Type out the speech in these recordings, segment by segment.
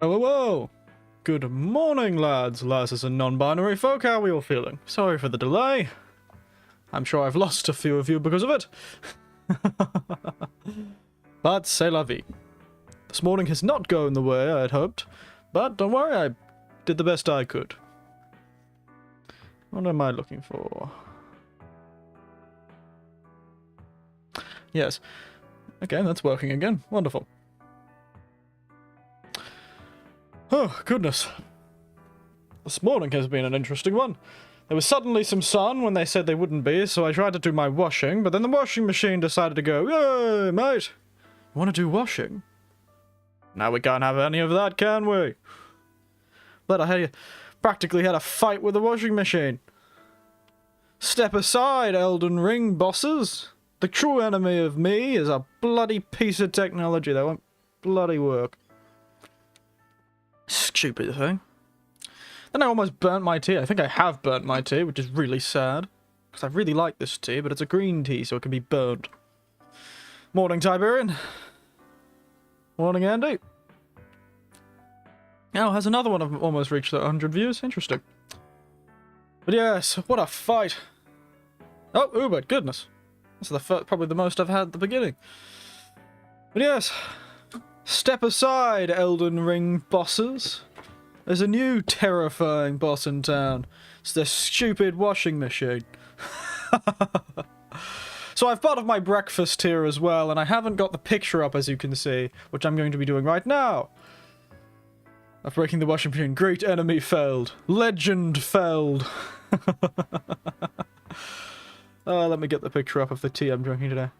Whoa, whoa, whoa! Good morning, lads, lasses, and non-binary folk. How are we all feeling? Sorry for the delay. I'm sure I've lost a few of you because of it. But c'est la vie. This morning has not gone the way I had hoped, but don't worry, I did the best I could. What am I looking for? Yes. Okay, that's working again. Wonderful. Oh, goodness. This morning has been an interesting one. There was suddenly some sun when they said they wouldn't be, so I tried to do my washing, but then the washing machine decided to go, "Yay, mate! You want to do washing? Now we can't have any of that, can we?" But I practically had a fight with the washing machine. Step aside, Elden Ring bosses. The true enemy of me is a bloody piece of technology that won't bloody work. Stupid thing. Then I almost burnt my tea. I think I have burnt my tea, which is really sad. Because I really like this tea, but it's a green tea, so it can be burnt. Morning, Tiberian. Morning, Andy. Oh, has another one of almost reached 100 views. Interesting. But yes, what a fight. Oh, Uber, goodness. That's probably the most I've had at the beginning. But yes, step aside, Elden Ring bosses. There's a new terrifying boss in town. It's the stupid washing machine. So I've part of my breakfast here as well, and I haven't got the picture up, as you can see, which I'm going to be doing right now. Of breaking the washing machine. Great enemy felled. Legend felled. Let me get the picture up of the tea I'm drinking today.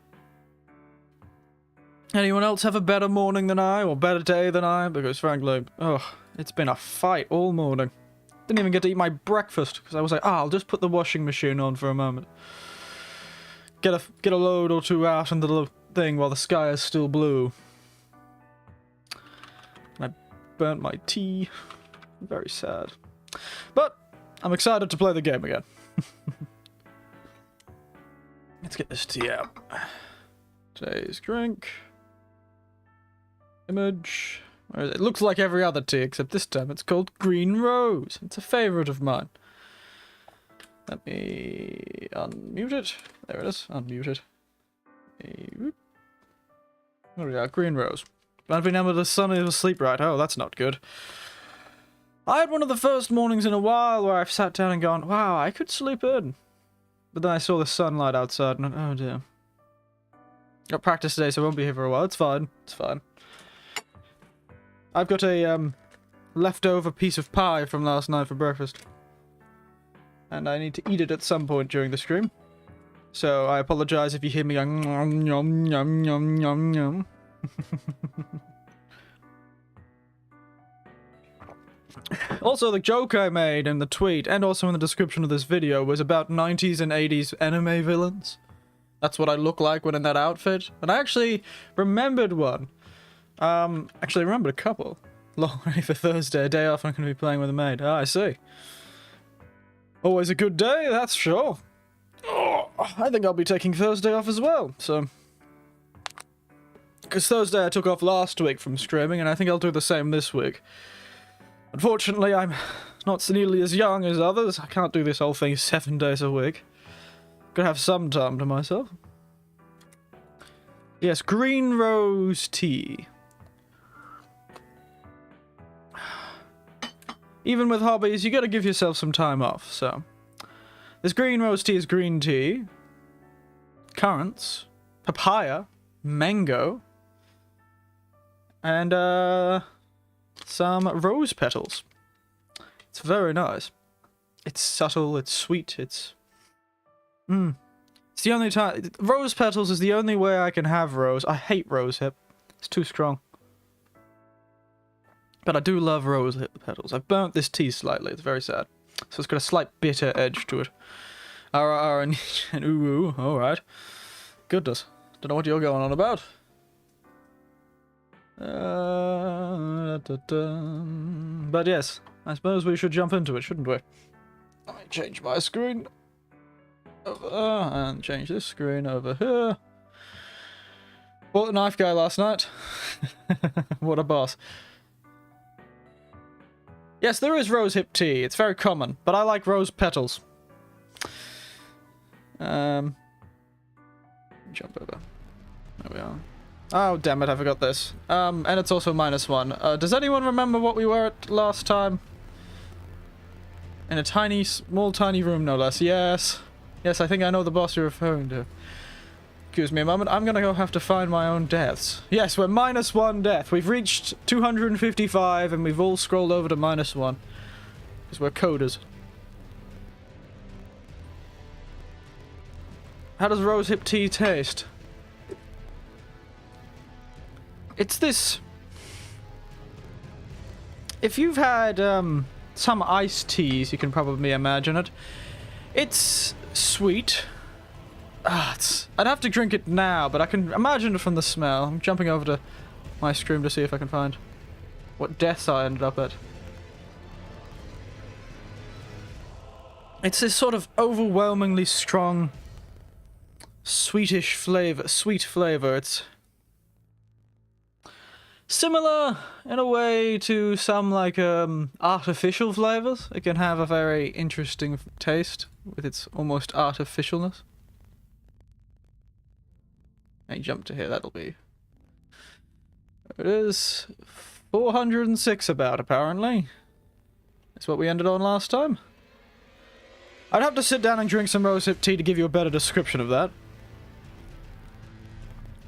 Anyone else have a better morning than I, or better day than I? Because frankly, it's been a fight all morning. Didn't even get to eat my breakfast, because I was like, I'll just put the washing machine on for a moment. Get a load or two out into the thing while the sky is still blue. And I burnt my tea. Very sad. But I'm excited to play the game again. Let's get this tea out. Today's drink. Image. Where is it? It looks like every other tea, except this time it's called Green Rose. It's a favourite of mine. Let me unmute it. There it is. Unmute it. There we are. Green Rose. I've been able to suddenly sleep right. Oh, that's not good. I had one of the first mornings in a while where I've sat down and gone, wow, I could sleep in. But then I saw the sunlight outside and oh dear. Got practice today, so I won't be here for a while. It's fine. It's fine. I've got a leftover piece of pie from last night for breakfast. And I need to eat it at some point during the stream. So I apologize if you hear me going nom nom nom nom nom nom. Also, the joke I made in the tweet, and also in the description of this video, was about 90s and 80s anime villains. That's what I look like when in that outfit. And I actually remembered one. Actually, I remembered a couple. Long ready for Thursday, a day off I'm going to be playing with a maid. Ah, I see. Always a good day, that's sure. Oh, I think I'll be taking Thursday off as well, so... Because Thursday I took off last week from streaming, and I think I'll do the same this week. Unfortunately, I'm not nearly as young as others. I can't do this whole thing 7 days a week. Gotta have some time to myself. Yes, Green Rose tea. Even with hobbies, you gotta give yourself some time off, so... This Green Rose tea is green tea, currants, papaya, mango, and, some rose petals. It's very nice. It's subtle, it's sweet, it's... It's the only time... Rose petals is the only way I can have rose. I hate rose hip. It's too strong. But I do love rose hip petals. I've burnt this tea slightly, it's very sad. So it's got a slight bitter edge to it. And ooh, alright. Goodness. Don't know what you're going on about. But yes, I suppose we should jump into it, shouldn't we? Let me change my screen over there, and change this screen over here. Bought the knife guy last night. What a boss. Yes, there is rose hip tea. It's very common, but I like rose petals. Jump over. There we are. Oh, damn it, I forgot this. And it's also -1. Does anyone remember what we were at last time? In a tiny, small, tiny room, no less. Yes. Yes, I think I know the boss you're referring to. Excuse me a moment, I'm gonna go have to find my own deaths. Yes, we're -1 death. We've reached 255 and we've all scrolled over to -1. Because we're coders. How does rose hip tea taste? It's this... If you've had some iced teas, you can probably imagine it. It's sweet. I'd have to drink it now, but I can imagine it from the smell. I'm jumping over to my screen to see if I can find what deaths I ended up at. It's this sort of overwhelmingly strong, sweet flavor. It's similar in a way to some like artificial flavors. It can have a very interesting taste with its almost artificialness. I jump to here, that'll be... There it is. 406 about, apparently. That's what we ended on last time. I'd have to sit down and drink some rosehip tea to give you a better description of that.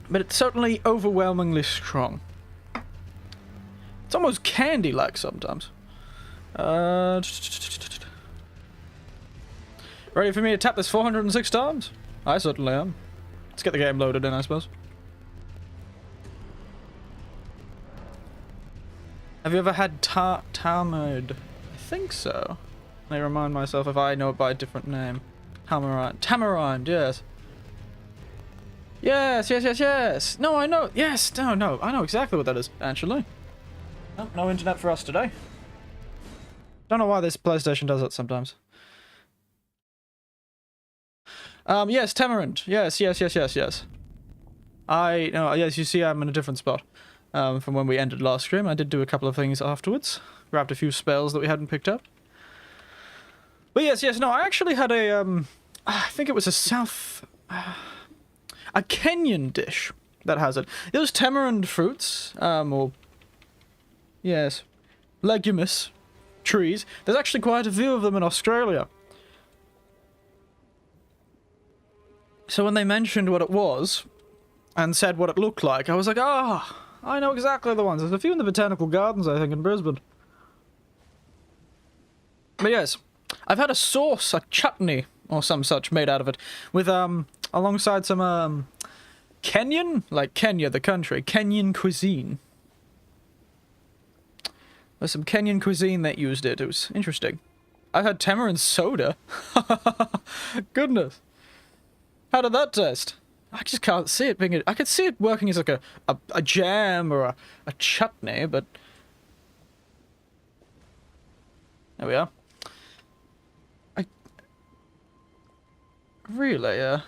But it's certainly overwhelmingly strong. It's almost candy-like sometimes. Ready for me to tap this 406 times? I certainly am. Let's get the game loaded in, I suppose. Have you ever had tamarind? I think so. I remind myself if I know it by a different name. Tamarind, yes. Yes. No, I know. Yes, no. I know exactly what that is, actually. Oh, no internet for us today. Don't know why this PlayStation does that sometimes. Yes, tamarind. Yes. Yes, you see I'm in a different spot. From when we ended last stream. I did do a couple of things afterwards. Grabbed a few spells that we hadn't picked up. But yes, no, I actually had a, I think it was a Kenyan dish that has it. Those tamarind fruits, yes, leguminous trees. There's actually quite a few of them in Australia. So when they mentioned what it was, and said what it looked like, I was like, I know exactly the ones. There's a few in the Botanical Gardens, I think, in Brisbane. But yes, I've had a sauce, a chutney, or some such, made out of it, with, alongside some, Kenyan? Like Kenya, the country. Kenyan cuisine. There's some Kenyan cuisine that used it. It was interesting. I've had tamarind soda. Goodness. How did that taste? I just can't see it being... I could see it working as like a jam or a chutney, but... There we are. Really, a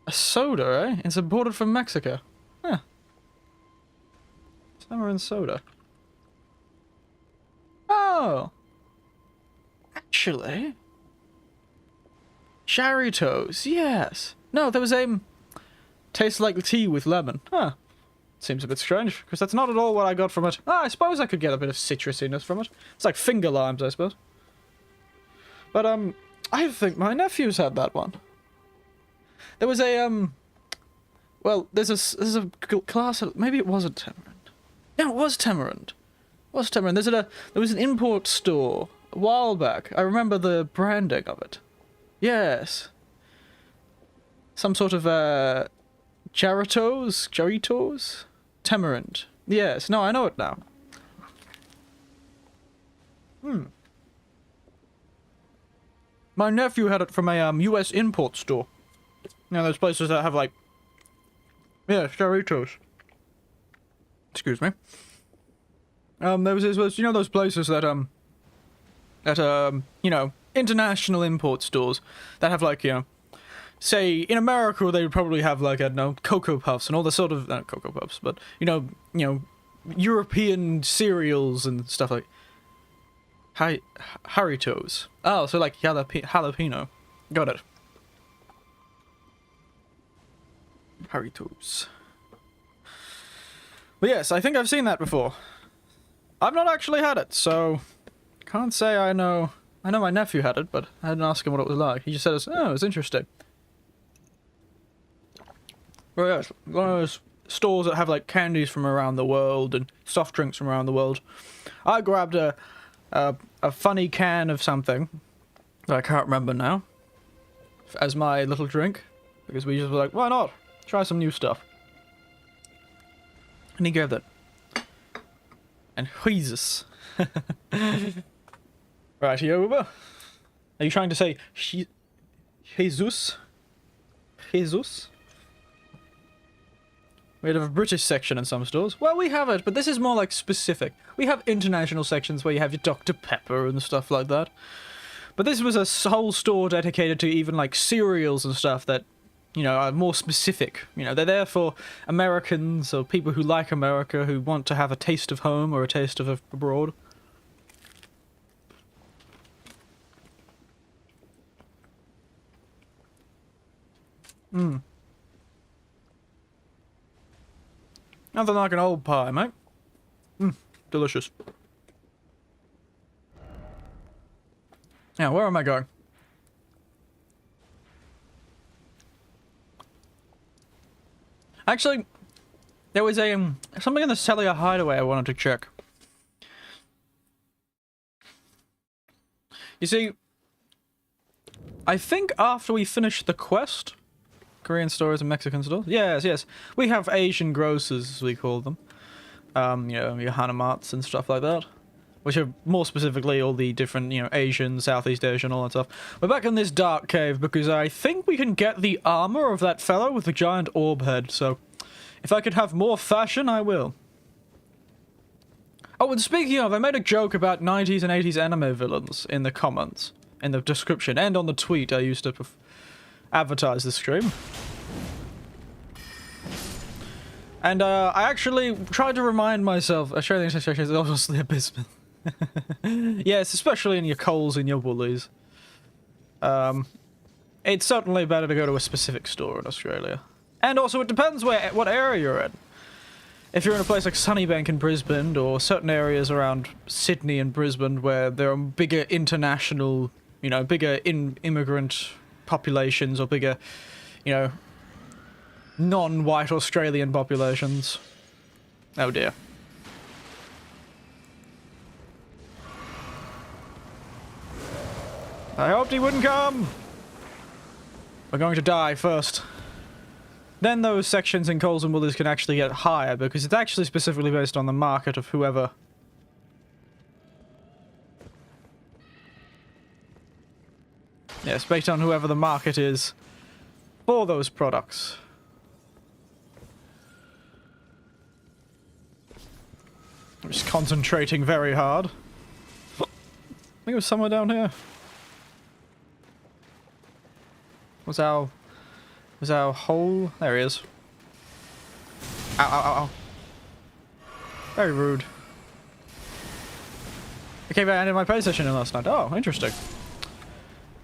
soda, eh? It's imported from Mexico. Huh. Tamarind soda. Oh! Actually... Charitos, yes. No, there was tastes like tea with lemon. Huh. Seems a bit strange, because that's not at all what I got from it. I suppose I could get a bit of citrusiness from it. It's like finger limes, I suppose. But, I think my nephew's had that one. There was a, well, there's a class of, maybe it wasn't tamarind. No, it was tamarind. It was tamarind. There was an import store a while back. I remember the branding of it. Yes. Some sort of, Charitos? Tamarind. Yes, no, I know it now. My nephew had it from a, US import store. You know, those places that have, like... Yeah, Charitos. Excuse me. There was, you know, those places that, you know, international import stores that have, like, you know, say, in America, they would probably have, like, I don't know, Cocoa Puffs and all the sort of, not Cocoa Puffs, but, you know, European cereals and stuff like Haritos. Oh, so like jalapeno. Got it. Haritos. But yes, I think I've seen that before. I've not actually had it, so can't say I know. I know my nephew had it, but I didn't ask him what it was like. He just said, "Oh, it's interesting." Well, yes, one of those stores that have like candies from around the world and soft drinks from around the world. I grabbed a funny can of something that I can't remember now as my little drink because we just were like, why not? Try some new stuff. And he gave that. And Jesus. Right, Uber. Are you trying to say Jesus? Jesus? We have a British section in some stores. Well, we have it, but this is more like specific. We have international sections where you have your Dr. Pepper and stuff like that. But this was a whole store dedicated to even like cereals and stuff that, you know, are more specific. You know, they're there for Americans or people who like America, who want to have a taste of home or a taste of abroad. Mmm. Nothing like an old pie, mate. Mmm, delicious. Now, where am I going? Actually, there was a something in the cellular hideaway I wanted to check. You see, I think after we finish the quest, Korean stores and Mexican stores. Yes. We have Asian grocers, as we call them. You know, your Hanamarts and stuff like that. Which are more specifically all the different, you know, Asian, Southeast Asian, all that stuff. We're back in this dark cave because I think we can get the armor of that fellow with the giant orb head. So, if I could have more fashion, I will. Oh, and speaking of, I made a joke about 90s and 80s anime villains in the comments, in the description, and on the tweet I used to advertise the stream. And I actually tried to remind myself, Australian Association is obviously abysmal. Yes, especially in your Coles and your Woolies. It's certainly better to go to a specific store in Australia. And also it depends what area you're in. If you're in a place like Sunnybank in Brisbane, or certain areas around Sydney and Brisbane where there are bigger international, you know, bigger immigrant populations, or bigger, you know, non-white Australian populations. Oh dear. I hoped he wouldn't come! We're going to die first. Then those sections in Coles and Woolies can actually get higher, because it's actually specifically based on the market of whoever. Yes, based on whoever the market is for those products. I'm just concentrating very hard. I think it was somewhere down here. Was our hole? There he is. Ow, ow, ow, ow. Very rude. The cave I ended my play session in last night. Oh, interesting.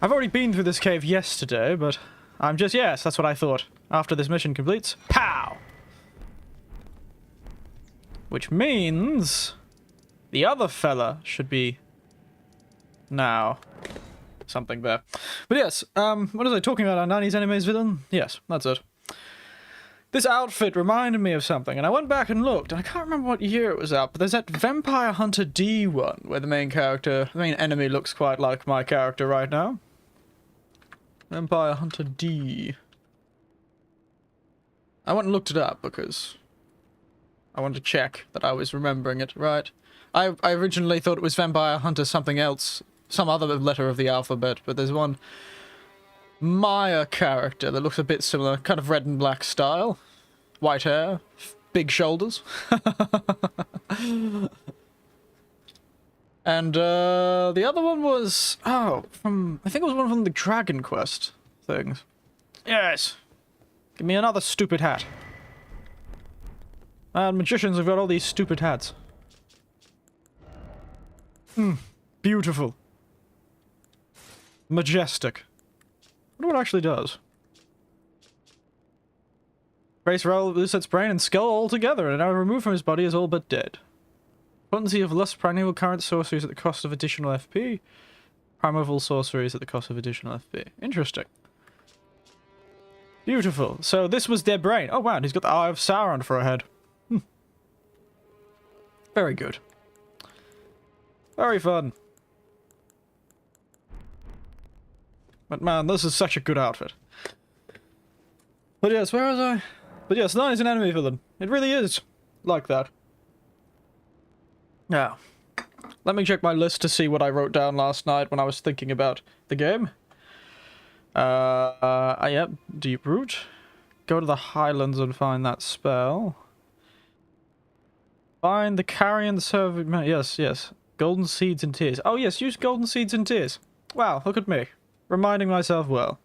I've already been through this cave yesterday, but I'm just, yes, that's what I thought. After this mission completes, pow! Which means the other fella should be now. Something there. But yes, what was I talking about? Our 90s animes villain? Yes, that's it. This outfit reminded me of something, and I went back and looked, and I can't remember what year it was out, but there's that Vampire Hunter D one, where the main enemy looks quite like my character right now. Vampire Hunter D. I went and looked it up, because I wanted to check that I was remembering it right. I originally thought it was Vampire Hunter something else, some other letter of the alphabet, but there's one Maya character that looks a bit similar, kind of red and black style. White hair, big shoulders. And the other one was, I think it was one from the Dragon Quest things. Yes. Give me another stupid hat. And magicians have got all these stupid hats. Beautiful. Majestic. I wonder what it actually does. Brace roll its brain and skull all together, and now removed from his body is all but dead. Potency of lust primeval current sorceries at the cost of additional FP. Primeval sorceries at the cost of additional FP. Interesting. Beautiful. So this was their brain. Oh wow, and he's got the Eye of Sauron for a head. Very good. Very fun. But man, this is such a good outfit. But yes, where was I? But yes, that is an enemy villain. It really is like that. Now, let me check my list to see what I wrote down last night when I was thinking about the game. Yep, Deep Root. Go to the Highlands and find that spell. Find the Carrion Servant. Yes. Golden Seeds and Tears. Oh yes, use Golden Seeds and Tears. Wow, look at me. Reminding myself well.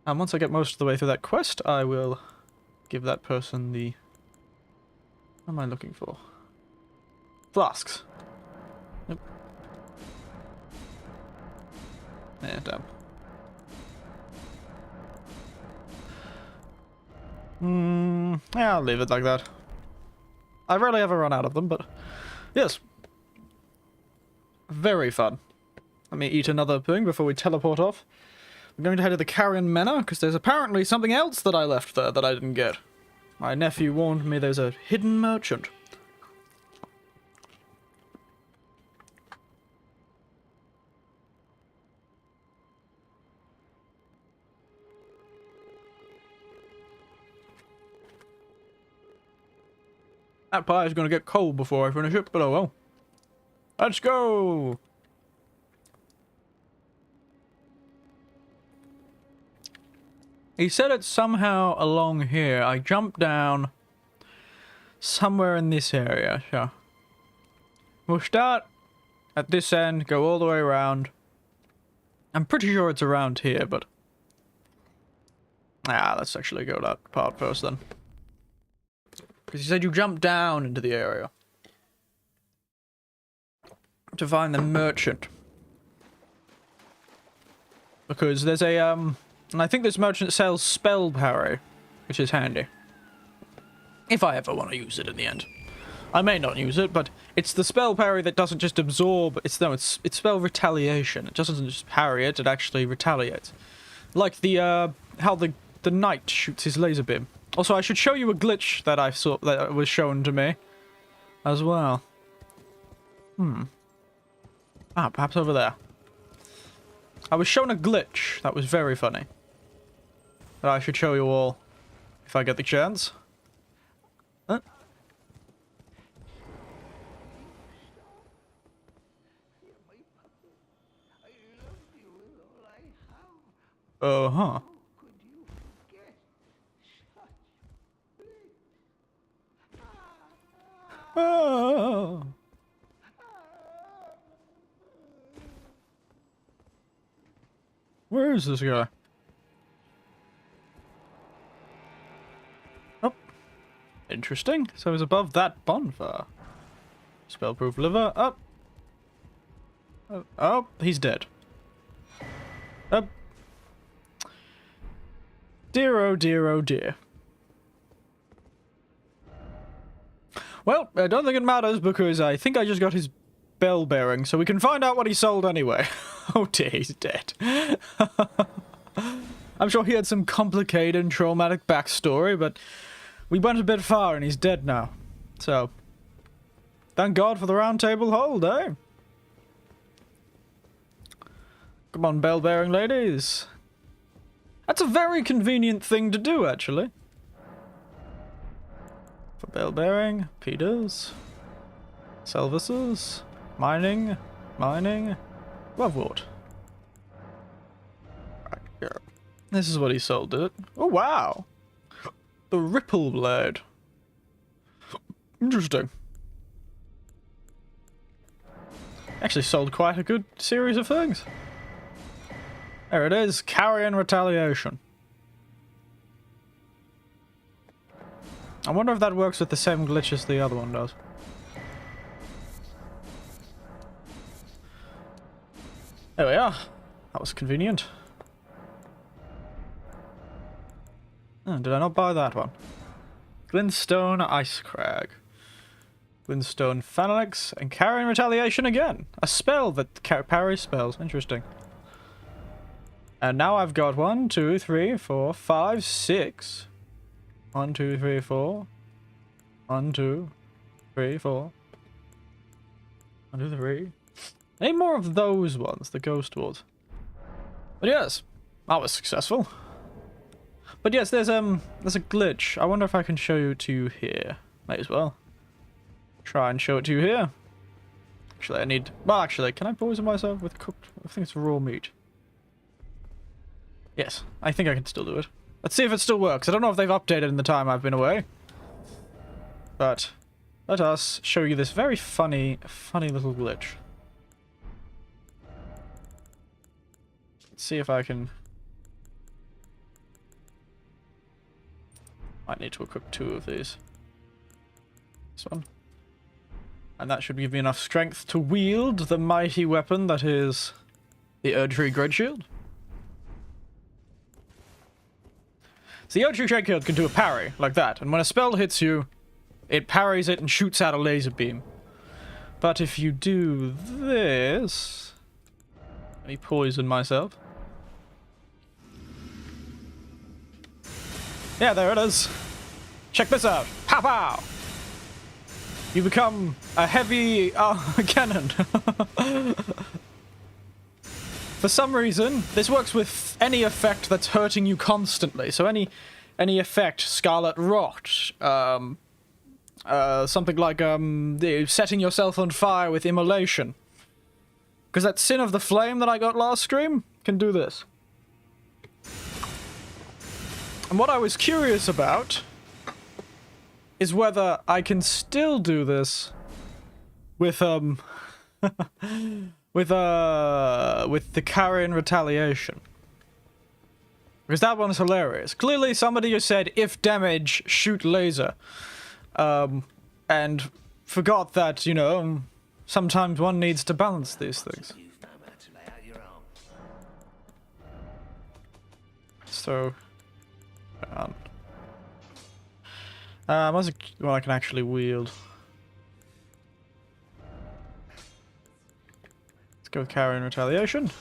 And once I get most of the way through that quest, I will give that person the... What am I looking for? Flasks. Yep. Yeah, damn. Yeah, I'll leave it like that. I rarely ever run out of them, but... Yes. Very fun. Let me eat another thing before we teleport off. I'm going to head to the Carrion Manor, because there's apparently something else that I left there that I didn't get. My nephew warned me there's a hidden merchant. That pie is going to get cold before I finish it, but oh well. Let's go! He said it's somehow along here. I jumped down somewhere in this area, so... We'll start at this end, go all the way around. I'm pretty sure it's around here, but... let's actually go that part first then. Because he said you jump down into the area to find the merchant. Because there's a, and I think this merchant sells spell parry, which is handy. If I ever want to use it in the end. I may not use it, but it's the spell parry that doesn't just absorb, it's spell retaliation. It doesn't just parry it, it actually retaliates. Like the, how the knight shoots his laser beam. Also, I should show you a glitch that I saw that was shown to me as well. Perhaps over there. I was shown a glitch that was very funny. That I should show you all if I get the chance. Huh? Uh-huh. Oh. Where is this guy? Oh. Interesting. So he's above that bonfire. Spellproof liver. Up. Oh, he's dead. Up. Dear, oh dear, oh dear. Well, I don't think it matters because I think I just got his bell bearing, so we can find out what he sold anyway. Oh dear, he's dead. I'm sure he had some complicated and traumatic backstory, but we went a bit far and he's dead now. So, thank God for the round table hold, eh? Come on, bell bearing ladies. That's a very convenient thing to do, actually. For bell bearing, Peters, Selvises, mining, Lovewort. Right here. This is what he sold, did it? Oh wow! The Ripple Blade. Interesting. Actually sold quite a good series of things. There it is, Carrion Retaliation. I wonder if that works with the same glitch as the other one does. There we are. That was convenient. Oh, did I not buy that one? Glintstone Ice Crag. Glintstone Phalanx and Carrying Retaliation again. A spell that parries spells. Interesting. And now I've got 1, 2, 3, 4, 5, 6. 1, 2, 3, 4. 1, 2, 3, 4. 1, 2, 3. Any more of those ones, the ghost ones? But yes, that was successful. But yes, there's a glitch. I wonder if I can show it to you here. Might as well. Try and show it to you here. Actually, I need... Well, actually, can I poison myself with cooked... I think it's raw meat. Yes, I think I can still do it. Let's see if it still works. I don't know if they've updated in the time I've been away. But let us show you this very funny little glitch. Let's see if I can... Might need to equip 2 of these. This one. And that should give me enough strength to wield the mighty weapon that is the Erdtree Great Shield. So the Erdtree Great Shield can do a parry, like that, and when a spell hits you, it parries it and shoots out a laser beam. But if you do this... Let me poison myself. Yeah, there it is. Check this out. Pow pow! You become a heavy cannon. For some reason, this works with any effect that's hurting you constantly. So any effect, Scarlet Rot, something like setting yourself on fire with immolation. Because that Sin of the Flame that I got last stream can do this. And what I was curious about is whether I can still do this with with the Carrion Retaliation. Because that one's hilarious. Clearly somebody has said, if damage, shoot laser. And forgot that, you know, sometimes one needs to balance these things. So... what's a one I can actually wield? Let's go with Carrion Retaliation.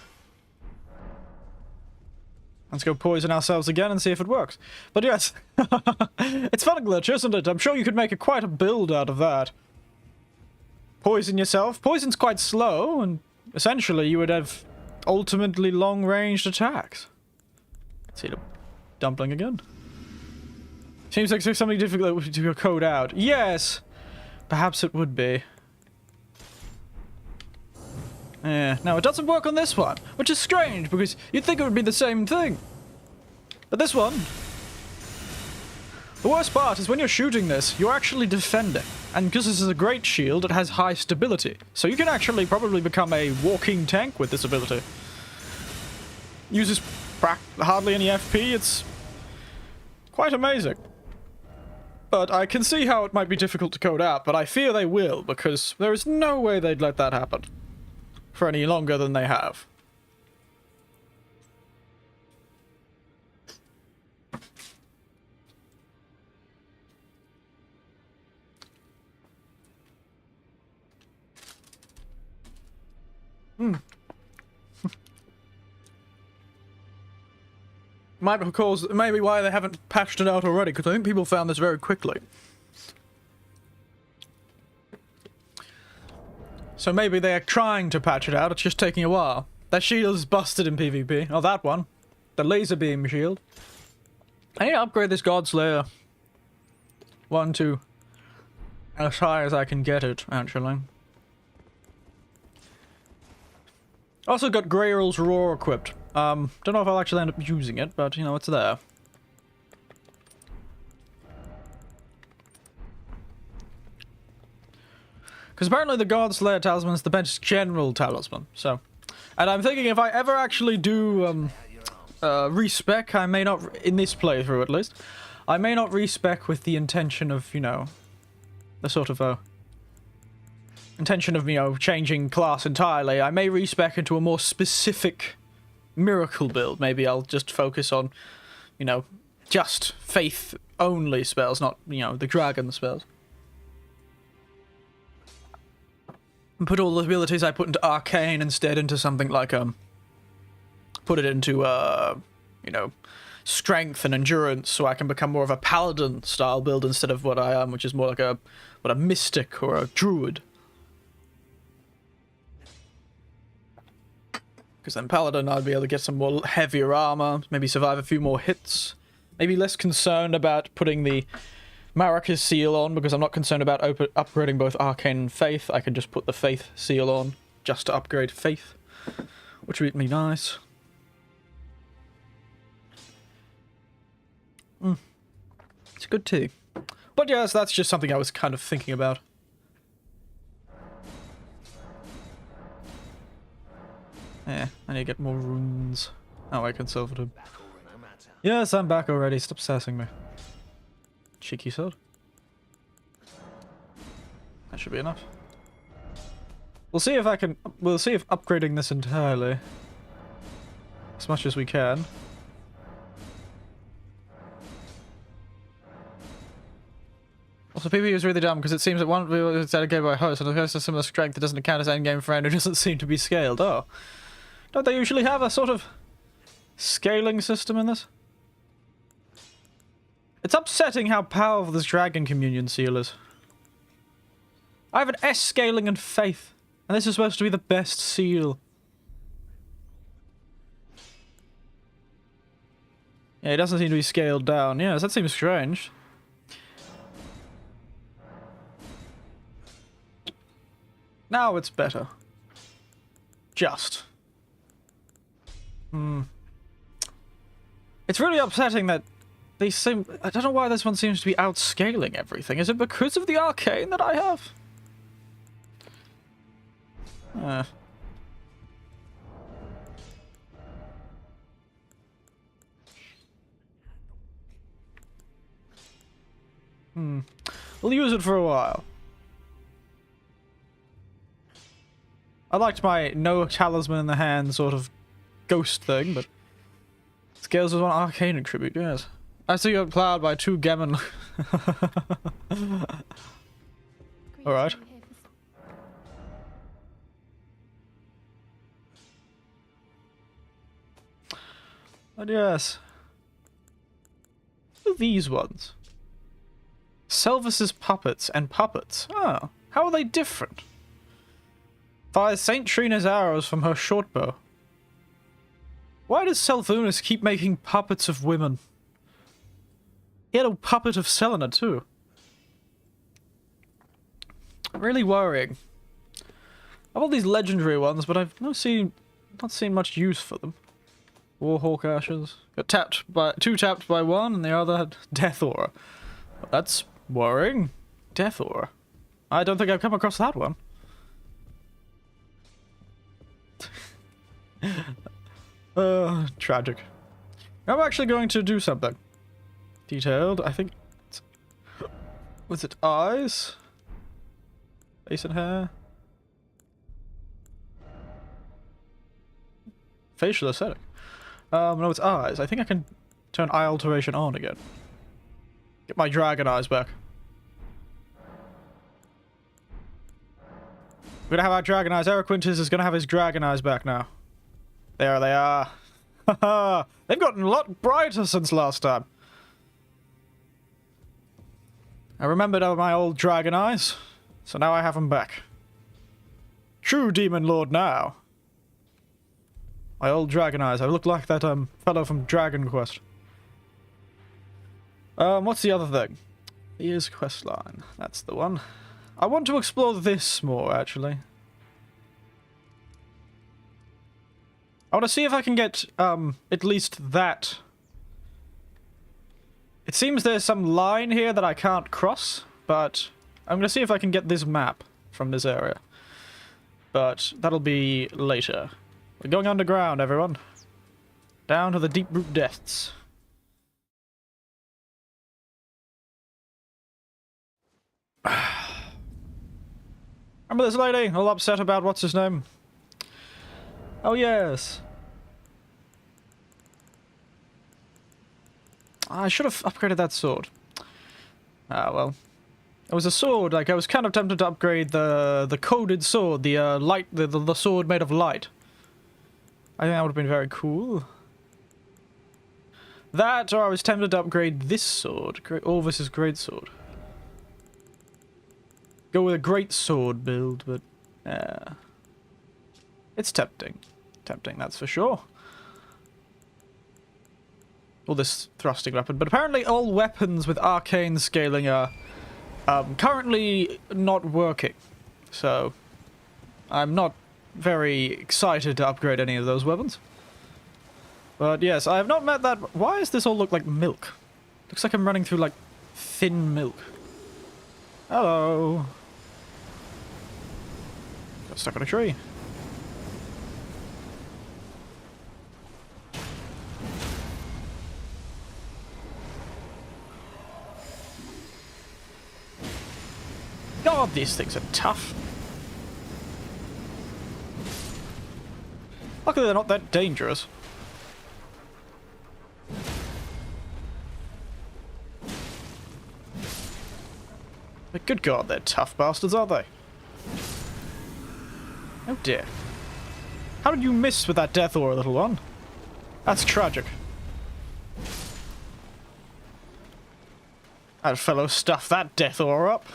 Let's go poison ourselves again and see if it works. But yes, it's fun glitch, isn't it? I'm sure you could make quite a build out of that. Poison yourself. Poison's quite slow, and essentially you would have ultimately long-ranged attacks. Let's see the dumpling again. Seems like there's something difficult to code out. Yes! Perhaps it would be. Yeah. Now, it doesn't work on this one, which is strange, because you'd think it would be the same thing. But this one... The worst part is when you're shooting this, you're actually defending. And because this is a great shield, it has high stability. So you can actually probably become a walking tank with this ability. Uses hardly any FP, it's... quite amazing. But I can see how it might be difficult to code out, but I fear they will, because there is no way they'd let that happen for any longer than they have. Might cause maybe why they haven't patched it out already, because I think people found this very quickly. So maybe they're trying to patch it out, it's just taking a while. That shield is busted in PvP. Oh, that one. The laser beam shield. I need to upgrade this Godslayer. 1, 2. As high as I can get it, actually. Also got Grayrul's Roar equipped. Don't know if I'll actually end up using it, but, you know, it's there. Because apparently the Godslayer talisman is the best general talisman, so... And I'm thinking if I ever actually do, respec, I may not, in this playthrough at least, I may not respec with the intention of, you know, the sort of intention of, you know, changing class entirely. I may respec into a more specific miracle build. Maybe I'll just focus on, you know, just faith only spells, not, you know, the dragon spells. And put all the abilities I put into arcane instead into something like put it into you know, strength and endurance, so I can become more of a paladin style build instead of what I am, which is more like a mystic or a druid. Because then paladin, I'd be able to get some more heavier armor, maybe survive a few more hits, maybe less concerned about putting the Maracas seal on, because I'm not concerned about upgrading both arcane and faith. I can just put the faith seal on just to upgrade faith, which would be nice. It's good too. But yes, that's just something I was kind of thinking about. Yeah, I need to get more runes. Oh, I can silver them. Yes, I'm back already. Stop sassing me. Cheeky sword. That should be enough. We'll see if I can... We'll see if upgrading this entirely, as much as we can. Also, PvP is really dumb because it seems that one is dedicated by a host, and the host has similar strength that doesn't count as endgame friend who doesn't seem to be scaled. Oh. Don't they usually have a sort of scaling system in this? It's upsetting how powerful this Dragon Communion seal is. I have an S scaling and faith, and this is supposed to be the best seal. Yeah, it doesn't seem to be scaled down. Yes, that seems strange. Now it's better. Just. It's really upsetting that they seem... I don't know why this one seems to be outscaling everything. Is it because of the arcane that I have? We'll use it for a while. I liked my no talisman in the hand sort of ghost thing, but scales with one arcane attribute, yes. I see you're plowed by 2 gammon. Alright. But yes. What are these ones? Selvis's puppets and puppets. Oh, how are they different? Fires Saint Trina's arrows from her short bow. Why does Selvunis keep making puppets of women? He had a puppet of Selena too. Really worrying. I have all these legendary ones, but I've not seen much use for them. Warhawk ashes. Got tapped by 2 tapped by 1, and the other had Death Aura. That's worrying. Death Aura. I don't think I've come across that one. Tragic. I'm actually going to do something. Detailed, I think. Was it eyes? Face and hair? Facial aesthetic. No, it's eyes. I think I can turn eye alteration on again. Get my dragon eyes back. We're gonna have our dragon eyes. Eric Winters is gonna have his dragon eyes back now. There they are. Haha! They've gotten a lot brighter since last time. I remembered my old dragon eyes, so now I have them back. True demon lord now. My old dragon eyes. I look like that fellow from Dragon Quest. What's the other thing? Here's questline. That's the one. I want to explore this more, actually. I want to see if I can get, at least that. It seems there's some line here that I can't cross, but I'm going to see if I can get this map from this area. But that'll be later. We're going underground, everyone. Down to the deep root depths. Remember this lady? All upset about what's his name? Oh, yes. I should have upgraded that sword. Ah, well. It was a sword, like, I was kind of tempted to upgrade the coded sword, the light, the sword made of light. I think that would have been very cool. That, or I was tempted to upgrade this sword, Orvis's great sword. Go with a great sword build, but, it's tempting. Tempting, that's for sure. Or this thrusting weapon, but apparently all weapons with arcane scaling are currently not working, so I'm not very excited to upgrade any of those weapons. But yes, I have not met that. Why does this all look like milk? Looks like I'm running through like thin milk. Hello. Got stuck on a tree. God, these things are tough. Luckily they're not that dangerous. But good God, they're tough bastards, aren't they? Oh dear. How did you miss with that death aura, little one? That's tragic. That fellow stuffed that death aura up.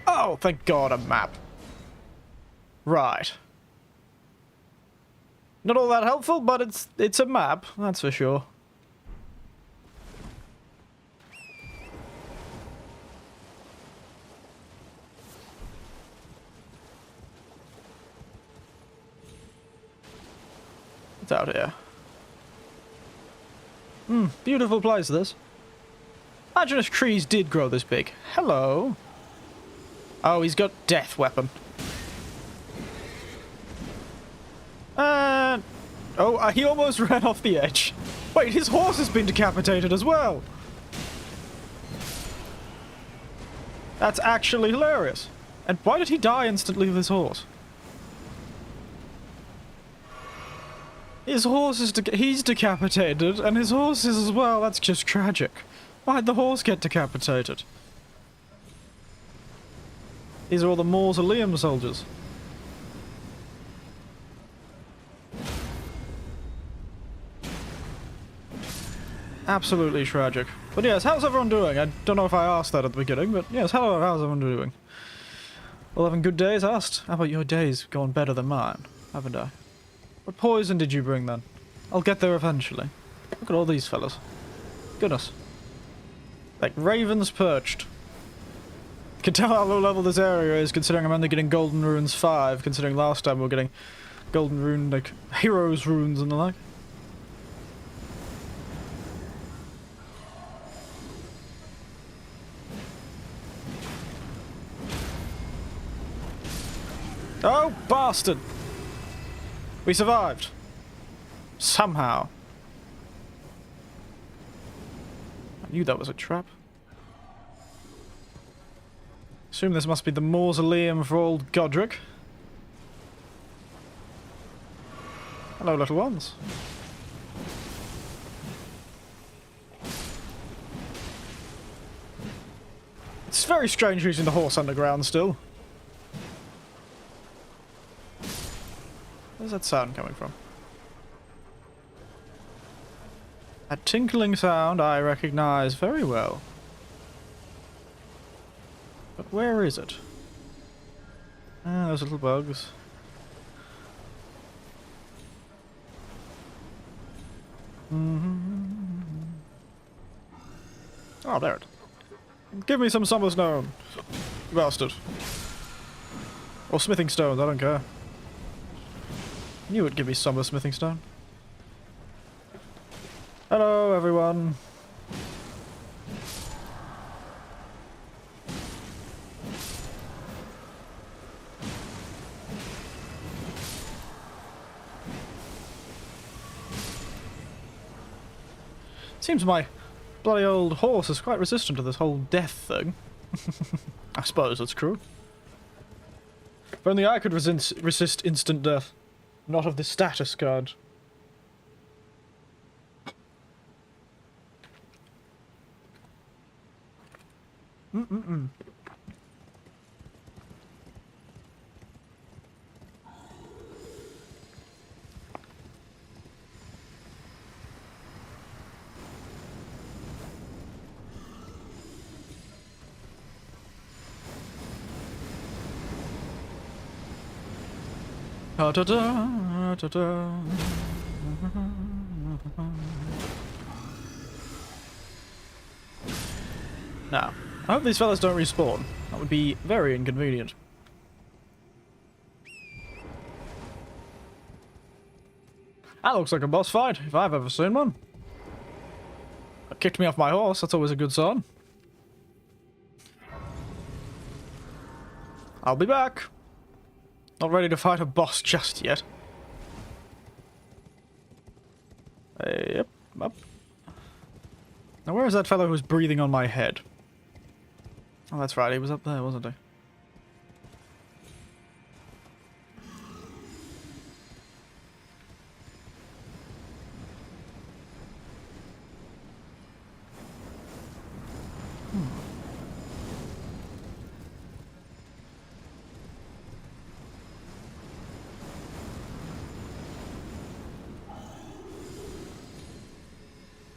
Oh, thank God, a map. Right. Not all that helpful, but it's a map, that's for sure. What's out here? Beautiful place, this. Imagine if trees did grow this big. Hello. Oh, he's got death weapon. Oh, he almost ran off the edge. Wait, his horse has been decapitated as well. That's actually hilarious. And why did he die instantly with his horse? His horse is he's decapitated, and his horse is as well. That's just tragic. Why'd the horse get decapitated? These are all the mausoleum soldiers. Absolutely tragic. But yes, how's everyone doing? I don't know if I asked that at the beginning, but yes, hello, how's everyone doing? Well, having good days, asked. How about your days going better than mine? Haven't I? What poison did you bring then? I'll get there eventually. Look at all these fellas. Goodness. Like ravens perched. Can tell how low level this area is considering I'm only getting golden runes 5, considering last time we were getting golden rune, like heroes runes and the like. Oh, bastard! We survived. Somehow. I knew that was a trap. Assume this must be the mausoleum for old Godric. Hello, little ones. It's very strange using the horse underground still. Where's that sound coming from? A tinkling sound I recognize very well. But where is it? Ah, those little bugs. Oh, there it. Give me some summer stone, you bastard. Or smithing stones, I don't care. You would give me some smithing stone. Hello, everyone. Seems my bloody old horse is quite resistant to this whole death thing. I suppose that's true. If only I could resist instant death. Not of the status card. Mm-mm-mm. Da da da da da. Now, I hope these fellas don't respawn. That would be very inconvenient. That looks like a boss fight, if I've ever seen one. It kicked me off my horse, that's always a good sign. I'll be back. Not ready to fight a boss just yet. Yep, up. Now where is that fellow who's breathing on my head? Oh, that's right, he was up there, wasn't he?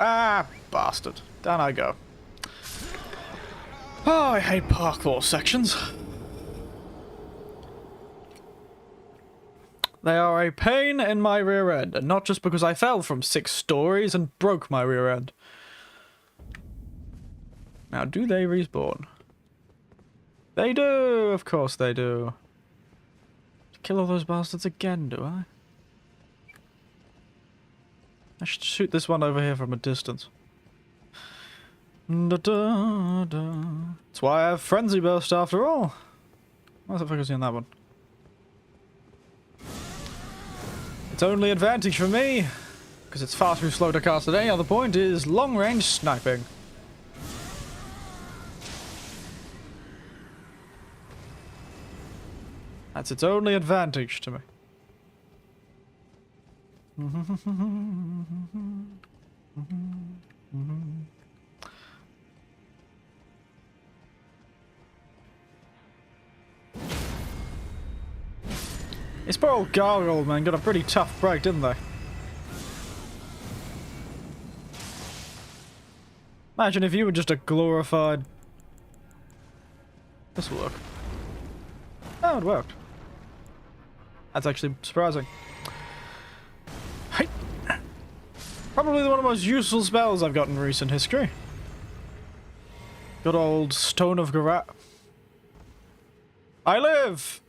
Ah, bastard. Down I go. Oh, I hate parkour sections. They are a pain in my rear end, and not just because I fell from 6 stories and broke my rear end. Now, do they respawn? They do! Of course they do. Kill all those bastards again, do I? I should shoot this one over here from a distance. Da, da, da. That's why I have Frenzy Burst after all. Why is it focusing on that one? It's only advantage for me, because it's far too slow to cast at any other point, is long-range sniping. That's its only advantage to me. This poor old gargoyle man got a pretty tough break, didn't they? Imagine if you were just a glorified... This will work. Oh, it worked. That's actually surprising. Hey. Probably one of the most useful spells I've got in recent history. Good old Stone of Garat. I live!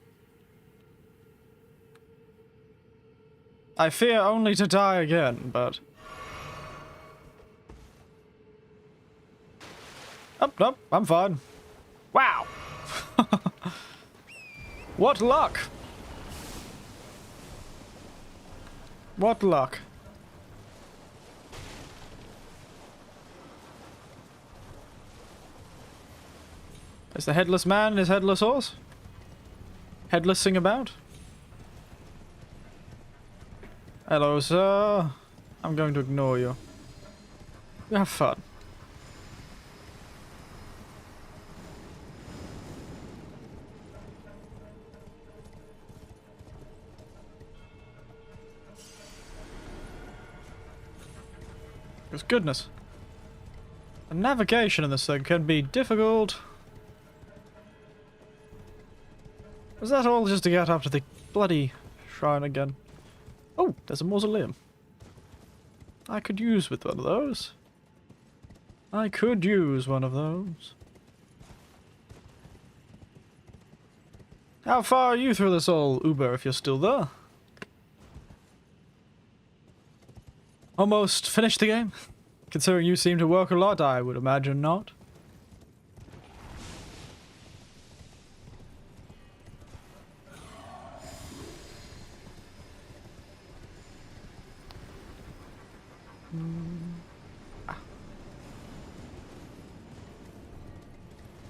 I fear only to die again, but... Oh, nope, I'm fine. Wow! What luck! What luck. Is the headless man and his headless horse? Headlessing about? Hello, sir. I'm going to ignore you. You have fun. Because goodness. The navigation in this thing can be difficult. Was that all just to get up to the bloody shrine again? Oh, there's a mausoleum. I could use with one of those. I could use one of those. How far are you through this all, Uber, if you're still there? Almost finished the game? Considering you seem to work a lot, I would imagine not.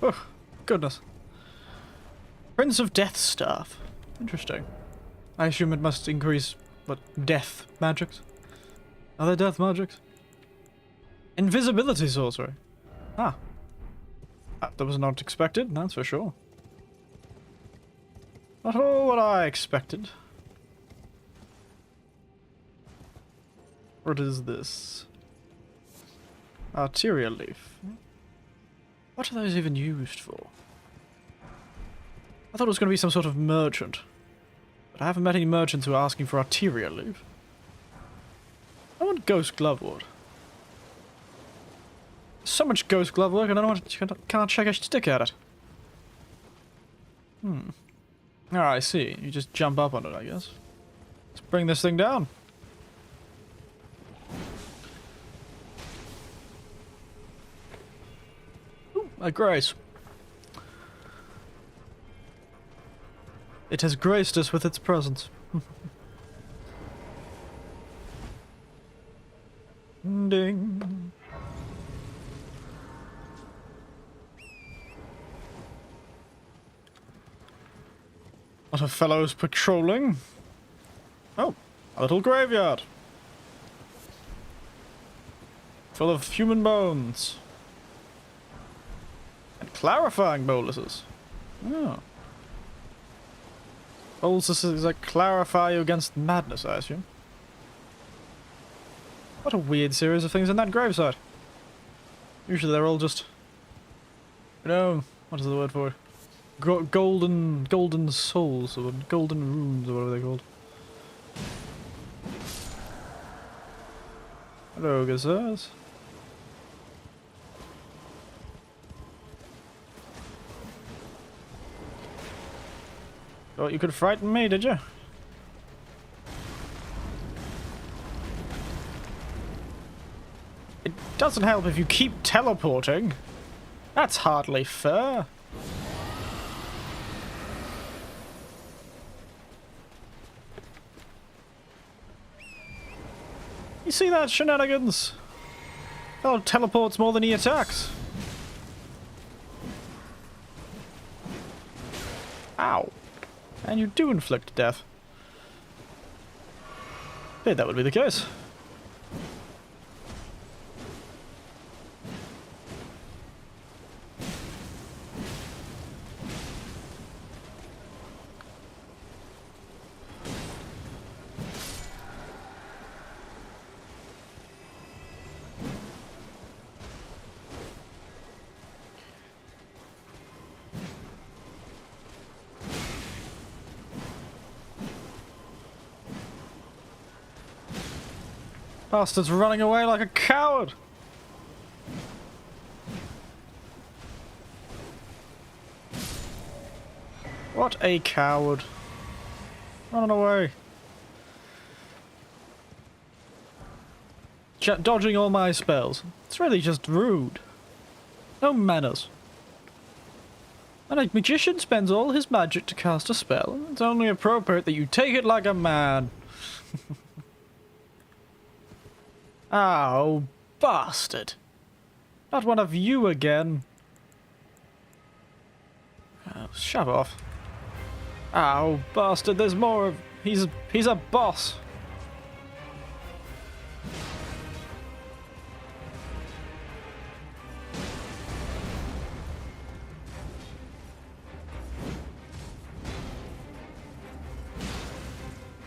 Oh, goodness. Prince of Death Staff. Interesting. I assume it must increase, what, death magics? Are there death magics? Invisibility sorcery. Ah. That was not expected, that's for sure. Not all what I expected. What is this? Arterial leaf. What are those even used for? I thought it was going to be some sort of merchant. But I haven't met any merchants who are asking for arterial leaf. I want ghost glove wood. So much ghost glove work and I can't shake a stick at it. Oh, I see. You just jump up on it, I guess. Let's bring this thing down. Ooh, a grace. It has graced us with its presence. Ding. What are fellows patrolling? Oh, a little graveyard. Full of human bones. And clarifying boluses. Oh. Boluses that clarify you against madness, I assume. What a weird series of things in that gravesite. Usually they're all just... You know, what is the word for it? Golden souls, or golden runes, or whatever they're called. Hello, gazelles. Thought you could frighten me, did you? It doesn't help if you keep teleporting. That's hardly fair. You see that shenanigans? Fellow teleports more than he attacks. Ow. And you do inflict death. I bet that would be the case. Bastard's running away like a coward! What a coward. Running away. Dodging all my spells. It's really just rude. No manners. When a magician spends all his magic to cast a spell, it's only appropriate that you take it like a man. Oh, bastard. Not one of you again. Oh, shove off. Oh, bastard, there's more of... He's a boss.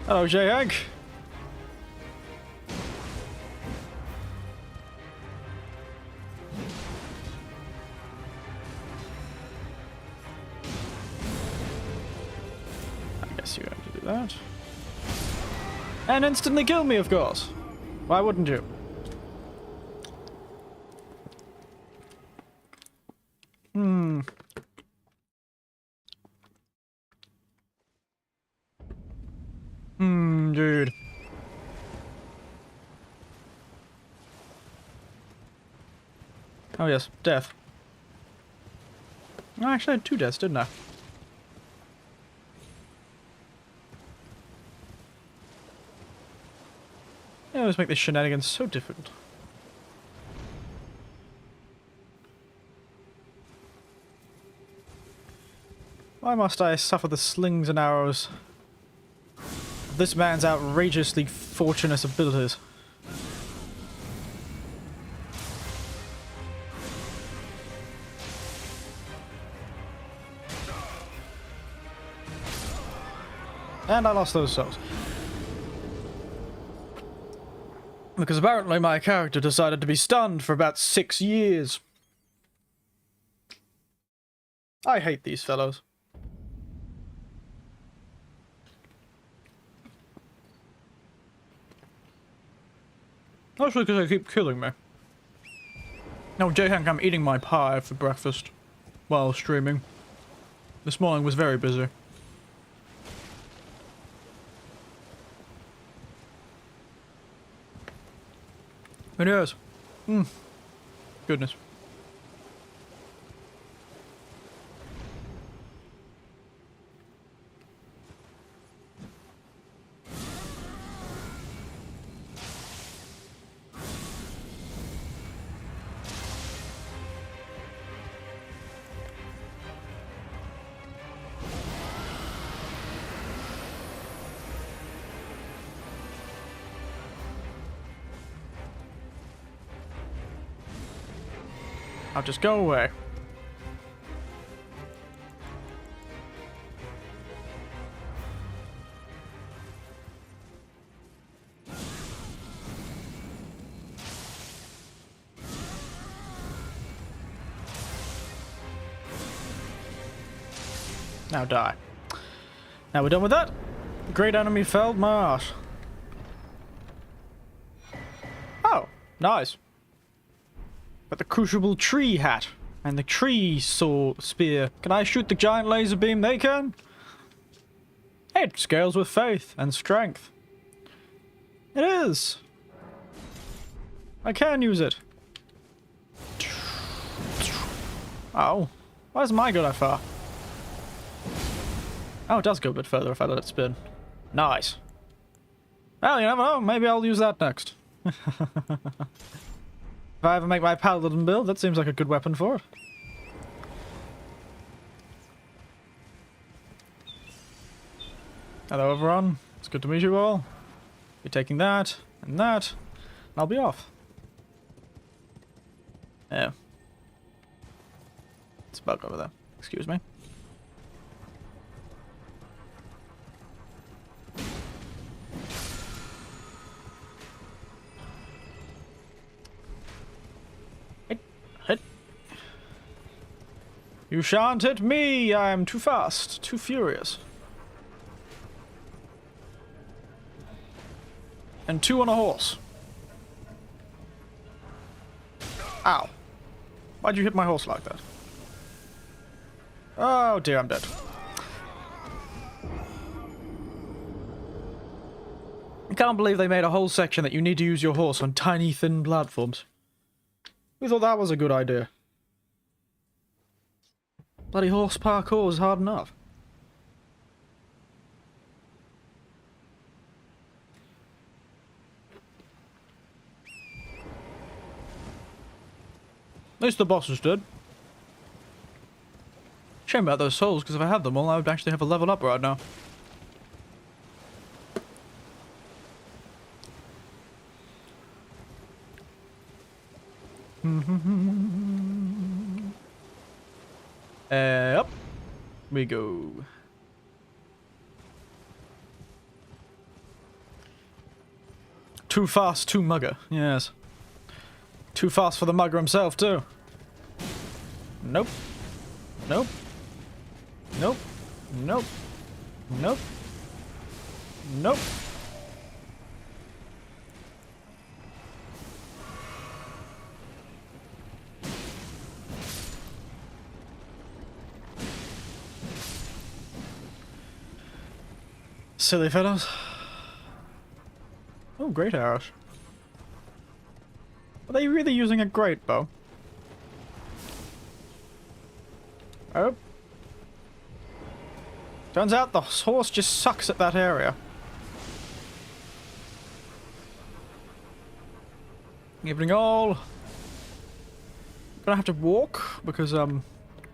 Hello, J-Hank. You're going to do that. And instantly kill me, of course. Why wouldn't you? Dude. Oh yes, death. I actually had 2 deaths, didn't I? They always make this shenanigans so difficult. Why must I suffer the slings and arrows of this man's outrageously fortunate abilities? And I lost those souls. Because apparently my character decided to be stunned for about 6 years. I hate these fellows. Mostly because they keep killing me. No, J-Hank, I'm eating my pie for breakfast while streaming. This morning was very busy. It is. Goodness. I'll just go away. Now die. Now we're done with that. Great enemy felled my arse. Oh, nice. Got the crucible tree hat and the tree sword spear. Can I shoot the giant laser beam they can? It scales with faith and strength. It is. I can use it. Oh, why doesn't mine go that far? Oh, it does go a bit further if I let it spin. Nice. Well, you never know. Maybe I'll use that next. If I ever make my paladin build, that seems like a good weapon for it. Hello everyone, it's good to meet you all. You're taking that, and I'll be off. Yeah. It's a bug over there, excuse me. You shan't hit me! I'm too fast, too furious. And 2 on a horse. Ow. Why'd you hit my horse like that? Oh dear, I'm dead. I can't believe they made a whole section that you need to use your horse on tiny, thin platforms. We thought that was a good idea. Bloody horse parkour is hard enough. At least the boss is dead. Shame about those souls, because if I had them all, I would actually have a level up right now. Up we go. Too fast, too mugger. Yes. Too fast for the mugger himself, too. Nope. Nope. Nope. Nope. Nope. Nope. Silly fellows. Oh, great arrows. Are they really using a great bow? Oh. Turns out the horse just sucks at that area. Evening all. Gonna have to walk because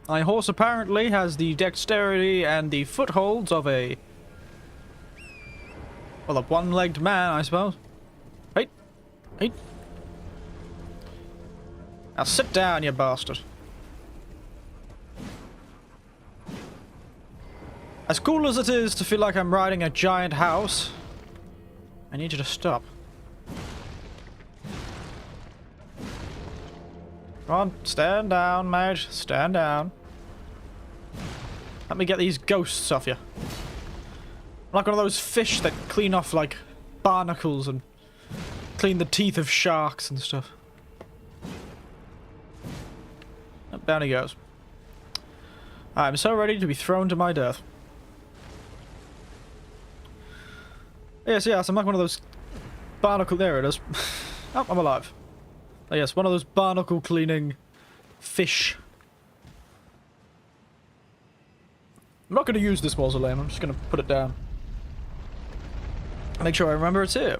My horse apparently has the dexterity and the footholds of a... well, a one-legged man, I suppose. Hey! Hey! Now sit down, you bastard. As cool as it is to feel like I'm riding a giant house, I need you to stop. Come on, stand down, mate. Stand down. Let me get these ghosts off you. I'm like one of those fish that clean off, like, barnacles and clean the teeth of sharks and stuff. Oh, down he goes. I'm so ready to be thrown to my death. Yes, I'm like one of those barnacle... there it is. Oh, I'm alive. Oh yes, one of those barnacle cleaning fish. I'm not going to use this mausoleum, I'm just going to put it down. Make sure I remember it's here.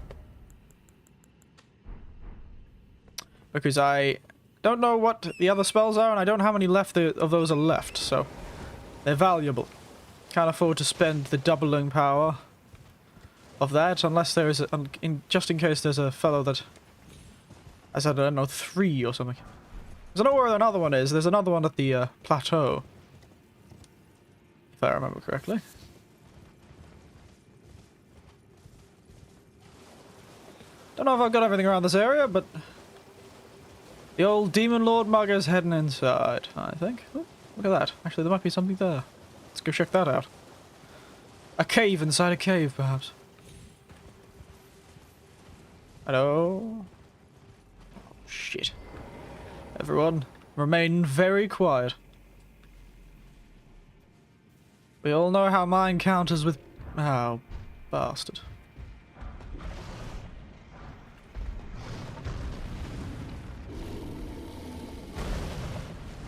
Because I don't know what the other spells are, and I don't know how many left of those are left, so they're valuable. Can't afford to spend the doubling power of that, unless there is a, just in case there's a fellow that has, I don't know, 3 or something. I don't know where another one is. There's another one at the plateau, if I remember correctly. Don't know if I've got everything around this area, but the old Demon Lord Mugger's heading inside, I think. Ooh, look at that. Actually, there might be something there. Let's go check that out. A cave inside a cave, perhaps. Hello? Oh, shit. Everyone, remain very quiet. We all know how my encounters with... oh, bastard.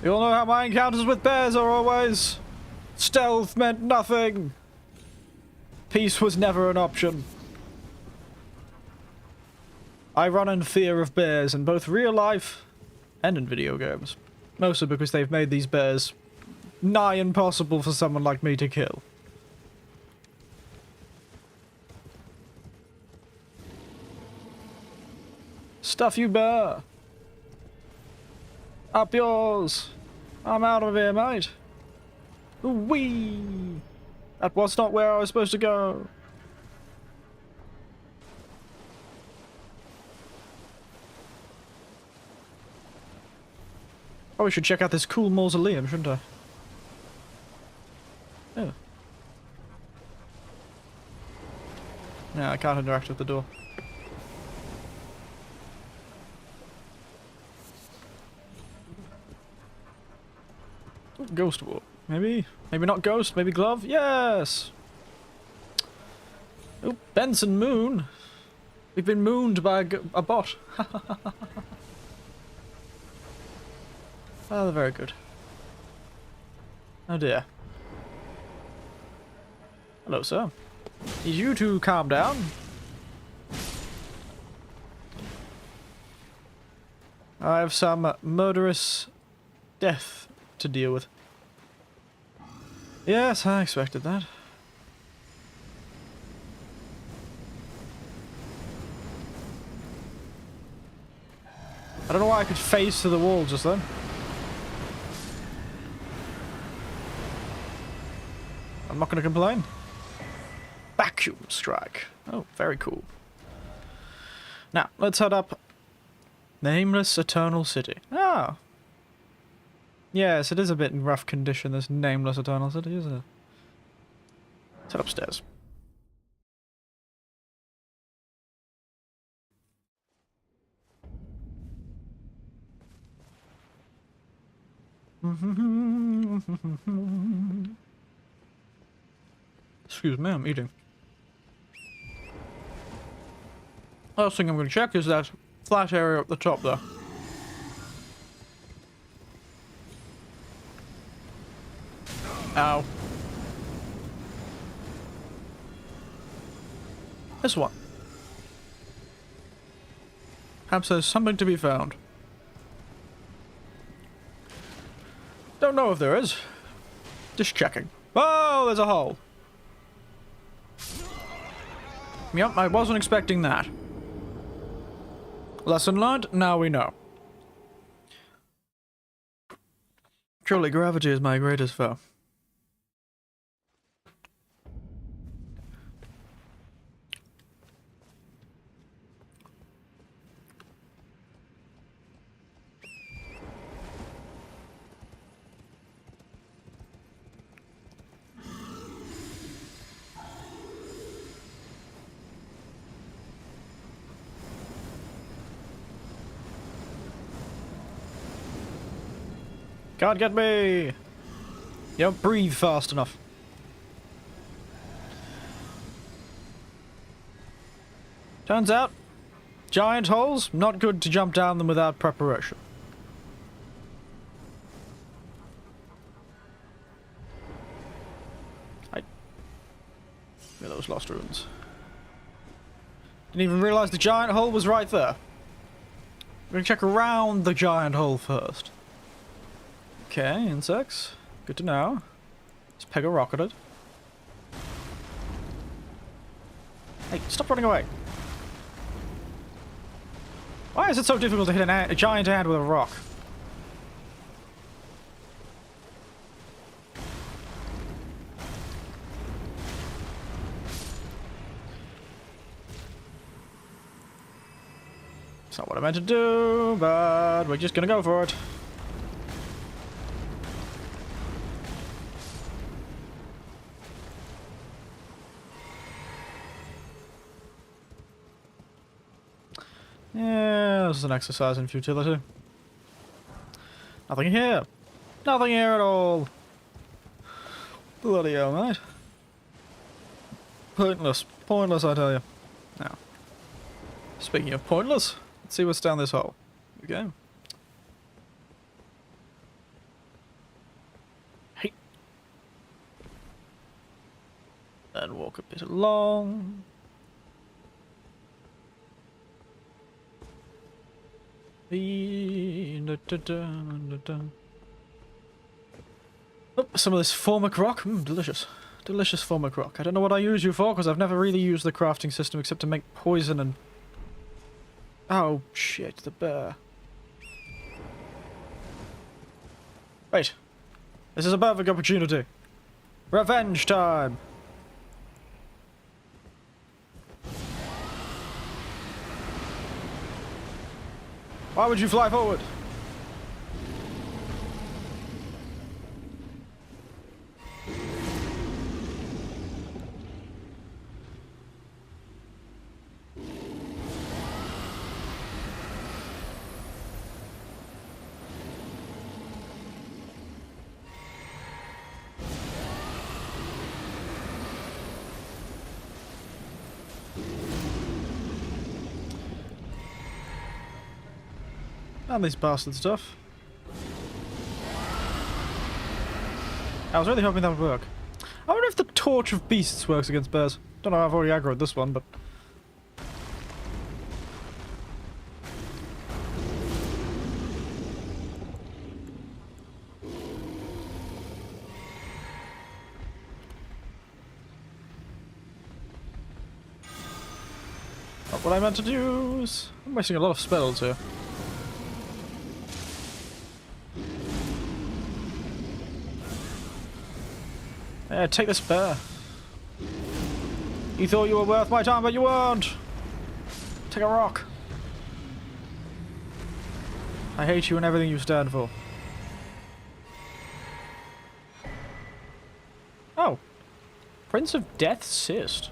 We all know how my encounters with bears are always. Stealth meant nothing. Peace was never an option. I run in fear of bears in both real life and in video games. Mostly because they've made these bears nigh impossible for someone like me to kill. Stuff you, bear. Up yours. I'm out of here, mate. Whee! That was not where I was supposed to go. Probably should check out this cool mausoleum, shouldn't I? Yeah. Yeah, I can't interact with the door. Ooh, ghost walk. Maybe? Maybe not ghost, maybe glove? Yes! Oh, Benson Moon! We've been mooned by a bot. Oh, very good. Oh dear. Hello, sir. Need you to calm down. I have some murderous death to deal with. Yes, I expected that. I don't know why I could face to the wall just then. I'm not going to complain. Vacuum strike. Oh, very cool. Now, let's head up. Nameless Eternal City. Ah. Yes, it is a bit in rough condition, this Nameless Eternal City, isn't it? Let's head upstairs. Excuse me, I'm eating. Last thing I'm going to check is that flat area up the top there. Ow. This one. Perhaps there's something to be found. Don't know if there is. Just checking. Oh, there's a hole. Yep, I wasn't expecting that. Lesson learned, now we know. Truly, gravity is my greatest foe. Can't get me! You don't breathe fast enough. Turns out, giant holes, not good to jump down them without preparation. Where are those lost ruins? Didn't even realize the giant hole was right there. We're gonna check around the giant hole first. Okay, insects. Good to know. Is Pega rocketed? Hey, stop running away. Why is it so difficult to hit a giant ant with a rock? It's not what I meant to do, but we're just gonna go for it. Yeah, this is an exercise in futility. Nothing here. Nothing here at all. Bloody hell, mate. Pointless. Pointless, I tell you. Now, speaking of pointless, let's see what's down this hole. Okay. Hey. And walk a bit along. Oh, some of this formic rock. Delicious. Delicious formic rock. I don't know what I use you for, because I've never really used the crafting system except to make poison and... Oh, shit, the bear. Wait. This is a perfect opportunity. Revenge time! Why would you fly forward? And these bastard stuff. I was really hoping that would work. I wonder if the Torch of Beasts works against bears. Don't know, I've already aggroed this one, but... Not what I meant to use. I'm wasting a lot of spells here. Yeah, take this bear. You thought you were worth my time, but you weren't. Take a rock. I hate you and everything you stand for. Oh. Prince of Death's Cyst.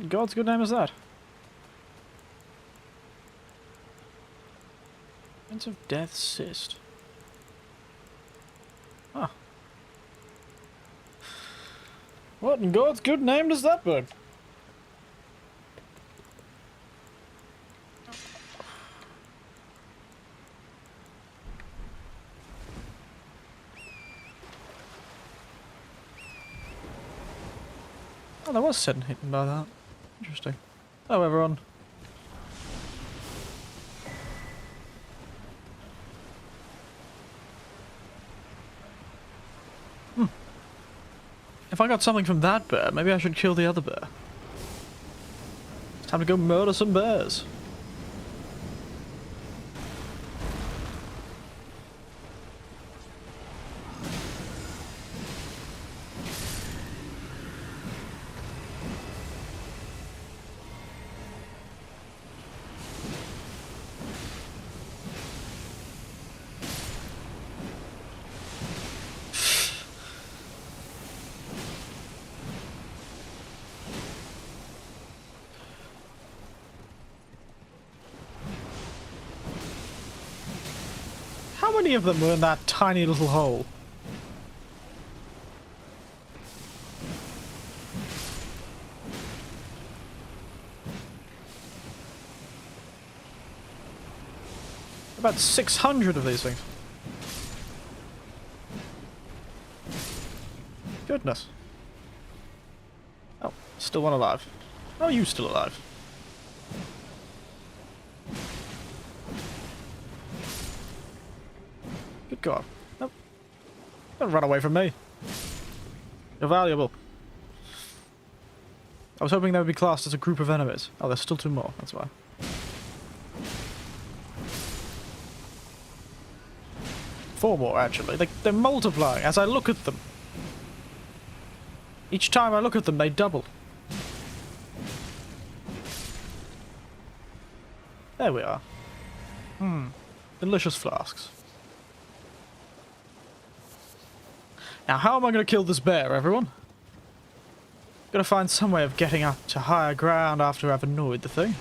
God's good name is that? Prince of Death's Cyst. Huh. What in God's good name does that bird? Oh, there was Satan hidden by that. Interesting. Hello, everyone. If I got something from that bear, maybe I should kill the other bear. It's time to go murder some bears. How many of them were in that tiny little hole? About 600 of these things. Goodness. Oh, still one alive. How are you still alive? Good God. Nope. Don't run away from me. You're valuable. I was hoping they would be classed as a group of enemies. Oh, there's still two more, that's why. Four more, actually. They're multiplying as I look at them. Each time I look at them, they double. There we are. Delicious flasks. Now, how am I going to kill this bear, everyone? Gotta find some way of getting up to higher ground after I've annoyed the thing.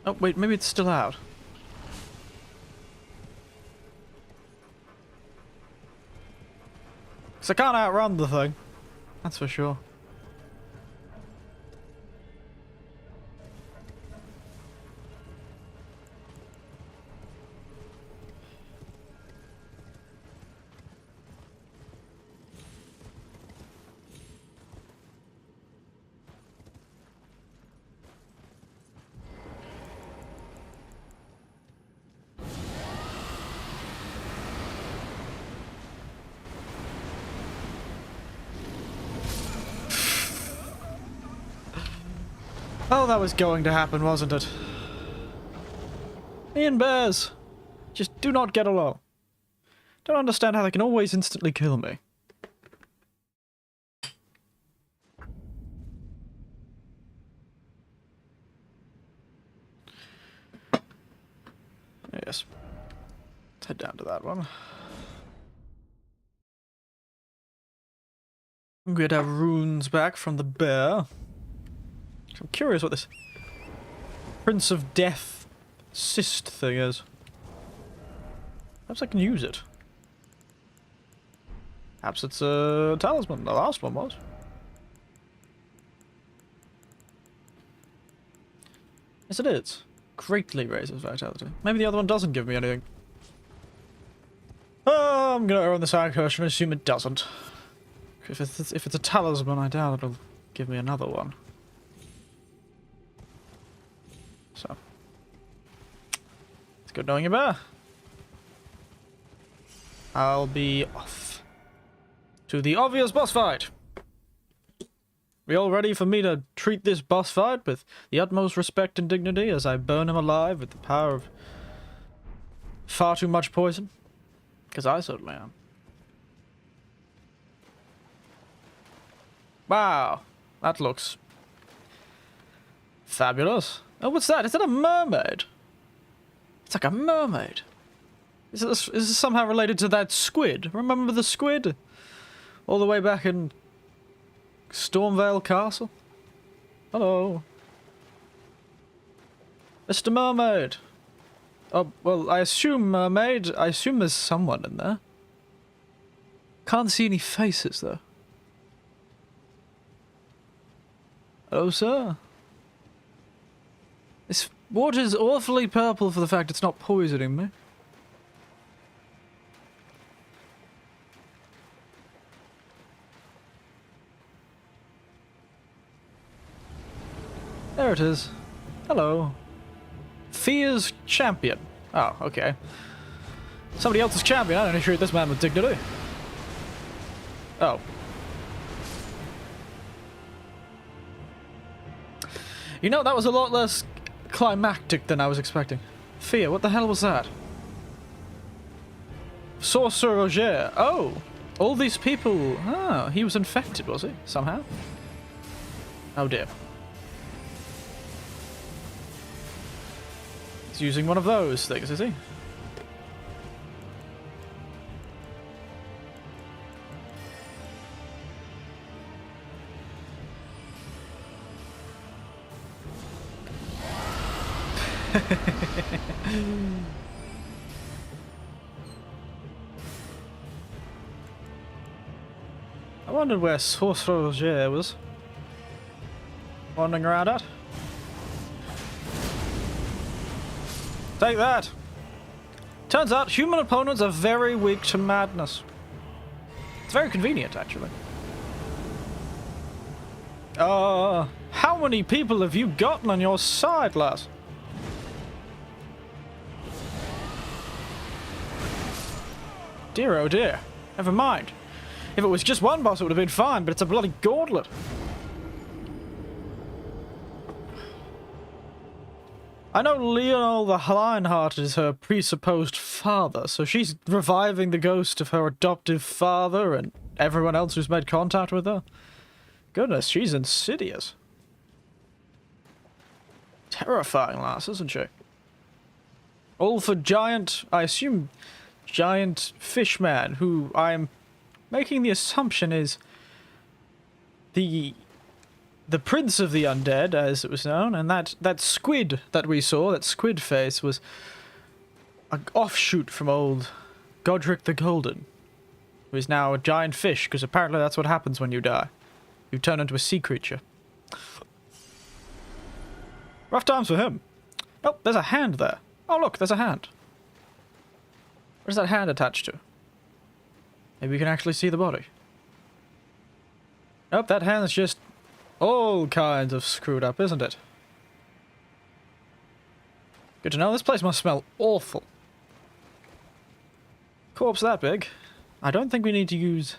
Oh, wait, maybe it's still out. Because I can't outrun the thing. That's for sure. Oh, that was going to happen, wasn't it? Me and bears just do not get along. Don't understand how they can always instantly kill me. Yes. Let's head down to that one. I'm going to have runes back from the bear. I'm curious what this Prince of Death cyst thing is. Perhaps I can use it. Perhaps it's a talisman. The last one was. Yes, it is. Greatly raises vitality. Maybe the other one doesn't give me anything. Oh, I'm gonna err on the side caution and assume it doesn't. If it's a talisman, I doubt it'll give me another one. So, it's good knowing you, bear. I'll be off to the obvious boss fight. We all ready for me to treat this boss fight with the utmost respect and dignity as I burn him alive with the power of far too much poison? Because I certainly am. Wow, that looks fabulous. Oh, what's that? Is that a mermaid? It's like a mermaid. Is this somehow related to that squid? Remember the squid? All the way back in Stormvale Castle? Hello. Mr. Mermaid. Oh, well, I assume mermaid. I assume there's someone in there. Can't see any faces, though. Hello, sir. This water's awfully purple for the fact it's not poisoning me. There it is. Hello. Fear's champion. Oh, okay. Somebody else's champion. I don't know, treat this man with dignity. Oh. You know, that was a lot less climactic than I was expecting. Fear, what the hell was that? Sorcerer Roger. Oh! All these people... Oh, he was infected, was he? Somehow? Oh dear. He's using one of those things, is he? I wondered where Sorcerer Roger was wandering around at. Take that! Turns out human opponents are very weak to madness. It's very convenient, actually. How many people have you gotten on your side, lass? Dear oh dear. Never mind. If it was just one boss, it would have been fine, but it's a bloody gauntlet. I know Leonel the Lionhearted is her presupposed father, so she's reviving the ghost of her adoptive father and everyone else who's made contact with her. Goodness, she's insidious. Terrifying lass, isn't she? All for giant, I assume, giant fishman, who I'm making the assumption is the prince of the undead, as it was known, and that squid that we saw, that squid face, was an offshoot from old Godric the Golden, who is now a giant fish, because apparently that's what happens when you die. You turn into a sea creature. Rough times for him. Oh, there's a hand there. Oh, look, there's a hand. What is that hand attached to? Maybe we can actually see the body. Nope, that hand is just all kinds of screwed up, isn't it? Good to know. This place must smell awful. Corpse that big. I don't think we need to use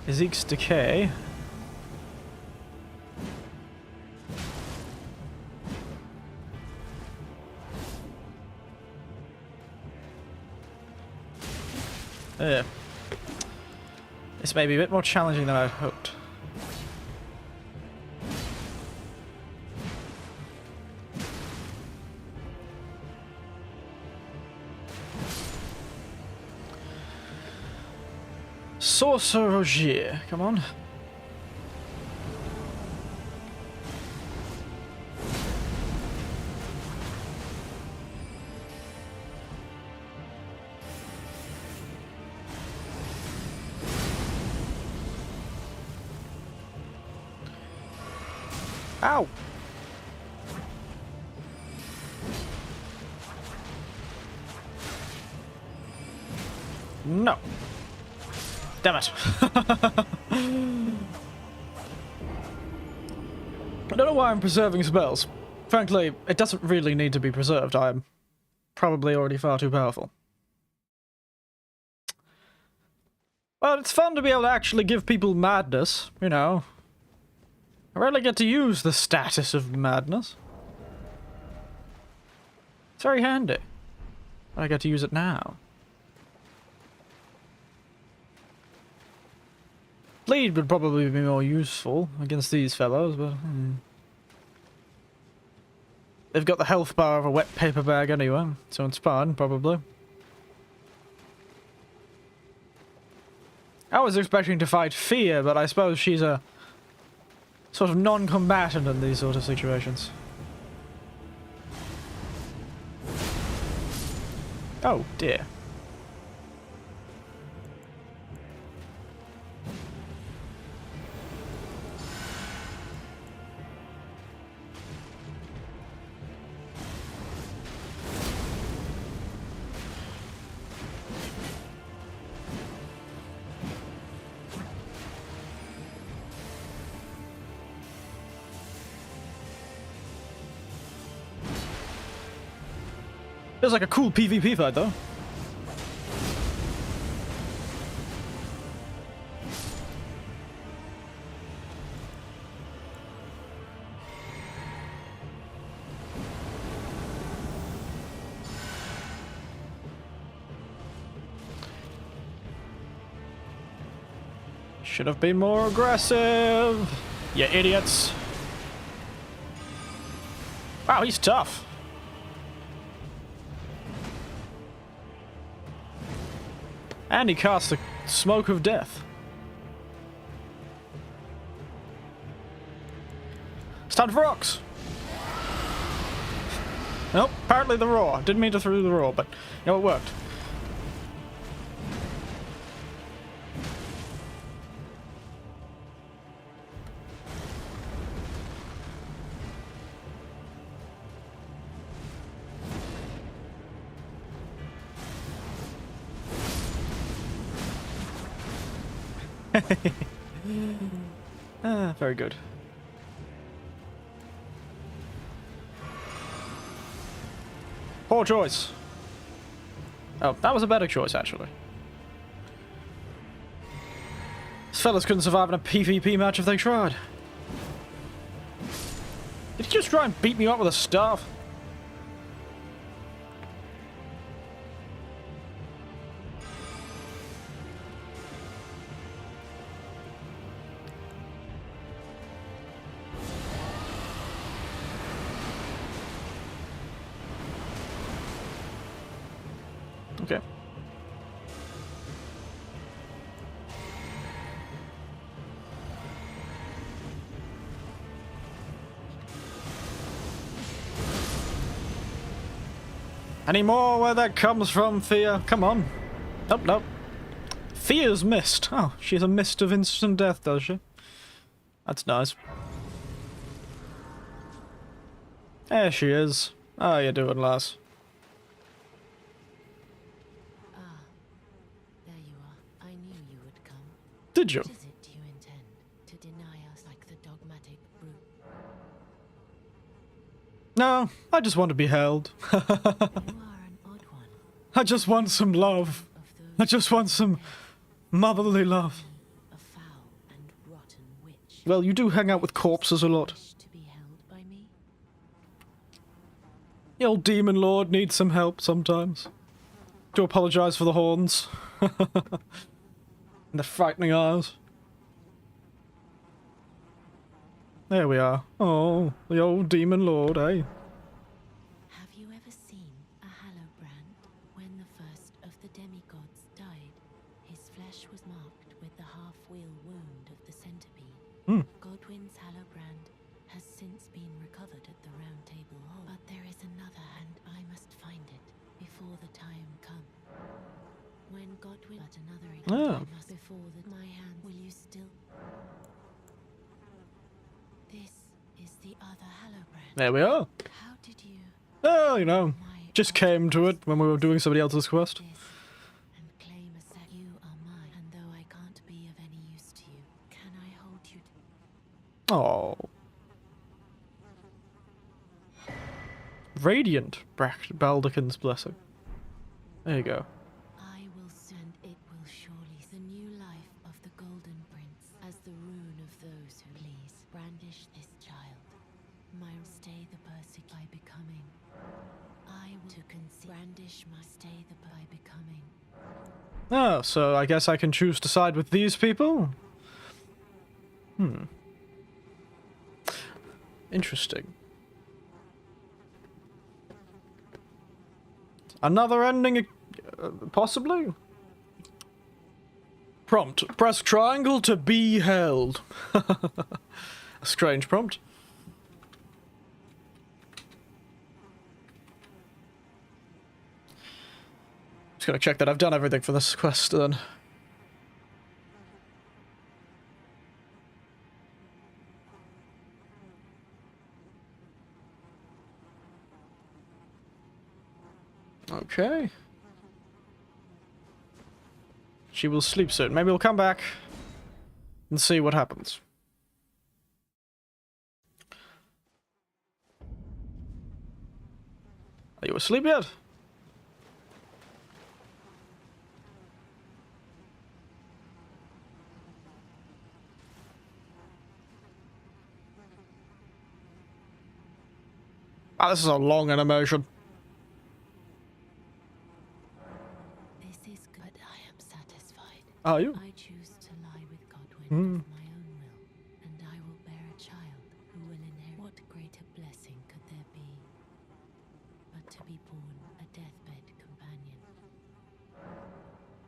Ezekiel's Decay. Yeah. This may be a bit more challenging than I'd hoped. Sorcerer Roger, come on. Ow! No. Damn it. I don't know why I'm preserving spells. Frankly, it doesn't really need to be preserved. I am probably already far too powerful. Well, it's fun to be able to actually give people madness, you know. I rarely get to use the status of madness. It's very handy. But I get to use it now. Bleed would probably be more useful against these fellows, but... They've got the health bar of a wet paper bag anyway, so it's fine, probably. I was expecting to fight Fear, but I suppose she's a sort of non-combatant in these sort of situations. Oh, dear. Feels like a cool PvP fight, though. Should have been more aggressive. You idiots. Wow, he's tough. And he casts the smoke of death. It's time for rocks. Nope, apparently the roar. Didn't mean to throw the roar, but you know, it worked. Very good. Poor choice. Oh, that was a better choice, actually. These fellas couldn't survive in a PvP match if they tried. Did he just try and beat me up with a staff? Okay. Any more where that comes from, Thea? Come on. Nope, nope. Thea's mist. Oh, she has a mist of instant death, does she? That's nice. There she is. How you doing, lass? Did you? What is it you intend? To deny us like the dogmatic brute? No, I just want to be held. You are an odd one. I just want some love. I just want some motherly love. A foul and rotten witch. Well, you do hang out with corpses a lot. Wish to be held by me? The old demon lord needs some help sometimes. Do apologize for the horns. And the frightening eyes. There we are. Oh, the old demon lord, eh? Have you ever seen a hallowbrand? When the first of the demigods died, his flesh was marked with the half-wheel wound of the centipede. Godwyn's hallowbrand has since been recovered at the Round Table Hall. But there is another, and I must find it before the time comes. When Godwyn, but another Oh. must before that my hand. Will you still? This is the other hallowbrand. There we are. How did you? Oh, you know, My just came to it when we were doing somebody else's quest. this and claim a sec. You are mine, and though I can't be of any use to you, can I hold you? Oh. Radiant Baldekin's blessing. There you go. I will send it will surely the new life of the Golden Prince as the rune of those who please brandish this child. My stay the persec by becoming. I will to conceive brandish my stay the by becoming. Oh, so I guess I can choose to side with these people? Interesting. Another ending, possibly? Prompt. Press triangle to be held. A strange prompt. Just gotta check that I've done everything for this quest then. Okay. She will sleep soon. Maybe we'll come back and see what happens. Are you asleep yet? Ah, this is a long animation. This is good. I am satisfied. Are you? I choose to lie with Godwyn of my own will, and I will bear a child who will inherit. What greater blessing could there be but to be born a deathbed companion?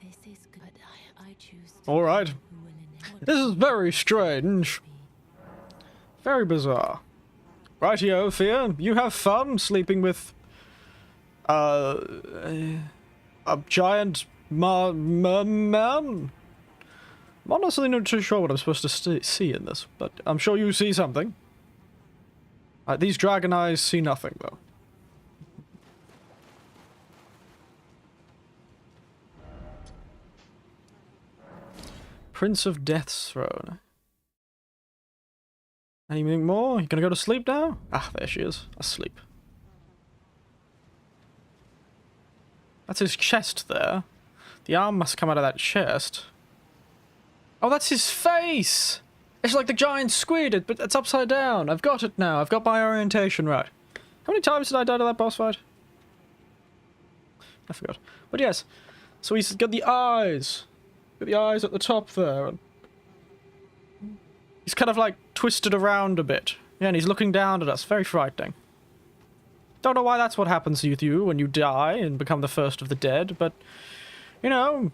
This is good. I choose to All right. who will inherit. This is very strange. Very bizarre. Rightio, Fia. You have fun sleeping with a giant man. I'm honestly not too sure what I'm supposed to see in this, but I'm sure you see something. These dragon eyes see nothing, though. Prince of Death's Throne. Anything more? You gonna go to sleep now? Ah, there she is. Asleep. That's his chest there. The arm must come out of that chest. Oh, that's his face! It's like the giant squid, but it's upside down. I've got it now. I've got my orientation right. How many times did I die to that boss fight? I forgot. But yes. So he's got the eyes. Got the eyes at the top there. And he's kind of like twisted around a bit. Yeah, and he's looking down at us. Very frightening. Don't know why that's what happens with you when you die and become the first of the dead, but, you know,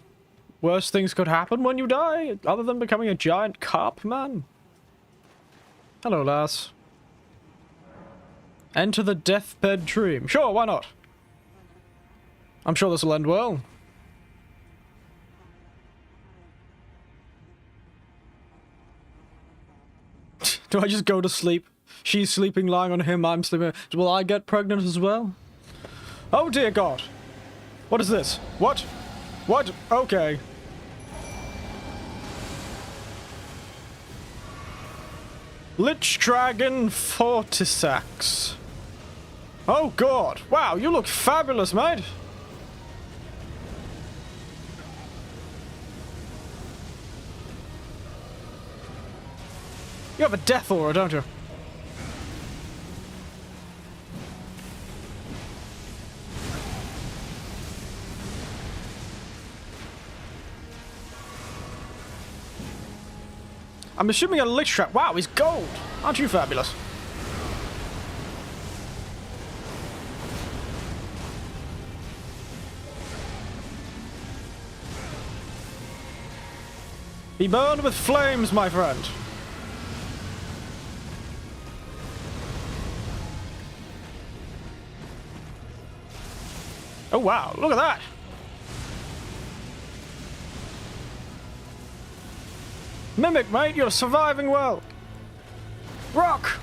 worse things could happen when you die, other than becoming a giant carp man. Hello, lass. Enter the deathbed dream. Sure, why not? I'm sure this will end well. Do I just go to sleep? She's sleeping, lying on him, I'm sleeping. Will I get pregnant as well? Oh dear God. What is this? What? What? Okay. Lich Dragon Fortisax. Oh God. Wow, you look fabulous, mate. You have a death aura, don't you? I'm assuming a lich trap. Wow, he's gold. Aren't you fabulous? Be burned with flames, my friend. Oh wow, look at that! Mimic, mate, you're surviving well! Rock!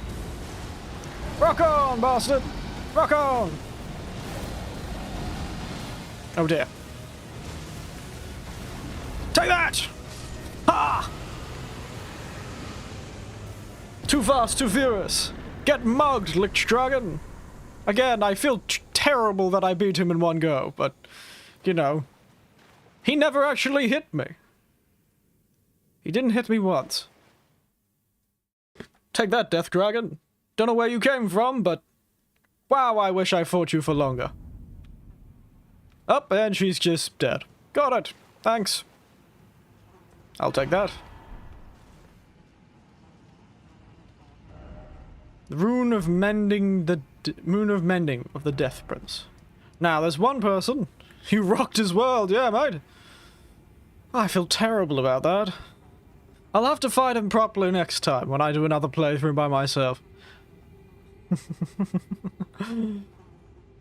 Rock on, bastard! Rock on! Oh dear. Take that! Ha! Too fast, too furious. Get mugged, Lich Dragon! Again, I feel terrible that I beat him in one go, but, you know, he never actually hit me. He didn't hit me once. Take that, Death Dragon. Don't know where you came from, but wow, I wish I fought you for longer. Up, and she's just dead. Got it. Thanks. I'll take that. The Rune of Mending, the Moon of Mending of the Death Prince. Now, there's one person who rocked his world, yeah, mate. I feel terrible about that. I'll have to fight him properly next time when I do another playthrough by myself.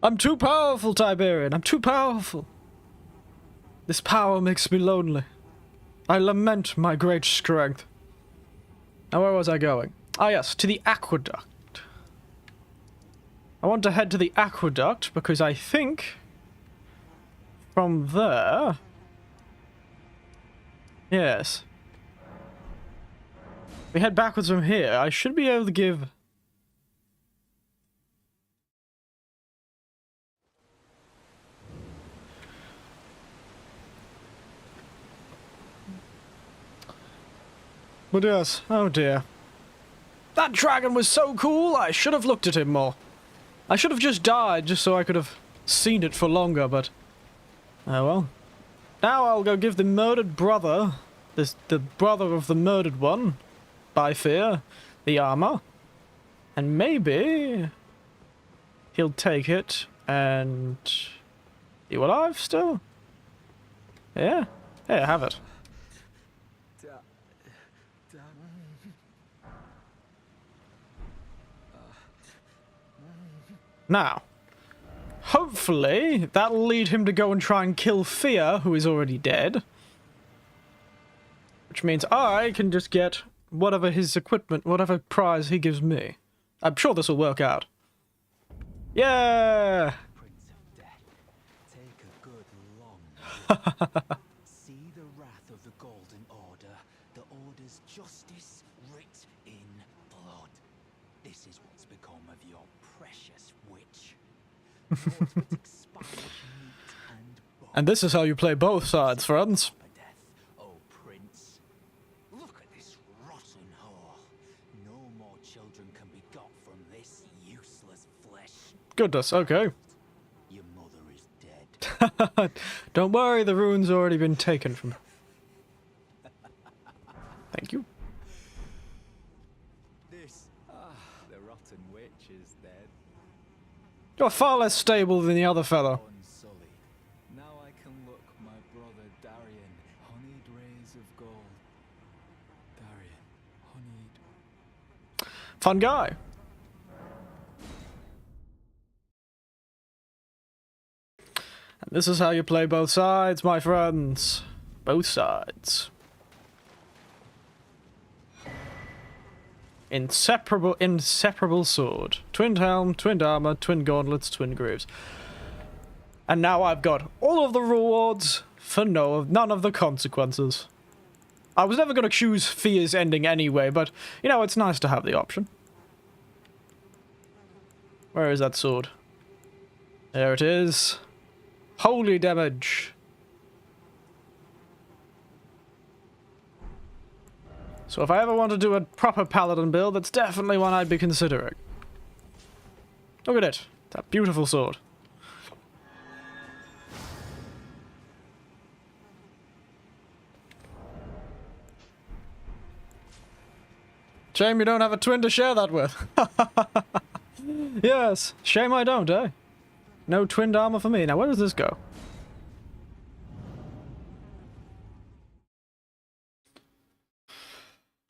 I'm too powerful, Tiberian. I'm too powerful. This power makes me lonely. I lament my great strength. Now, where was I going? Ah, yes, to the aqueduct. I want to head to the aqueduct because I think from there... Yes. We head backwards from here. I should be able to give... But yes, oh dear. That dragon was so cool, I should have looked at him more. I should have just died just so I could have seen it for longer, but... Oh well. Now I'll go give the murdered brother, the brother of the murdered one, by fear, the armor. And maybe... he'll take it and... You alive still? Yeah? Here, have it. Now, hopefully that'll lead him to go and try and kill Fia, who is already dead. Which means I can just get whatever his equipment, whatever prize he gives me. I'm sure this will work out. Yeah! Prince of Death, take a good long look. See the wrath of the Golden Order, the Order's justice writ in blood. This is what's become of your precious witch. Yours with expired meat and bone. And this is how you play both sides, friends. For death, oh Prince. Look at this rotten whore. No more children can be got from this useless flesh. Goodness, okay. Your mother is dead. Don't worry, the rune's already been taken from her. Thank you. This, the rotten witch is dead. You're far less stable than the other fellow. Unsullied. Now I can look my brother Darian, honeyed rays of gold. Darian, honeyed. Fun guy. And this is how you play both sides, my friends. Both sides. Inseparable sword. Twin helm, twin armor, twin gauntlets, twin greaves. And now I've got all of the rewards for none of the consequences. I was never going to choose Fia's ending anyway, but, you know, it's nice to have the option. Where is that sword? There it is. Holy damage. So if I ever want to do a proper paladin build, that's definitely one I'd be considering. Look at it. That beautiful sword. Shame you don't have a twin to share that with. Yes, shame I don't, eh? No twinned armor for me. Now where does this go?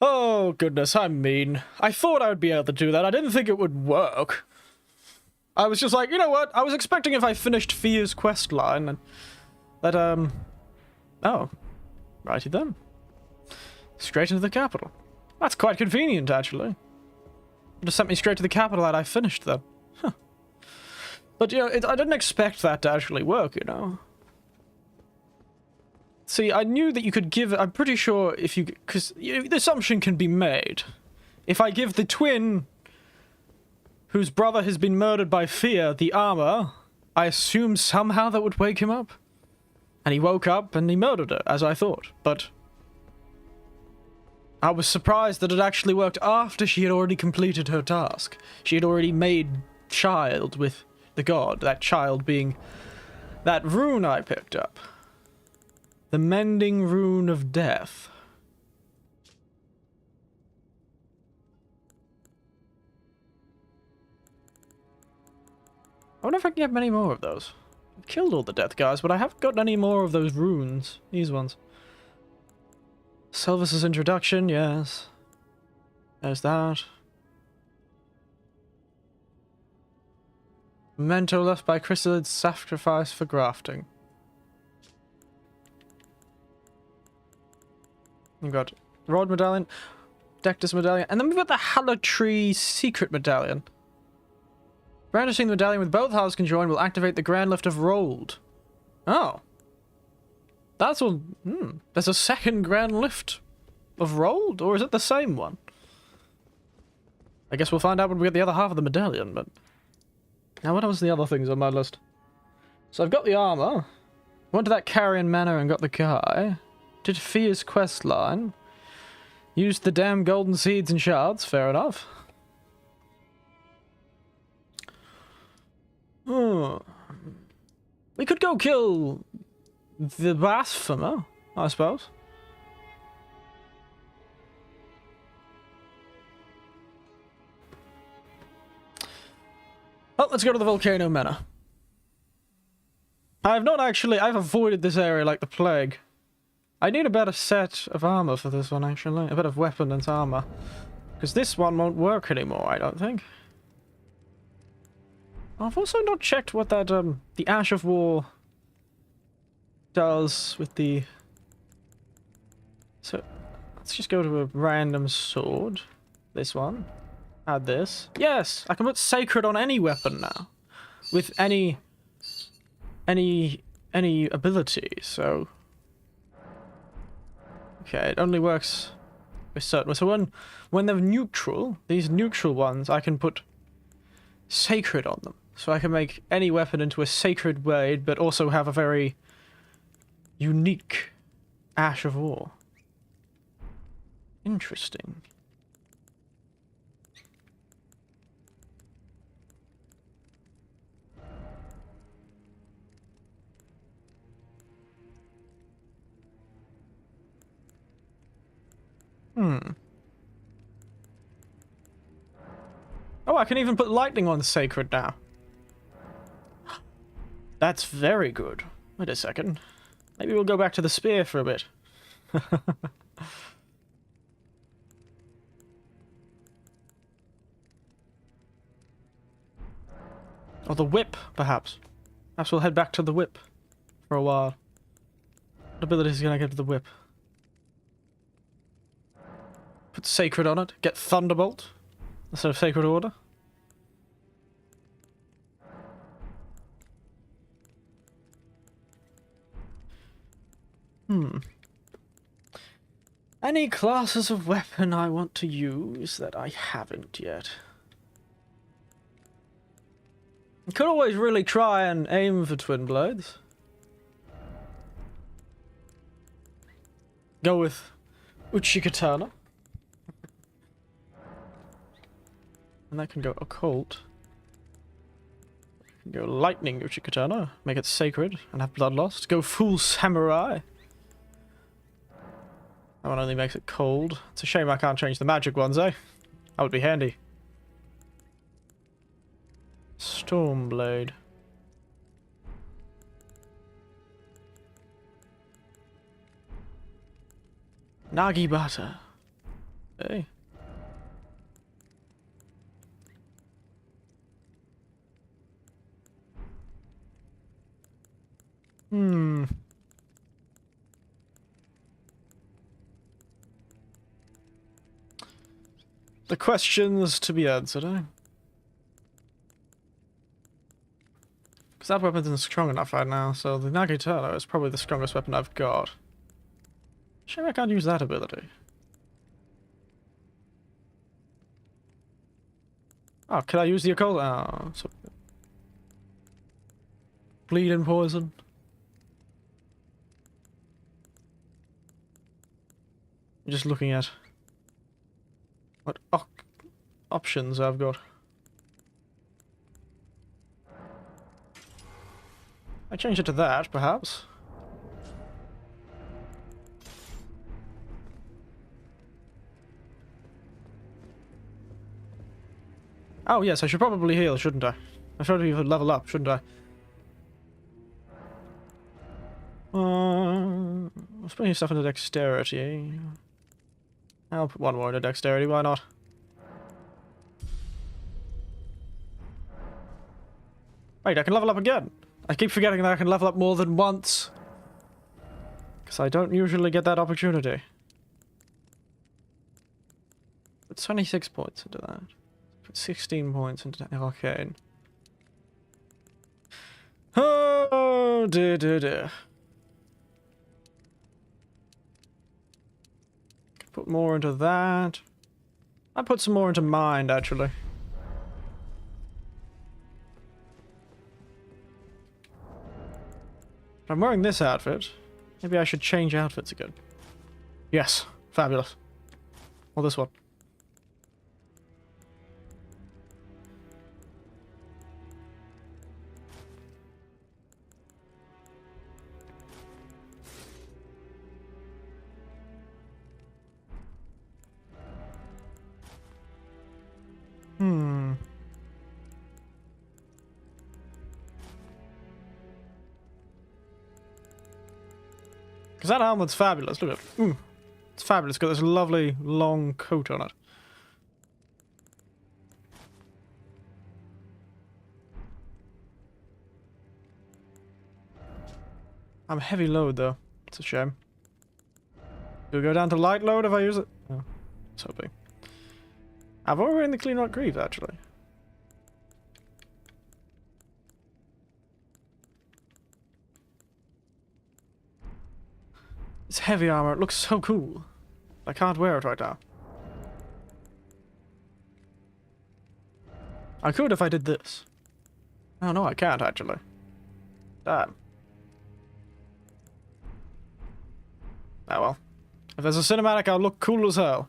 Oh, goodness, I'm mean. I thought I would be able to do that. I didn't think it would work. I was just like, you know what? I was expecting if I finished Fia's quest line and that, oh. Righty then. Straight into the capital. That's quite convenient, actually. Just sent me straight to the capital and I finished them. Huh. But, you know, I didn't expect that to actually work, you know. See, I knew that you could give... I'm pretty sure if you... Because the assumption can be made. If I give the twin, whose brother has been murdered by Fia, the armor, I assume somehow that would wake him up. And he woke up and he murdered her, as I thought. But I was surprised that it actually worked after she had already completed her task. She had already made child with the god, that child being that rune I picked up. The Mending Rune of Death. I wonder if I can get many more of those. I've killed all the death guys, but I haven't gotten any more of those runes. These ones. Silvus's introduction, yes. There's that. Memento left by Chrysalids, sacrifice for grafting. We've got Rod Medallion, Dectus Medallion, and then we've got the Hallow Tree Secret Medallion. Brandishing the medallion with both halves conjoined will activate the Grand Lift of Rolled. Oh. That's all... There's a second Grand Lift of Rolled? Or is it the same one? I guess we'll find out when we get the other half of the medallion, but... Now what else are the other things on my list? So I've got the armor. Went to that Carrion Manor and got the guy. Did Fia's quest line. Used the damn golden seeds and shards, fair enough. Oh. We could go kill the blasphemer, I suppose. Well, let's go to the Volcano Manor. I've avoided this area like the plague. I need a better set of armor for this one, actually. A better weapon and armor. Because this one won't work anymore, I don't think. I've also not checked what that, the Ash of War does with the... So, let's just go to a random sword. This one. Add this. Yes! I can put Sacred on any weapon now. With any ability, so... Okay, it only works with certain... So when they're neutral, these neutral ones, I can put Sacred on them. So I can make any weapon into a Sacred blade, but also have a very unique Ash of War. Interesting. Oh, I can even put lightning on Sacred now. That's very good. Wait a second. Maybe we'll go back to the spear for a bit. Or the whip, perhaps. Perhaps we'll head back to the whip for a while. What abilities can I get to the whip? Put Sacred on it. Get Thunderbolt instead of Sacred Order. Any classes of weapon I want to use that I haven't yet? I could always really try and aim for Twin Blades. Go with Uchikatana. And that can go Occult. Can go Lightning Uchikatana, make it Sacred, and have Bloodlust. Go full Samurai. That one only makes it cold. It's a shame I can't change the magic ones, eh? That would be handy. Stormblade. Nagibata. Hey. The questions to be answered, eh? Because that weapon isn't strong enough right now, so the Nagitano is probably the strongest weapon I've got. Shame I can't use that ability. Oh, can I use the occult? Oh, so... Bleed and poison. I'm just looking at what options I've got. I change it to that, perhaps. Oh yes, I should probably heal, shouldn't I? I should even level up, shouldn't I? Let's put your stuff into dexterity. I'll put one more into dexterity, why not? Wait, I can level up again! I keep forgetting that I can level up more than once. Because I don't usually get that opportunity. Put 26 points into that. Put 16 points into Arcane. Oh, dear, dear, dear. Put more into that. I put some more into Mind, actually. If I'm wearing this outfit, maybe I should change outfits again. Yes, fabulous. Or this one. Because that helmet's fabulous. Look at it. Mm. It's fabulous. It's got this lovely long coat on it. I'm heavy load though. It's a shame. Do we go down to light load if I use it? Oh, I was hoping. I've already in the clean rock greaves actually. It's heavy armor. It looks so cool. I can't wear it right now. I could if I did this. Oh no, I can't actually. Damn. Oh well. If there's a cinematic, I'll look cool as hell.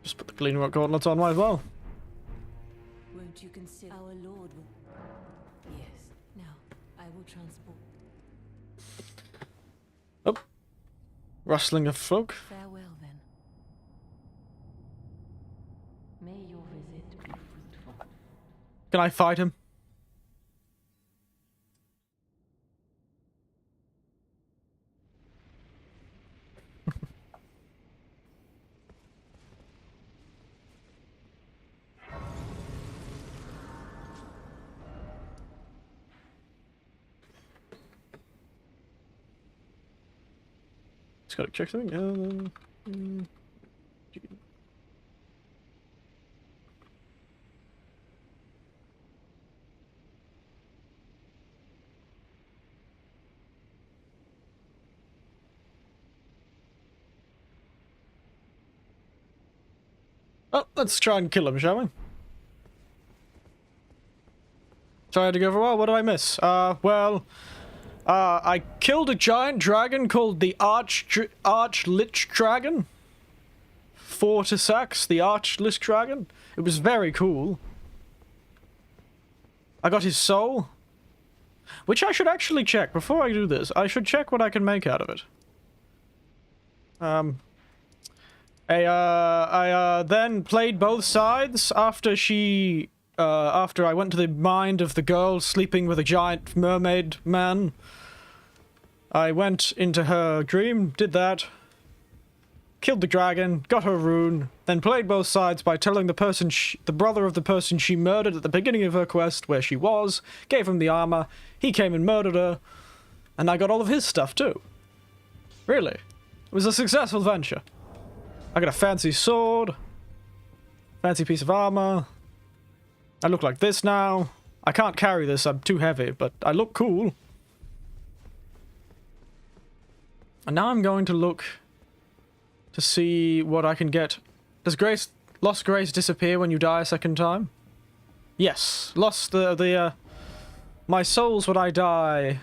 Just put the clean rock gauntlets on might as well. Won't you consider our lord will... Yes. Now, I will transport... Oh. Rustling of folk. Farewell, then. May your visit be fruitful. Can I fight him? Just gotta check something. Oh, let's try and kill him, shall we? Tried to go for a while. What did I miss? I killed a giant dragon called the Arch Lich Dragon. 4 to sax, the Arch Lich Dragon. It was very cool. I got his soul. Which I should actually check before I do this. I should check what I can make out of it. I then played both sides after after I went to the mind of the girl sleeping with a giant mermaid man. I went into her dream, did that, killed the dragon, got her rune, then played both sides by telling the brother of the person she murdered at the beginning of her quest where she was, gave him the armor, he came and murdered her, and I got all of his stuff too. Really. It was a successful venture. I got a fancy sword, fancy piece of armor. I look like this now. I can't carry this, I'm too heavy, but I look cool. And now I'm going to look to see what I can get. Does Lost Grace disappear when you die a second time? Yes. My souls when I die...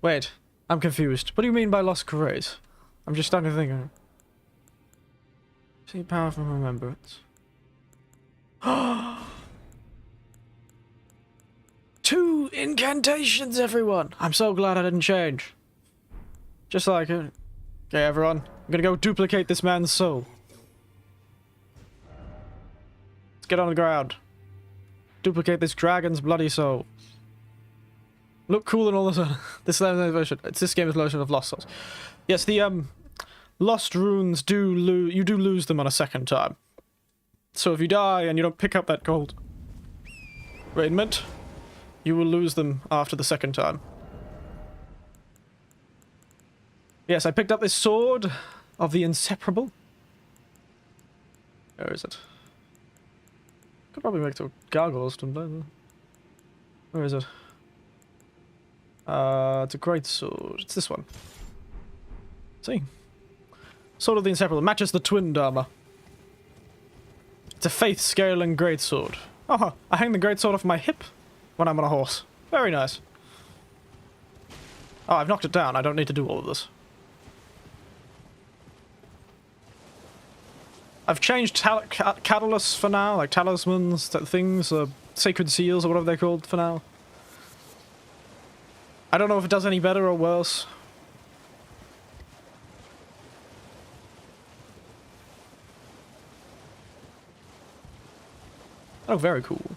Wait, I'm confused. What do you mean by Lost Grace? I'm just starting to think. See power from remembrance. 2 incantations, everyone! I'm so glad I didn't change. Just like it. Okay, everyone. I'm gonna go duplicate this man's soul. Let's get on the ground. Duplicate this dragon's bloody soul. Look cool and all this. This version. It's this game's version of Lost Souls. Yes, the Lost runes you do lose them on a second time. So if you die and you don't pick up that gold raiment, you will lose them after the second time. Yes, I picked up this sword of the inseparable. Where is it? Could probably make the gargoyles to play. Where is it? It's a great sword. It's this one. See? Sword of the Inseparable. Matches the twin armor. It's a faith-scaling greatsword. Oh, I hang the greatsword off my hip when I'm on a horse. Very nice. Oh, I've knocked it down. I don't need to do all of this. I've changed catalysts for now, like talismans, things, sacred seals, or whatever they're called for now. I don't know if it does any better or worse. Oh, very cool.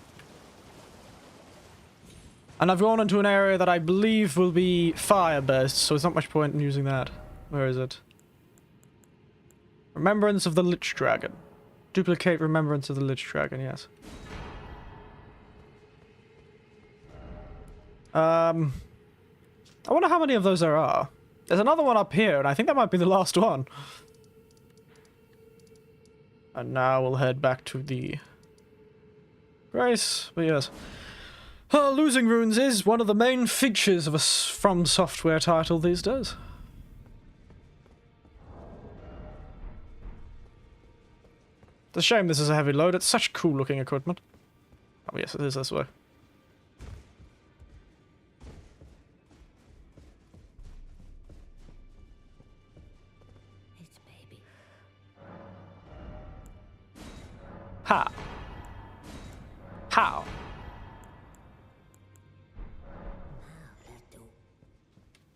And I've gone into an area that I believe will be fire-based, so there's not much point in using that. Where is it? Remembrance of the Lich Dragon. Duplicate Remembrance of the Lich Dragon, yes. I wonder how many of those there are. There's another one up here, and I think that might be the last one. And now we'll head back to the Grace, but yes. Losing runes is one of the main features of a From Software title these days. It's a shame this is a heavy load. It's such cool looking equipment. Oh yes, it is this way. It's baby. How? How?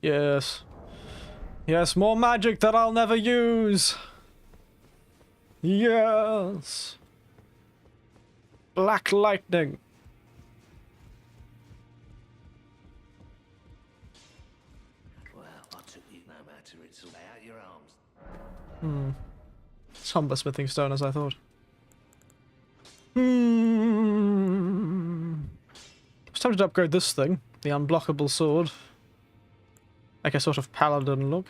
Yes. Yes, more magic that I'll never use. Yes. Black lightning. Well, I took you no matter. It's all out your arms. Somber smithing stone, as I thought. I was tempted to upgrade this thing, the unblockable sword. Like a sort of paladin look.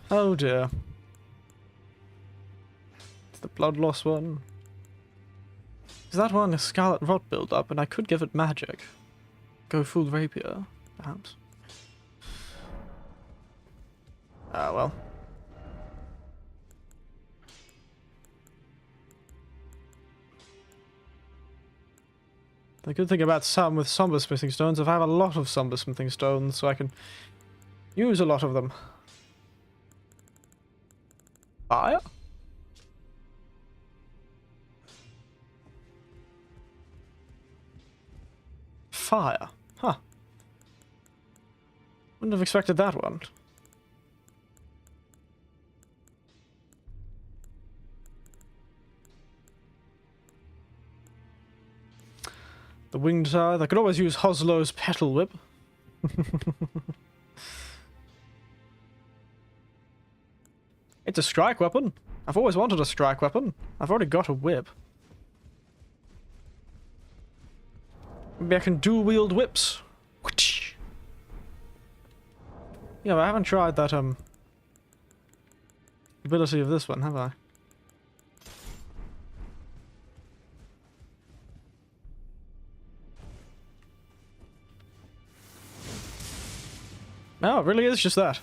Oh dear. It's the blood loss one. Is that one a scarlet rot build up, and I could give it magic? Go full rapier, perhaps. Ah well. The good thing about some with somber smithing stones is I have a lot of somber smithing stones, so I can use a lot of them. Fire? Fire. Huh. Wouldn't have expected that one. The winged scythe. I could always use Hoslow's petal whip. It's a strike weapon. I've always wanted a strike weapon. I've already got a whip. Maybe I can dual wield whips. Yeah, but I haven't tried that ability of this one, have I? No, it really is just that.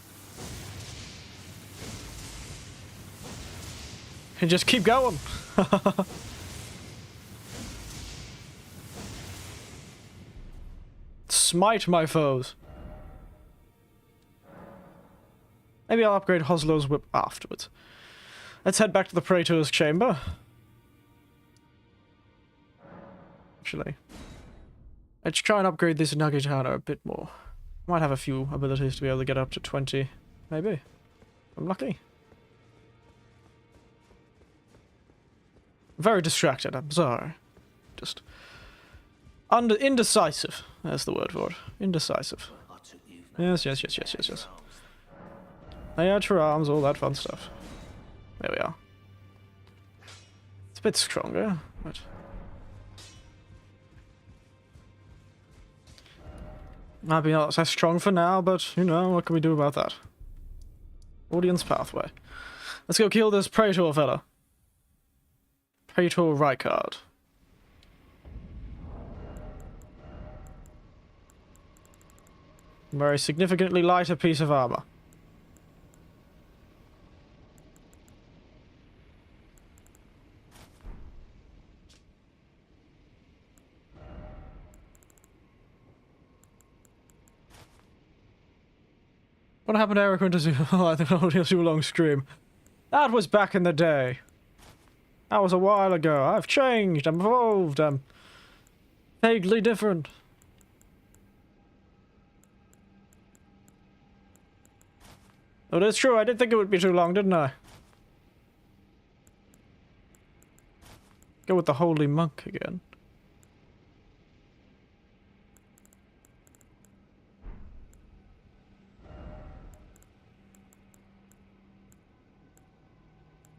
And just keep going. Smite my foes. Maybe I'll upgrade Hoslow's whip afterwards. Let's head back to the Praetor's chamber. Actually, let's try and upgrade this Nagitana a bit more. Might have a few abilities to be able to get up to 20, maybe. I'm lucky. Very distracted, I'm sorry. Just indecisive. That's the word for it. Indecisive. I took you no Yes. Lay out your arms, all that fun stuff. There we are. It's a bit stronger, but might be not so strong for now, but you know, what can we do about that? Audience pathway. Let's go kill this Praetor fella. Praetor Rykard. Very significantly lighter piece of armor. What happened to Eric Winter's oh, I think I'll too long scream. That was back in the day. That was a while ago. I've changed, I'm evolved, I'm vaguely different. Oh, that's true, I did think it would be too long, didn't I? Go with the holy monk again.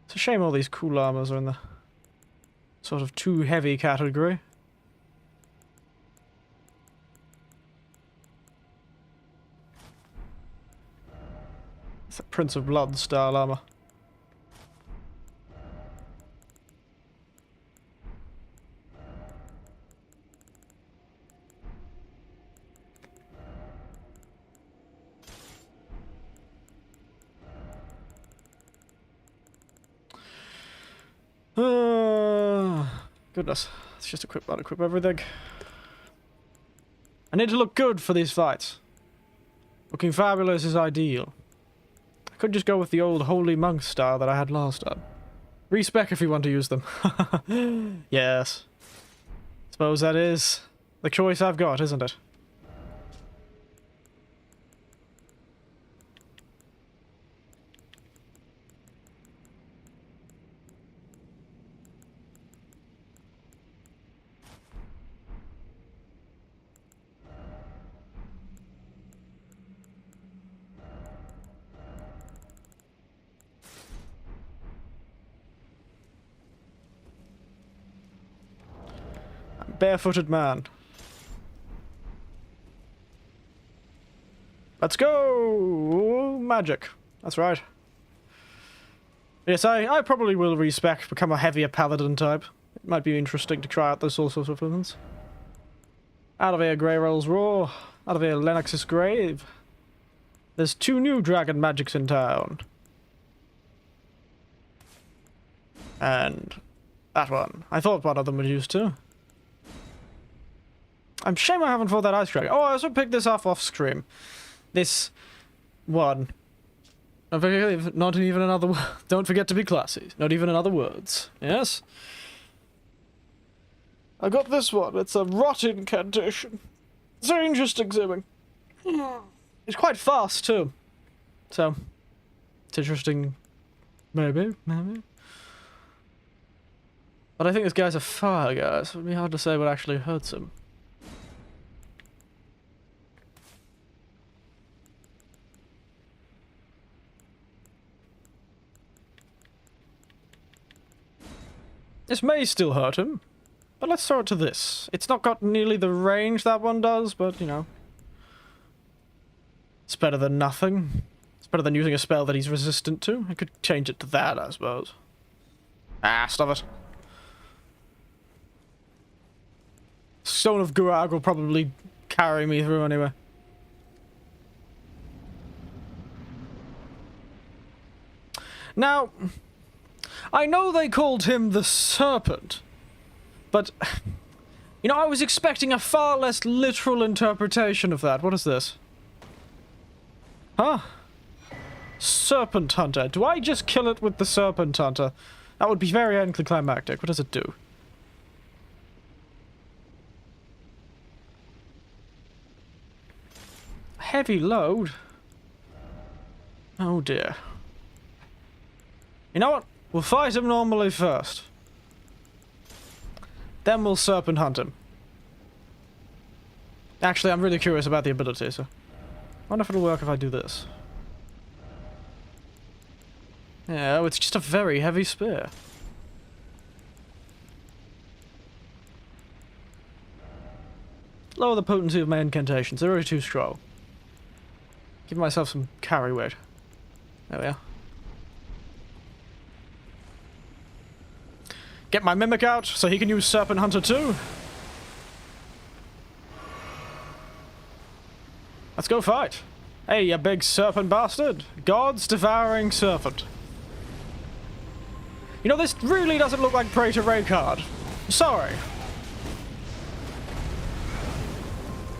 It's a shame all these cool armors are in the sort of too heavy category. It's a Prince of Blood style armor. Goodness. Let's just equip everything. I need to look good for these fights. Looking fabulous is ideal. I could just go with the old holy monk style that I had last time. Respec if you want to use them. Yes. Suppose that is the choice I've got, isn't it? Barefooted man. Let's go! Magic. That's right. Yes, I probably will respec, become a heavier paladin type. It might be interesting to try out those sorts of weapons. Out of here, Grey Rolls Roar. Out of here, Lennox's Grave. There's 2 new dragon magics in town. And that one. I thought one of them was used too. I'm ashamed I haven't fought that ice dragon. Oh, I also picked this off screen. This one. Not even another word. Don't forget to be classy. Not even in other words. Yes? I got this one. It's a rot incantation. It's very interesting seeming. It's quite fast too. So, it's interesting. Maybe. But I think this guy's a fire guy, so it'd be hard to say what actually hurts him. This may still hurt him, but let's throw it to this. It's not got nearly the range that one does, but, you know. It's better than nothing. It's better than using a spell that he's resistant to. I could change it to that, I suppose. Ah, stop it. Stone of Gurag will probably carry me through anyway. Now, I know they called him the Serpent, but, you know, I was expecting a far less literal interpretation of that. What is this? Huh? Serpent Hunter. Do I just kill it with the Serpent Hunter? That would be very anticlimactic. What does it do? Heavy load? Oh dear. You know what? We'll fight him normally first. Then we'll Serpent Hunt him. Actually, I'm really curious about the ability, so... I wonder if it'll work if I do this. Yeah, it's just a very heavy spear. Lower the potency of my incantations. They're already too strong. Give myself some carry weight. There we are. Get my Mimic out, so he can use Serpent Hunter too. Let's go fight. Hey, you big serpent bastard. God's devouring serpent. You know, this really doesn't look like Praetor Raycard. Sorry.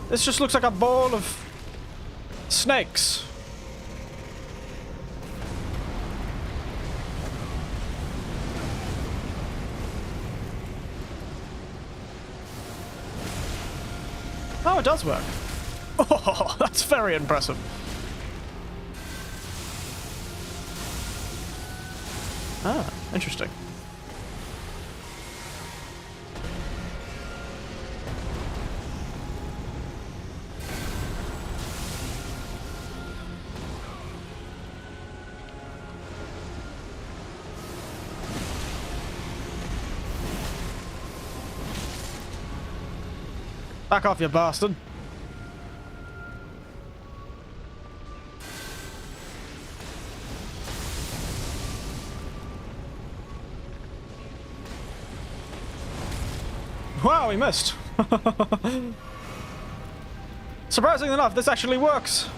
This just looks like a ball of snakes. Oh, it does work. Oh, that's very impressive. Ah, interesting. Back off, you bastard. Wow, he missed. Surprisingly enough, this actually works.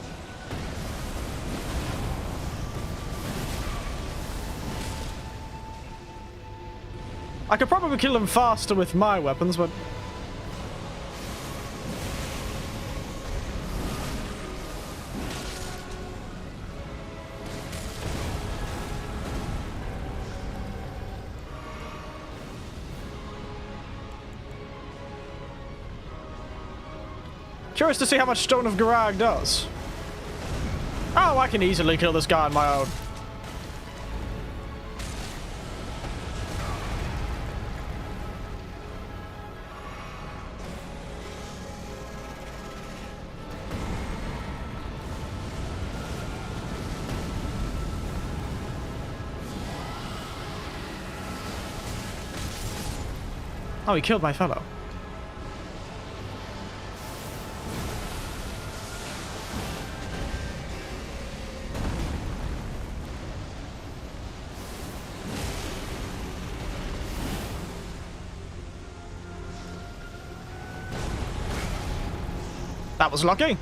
I could probably kill him faster with my weapons, but... Curious to see how much Stone of Garag does. Oh, I can easily kill this guy on my own. Oh, he killed my fellow. That was lucky.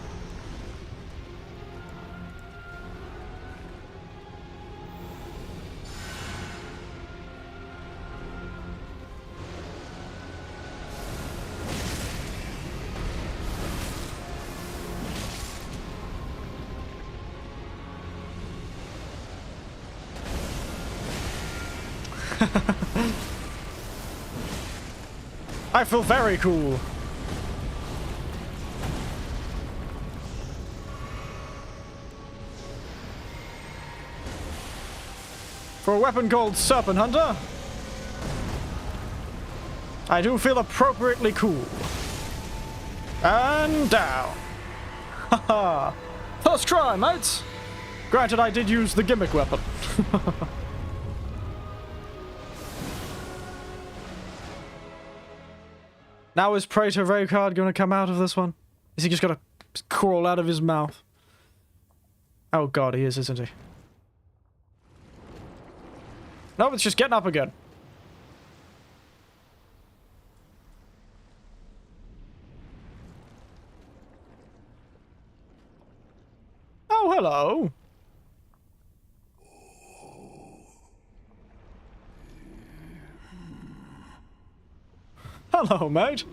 I feel very cool. For a weapon called Serpent Hunter, I do feel appropriately cool. And down. Haha. First try, mates. Granted, I did use the gimmick weapon. Now is Praetor Raycard going to come out of this one? Is he just going to crawl out of his mouth? Oh god, he is, isn't he? No, it's just getting up again. Oh, hello. Hello, mate.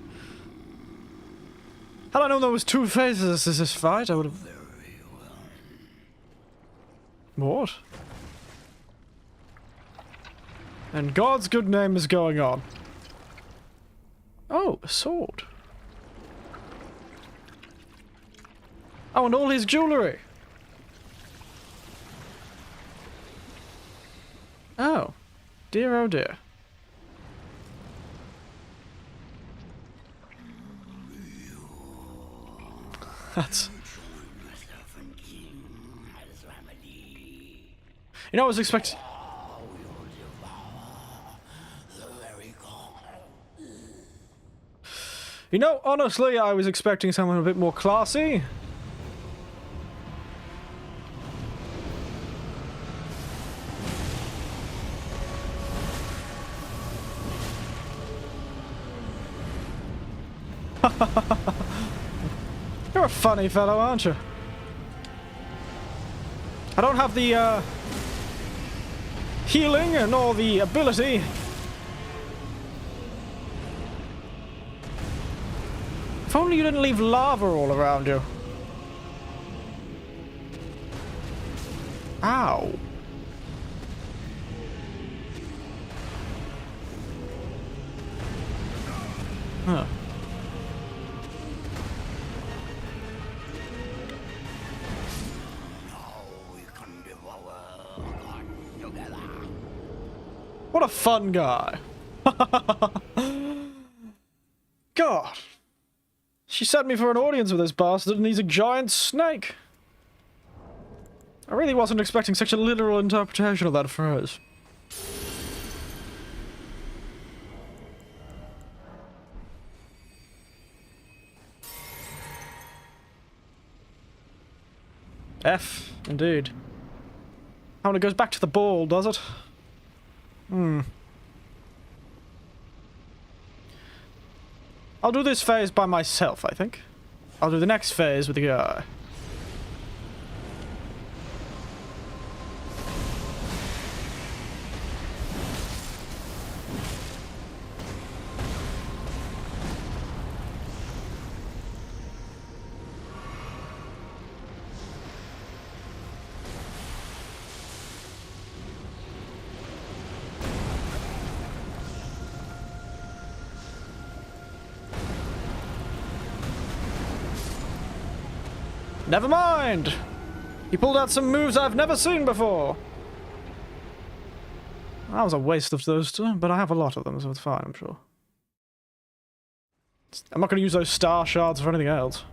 Had I known there was two phases to this fight, I would have... What? And God's good name is going on. Oh, a sword. Oh, and all his jewellery. Oh. Dear, oh dear. That's... You know, I was expecting... You know, honestly, I was expecting someone a bit more classy. You're a funny fellow, aren't you? I don't have the, healing nor the ability. If only you didn't leave lava all around you. Ow. Huh. What a fun guy. God. She sent me for an audience with this bastard and he's a giant snake. I really wasn't expecting such a literal interpretation of that phrase. F, indeed. Oh, and it goes back to the ball, does it? I'll do this phase by myself, I think. I'll do the next phase with the guy. Never mind! He pulled out some moves I've never seen before! That was a waste of those two, but I have a lot of them, so it's fine, I'm sure. I'm not going to use those star shards for anything else.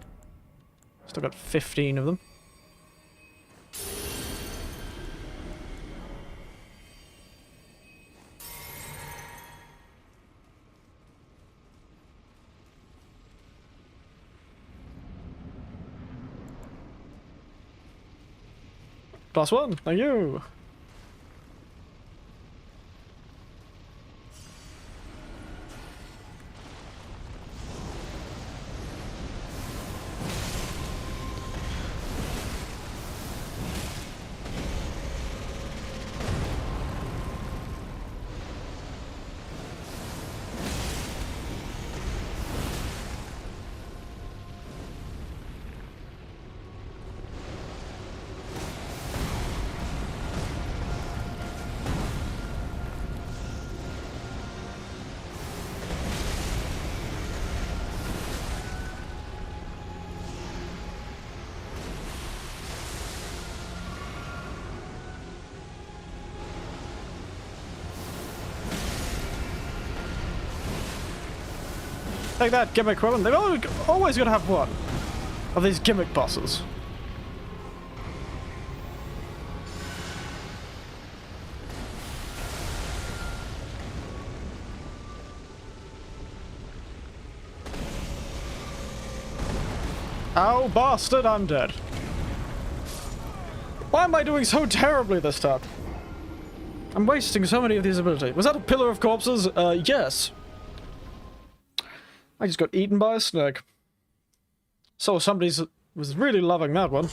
Still got 15 of them. +1, thank you! Take that, gimmick weapon. They've always got to have one of these gimmick bosses. Oh, bastard, I'm dead. Why am I doing so terribly this time? I'm wasting so many of these abilities. Was that a pillar of corpses? Yes. I just got eaten by a snake. So somebody was really loving that one. You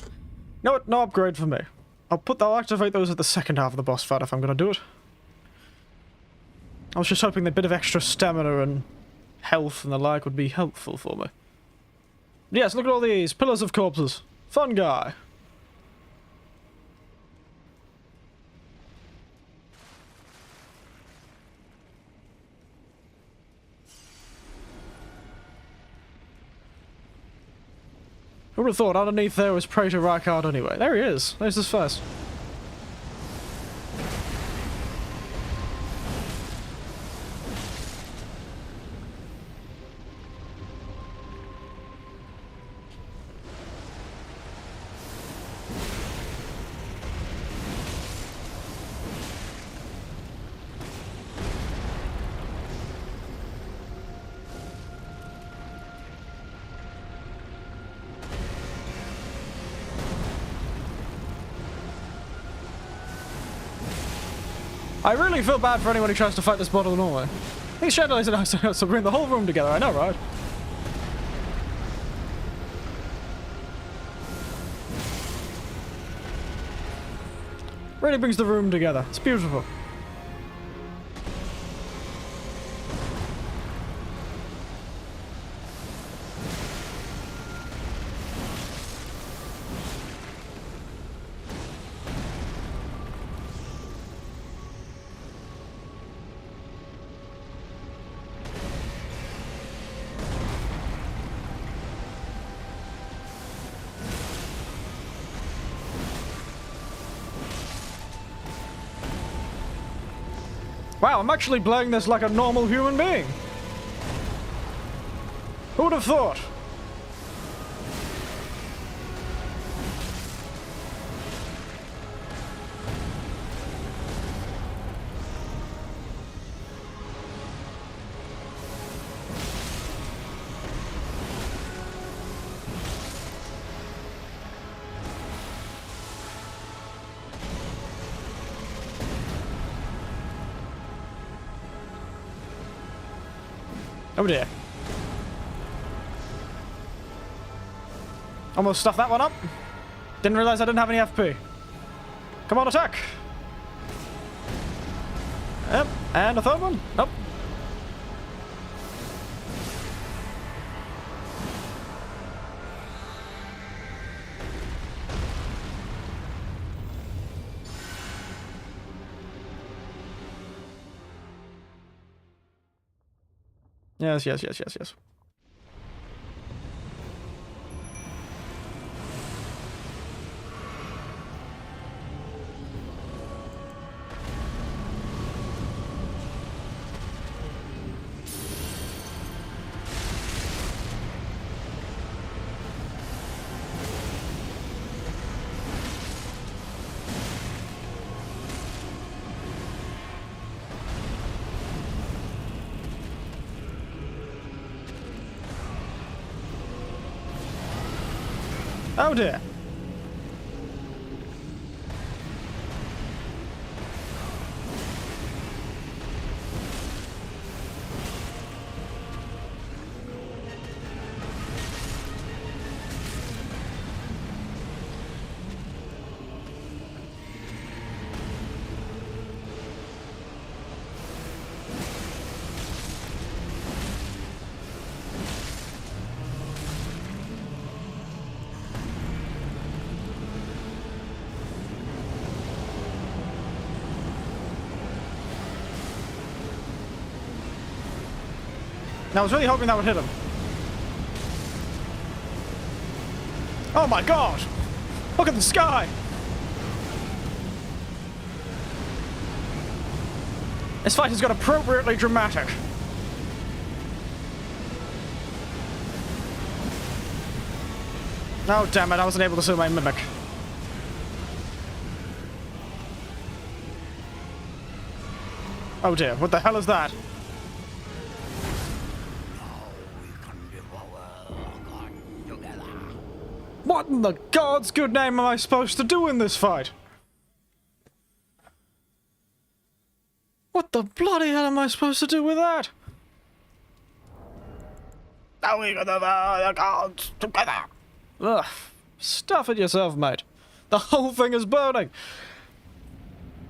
know what? No upgrade for me. I'll activate those at the second half of the boss fight if I'm gonna do it. I was just hoping that a bit of extra stamina and health and the like would be helpful for me. Yes, look at all these pillars of corpses. Fun guy. Who would have thought underneath there was Praetor Rykard anyway? There he is. There's his face. I really feel bad for anyone who tries to fight this bottle normally. These shadows are nice to bring the whole room together, I know, right? Really brings the room together. It's beautiful. Wow, I'm actually playing this like a normal human being. Who would have thought? Oh dear. Almost stuffed that one up. Didn't realize I didn't have any FP. Come on, attack! Yep, and a third one. Nope. Yes, yes, yes, yes, yes. Oh dear. I was really hoping that would hit him. Oh my god! Look at the sky! This fight has got appropriately dramatic. Oh damn it, I wasn't able to see my mimic. Oh dear, what the hell is that? What in the God's good name am I supposed to do in this fight? What the bloody hell am I supposed to do with that? Now we got the gods together. Ugh, stuff it yourself, mate. The whole thing is burning.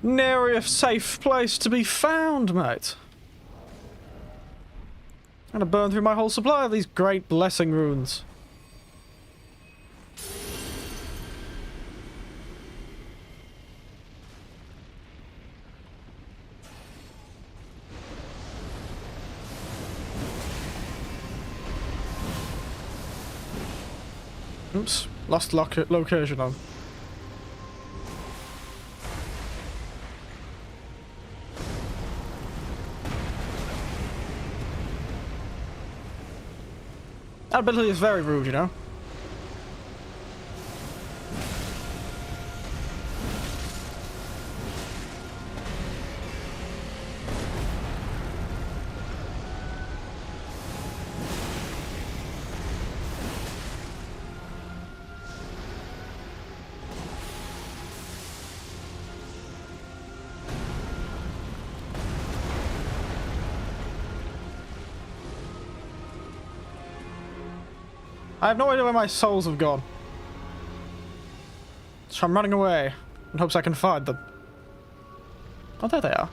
Nary a safe place to be found, mate. I'm gonna burn through my whole supply of these great blessing runes. Oops, lost location on. That ability is very rude, you know. I have no idea where my souls have gone. So I'm running away in hopes I can find them. Oh, there they are.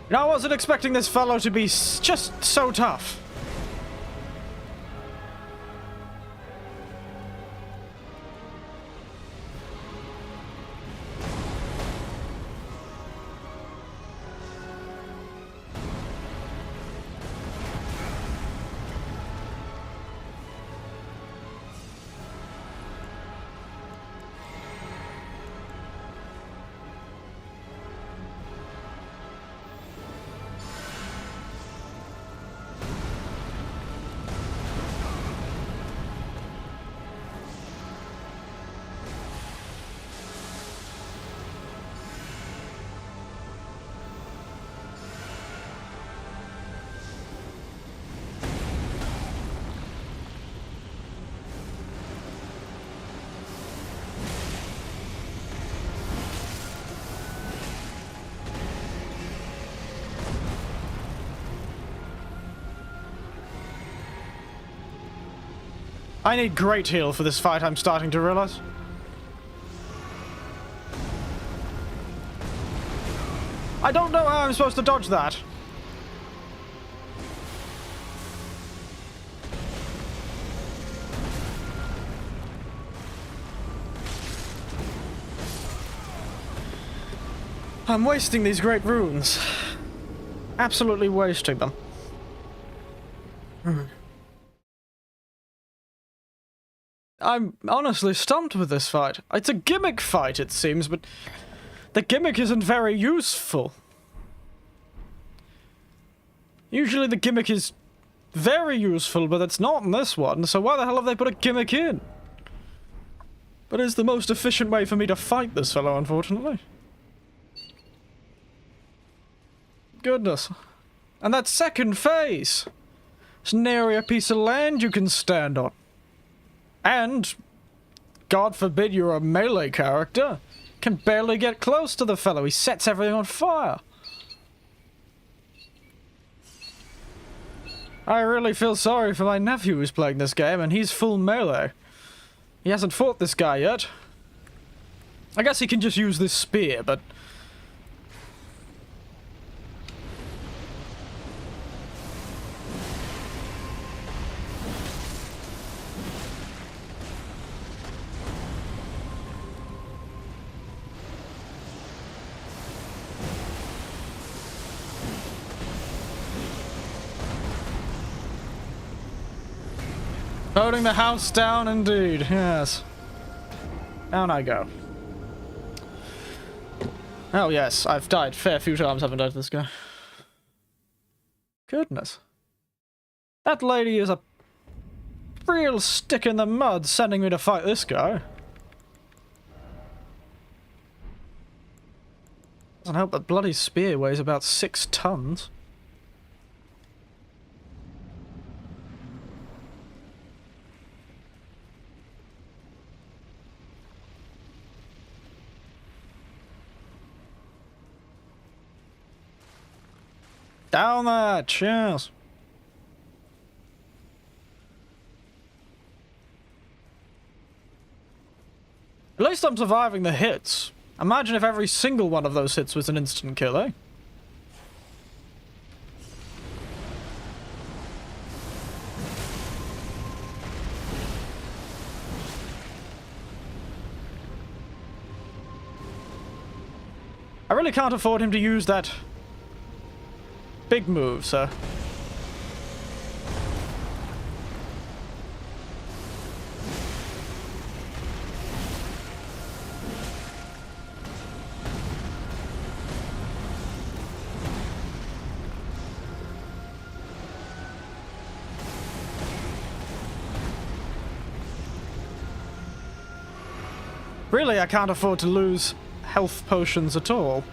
You know, I wasn't expecting this fellow to be just so tough. I need great heal for this fight, I'm starting to realize. I don't know how I'm supposed to dodge that. I'm wasting these great runes. Absolutely wasting them. I'm honestly stumped with this fight. It's a gimmick fight, it seems, but the gimmick isn't very useful. Usually the gimmick is very useful, but it's not in this one, so why the hell have they put a gimmick in? But it's the most efficient way for me to fight this fellow, unfortunately. Goodness. And that second phase! It's nary a piece of land you can stand on. And, God forbid you're a melee character, can barely get close to the fellow. He sets everything on fire. I really feel sorry for my nephew who's playing this game, and he's full melee. He hasn't fought this guy yet. I guess he can just use this spear, but... Holding the house down, indeed. Yes. Down I go. Oh, yes. I've died a fair few times, haven't I, to this guy? Goodness. That lady is a real stick in the mud sending me to fight this guy. Doesn't help that bloody spear weighs about 6 tons. Down there, cheers. At least I'm surviving the hits. Imagine if every single one of those hits was an instant kill, eh? I really can't afford him to use that big move, so... Really, I can't afford to lose health potions at all.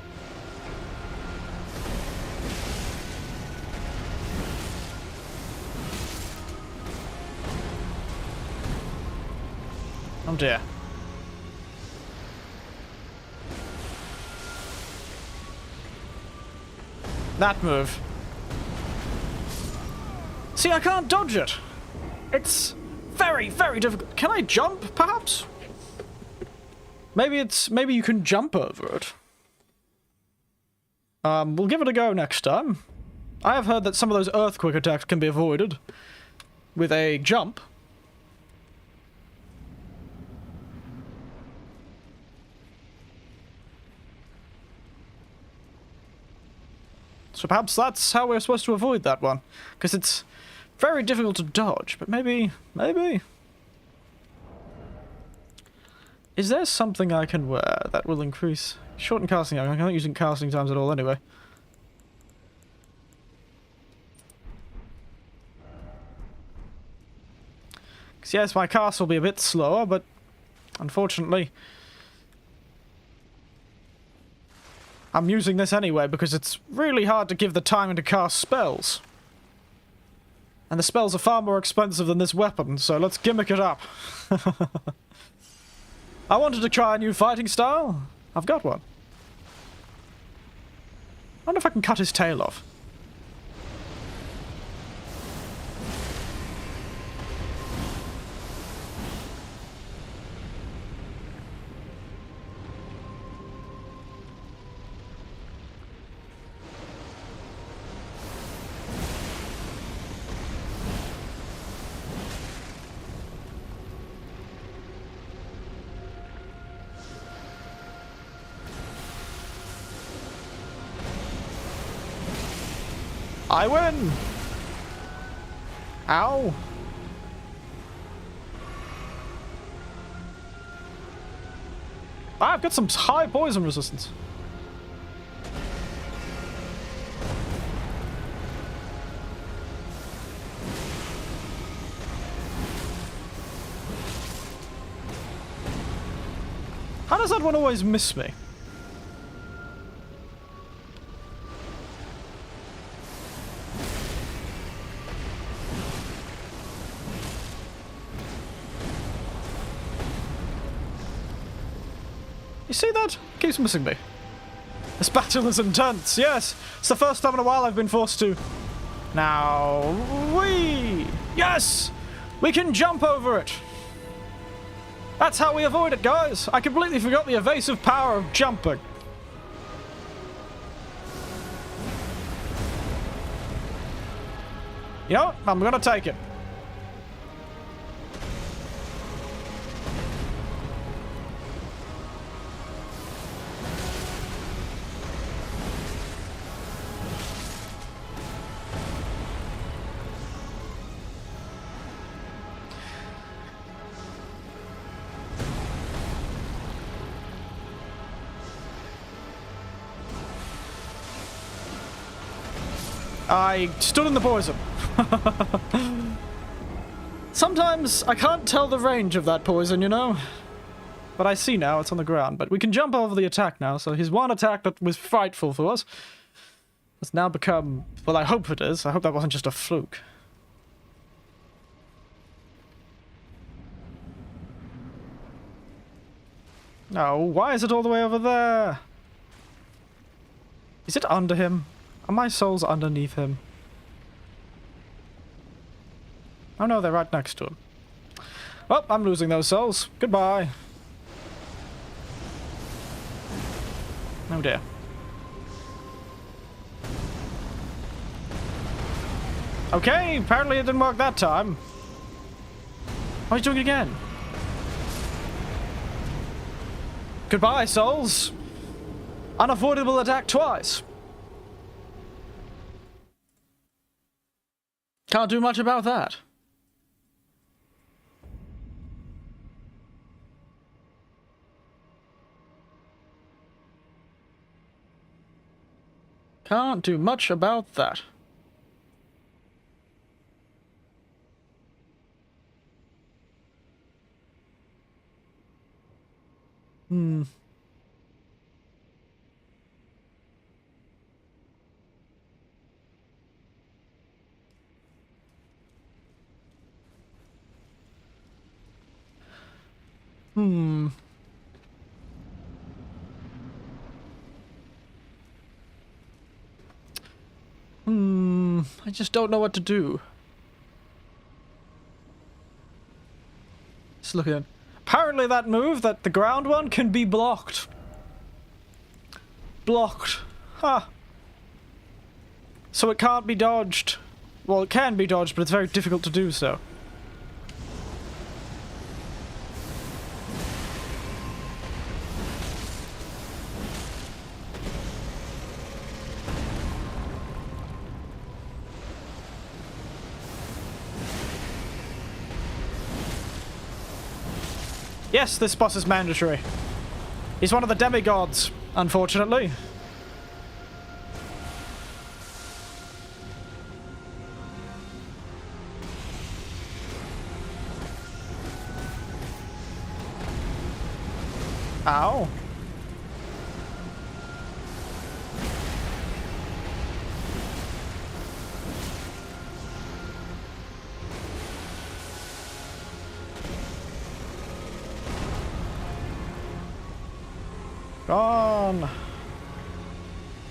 Oh dear. That move. See, I can't dodge it. It's very, very difficult. Can I jump, perhaps? Maybe you can jump over it. We'll give it a go next time. I have heard that some of those earthquake attacks can be avoided with a jump. So perhaps that's how we're supposed to avoid that one. Because it's very difficult to dodge, but maybe... Is there something I can wear that will increase... Shorten casting time? I'm not using casting times at all anyway. Because yes, my cast will be a bit slower, but... Unfortunately... I'm using this anyway because it's really hard to give the time to cast spells. And the spells are far more expensive than this weapon, so let's gimmick it up. I wanted to try a new fighting style. I've got one. I wonder if I can cut his tail off. I win! Ow! I've got some high poison resistance. How does that one always miss me? You see that? Keeps missing me. This battle is intense, yes! It's the first time in a while I've been forced to. Now, whee! Yes! We can jump over it! That's how we avoid it, guys! I completely forgot the evasive power of jumping. You know what? I'm gonna take it. I stood in the poison. Sometimes I can't tell the range of that poison, you know? But I see now, it's on the ground. But we can jump over the attack now, so his one attack that was frightful for us has now become... Well, I hope it is. I hope that wasn't just a fluke. No, why is it all the way over there? Is it under him? Are my souls underneath him? Oh no, they're right next to him. Well, I'm losing those souls. Goodbye. Oh dear. Okay, apparently it didn't work that time. Oh, he's doing it again. Goodbye, souls. Unavoidable attack twice. Can't do much about that. Can't do much about that. I just don't know what to do. Just looking at... Apparently that move, that the ground one, can be blocked. Blocked. Huh. So it can't be dodged. Well, it can be dodged, but it's very difficult to do so. Yes, this boss is mandatory. He's one of the demigods, unfortunately. Ow. Gone.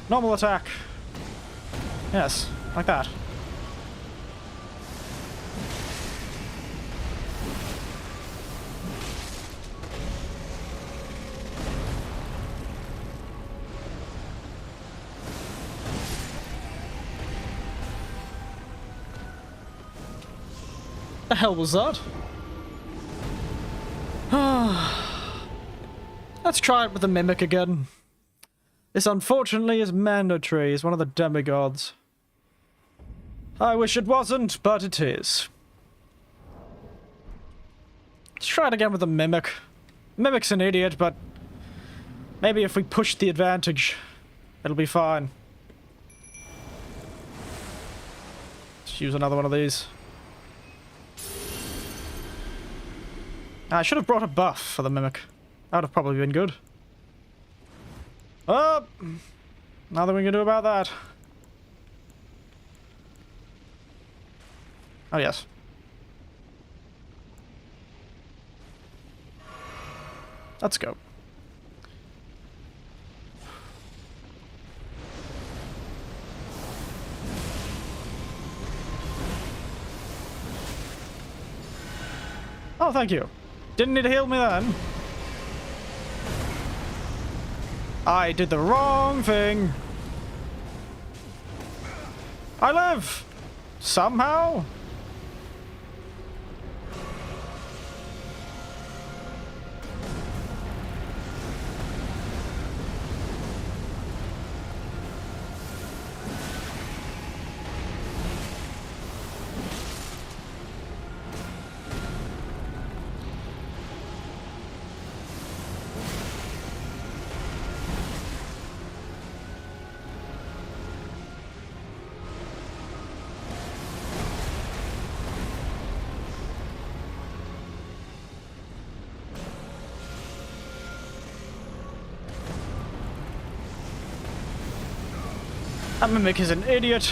Normal attack. Yes, like that. The hell was that? Let's try it with the Mimic again. This unfortunately is mandatory. He's one of the demigods. I wish it wasn't, but it is. Let's try it again with the Mimic. Mimic's an idiot, but maybe if we push the advantage, it'll be fine. Let's use another one of these. I should have brought a buff for the Mimic. That would have probably been good. Oh! Nothing we can do about that. Oh, yes. Let's go. Oh, thank you. Didn't need to heal me then. I did the wrong thing. I live! Somehow? That Mimic is an idiot.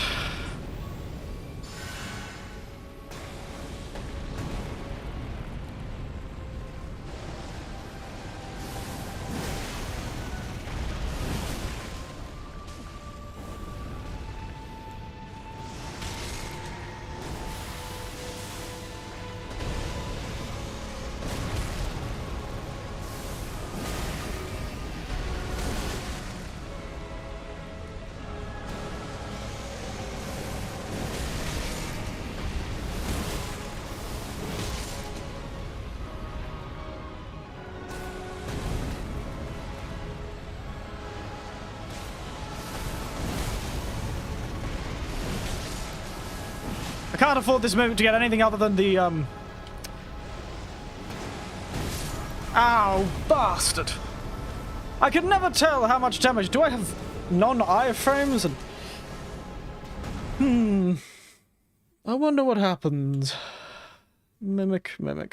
I can't afford this Mimic to get anything other than the, Ow, bastard! I could never tell how much damage. Do I have non-iframes? And I wonder what happens. Mimic. I'm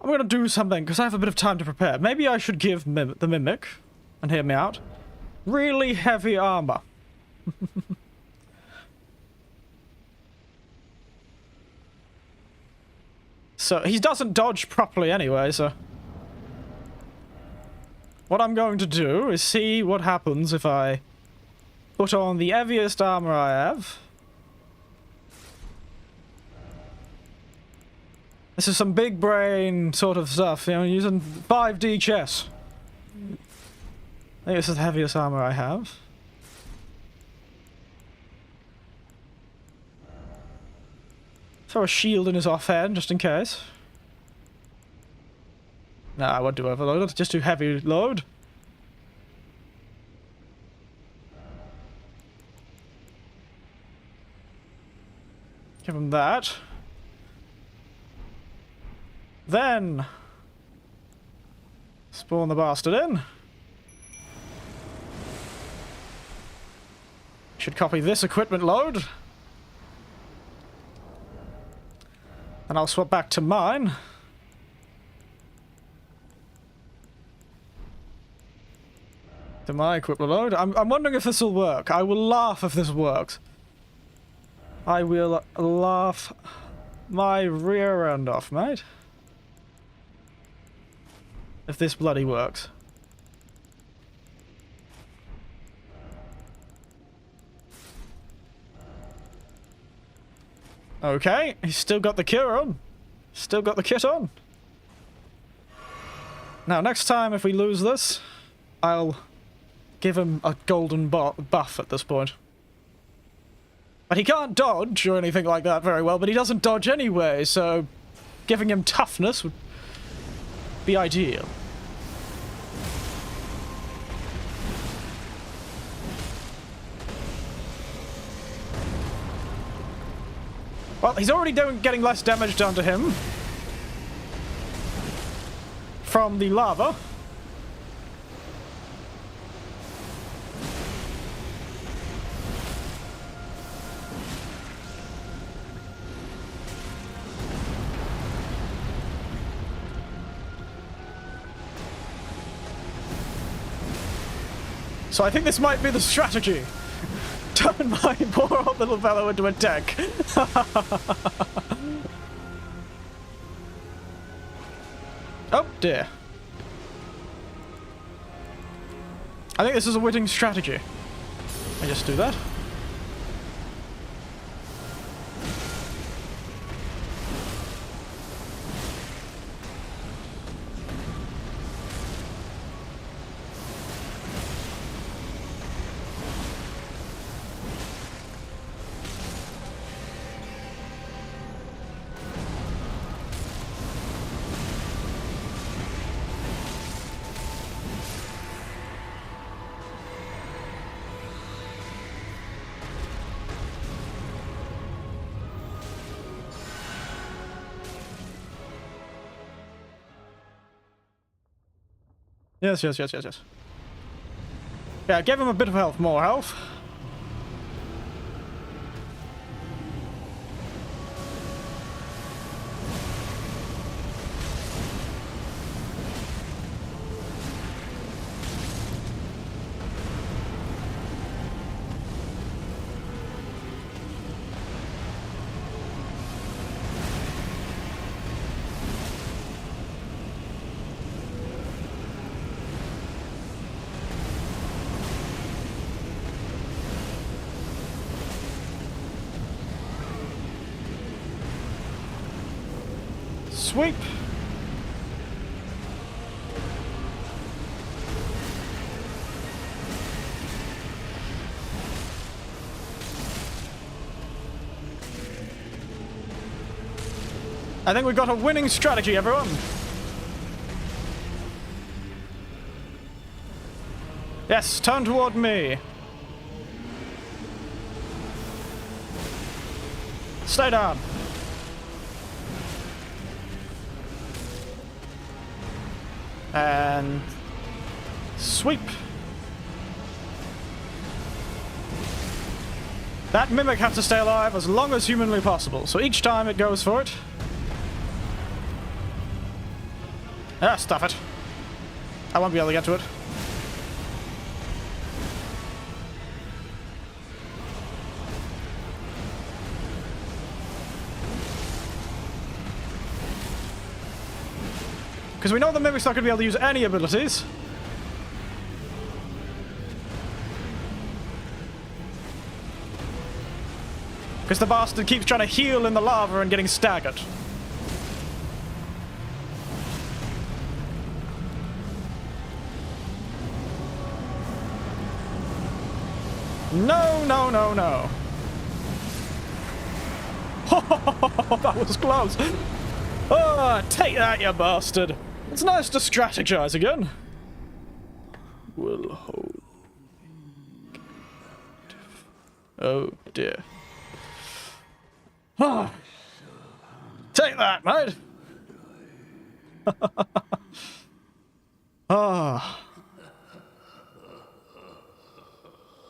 gonna do something, because I have a bit of time to prepare. Maybe I should give the Mimic, and hear me out, really heavy armor. So, he doesn't dodge properly anyway, so... What I'm going to do is see what happens if I put on the heaviest armor I have. This is some big brain sort of stuff, you know, using 5D chess. I think this is the heaviest armor I have. Throw a shield in his offhand, just in case. No, I won't do overload, I'll just do heavy load. Give him that. Then... spawn the bastard in. Should copy this equipment load. And I'll swap back to mine. To my equipment load. I'm wondering if this will work. I will laugh if this works. I will laugh my rear end off, mate. If this bloody works. Okay, he's still got the cure on. Still got the kit on. Now, next time if we lose this, I'll give him a golden buff at this point. But he can't dodge or anything like that very well, but he doesn't dodge anyway, so giving him toughness would be ideal. Well, he's already getting less damage done to him from the lava. So I think this might be the strategy. Turn my poor old little fellow into a tank. Oh dear. I think this is a winning strategy. I just do that. Yes. Yeah, give him a bit of health, more health. Sweep! I think we've got a winning strategy, everyone! Yes, turn toward me! Stay down! And sweep. That mimic has to stay alive as long as humanly possible, so each time it goes for it. Ah, stuff it. I won't be able to get to it. Because we know the mimic's not going to be able to use any abilities. Because the bastard keeps trying to heal in the lava and getting staggered. No, no, no, no. Oh, that was close. Oh, take that, you bastard. It's nice to strategize again. Will hold. Oh dear. Ah. Take that, mate. Ah.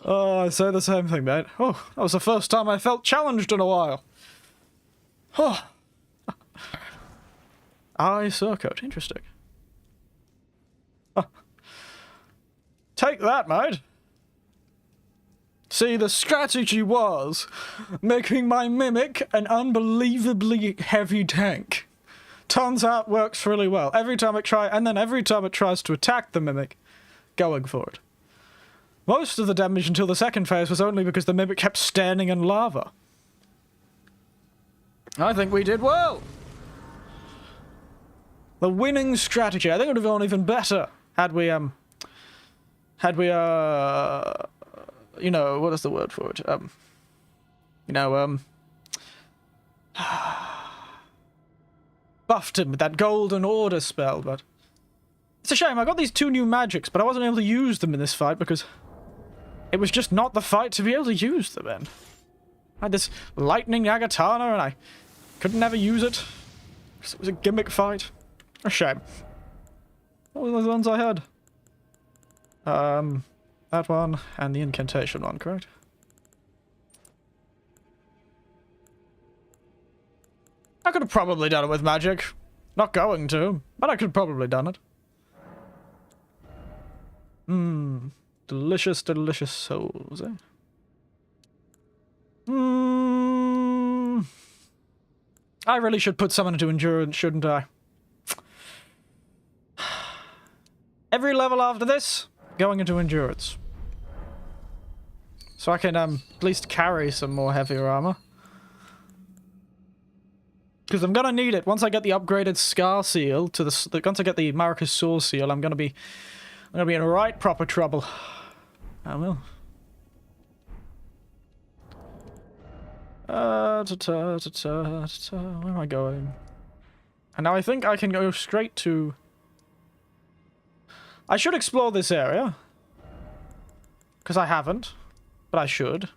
Oh, I say the same thing, mate. Oh, that was the first time I felt challenged in a while. Oh. Eye circuit. Interesting. Huh. Take that, mate. See, the strategy was making my mimic an unbelievably heavy tank. Turns out works really well. Every time it tries to attack the mimic, going for it. Most of the damage until the second phase was only because the mimic kept standing in lava. I think we did well. The winning strategy. I think it would have gone even better had we, you know, what is the word for it? Buffed him with that golden order spell, but it's a shame. I got these 2 new magics, but I wasn't able to use them in this fight because it was just not the fight to be able to use them in. I had this lightning Agatana and I could never use it. Because it was a gimmick fight. A shame. What were the ones I had? That one and the incantation one, correct? I could have probably done it with magic. Not going to, but I could have probably done it. Mmm. Delicious, delicious souls, eh? Mmm. I really should put someone into endurance, shouldn't I? Every level after this, going into endurance. So I can, at least carry some more heavier armor. Because I'm gonna need it. Once I get the upgraded Scar Seal to the once I get the Maracas Sword Seal, I'm gonna be in right proper trouble. I will. Where am I going? And now I think I can go straight to... I should explore this area. Because I haven't. But I should.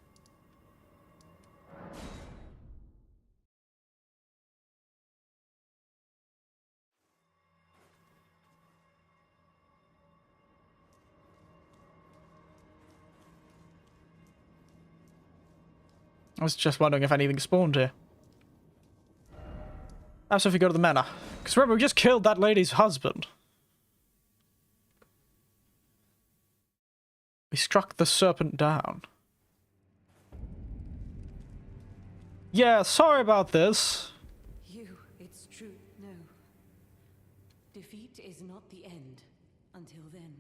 I was just wondering if anything spawned here. That's if we go to the manor. Because remember, we just killed that lady's husband. We struck the serpent down. Yeah, sorry about this. It's true. No. Defeat is not the end. Until then.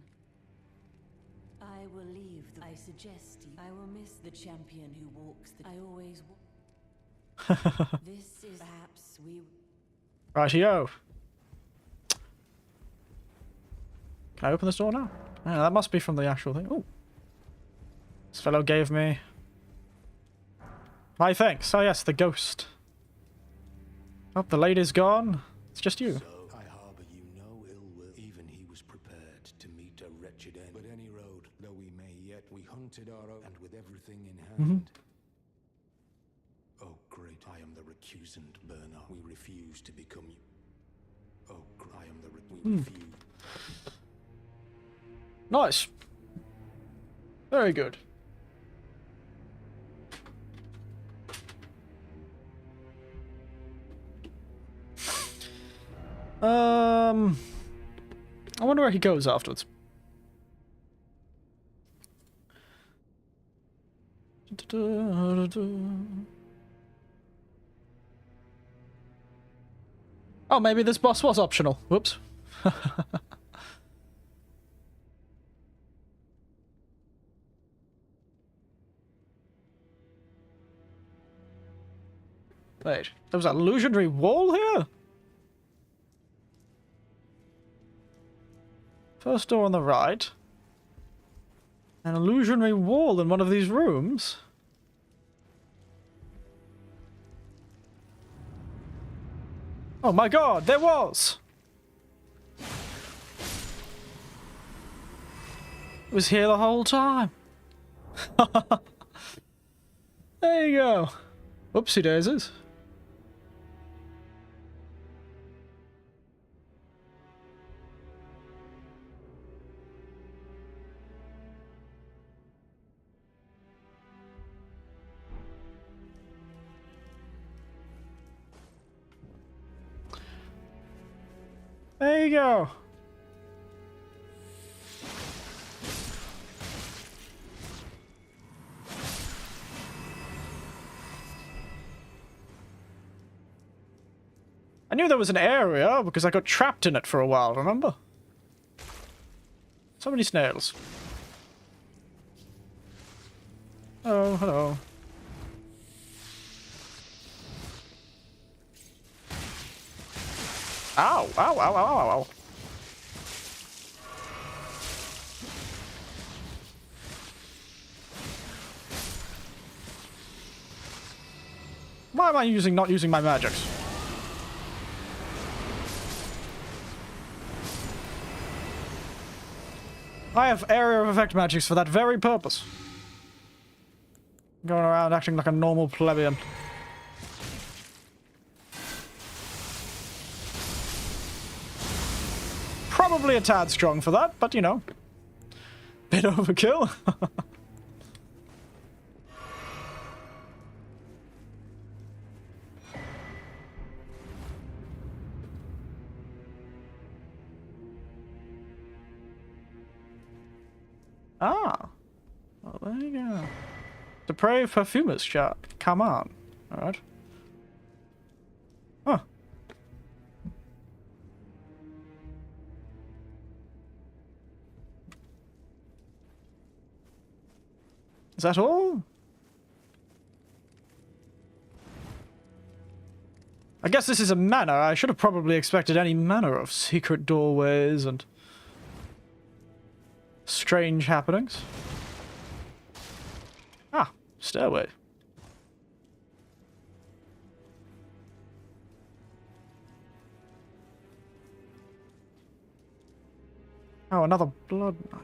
I will leave. I suggest you. I will miss the champion who walks the... I always walk. This is perhaps we... Rightio. Can I open this door now? Yeah, that must be from the actual thing. Oh. This fellow gave me... my thanks. Oh yes, the ghost. Oh, the lady's gone. It's just you. So I harbor you no ill will. Even he was prepared to meet a wretched end. But any road, though we may yet, we hunted our own, and with everything in hand. Oh great, I am the recusant burner. We refuse to become you. Oh, I am the we refuse. Nice. Very good. I wonder where he goes afterwards. Oh, maybe this boss was optional. Whoops. Wait, there was an illusionary wall here? First door on the right. An illusionary wall in one of these rooms. Oh my god, there was! It was here the whole time. There you go. Whoopsie daisies. There you go. I knew there was an area because I got trapped in it for a while, remember? So many snails. Oh, hello. Ow, ow, ow, ow, ow, ow. Why am I not using my magics? I have area of effect magics for that very purpose. Going around acting like a normal plebeian. Probably a tad strong for that, but you know. Bit overkill. Ah. Well, there you go. Depraved Perfumer's chart. Come on. Alright. Huh. Is that all? I guess this is a manor. I should have probably expected any manner of secret doorways and strange happenings. Ah, stairway. Oh, another blood knight.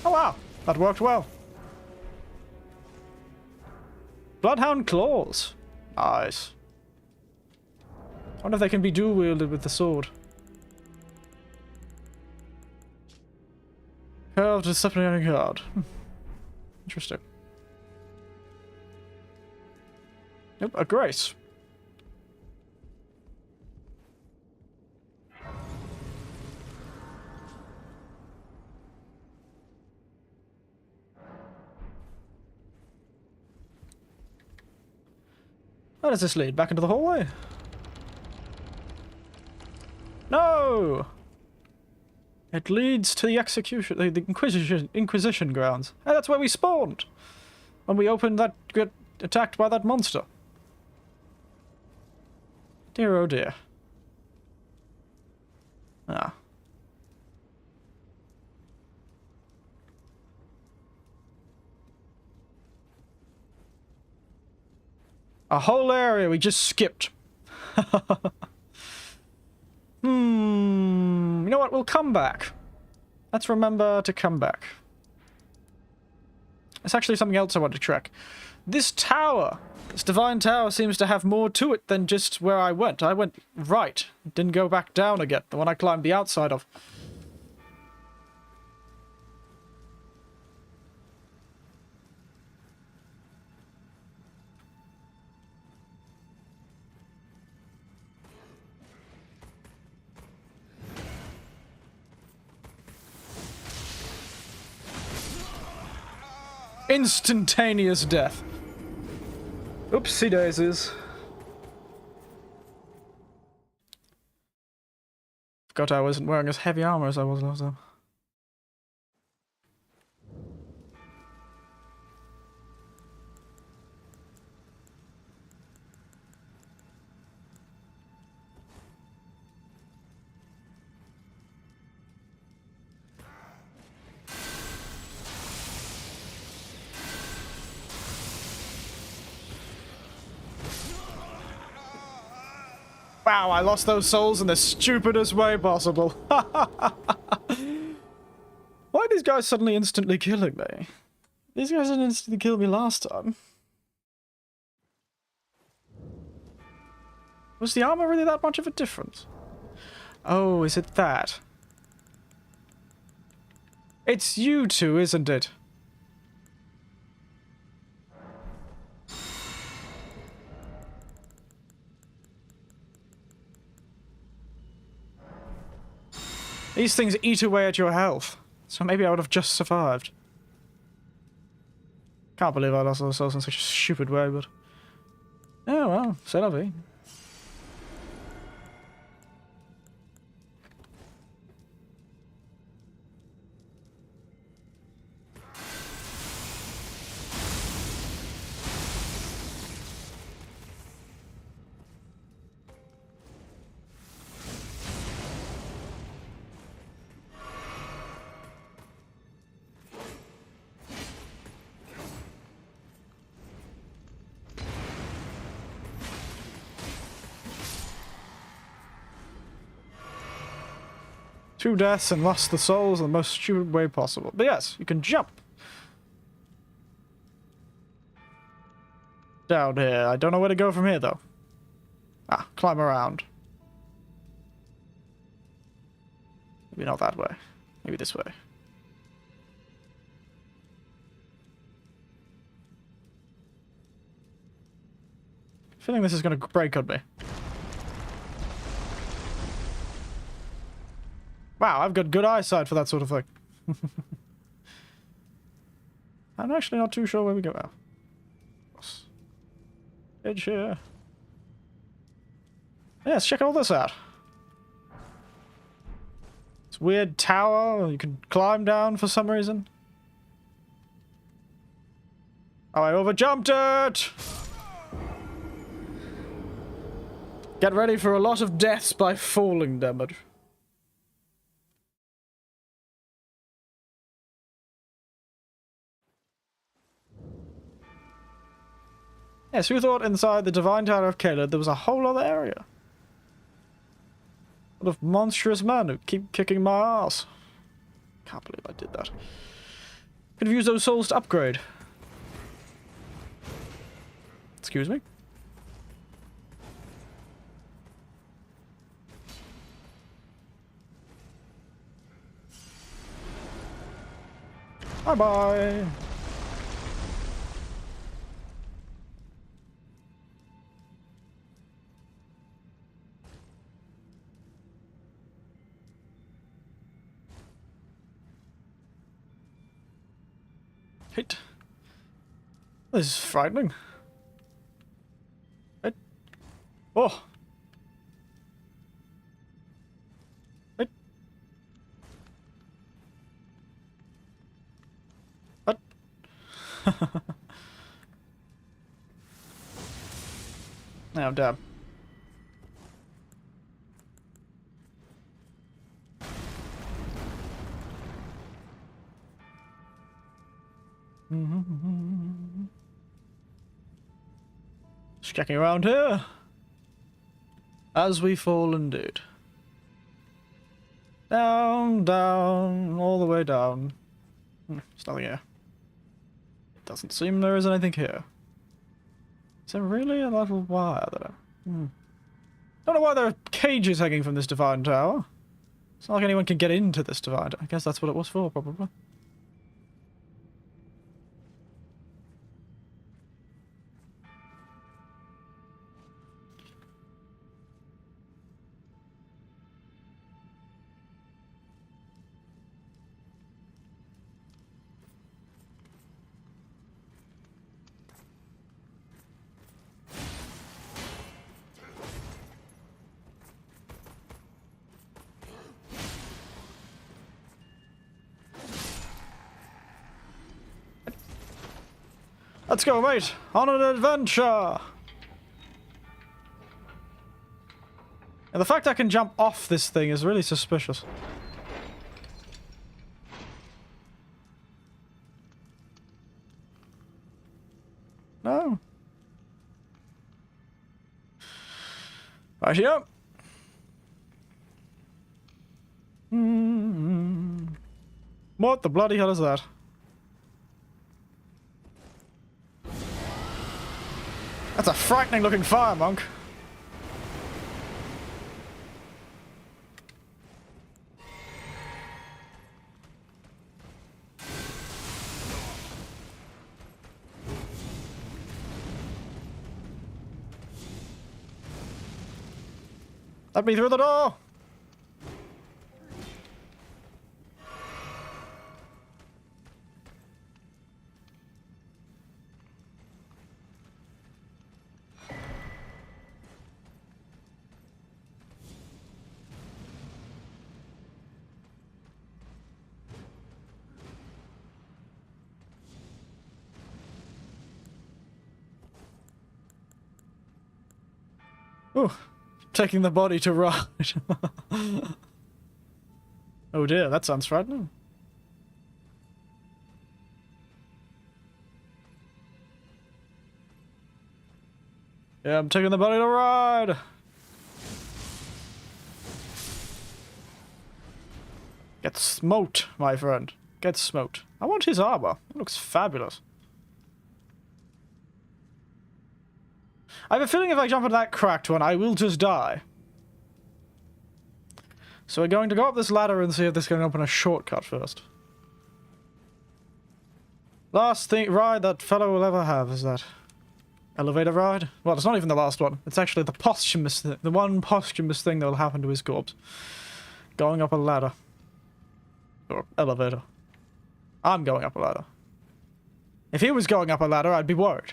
Oh wow, that worked well. Bloodhound claws. Nice. I wonder if they can be dual wielded with the sword. Curved disciplinary guard. Interesting. Yep, a grace. Where does this lead? Back into the hallway? No! It leads to the execution, the Inquisition grounds. Hey, that's where we spawned! When we opened that, get attacked by that monster. Dear oh dear. Ah. A whole area we just skipped. You know what? We'll come back. Let's remember to come back. There's actually something else I want to check. This tower, this divine tower, seems to have more to it than just where I went. I went right, didn't go back down again, the one I climbed the outside of. Instantaneous death. Oopsie daisies. Forgot I wasn't wearing as heavy armor as I was last time. Wow, I lost those souls in the stupidest way possible. Why are these guys suddenly instantly killing me? These guys didn't instantly kill me last time. Was the armor really that much of a difference? Oh, is it that? It's you two, isn't it? These things eat away at your health, so maybe I would have just survived. Can't believe I lost those souls in such a stupid way, but... oh well, c'est la vie. 2 deaths and lost the souls in the most stupid way possible. But yes, you can jump. Down here. I don't know where to go from here, though. Ah, climb around. Maybe not that way. Maybe this way. Feeling this is going to break on me. Wow, I've got good eyesight for that sort of thing. I'm actually not too sure where we go now. Edge here. Yeah, let's check all this out. This weird tower you can climb down for some reason. Oh, I overjumped it! Get ready for a lot of deaths by falling damage. Yes, who thought inside the Divine Tower of Caled there was a whole other area? What of monstrous men who keep kicking my ass. Can't believe I did that. Could have used those souls to upgrade. Excuse me? Bye-bye. Hit. This is frightening. Hit. Oh. Hit. What? Now I'm down. Just checking around here. As we fall indeed. Down, down, all the way down. There's nothing here. It doesn't seem there is anything here. Is there really a little wire there? Don't know why there are cages hanging from this divine tower. It's not like anyone can get into this divine tower. I guess that's what it was for, probably. Let's go, mate! On an adventure! And the fact I can jump off this thing is really suspicious. No. Right here. What the bloody hell is that? That's a frightening looking fire monk. Let me through the door! Ooh, taking the body to ride. Oh dear, that sounds frightening. Yeah, I'm taking the body to ride. Get smoked, my friend. Get smoked. I want his armor. It looks fabulous. I have a feeling if I jump into that cracked one, I will just die. So we're going to go up this ladder and see if this can open a shortcut first. Last thing ride that fellow will ever have is that elevator ride. Well, it's not even the last one. It's actually the posthumous, the one posthumous thing that will happen to his corpse. Going up a ladder. Or elevator. I'm going up a ladder. If he was going up a ladder, I'd be worried.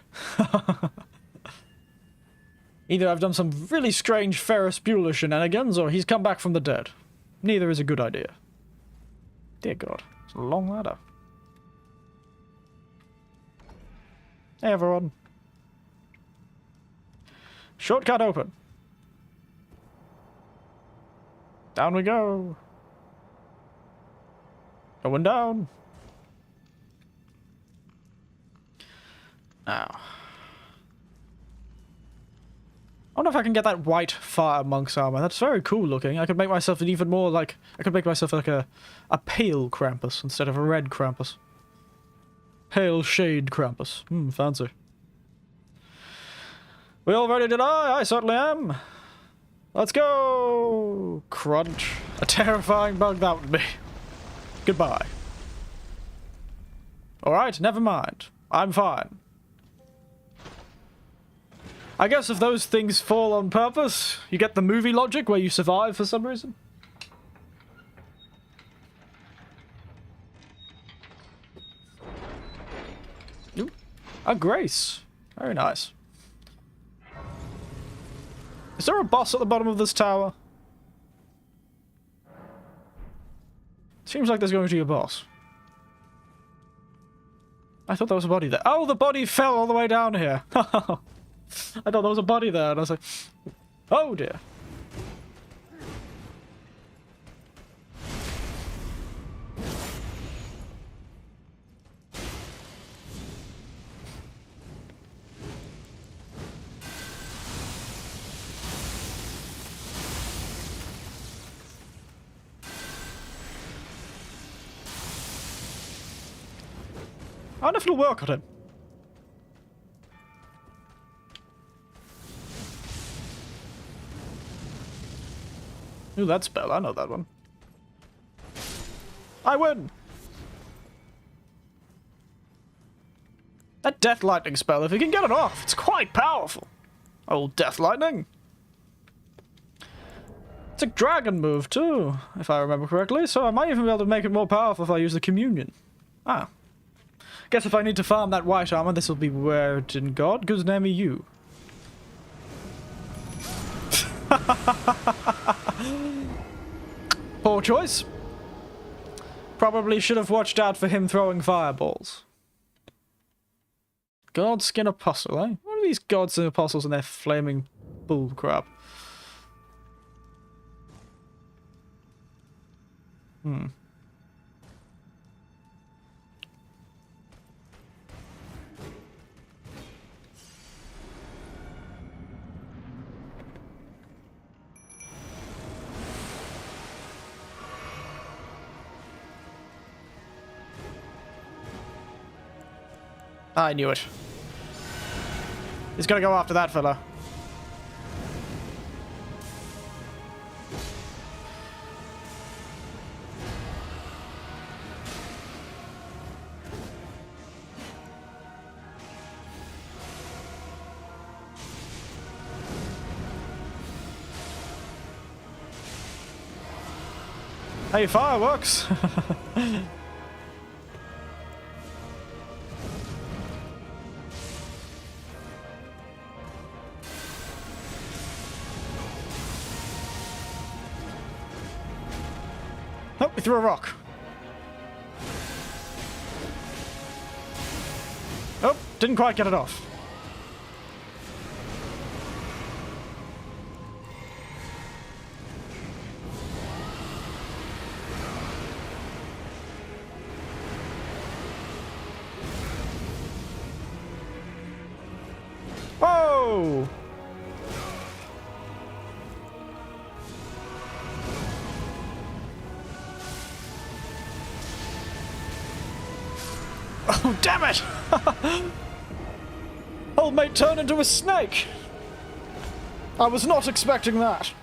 Either I've done some really strange Ferris Bueller shenanigans, or he's come back from the dead. Neither is a good idea. Dear God, it's a long ladder. Hey everyone. Shortcut open. Down we go. Going down. Now. I wonder if I can get that white fire monk's armor. That's very cool looking. I could make myself an even more like... I could make myself like a pale Krampus instead of a red Krampus. Pale shade Krampus. Fancy. We all ready to die? I certainly am. Let's go! Crunch. A terrifying bug that would be. Goodbye. Alright, never mind. I'm fine. I guess if those things fall on purpose, you get the movie logic where you survive for some reason. Ooh, a grace. Very nice. Is there a boss at the bottom of this tower? Seems like there's going to be a boss. I thought there was a body there. Oh, the body fell all the way down here. I thought there was a body there, and I was like, oh dear. I wonder if it'll work on him. Ooh, that spell. I know that one. I win! That Death Lightning spell, if you can get it off, it's quite powerful. Old Death Lightning. It's a dragon move too, if I remember correctly, so I might even be able to make it more powerful if I use the Communion. Ah. Guess if I need to farm that white armor, this will be where it in God, good name me you. Poor choice. Probably should have watched out for him throwing fireballs. Godskin Apostle, eh? What are these gods and apostles and their flaming bull crap? I knew it. He's gonna go after that fella. Hey, fireworks! Oh, he threw a rock. Oh, didn't quite get it off. Whoa! Oh, damn it! Old mate turned into a snake! I was not expecting that.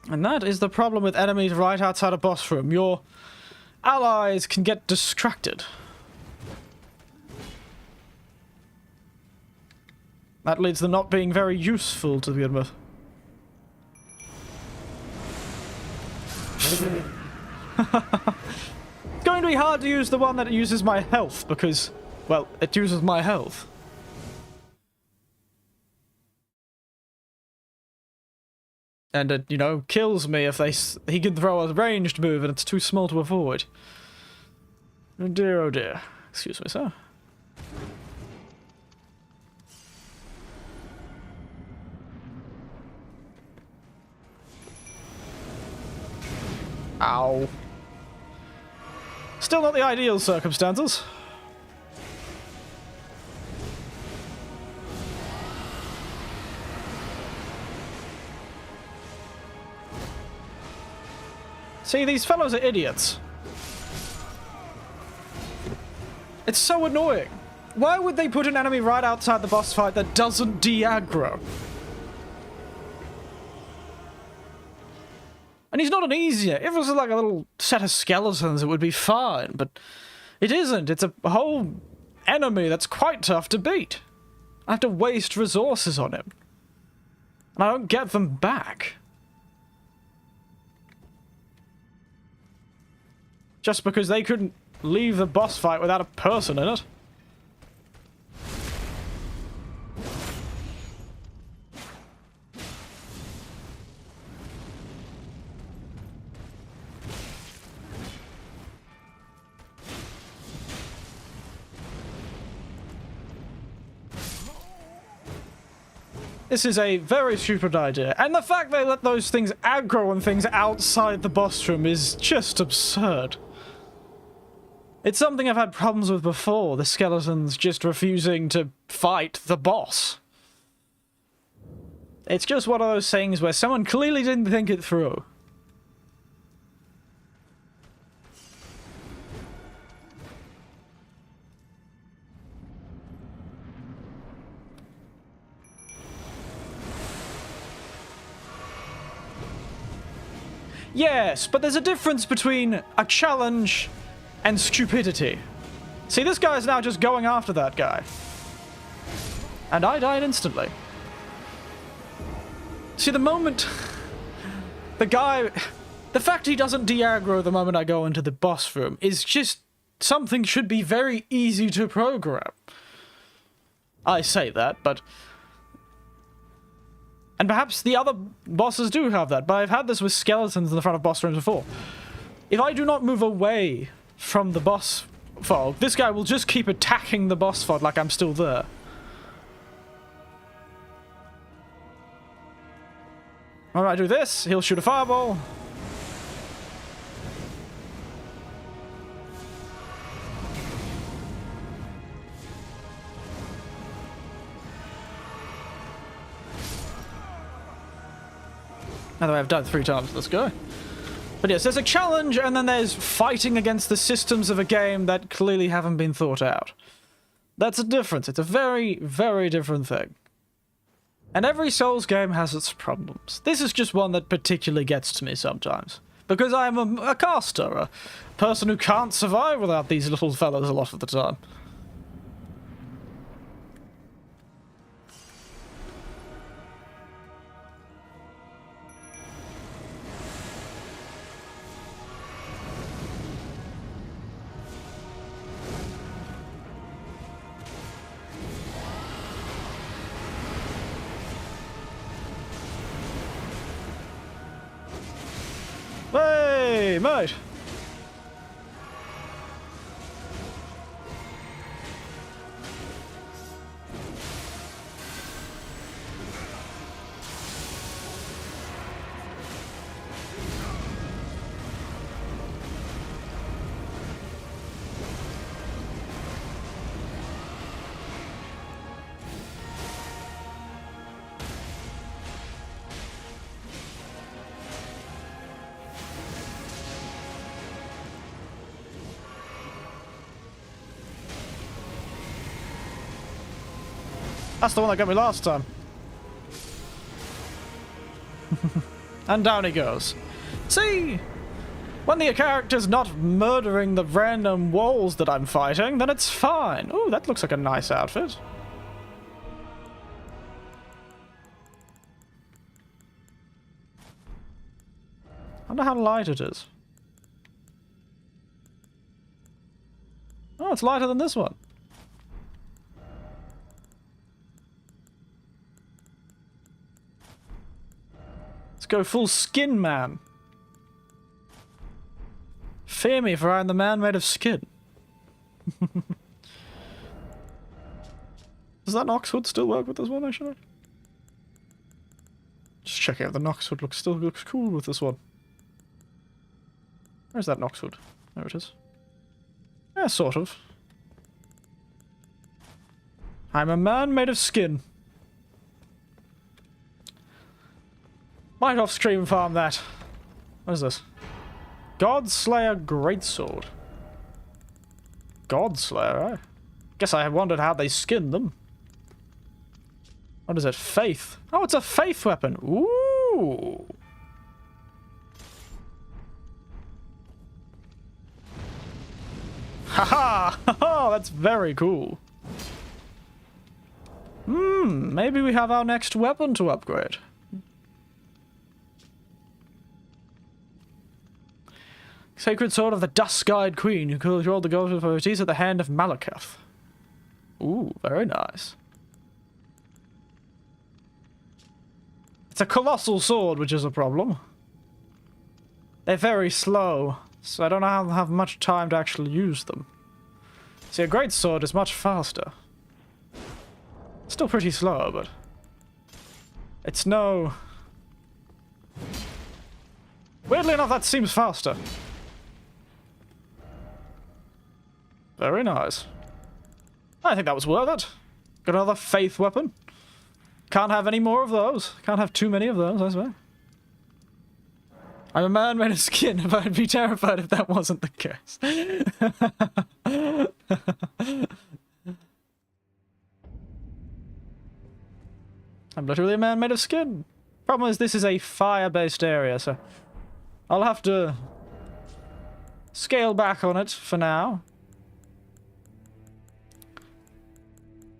And that is the problem with enemies right outside a boss room. Your allies can get distracted. That leads them not being very useful to begin with. It's going to be hard to use the one that uses my health because, well, it uses my health. And it, you know, kills me if he can throw a ranged move and it's too small to avoid. Oh dear, oh dear. Excuse me, sir. Ow. Still not the ideal circumstances. See, these fellows are idiots. It's so annoying. Why would they put an enemy right outside the boss fight that doesn't de-aggro? And he's not an easier. If it was like a little set of skeletons, it would be fine, but it isn't. It's a whole enemy that's quite tough to beat. I have to waste resources on him. And I don't get them back. Just because they couldn't leave the boss fight without a person in it. This is a very stupid idea, and the fact they let those things aggro on things outside the boss room is just absurd. It's something I've had problems with before, the skeletons just refusing to fight the boss. It's just one of those things where someone clearly didn't think it through. Yes, but there's a difference between a challenge and stupidity. See, this guy's now just going after that guy. And I died instantly. See, the moment... the guy... the fact he doesn't de-aggro the moment I go into the boss room is just something should be very easy to program. I say that, but... and perhaps the other bosses do have that, but I've had this with skeletons in the front of boss rooms before. If I do not move away from the boss fog, this guy will just keep attacking the boss fog like I'm still there. When I do this, he'll shoot a fireball. By the way, I've died 3 times with this guy. But yes, there's a challenge, and then there's fighting against the systems of a game that clearly haven't been thought out. That's a difference. It's a very, very different thing. And every Souls game has its problems. This is just one that particularly gets to me sometimes. Because I'm a caster, a person who can't survive without these little fellas a lot of the time. Hey, mate! That's the one that got me last time. And down he goes. See? When the character's not murdering the random walls that I'm fighting, then it's fine. Ooh, that looks like a nice outfit. I wonder how light it is. Oh, it's lighter than this one. Let's go full skin man. Fear me, for I am the man made of skin. Does that Noxwood still work with this one, actually? Just checking out the Noxwood still looks cool with this one. Where's that Noxwood? There it is. Yeah, sort of. I'm a man made of skin. Might off-stream farm that. What is this? Godslayer Greatsword. Godslayer, eh? Guess I wondered how they skinned them. What is it? Faith. Oh, it's a faith weapon. Ooh. Haha! Haha! That's very cool. Maybe we have our next weapon to upgrade. Sacred Sword of the Dusk-Eyed Queen, who controlled the golden authorities at the hand of Malekith. Ooh, very nice. It's a colossal sword, which is a problem. They're very slow, so I don't know how I'll have much time to actually use them. See, a great sword is much faster. Still pretty slow, but it's no... Weirdly enough, that seems faster. Very nice. I think that was worth it. Got another faith weapon. Can't have any more of those. Can't have too many of those, I swear. I'm a man made of skin, but I'd be terrified if that wasn't the case. I'm literally a man made of skin. Problem is, this is a fire-based area, so I'll have to scale back on it for now.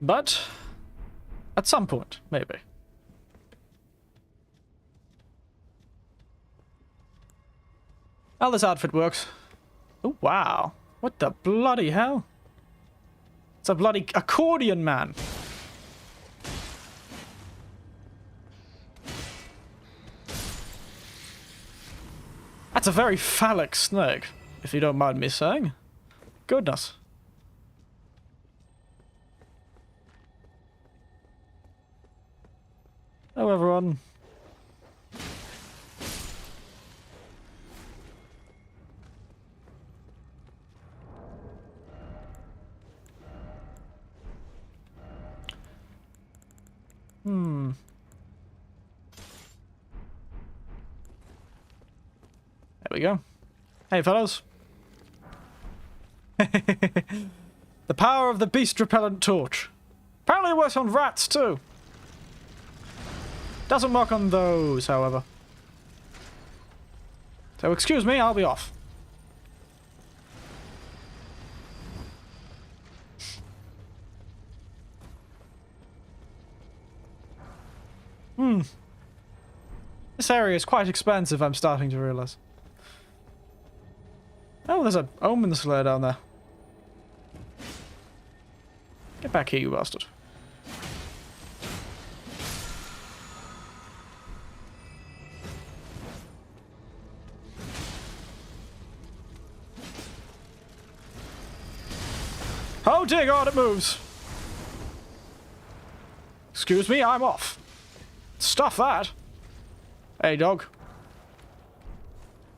But at some point, maybe. How this outfit works. Oh, wow. What the bloody hell? It's a bloody accordion man. That's a very phallic snake, if you don't mind me saying. Goodness. Hello, everyone. There we go. Hey, fellows. The power of the beast repellent torch. Apparently it works on rats, too. Doesn't work on those, however. So, excuse me, I'll be off. This area is quite expansive, I'm starting to realize. Oh, there's an omen slayer down there. Get back here, you bastard. Oh dear God, it moves. Excuse me, I'm off. Stuff that. Hey, dog.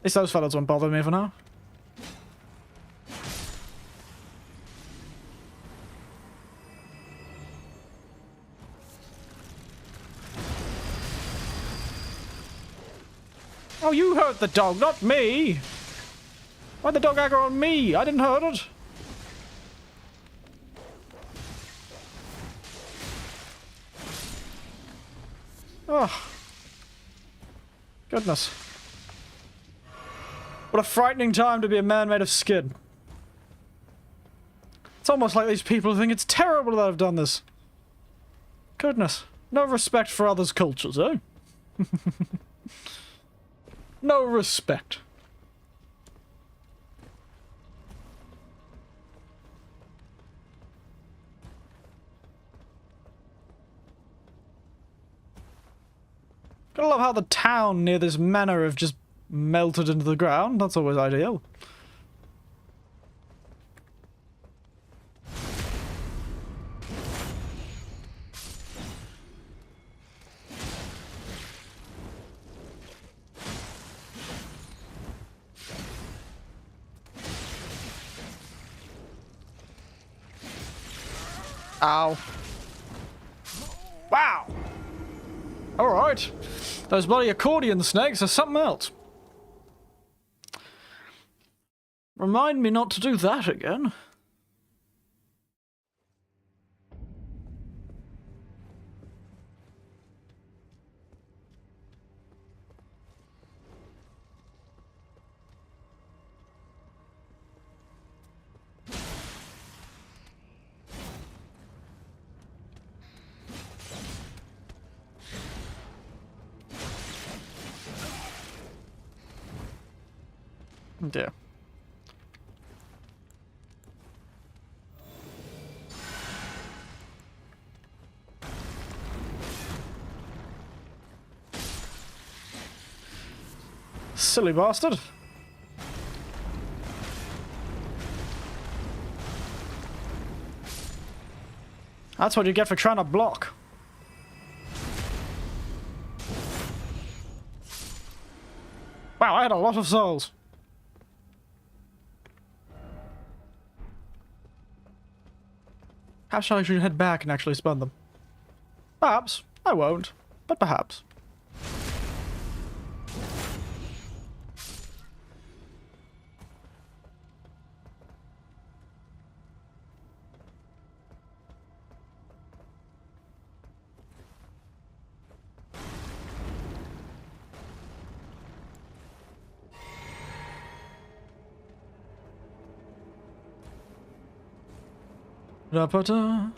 At least those fellas won't bother me for now. Oh, you hurt the dog, not me! Why'd the dog aggro on me? I didn't hurt it. Oh. Goodness. What a frightening time to be a man made of skin. It's almost like these people think it's terrible that I've done this. Goodness. No respect for others' cultures, eh? No respect. Gotta love how the town near this manor have just melted into the ground. That's always ideal. Ow. Wow. Alright. Those bloody accordion snakes are something else. Remind me not to do that again. Oh dear. Silly bastard. That's what you get for trying to block. Wow, I had a lot of souls. Perhaps I should head back and actually spun them. Perhaps. I won't. But perhaps. Da-ba-da.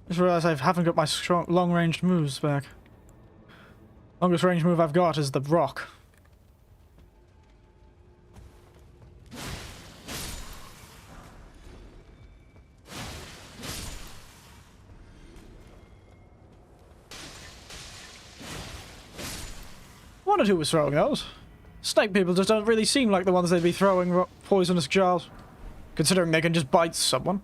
Just realised I haven't got my strong, long-range moves back. Longest range move I've got is the rock. One or two was throwing those. Snake people just don't really seem like the ones they'd be throwing poisonous jars. Considering they can just bite someone.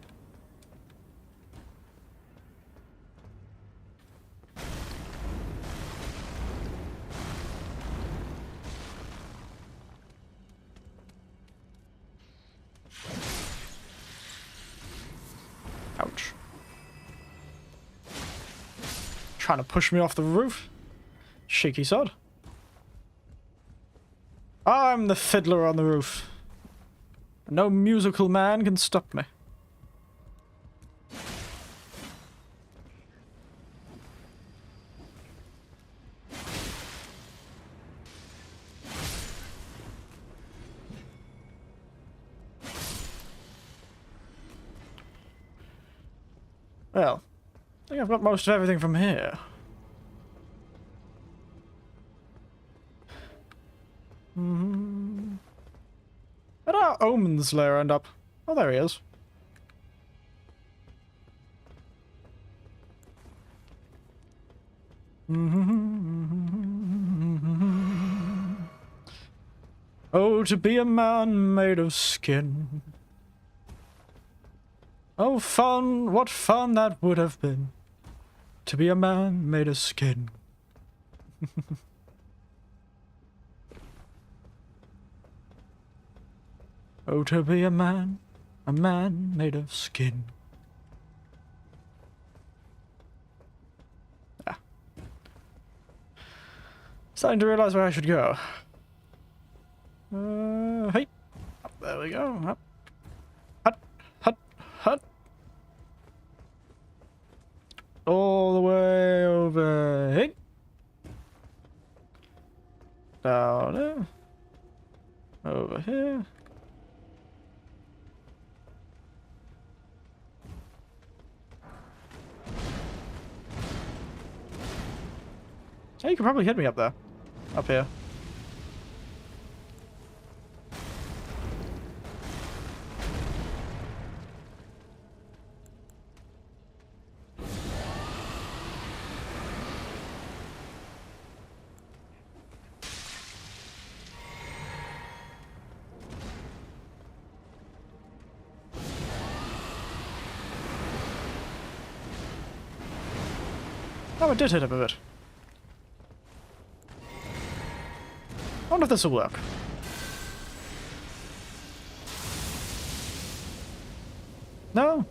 Ouch. Trying to push me off the roof. Cheeky sod. I'm the fiddler on the roof. No musical man can stop me. Well, I think I've got most of everything from here. Where did our Omen's lair end up? Oh, there he is. Oh, to be a man made of skin. Oh, fun, what fun that would have been. To be a man made of skin. Oh, to be a man made of skin. Ah. Starting to realize where I should go. Hey. Up, there we go. Up. Hut, hut, hut. All the way Hey, you can probably hit me up there. Up here. Oh, it did hit him a bit. I wonder if this will work. No?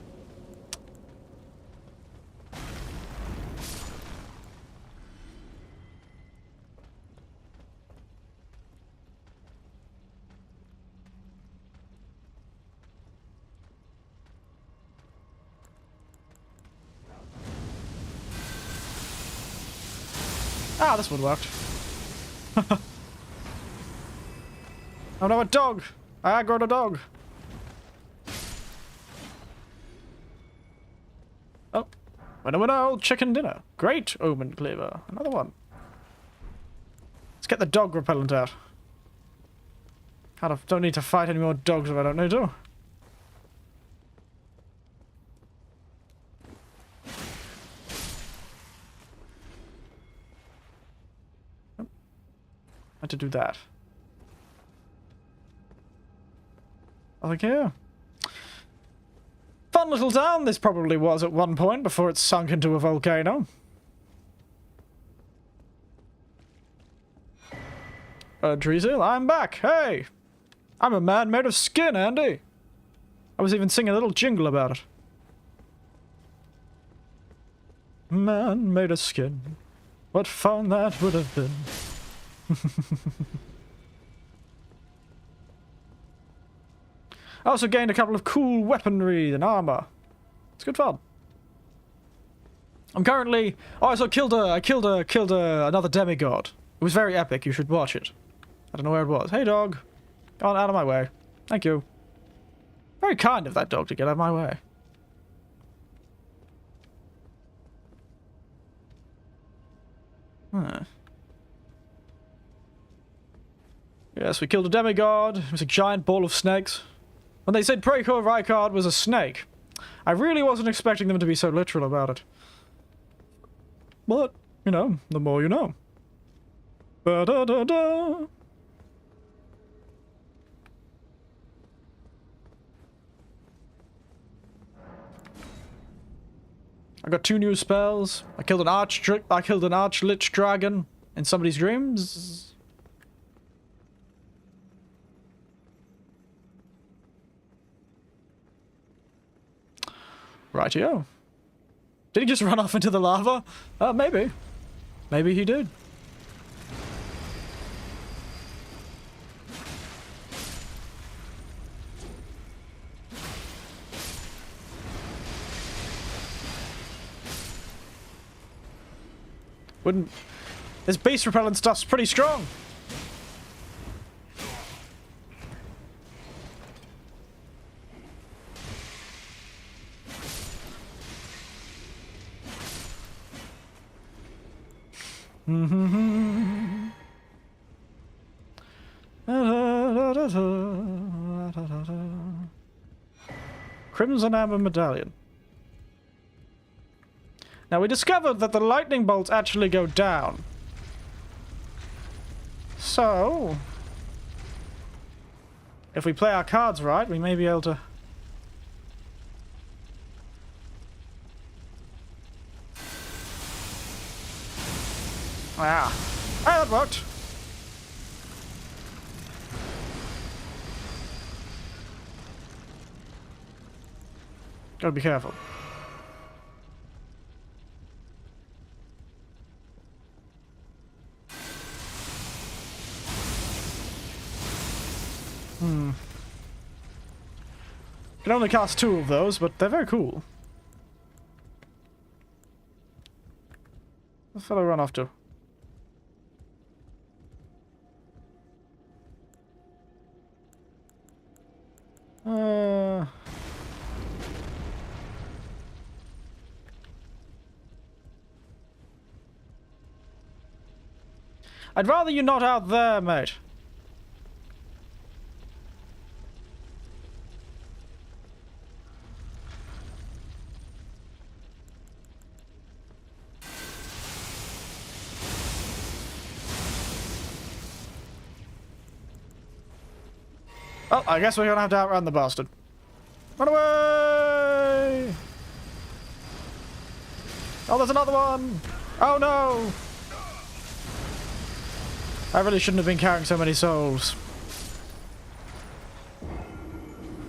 Ah, this one worked. Oh no, a dog! I aggroed a dog! Oh. Winner, chicken dinner. Great, Omen Cleaver. Another one. Let's get the dog repellent out. Don't need to fight any more dogs if I don't need to. Had to do that. Nothing here. Fun little town this probably was at one point before it sunk into a volcano. Treasil, I'm back. Hey! I'm a man made of skin, Andy. I was even singing a little jingle about it. Man made of skin. What fun that would have been. I also gained a couple of cool weaponry and armor. It's good fun. I'm currently... Oh, I killed another demigod. It was very epic. You should watch it. I don't know where it was. Hey, dog. Go on, out of my way. Thank you. Very kind of that dog to get out of my way. Huh. Yes, we killed a demigod. It was a giant ball of snakes. When they said Preco Rykard was a snake, I really wasn't expecting them to be so literal about it. But, you know, the more you know. Ba-da-da-da. I got 2 new spells. I killed an arch-lich dragon in somebody's dreams. Rightio. Did he just run off into the lava? Maybe. Maybe he did. Wouldn't... This beast repellent stuff's pretty strong. Crimson Amber Medallion. Now we discovered that the lightning bolts actually go down. So, if we play our cards right, we may be able to... Ah, that worked. Gotta be careful. Can only cast 2 of those, but they're very cool. Where's the fellow run off to? I'd rather you not out there, mate. Well, I guess we're gonna have to outrun the bastard. Run away! Oh, there's another one! Oh no! I really shouldn't have been carrying so many souls.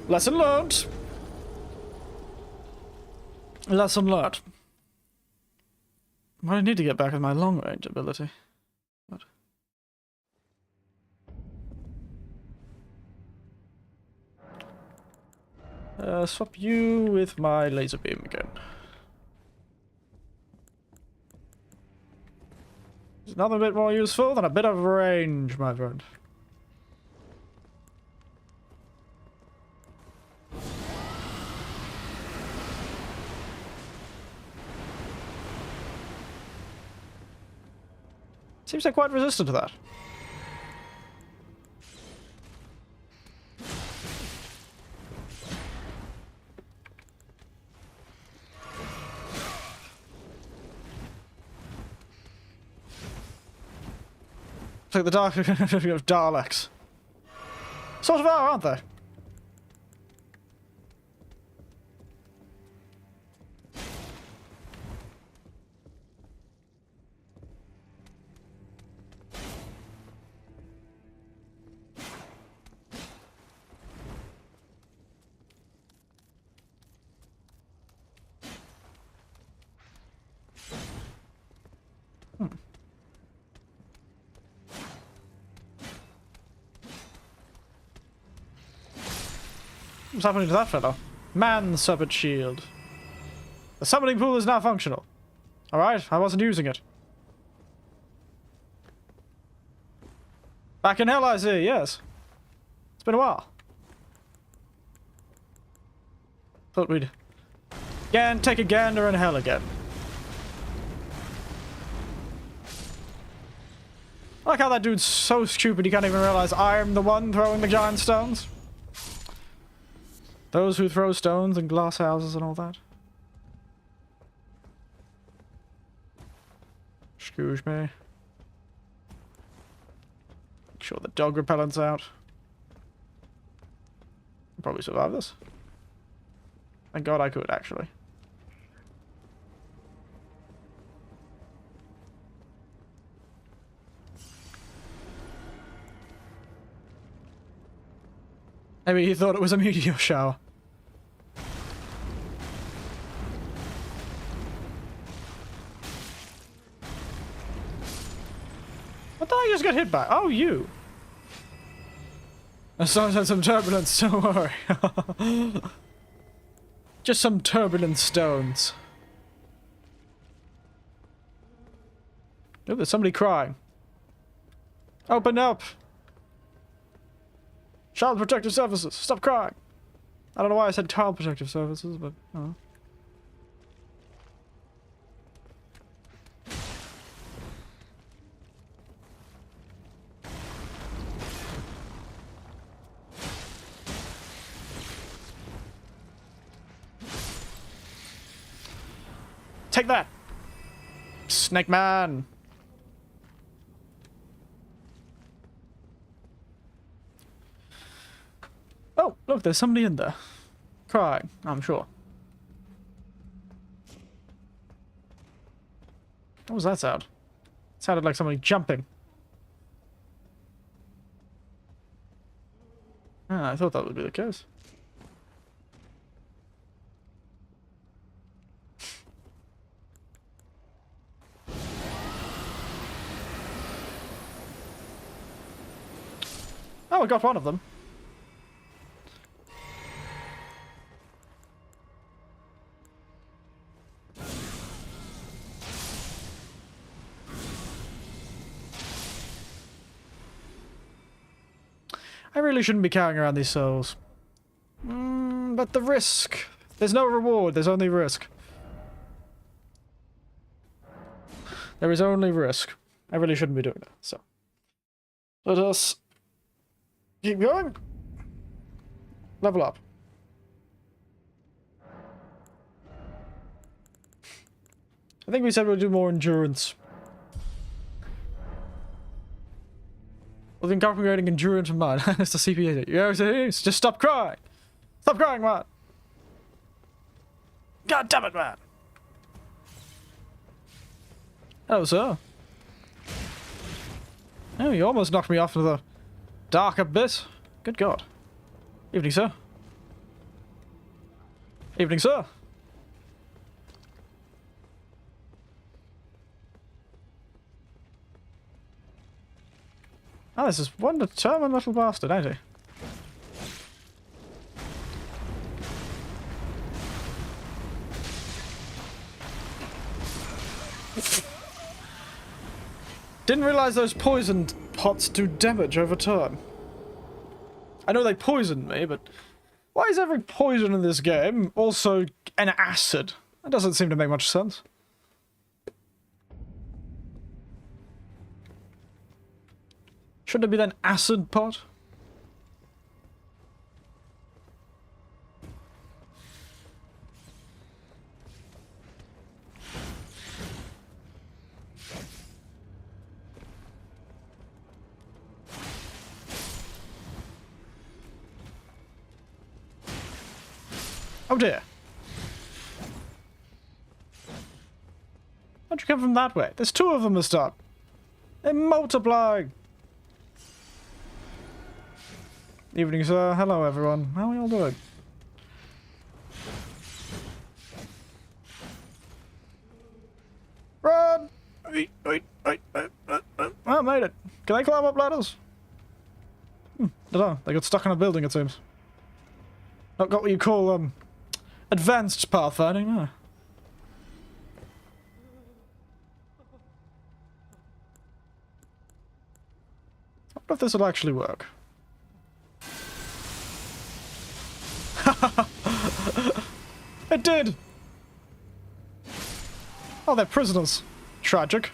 Lesson learned! Lesson learned. I need to get back with my long range ability. What? Swap you with my laser beam again. It's nothing a bit more useful than a bit of range, my friend. Seems they're quite resistant to that. It's like the dark of Daleks. Sort of are, aren't they? What's happening to that fellow? Man serpent shield. The summoning pool is now functional. Alright, I wasn't using it. Back in hell, I see, yes. It's been a while. Thought we'd take a gander in hell again. I like how that dude's so stupid he can't even realize I'm the one throwing the giant stones. Those who throw stones and glass houses and all that. Excuse me. Make sure the dog repellent's out. I'll probably survive this. Thank God I could, actually. Maybe he thought it was a meteor shower. What did I just get hit by? Oh, you. The sun's had some turbulence, don't worry. Just some turbulent stones. Oh, there's somebody crying. Open up! Child Protective Services, stop crying! I don't know why I said Child Protective Services, but... Oh. Take that! Snake Man! Oh, look, there's somebody in there. Crying, I'm sure. What was that sound? It sounded like somebody jumping. Ah, I thought that would be the case. Oh, I got one of them. I really shouldn't be carrying around these souls. But the risk. There's no reward, there's only risk. There is only risk. I really shouldn't be doing that, so. Let us keep going. Level up. I think we said we'll do more endurance. We've been incorporating endurance in mind. It's the CPA. You know what it is? Just stop crying. Stop crying, man. God damn it, man. Hello, sir. Oh, you almost knocked me off into the dark abyss. Good God. Evening, sir. Evening, sir. Oh, this is one determined little bastard, ain't he? Didn't realize those poisoned pots do damage over time. I know they poisoned me, but why is every poison in this game also an acid? That doesn't seem to make much sense. Shouldn't it be an acid pot? Oh dear. How'd you come from that way? There's two of them this time. They're multiplying. Evening, sir. Hello, everyone. How are you all doing? Run! I made it. Can I climb up ladders? Dunno. They got stuck in a building, it seems. Not got what you call, advanced pathfinding, no. I wonder if this will actually work. It did! Oh, they're prisoners. Tragic.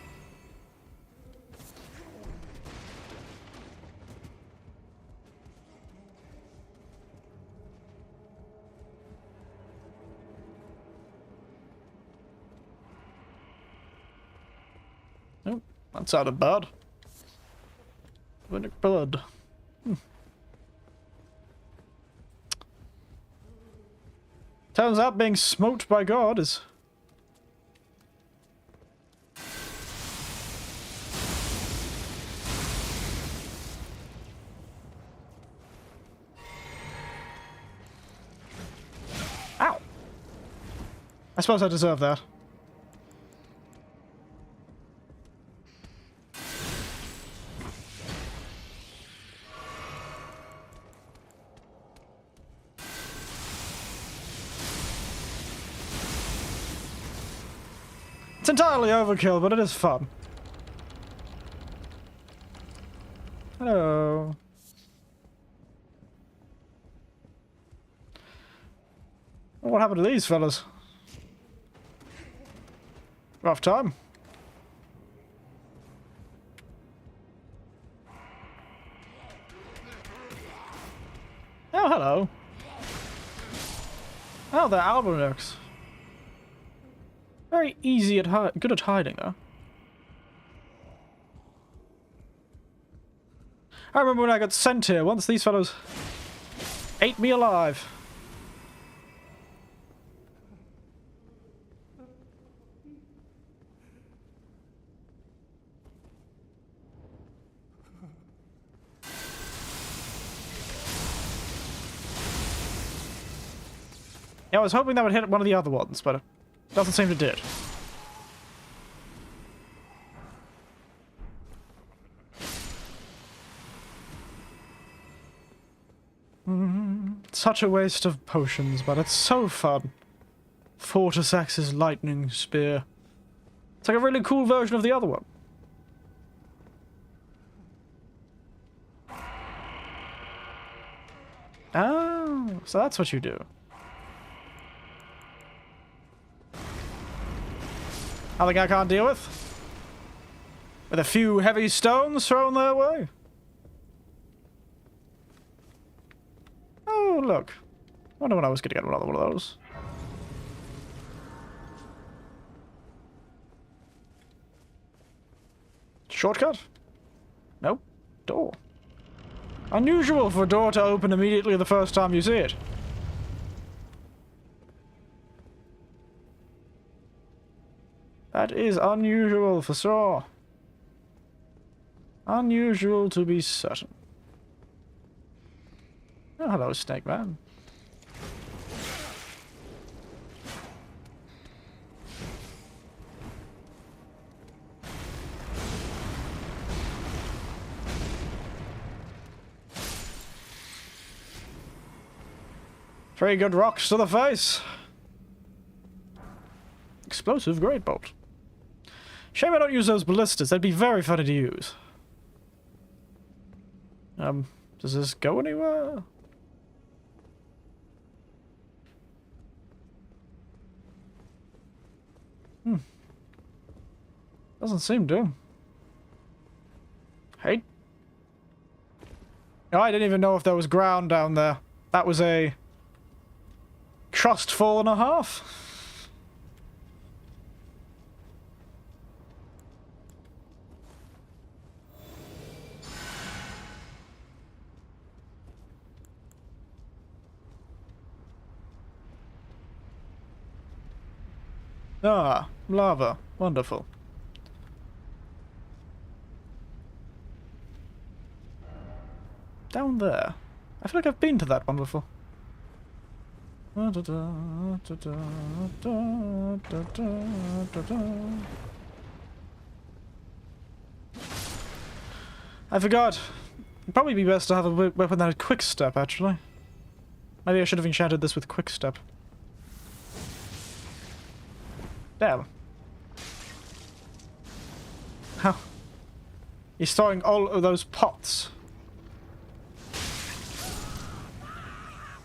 Oh, that sounded bad. Winnick blood. Turns out being smoked by God is... Ow! I suppose I deserve that. It's entirely overkill, but it is fun. Hello. Well, what happened to these fellas? Rough time. Oh, hello. Oh, they're albinos. Very easy at good at hiding, though. I remember when I got sent here once, these fellows ate me alive. Yeah, I was hoping that would hit one of the other ones, but it doesn't seem to did. Such a waste of potions, but it's so fun. Fortisex's lightning spear. It's like a really cool version of the other one. Oh, so that's what you do. Nothing I can't deal with? With a few heavy stones thrown their way? Oh, look. I wonder when I was going to get another one of those. Shortcut? Nope. Door. Unusual for a door to open immediately the first time you see it. That is unusual for sure. Unusual to be certain. Oh, hello, Snake Man. Very good rocks to the face. Explosive great bolt. Shame I don't use those ballistas. That'd be very funny to use. Does this go anywhere? Doesn't seem to. Hey. Oh, I didn't even know if there was ground down there. That was a trustful and a half. Ah, lava. Wonderful. Down there. I feel like I've been to that one before. I forgot. It'd probably be best to have a weapon that had quick step, actually. Maybe I should have enchanted this with quick step. Damn. How? He's throwing all of those pots.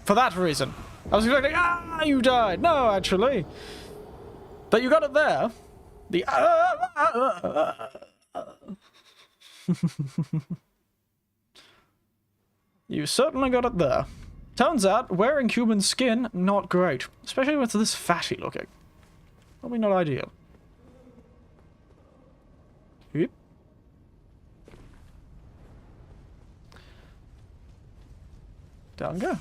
For that reason. I was expecting, you died. No, actually. But you got it there. The You certainly got it there. Turns out, wearing human skin, not great. Especially when it's this fatty looking. Probably not ideal. Yep. Down go.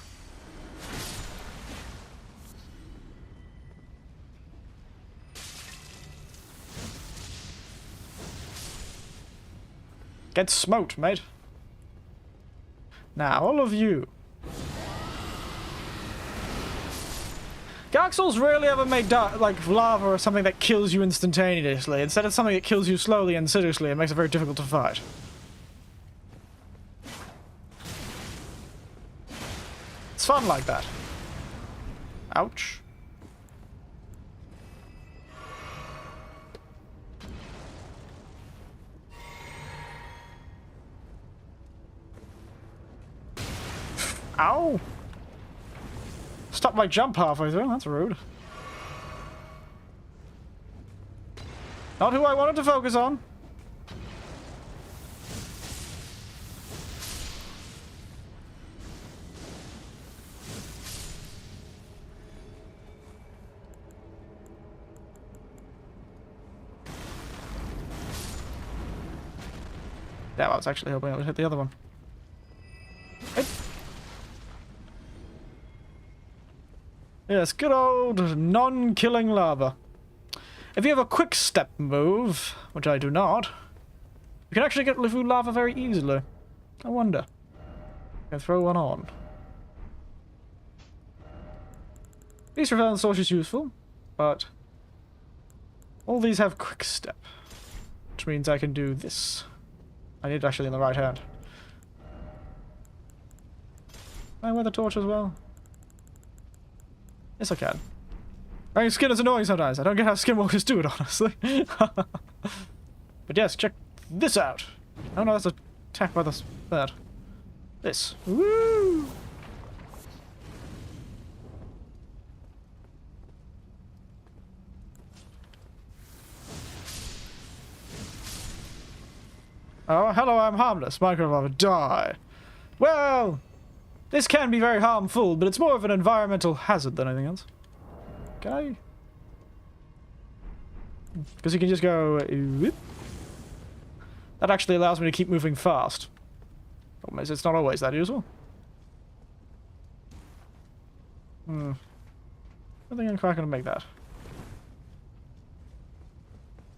Get smoked, mate. Now, all of you. Dark Souls rarely ever make like lava or something that kills you instantaneously. Instead, it's something that kills you slowly and insidiously and makes it very difficult to fight. It's fun like that. Ouch. Ow! Stop my jump halfway through, that's rude. Not who I wanted to focus on. Damn, I was actually hoping I would hit the other one. Hey. Yes, good old non-killing lava. If you have a quick step move, which I do not, you can actually get through lava very easily. I wonder. I throw one on. These repellent source is useful, but all these have quick step, which means I can do this. I need it actually in the right hand. Can I wear the torch as well? Yes, I can. Wearing skin is annoying sometimes. I don't get how skinwalkers do it, honestly. But yes, check this out. Oh no, that's an attack by that. This. Woo! Oh, hello, I'm harmless. Micro lava, die. Well, This can be very harmful, but it's more of an environmental hazard than anything else. Can I? Because you can just go... whoop. That actually allows me to keep moving fast. Problem is, it's not always that useful. I think I'm quite going to make that.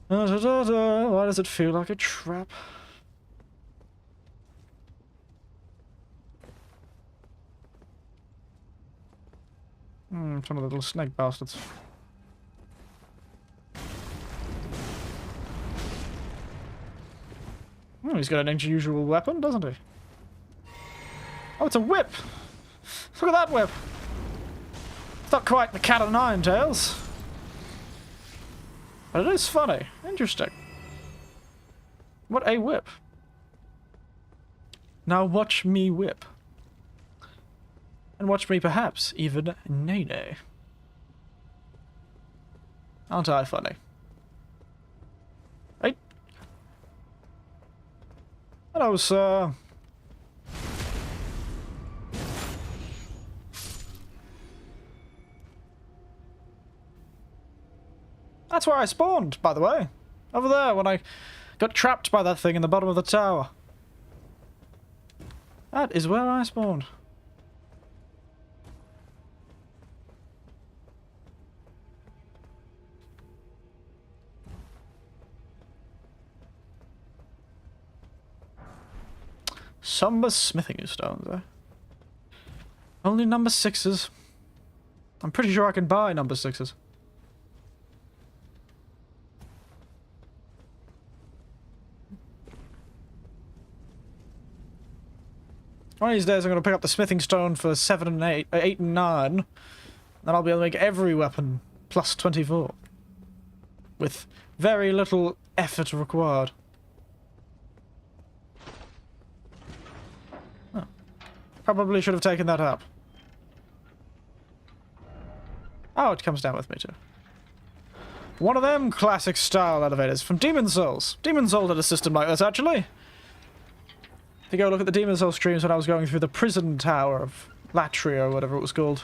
Why does it feel like a trap? Some of the little snake bastards. He's got an unusual weapon, doesn't he? Oh, it's a whip! Look at that whip! It's not quite the cat o' nine tails. But it is funny. Interesting. What a whip. Now watch me whip. And watch me perhaps even nay-nay. Aren't I funny? Right? Hello, sir. That's where I spawned, by the way. Over there, when I got trapped by that thing in the bottom of the tower. That is where I spawned. Somber smithing stones, eh? Only number 6s. I'm pretty sure I can buy number 6s. One of these days I'm going to pick up the smithing stone for 7 and 8, 8 and 9. Then I'll be able to make every weapon plus 24. With very little effort required. Oh. Probably should have taken that up. Oh, it comes down with me too. One of them classic style elevators from Demon Souls. Demon Souls had a system like this, actually. If you go look at the Demon Souls streams when I was going through the prison tower of Latria or whatever it was called.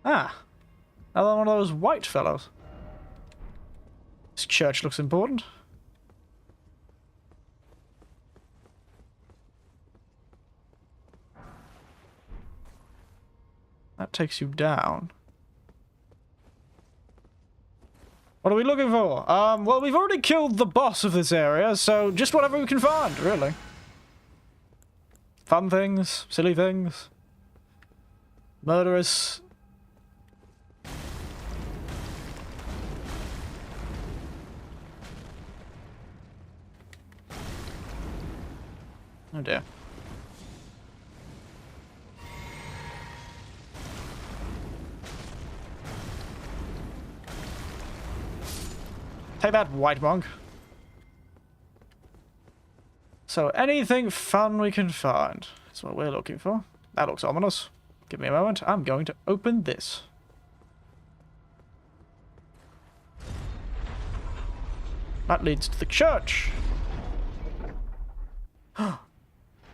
Ah. Another one of those white fellows. This church looks important. That takes you down. What are we looking for? Well, we've already killed the boss of this area, so just whatever we can find, really. Fun things, silly things. Murderous. Oh dear. Take that, white monk. So, anything fun we can find. That's what we're looking for. That looks ominous. Give me a moment. I'm going to open this. That leads to the church.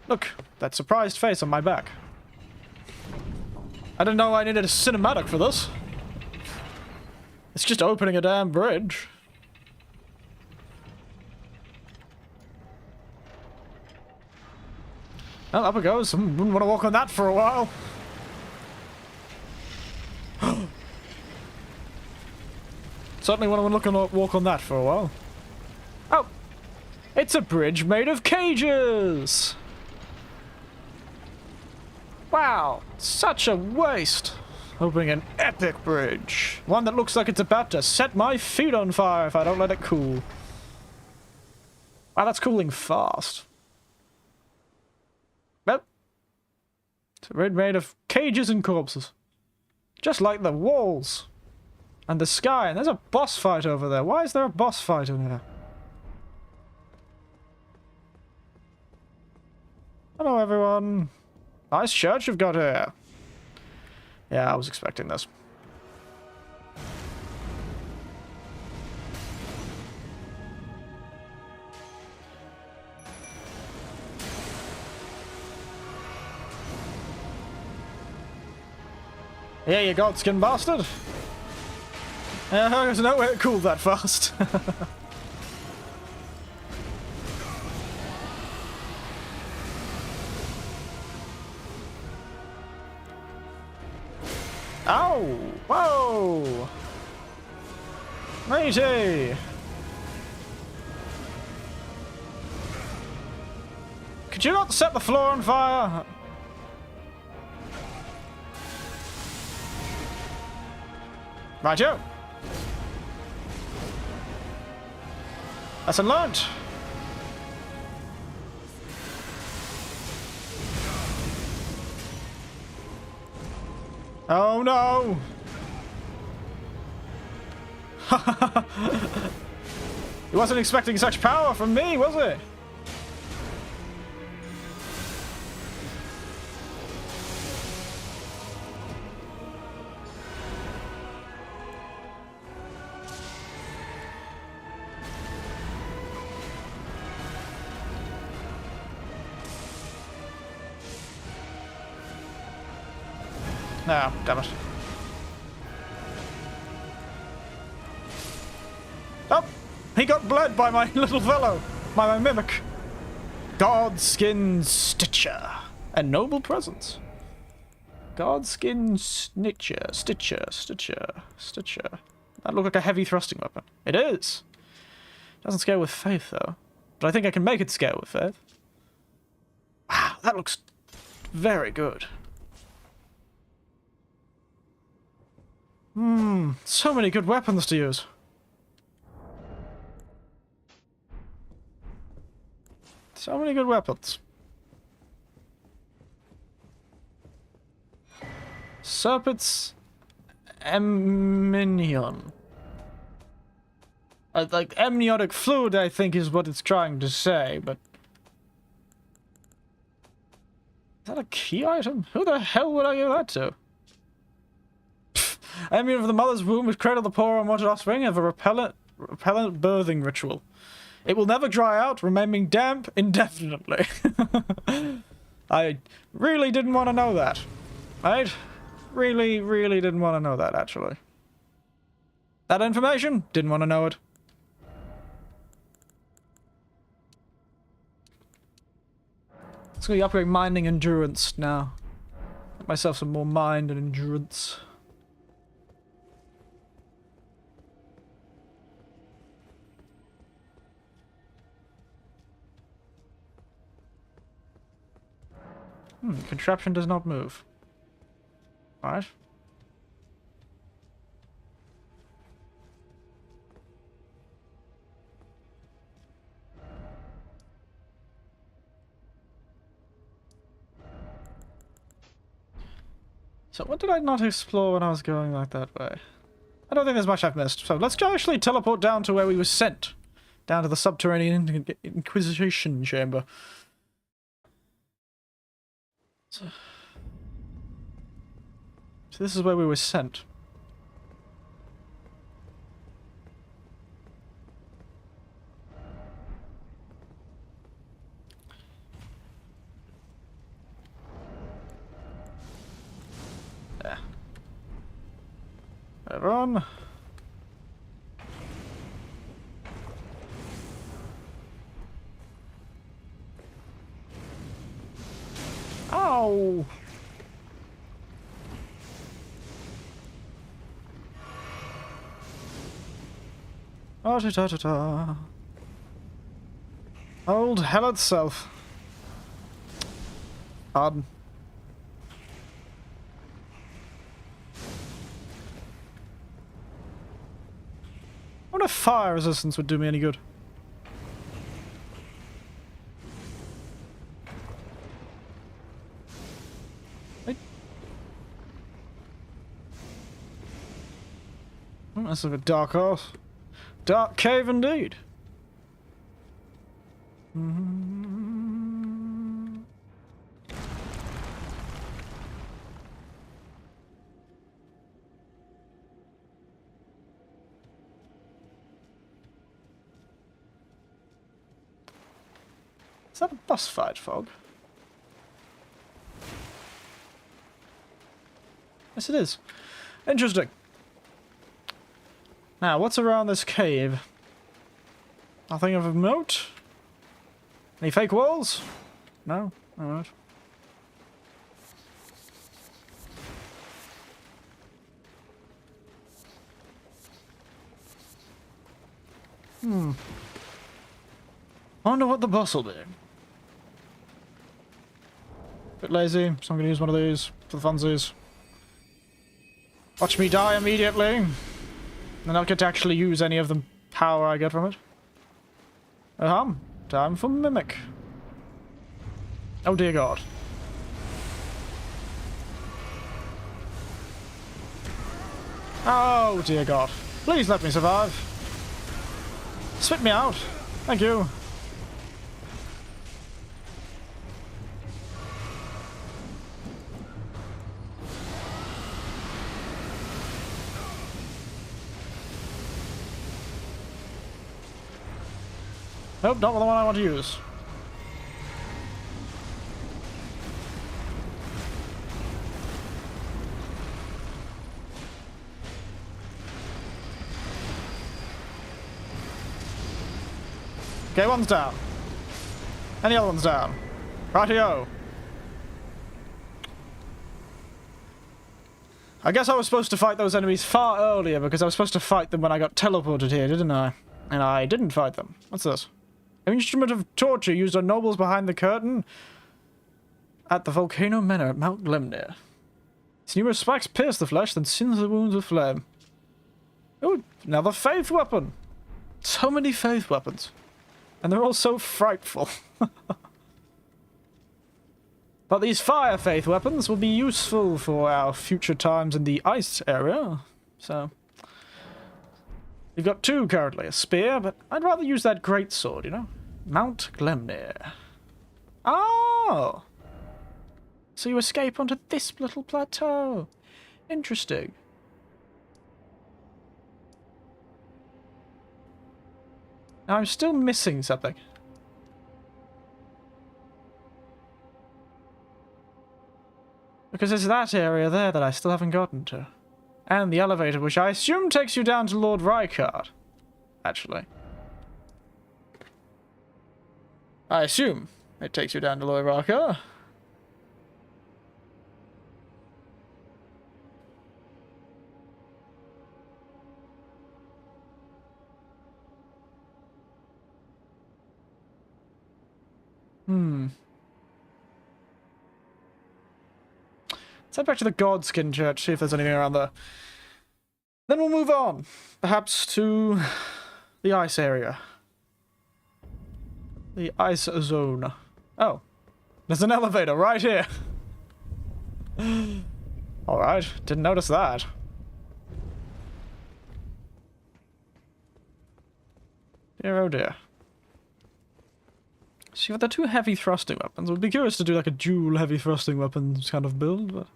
Look, that surprised face on my back. I didn't know I needed a cinematic for this. It's just opening a damn bridge. Well, up it goes. Wouldn't want to walk on that for a while. Certainly want to walk on that for a while. Oh! It's a bridge made of cages! Wow! Such a waste! Opening an epic bridge. One that looks like it's about to set my feet on fire if I don't let it cool. Wow, that's cooling fast. Well, it's a bridge made of cages and corpses. Just like the walls. And the sky. And there's a boss fight over there. Why is there a boss fight in here? Hello, everyone. Nice church you've got here. Yeah, I was expecting this. Yeah, you godskin bastard. There's no way it cooled that fast. Ow! Whoa! Matey! Could you not set the floor on fire? Righto! Lesson learned! Oh no! He wasn't expecting such power from me, was he? No, damn it. Oh! He got bled by my little fellow! By my mimic! Godskin Stitcher. A noble presence. Godskin Stitcher. That looked like a heavy thrusting weapon. It is! Doesn't scale with faith, though. But I think I can make it scale with faith. Wow, that looks very good. So many good weapons to use. So many good weapons. Serpent's amnion. Like amniotic fluid, I think, is what it's trying to say, but... Is that a key item? Who the hell would I give that to? Amniotic of the mother's womb which cradle the poor unwanted offspring of a repellent birthing ritual. It will never dry out, remaining damp indefinitely. I really didn't want to know that. Right? Really, really didn't want to know that, actually. That information? Didn't want to know it. Let's go upgrade mining endurance now. Get myself some more mind and endurance. Contraption does not move. Alright. So what did I not explore when I was going like that way? I don't think there's much I've missed. So let's actually teleport down to where we were sent. Down to the subterranean Inquisition chamber. So this is where we were sent. There. Everyone. Ow! Oh, ta-ta-ta-ta. Old hell itself. Pardon. I wonder if fire resistance would do me any good. That's like a dark house. Dark cave indeed. Is that a boss fight, Fog? Yes, it is. Interesting. Now, what's around this cave? Nothing of note? Any fake walls? No? Alright. I wonder what the boss will be. Bit lazy, so I'm gonna use one of these for the funsies. Watch me die immediately. And I'll get to actually use any of the power I get from it. Time for Mimic. Oh dear god. Oh dear god. Please let me survive. Spit me out. Thank you. Nope, not the one I want to use. Okay, one's down. And the other one's down. Rightio. I guess I was supposed to fight those enemies far earlier because I was supposed to fight them when I got teleported here, didn't I? And I didn't fight them. What's this? An instrument of torture used on nobles behind the curtain at the volcano manor at Mount Glemnir. Its numerous spikes pierce the flesh, then singe the wounds with flame. Oh, another faith weapon. So many faith weapons. And they're all so frightful. But these fire faith weapons will be useful for our future times in the ice area. So we've got two currently, a spear, but I'd rather use that greatsword, you know? Mount Glemnir. Oh! So you escape onto this little plateau. Interesting. Now I'm still missing something. Because there's that area there that I still haven't gotten to. And the elevator, which I assume takes you down to Lord Rykard. Actually. I assume it takes you down to Lord Rykard. Let's head back to the Godskin Church, see if there's anything around there. Then we'll move on, perhaps to the ice area. The ice zone. Oh, there's an elevator right here. Alright, didn't notice that. Dear oh dear. See, with the two heavy thrusting weapons, I would be curious to do like a dual heavy thrusting weapons kind of build, but...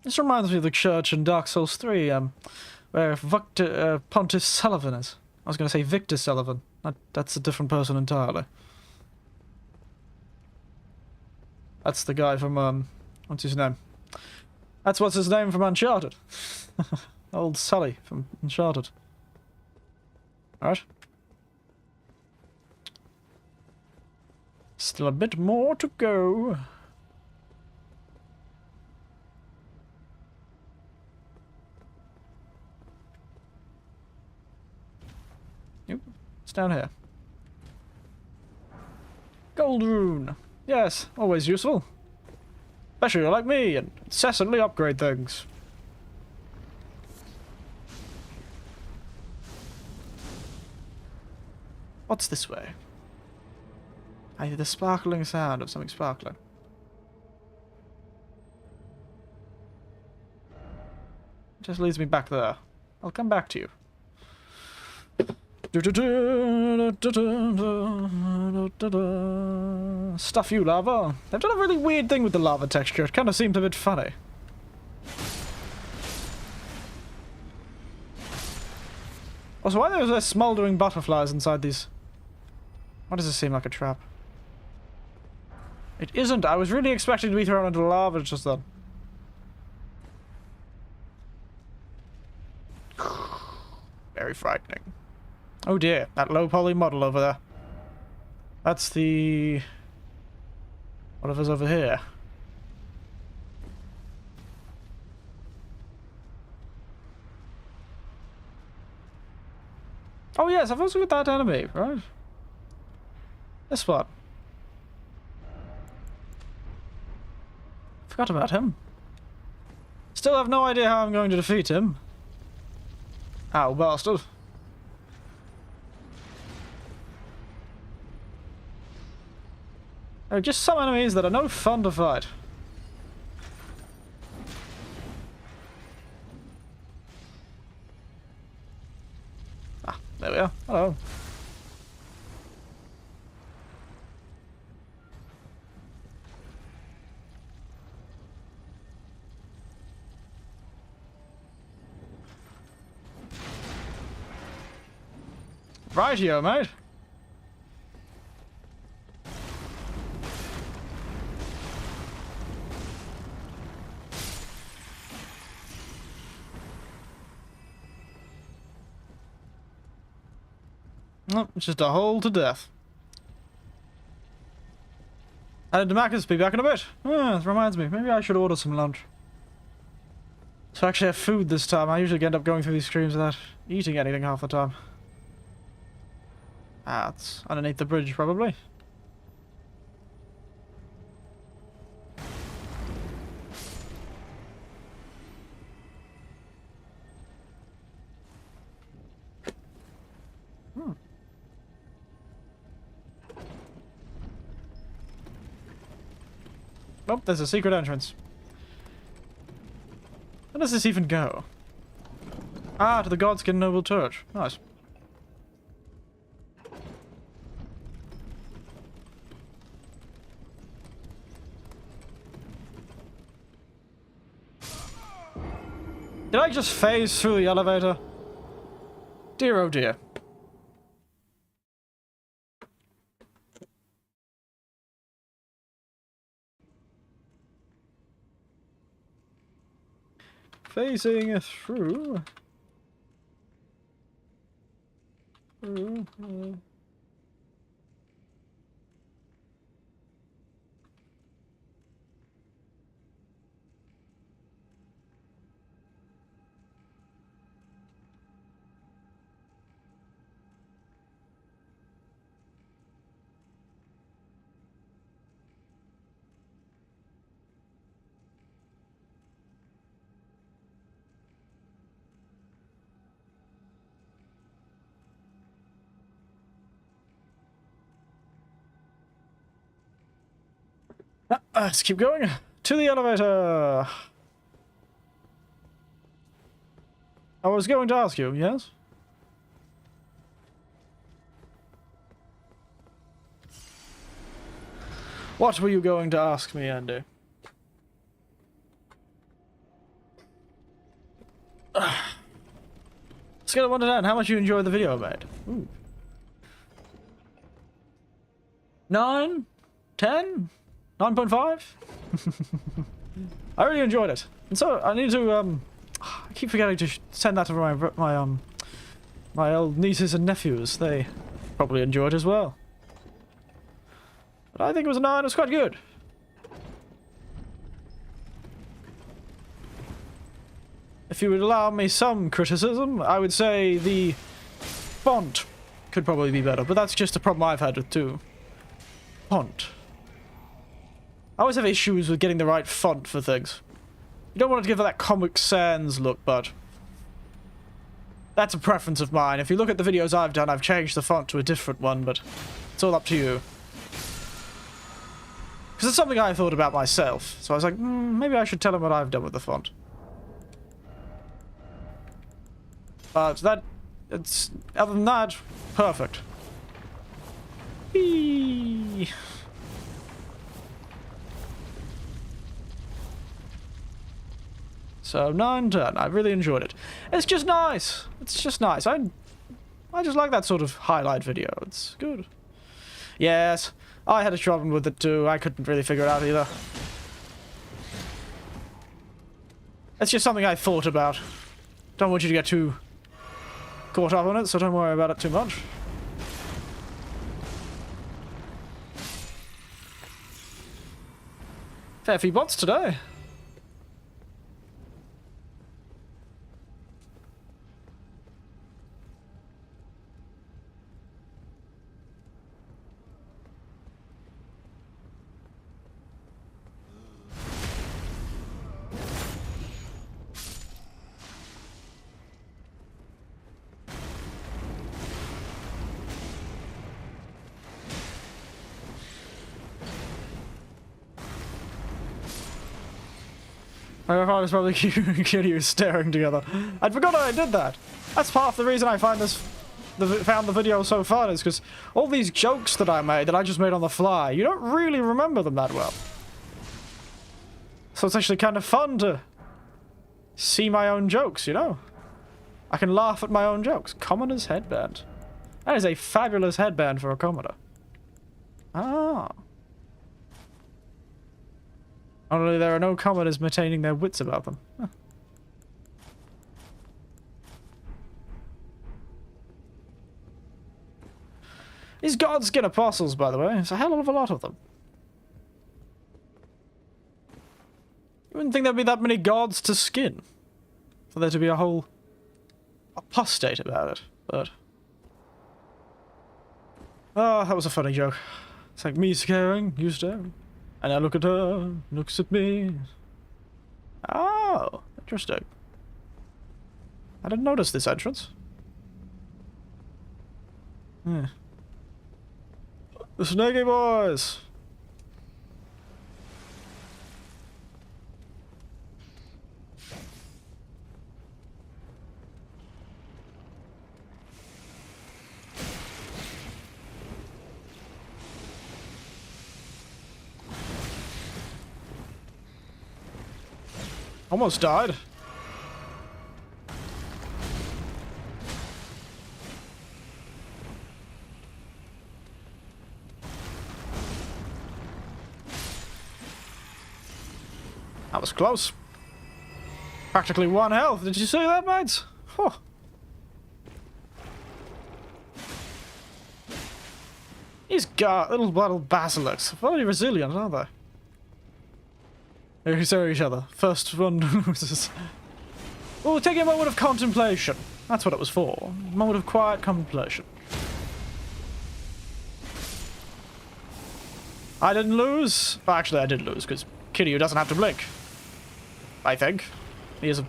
This reminds me of the church in Dark Souls 3, where Pontiff Sullivan is. I was going to say Victor Sullivan. That's a different person entirely. That's the guy from, what's his name? That's what's his name from Uncharted. Old Sully from Uncharted. Alright. Still a bit more to go. Yep, it's down here. Gold rune. Yes, always useful. Especially like me, and incessantly upgrade things. What's this way? I hear the sparkling sound of something sparkling. It just leads me back there. I'll come back to you. Stuff you, lava. They've done a really weird thing with the lava texture. It kind of seems a bit funny. Also, why are there smoldering butterflies inside these? Why does this seem like a trap? It isn't. I was really expecting to be thrown into lava just then. Very frightening. Oh dear, that low poly model over there. That's the... whatever's over here. Oh yes, I've also got that enemy, right? This one. Forgot about him. Still have no idea how I'm going to defeat him. Ow, bastard. There are just some enemies that are no fun to fight. Ah, there we are. Hello. Rightio, mate. Nope, it's just a hole to death. And Damascus be back in a bit. Ah, that reminds me, maybe I should order some lunch. So I actually have food this time. I usually end up going through these streams without eating anything half the time. Ah, it's underneath the bridge, probably. Oh, there's a secret entrance. Where does this even go? Ah, to the Godskin Noble Church. Nice. Did I just phase through the elevator? Dear oh dear. Phasing through. Let's keep going. To the elevator. I was going to ask you, yes? What were you going to ask me, Andy? Scale of 1 to 10, how much you enjoyed the video I made? Ooh. 9? 10? 9.5? I really enjoyed it. And so I need to I keep forgetting to send that to my old nieces and nephews. They probably enjoyed it as well. But I think it was a 9, it was quite good. If you would allow me some criticism, I would say the font could probably be better, but that's just a problem I've had with too. Font. I always have issues with getting the right font for things. You don't want to give it that Comic Sans look, but that's a preference of mine. If you look at the videos I've done, I've changed the font to a different one, but it's all up to you. Because it's something I thought about myself, so I was like, maybe I should tell him what I've done with the font. But other than that, perfect. Whee! So 9, 10. I really enjoyed it. It's just nice. It's just nice. I just like that sort of highlight video. It's good. Yes, I had a problem with it too. I couldn't really figure it out either. It's just something I thought about. Don't want you to get too caught up on it, so don't worry about it too much. Fair few bots today. I thought it was probably Kiryu staring together. I'd forgotten I did that. That's half the reason I found the video so fun, is because all these jokes that I made, that I just made on the fly, you don't really remember them that well. So it's actually kind of fun to see my own jokes, you know? I can laugh at my own jokes. Commoner's headband. That is a fabulous headband for a commoner. Ah. Only there are no commoners maintaining their wits about them. Huh. These godskin apostles, by the way, it's a hell of a lot of them. You wouldn't think there'd be that many gods to skin, for there to be a whole apostate about it, but... Oh, that was a funny joke. It's like me staring, you staring. And I look at her, looks at me. Oh, interesting. I didn't notice this entrance. Yeah. The Snaky Boys! Almost died. That was close. Practically 1 health. Did you see that, mates? Oh. These little basilisks are very resilient, aren't they? They saw each other. First one loses. Well, take a moment of contemplation. That's what it was for. A moment of quiet contemplation. I didn't lose. Well, actually, I did lose, because Kiryu doesn't have to blink. I think. He is a...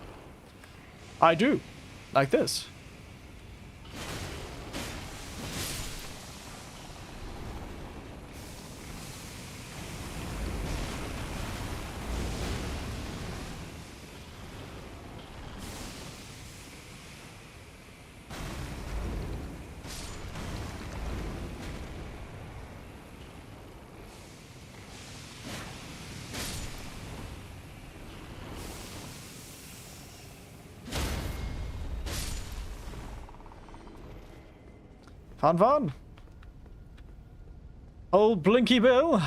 I do. Like this. Fun, fun. Old Blinky Bill.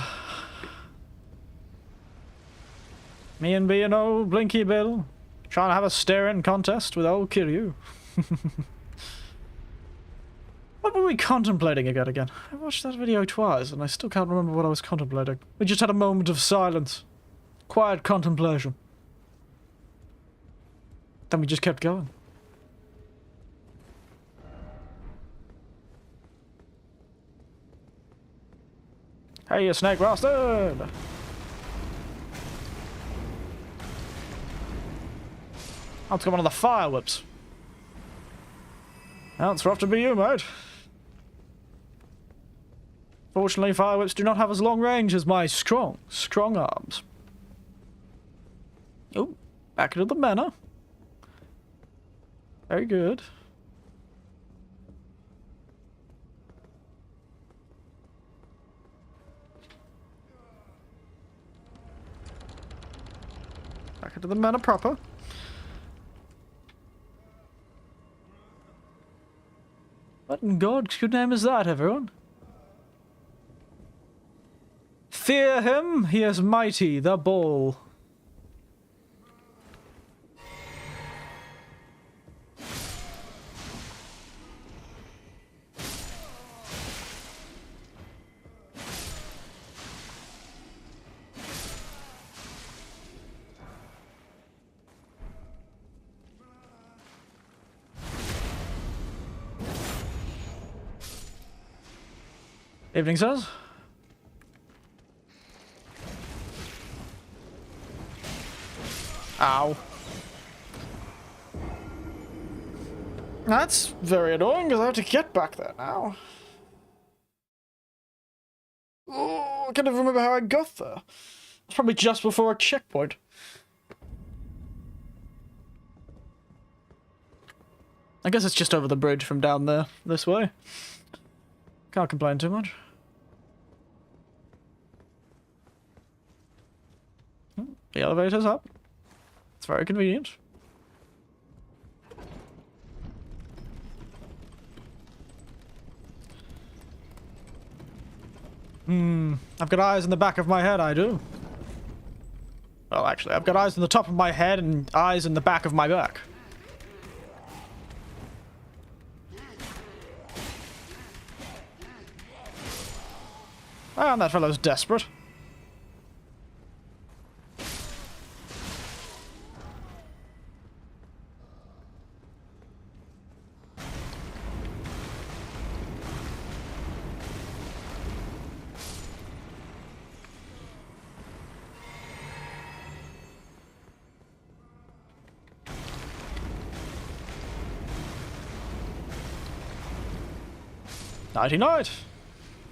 Me and being old Blinky Bill. Trying to have a staring contest with old Kiryu. What were we contemplating again? I watched that video twice and I still can't remember what I was contemplating. We just had a moment of silence. Quiet contemplation. Then we just kept going. Hey, you snake bastard! Let's come on the fire whips. Well, it's rough to be you, mate. Fortunately, fire whips do not have as long range as my strong arms. Oh, back into the manor. Very good. Back into the manor proper. What in God's good name is that, everyone? Fear him, he is mighty, the bull. Evening, sirs. Ow. That's very annoying because I have to get back there now. Oh, I can't even remember how I got there. It's probably just before a checkpoint. I guess it's just over the bridge from down there, this way. Can't complain too much. The elevator's up. It's very convenient. I've got eyes in the back of my head, I do. Well, actually, I've got eyes in the top of my head and eyes in the back of my back. Ah, and that fellow's desperate. Nighty night.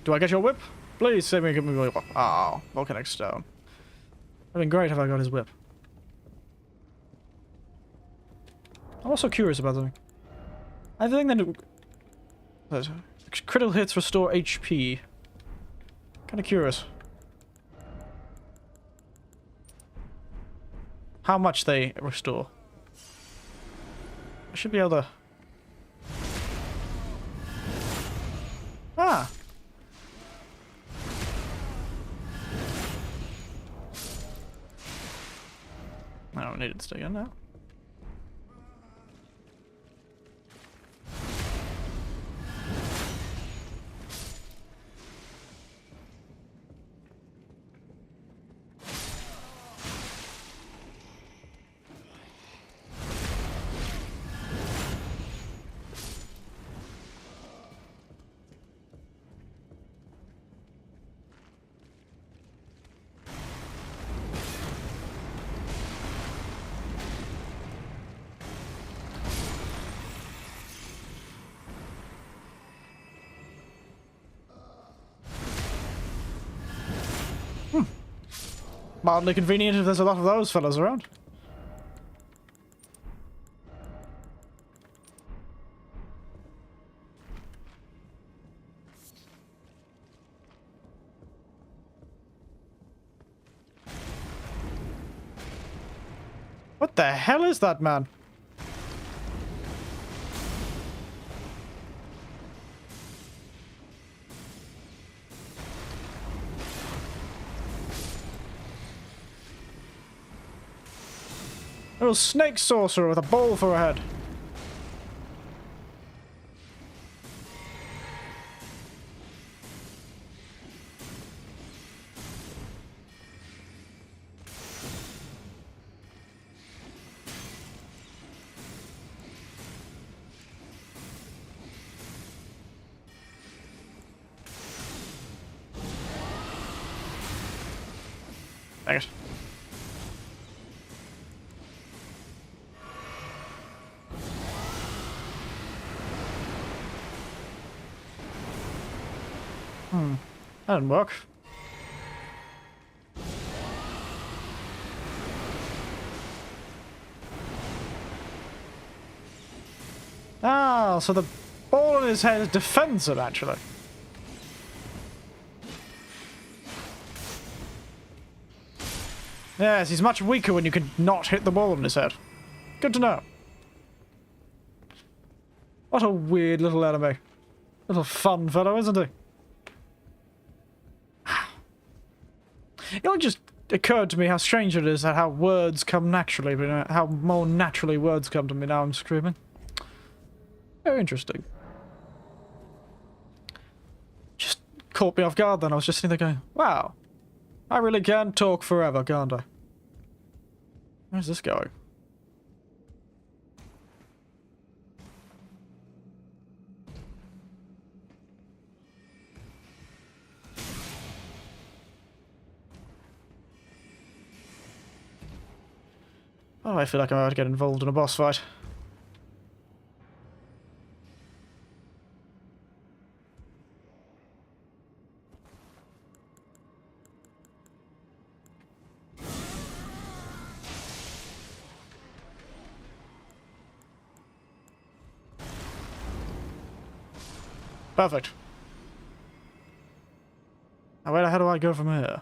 Do I get your whip? Please save me, give me my whip. Oh, volcanic stone. That'd been great if I got his whip. I'm also curious about something. I think that critical hits restore HP. Kind of curious. How much they restore. I should be able to... Ah! I don't need it to stay in now. Mildly convenient if there's a lot of those fellas around. What the hell is that, man? Little snake sorcerer with a bowl for a head. Dang it. That didn't work. Ah, so the ball in his head is defensive, actually. Yes, he's much weaker when you can not hit the ball in his head. Good to know. What a weird little enemy. Little fun fellow, isn't he? It all just occurred to me how strange it is that how words come naturally, but how more naturally words come to me now I'm screaming. Very interesting. Just caught me off guard then. I was just sitting there going, wow, I really can talk forever, can't I? Where's this going? Oh, I feel like I'm about to get involved in a boss fight. Perfect. Now where the hell do I go from here?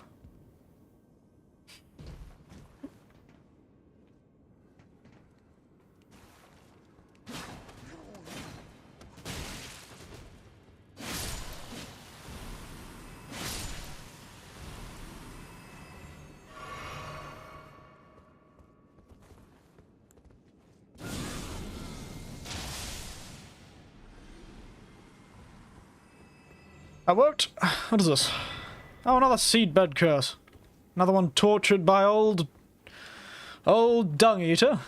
That worked. What is this? Oh, another seedbed curse. Another one tortured by old dung eater.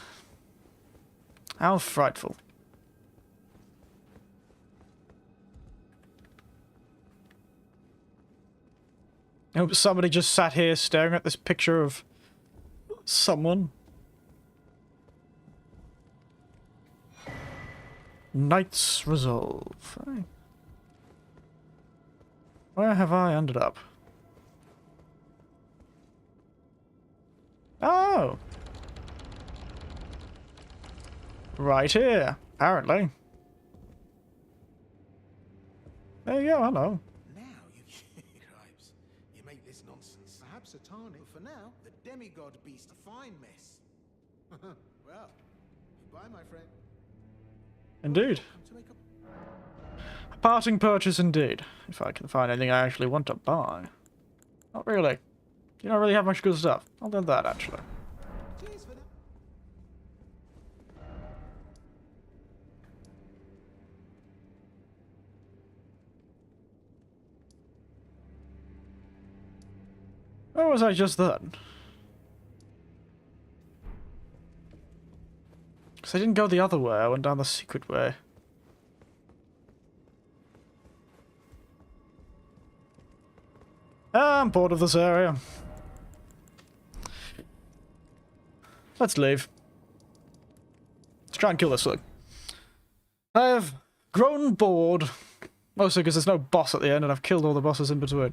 How frightful. I hope somebody just sat here staring at this picture of someone. Knight's Resolve. Hey. Where have I ended up? Oh! Right here, apparently. There you go, hello. Now you cripes. You make this nonsense. Perhaps a tarnish. For now, the demigod beast a fine mess. Well, goodbye, my friend. Indeed. Come to make up. A parting purchase indeed. If I can find anything I actually want to buy. Not really. You don't really have much good stuff. I'll do that, actually. Cheers for that. Where was I just then? Because I didn't go the other way, I went down the secret way. I'm bored of this area. Let's leave. Let's try and kill this thing. I have grown bored. Mostly because there's no boss at the end and I've killed all the bosses in between.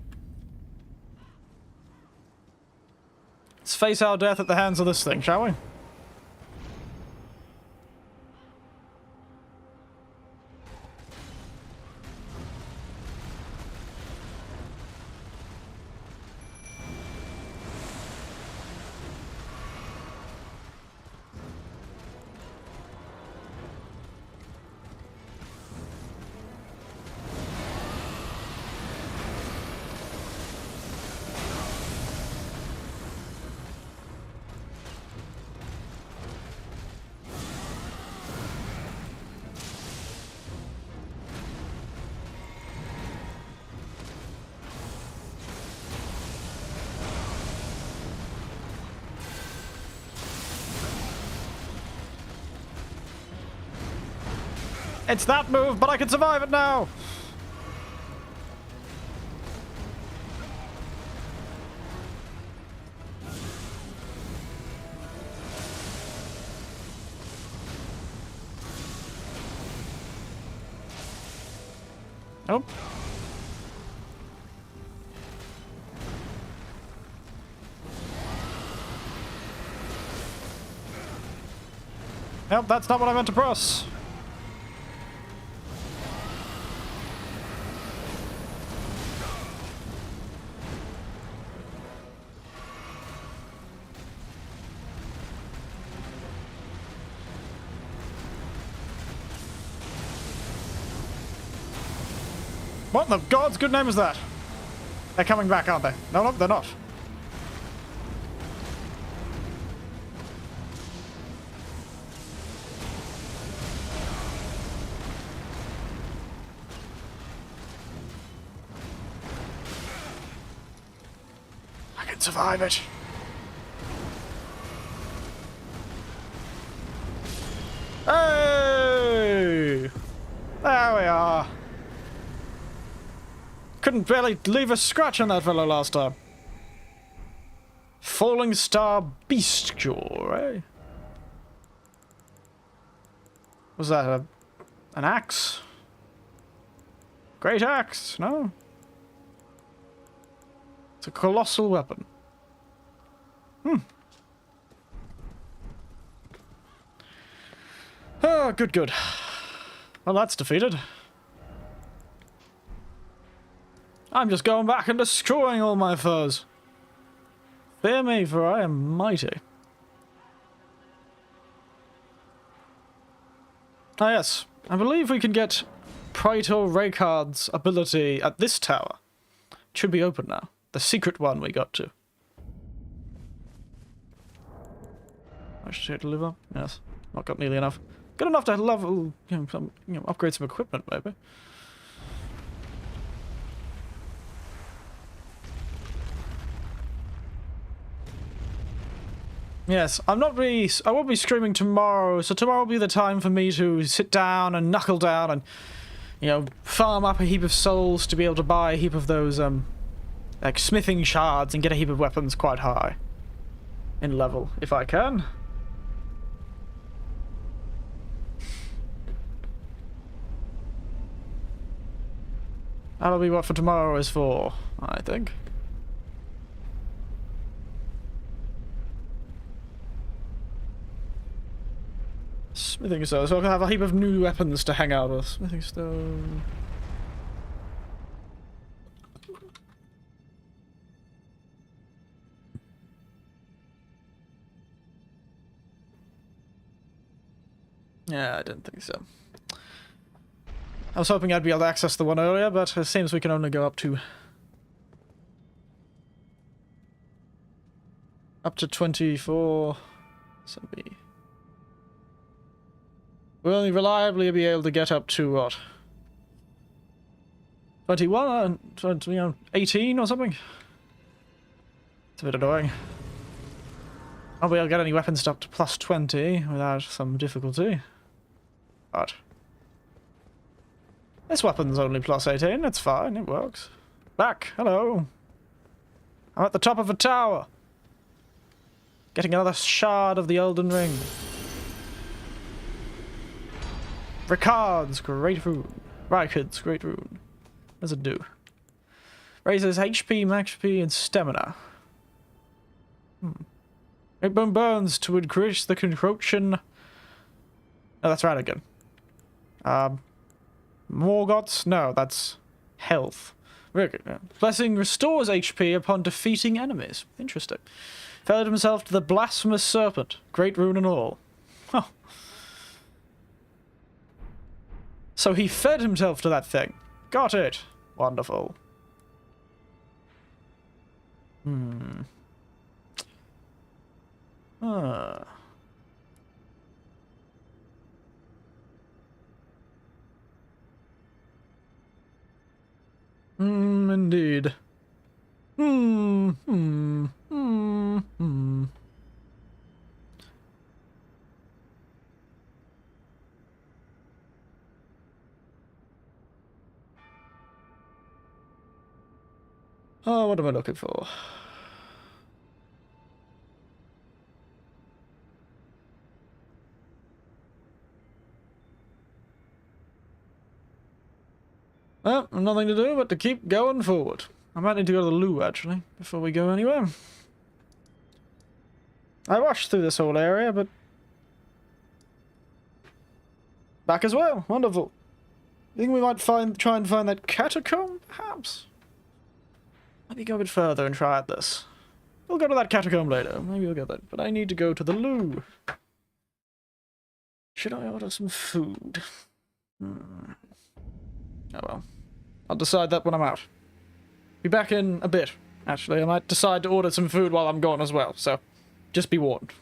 Let's face our death at the hands of this thing, shall we? It's that move, but I can survive it now! Nope. Nope, that's not what I meant to press. What in the God's good name is that? They're coming back, aren't they? No, they're not. I can survive it. Hey! There we are. Couldn't barely leave a scratch on that fellow last time. Falling Star Beast Jaw, eh? Was that an axe? Great axe, no? It's a colossal weapon. Oh, good, good. Well, that's defeated. I'm just going back and destroying all my foes. Fear me, for I am mighty. Ah yes, I believe we can get Praetor Raycard's ability at this tower. It should be open now. The secret one we got to. I should to live up? Yes. Not got nearly enough. Good enough to level, upgrade some equipment, maybe. Yes, I won't be streaming tomorrow, so tomorrow will be the time for me to sit down and knuckle down and, farm up a heap of souls to be able to buy a heap of those, like, smithing shards and get a heap of weapons quite high in level, if I can. That'll be what for tomorrow is for, I think. Smithing stone, so I can have a heap of new weapons to hang out with. Smithing stone. Yeah, I didn't think so. I was hoping I'd be able to access the one earlier, but it seems we can only go up to 24. So we'll only reliably be able to get up to what? 21? 18 or something? It's a bit annoying. I'll be able to get any weapons up to plus 20 without some difficulty. But this weapon's only plus 18, it's fine, it works. Back, hello. I'm at the top of a tower. Getting another shard of the Elden Ring. Ricard's Great Rune. Ricard's Great Rune. What does it do? Raises HP, max HP, and stamina. Great Bone Burns to increase the concrotion. Oh, that's right again. Morgoth's? No, that's health. Very good. Yeah. Blessing restores HP upon defeating enemies. Interesting. Felled himself to the blasphemous serpent. Great rune and all. Huh. So he fed himself to that thing. Got it. Wonderful. Indeed. Oh, what am I looking for? Well, nothing to do but to keep going forward. I might need to go to the loo, actually, before we go anywhere. I rushed through this whole area, but... back as well. Wonderful. Think we might try and find that catacomb, perhaps? Maybe go a bit further and try out this. We'll go to that catacomb later. Maybe we'll go there. But I need to go to the loo. Should I order some food? Oh well. I'll decide that when I'm out. Be back in a bit, actually. I might decide to order some food while I'm gone as well, so just be warned.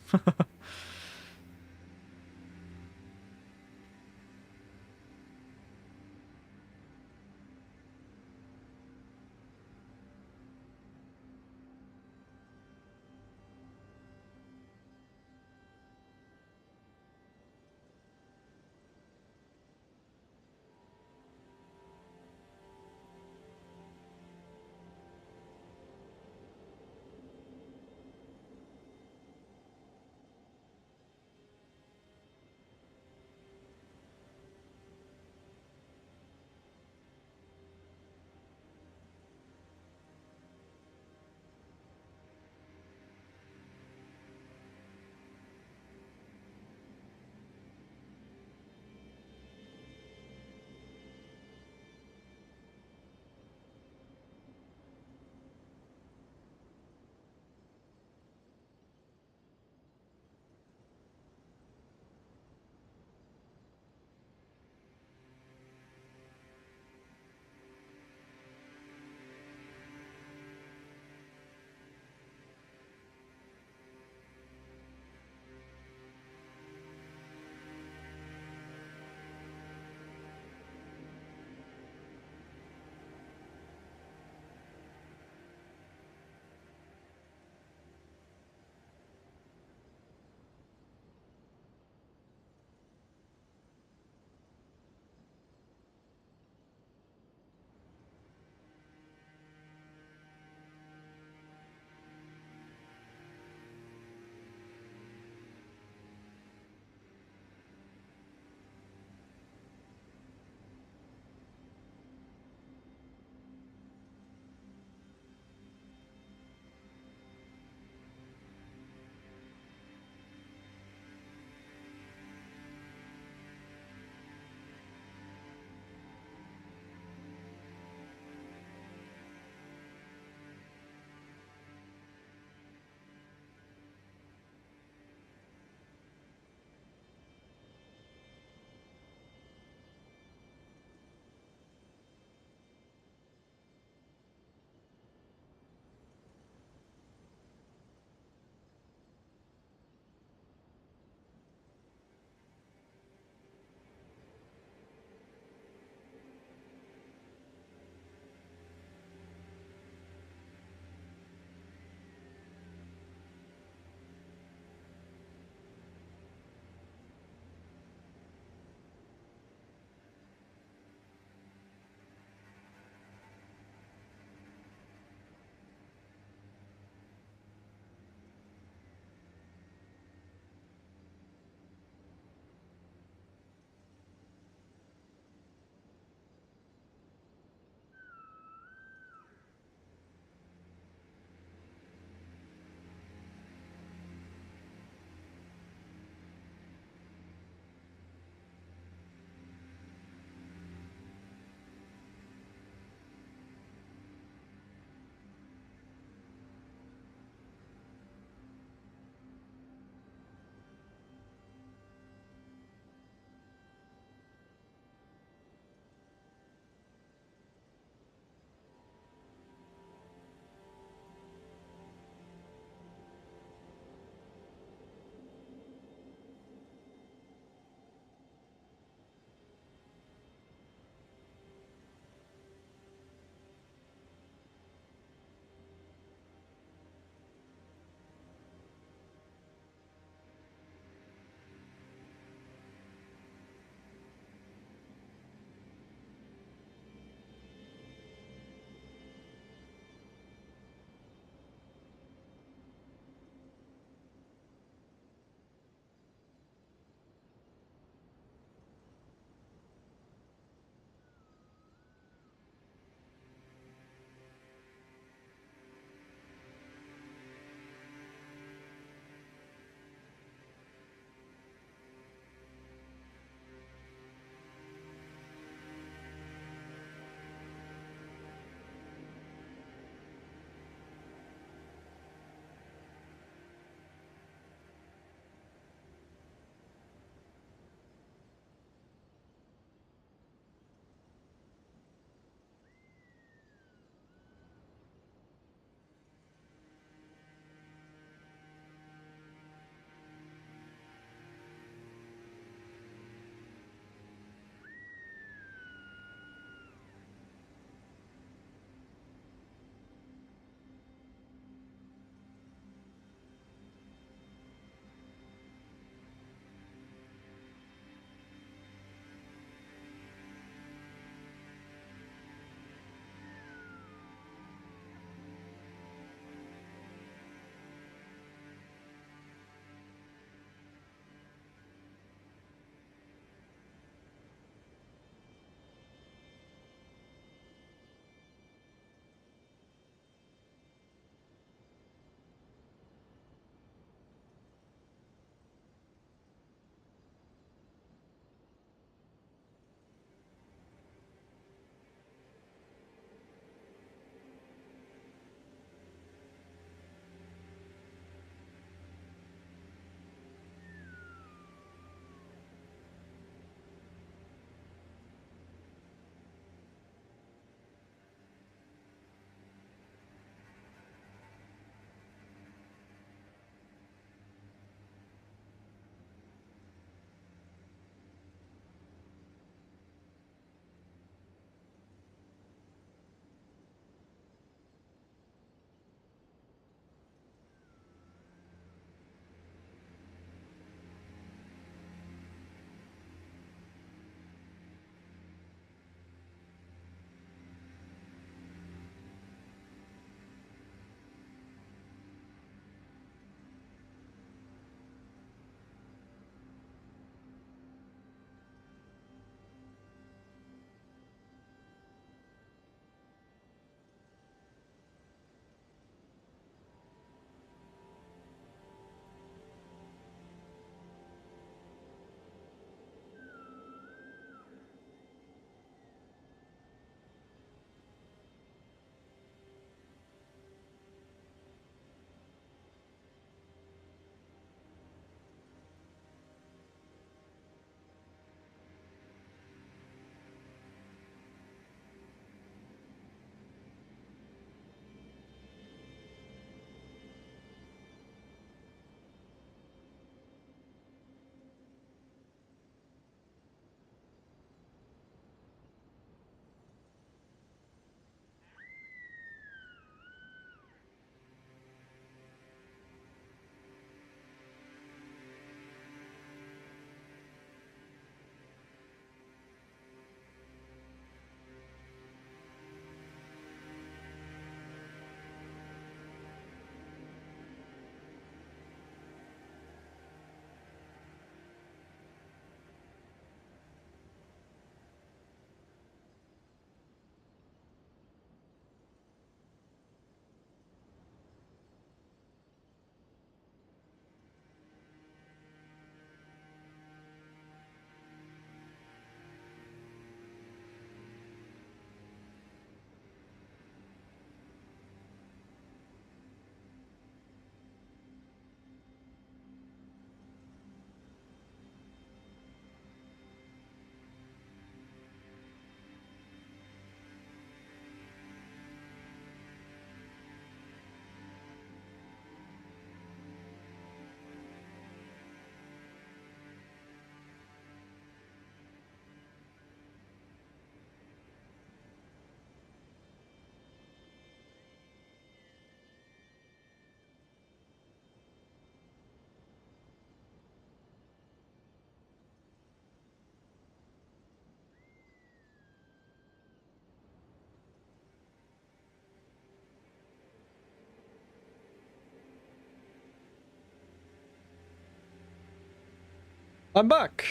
I'm back!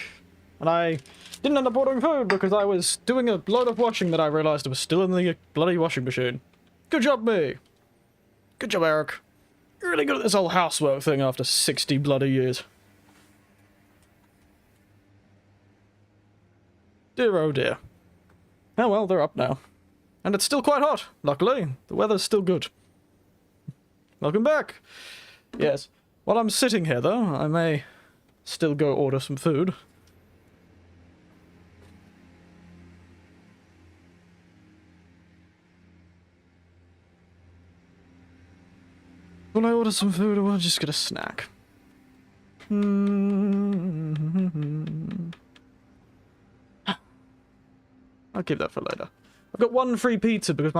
And I didn't end up ordering food because I was doing a load of washing that I realized was still in the bloody washing machine. Good job, me! Good job, Eric. You're really good at this whole housework thing after 60 bloody years. Dear oh dear. Oh well, they're up now. And it's still quite hot, luckily. The weather's still good. Welcome back! Yes. While I'm sitting here, though, I may still go order some food. Will I order some food or will I just get a snack? I'll keep that for later. I've got one free pizza because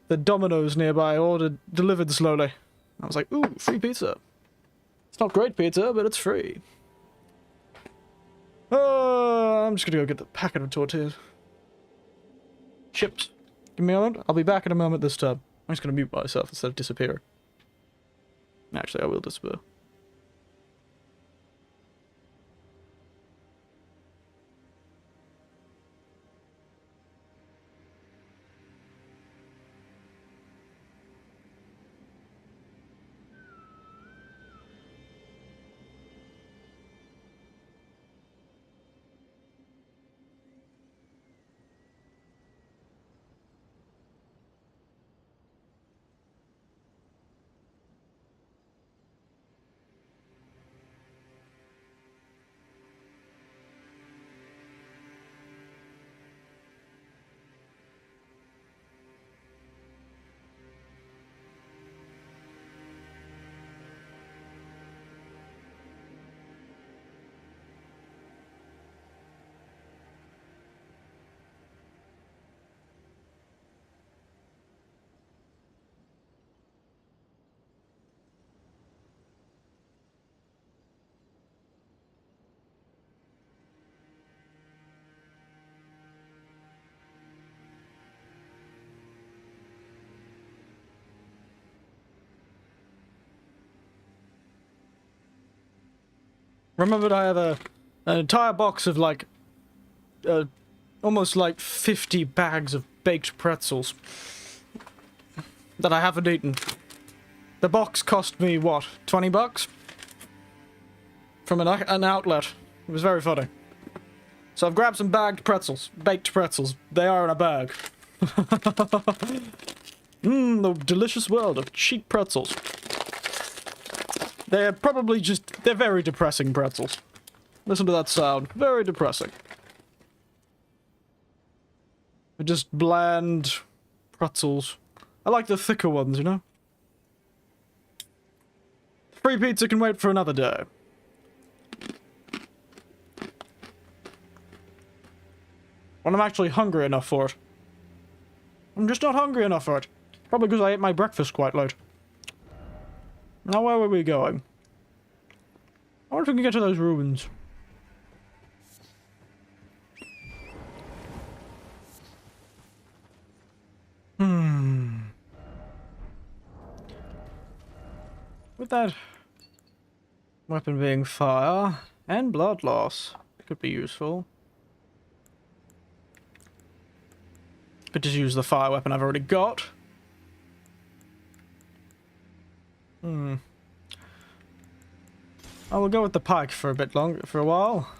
the Domino's nearby delivered slowly. I was like, ooh, free pizza. It's not great pizza, but it's free. I'm just gonna go get the packet of tortillas. Chips. Give me a moment. I'll be back in a moment this time. I'm just gonna mute myself instead of disappear. Actually, I will disappear. Remembered I have an entire box of like almost like 50 bags of baked pretzels that I haven't eaten. The box cost me what, 20 bucks? From an outlet. It was very funny. So I've grabbed some baked pretzels. They are in a bag. The delicious world of cheap pretzels. They're probably they're very depressing pretzels. Listen to that sound. Very depressing. They're just bland pretzels. I like the thicker ones, you know? Free pizza can wait for another day. When I'm actually hungry enough for it. I'm just not hungry enough for it. Probably because I ate my breakfast quite late. Now where were we going? I wonder if we can get to those ruins. With that weapon being fire and blood loss, it could be useful. Could just use the fire weapon I've already got. I will go with the pike for a bit longer, for a while.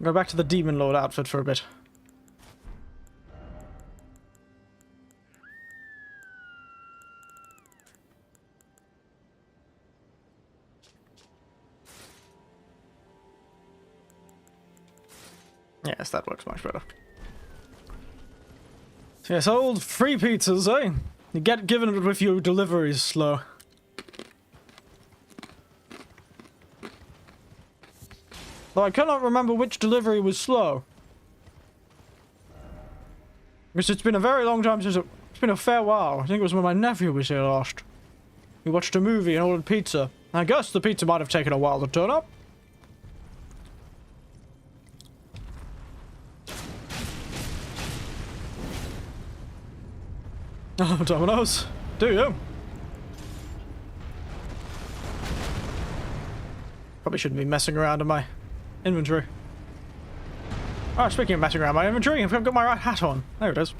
Go back to the Demon Lord outfit for a bit. Yes, that works much better. Yes, old free pizzas, eh? You get given it with your deliveries slow. Though I cannot remember which delivery was slow. Because it's been a very long time since it's been a fair while. I think it was when my nephew was here last. We watched a movie and ordered pizza. I guess the pizza might have taken a while to turn up. Oh, Domino's. Do you? Probably shouldn't be messing around in my inventory. Oh, speaking of messing around my inventory, I've got my right hat on. There it is.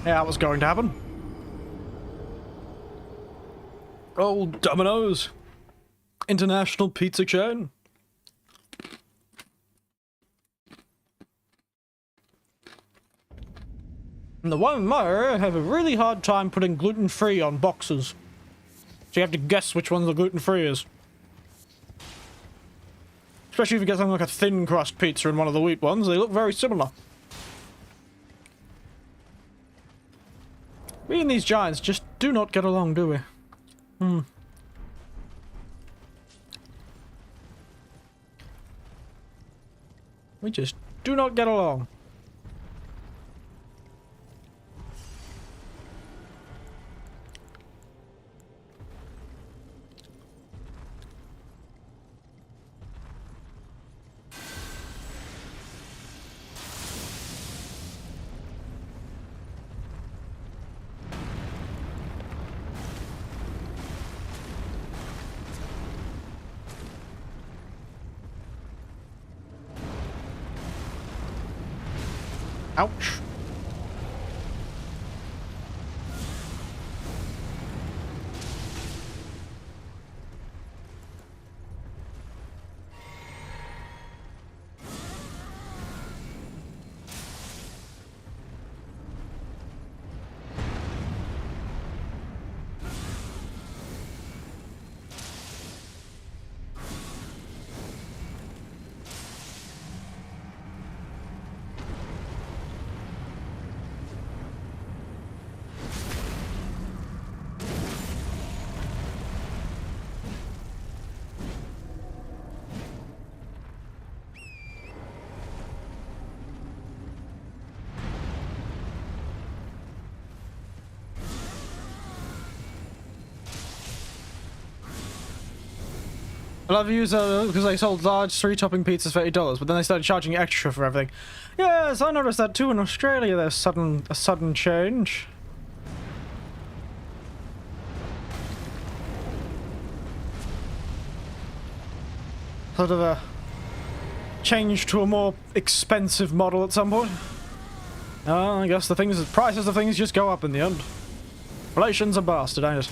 Yeah, that was going to happen. Old Domino's. International pizza chain. And the one in my area have a really hard time putting gluten-free on boxes. So you have to guess which one the gluten-free is. Especially if you get something like a thin crust pizza in one of the wheat ones, they look very similar. We and these giants just do not get along, do we? We just do not get along. Ouch. I love you because they sold large 3-topping pizzas for $8, but then they started charging extra for everything. Yes, I noticed that too in Australia. There's a sudden change. Sort of a change to a more expensive model at some point. Oh, I guess the prices of things just go up in the end. Inflation's a bastard, ain't it?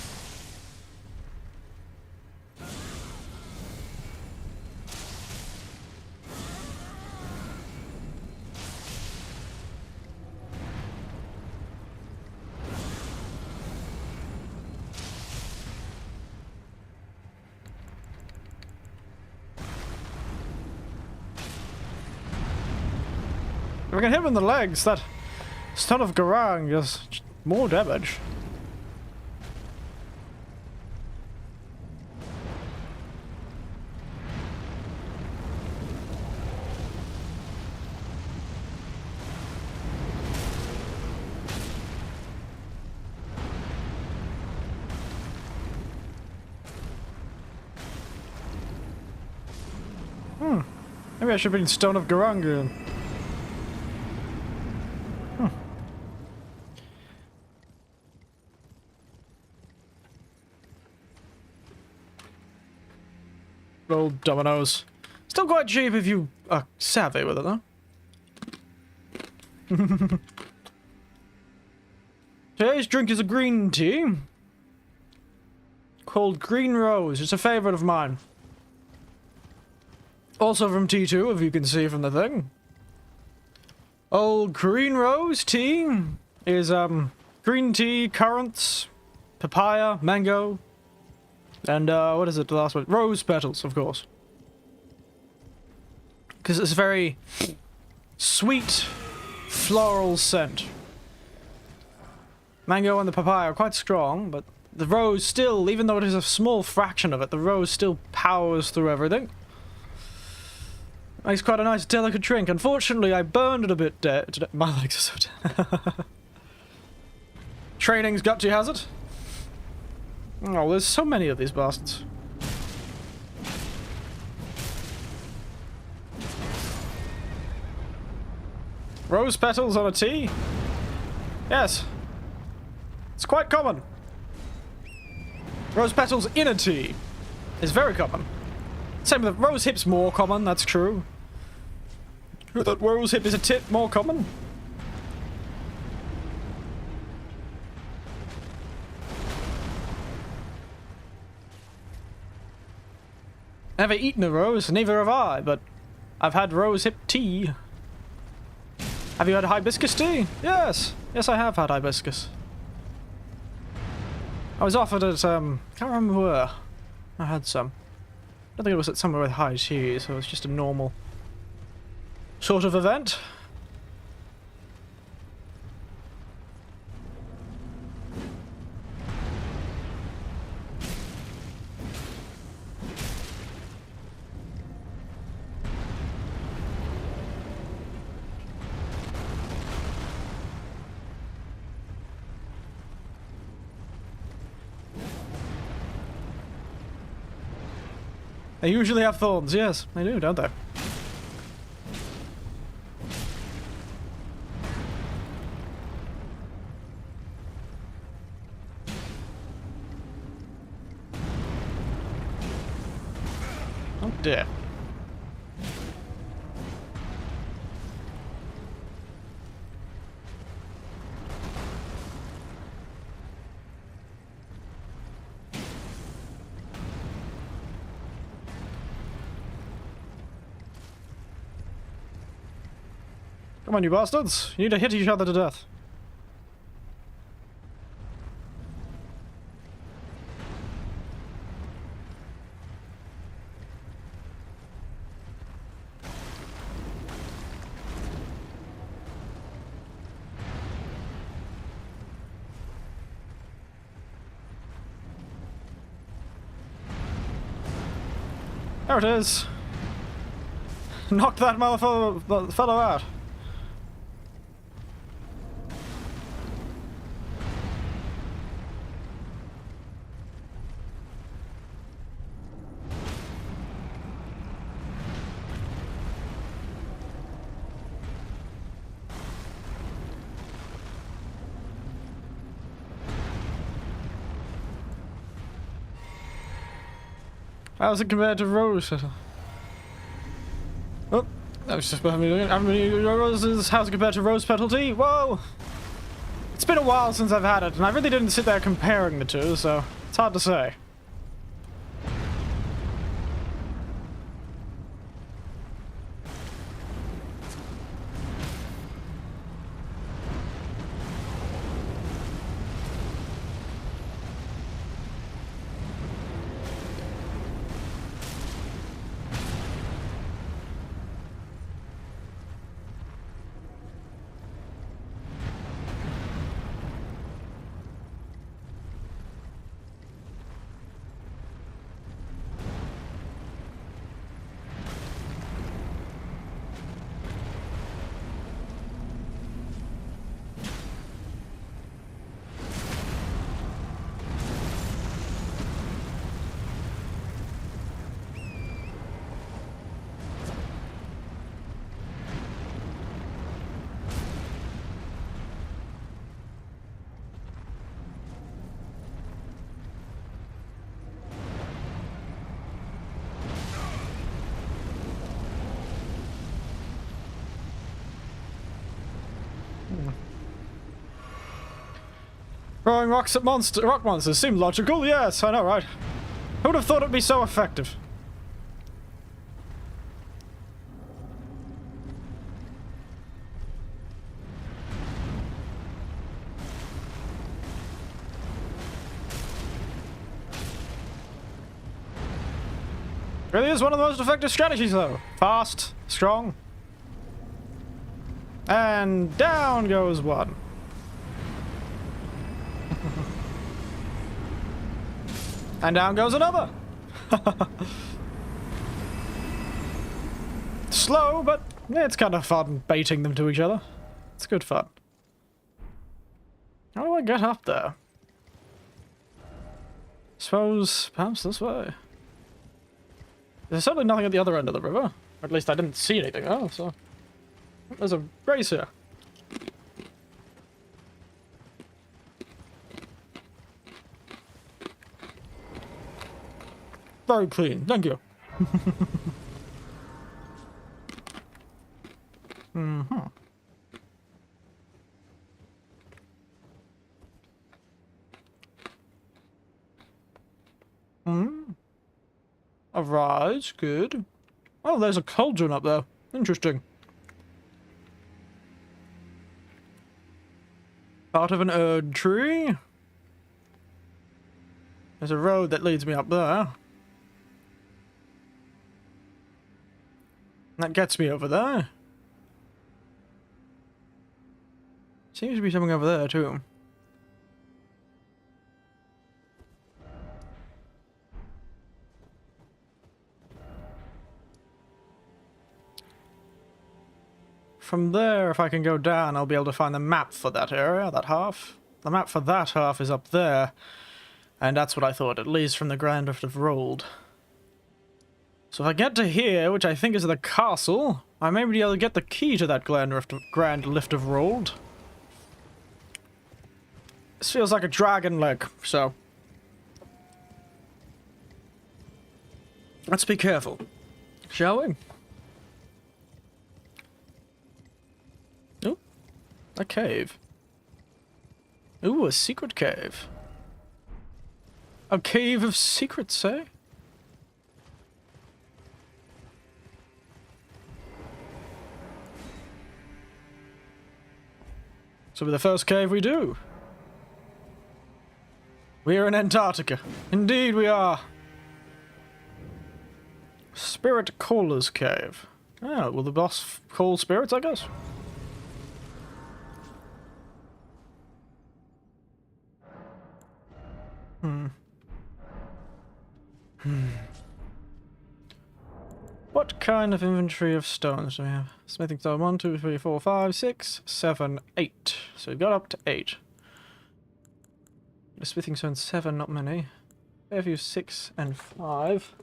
If I can hit him in the legs, that Son of Garang does more damage. Maybe I should have been Stone of Garang. Old Domino's. Still quite cheap if you are savvy with it, though. Today's drink is a green tea called Green Rose. It's a favorite of mine. Also from T2, if you can see from the thing. Old Green Rose tea is green tea, currants, papaya, mango, and what is it, the last one? Rose petals, of course. Because it's a very sweet, floral scent. Mango and the papaya are quite strong, but the rose still, even though it is a small fraction of it, the rose still powers through everything. Makes quite a nice delicate drink. Unfortunately, I burned it a bit dead. My legs are so dead. Training's got you, has it? Oh, there's so many of these bastards. Rose petals on a tea? Yes. It's quite common. Rose petals in a tea is very common. Same with rose hips, more common, that's true. That rose hip is a tit more common. Never eaten a rose, neither have I, but I've had rose hip tea. Have you had hibiscus tea? Yes. Yes, I have had hibiscus. I was offered at, can't remember where. I had some. I don't think it was at somewhere with high tea, so it was just a normal sort of event. They usually have thorns, yes, they do, don't they? Oh dear. Come on, you bastards! You need to hit each other to death. There it is! Knock that fellow out! How's it compared to rose? Oh, that was just how many roses? How's it compared to rose petal tea? Whoa! It's been a while since I've had it, and I really didn't sit there comparing the two, so it's hard to say. Throwing rocks at rock monsters seemed logical, yes, I know, right? Who would have thought it'd be so effective? Really is one of the most effective strategies, though. Fast, strong. And down goes one. And down goes another. slow, but yeah, it's kind of fun baiting them to each other. It's good fun. How do I get up there? Suppose perhaps this way. There's certainly nothing at the other end of the river. Or at least I didn't see anything else, so... There's a race here. Very clean, thank you. Mm-hmm. Alright, good. Oh, there's a cauldron up there. Interesting. Part of an Erd tree. There's a road that leads me up there. That gets me over there. Seems to be something over there, too. From there, if I can go down, I'll be able to find the map for that area, that half. The map for that half is up there. And that's what I thought, at least from the Grand Rift of Rold. So if I get to here, which I think is the castle, I may be able to get the key to that Grand Lift of Rold. This feels like a dragon leg, so... Let's be careful. Shall we? Ooh, a cave. Ooh, a secret cave. A cave of secrets, eh? So, the first cave we do. We're in Antarctica. Indeed, we are. Spirit Caller's Cave. Oh, will the boss call spirits, I guess? What kind of inventory of stones do we have? Smithing stone 1, 2, 3, 4, 5, 6, 7, 8. So we've got up to 8. The smithing stone 7, not many. Fairview 6 and 5.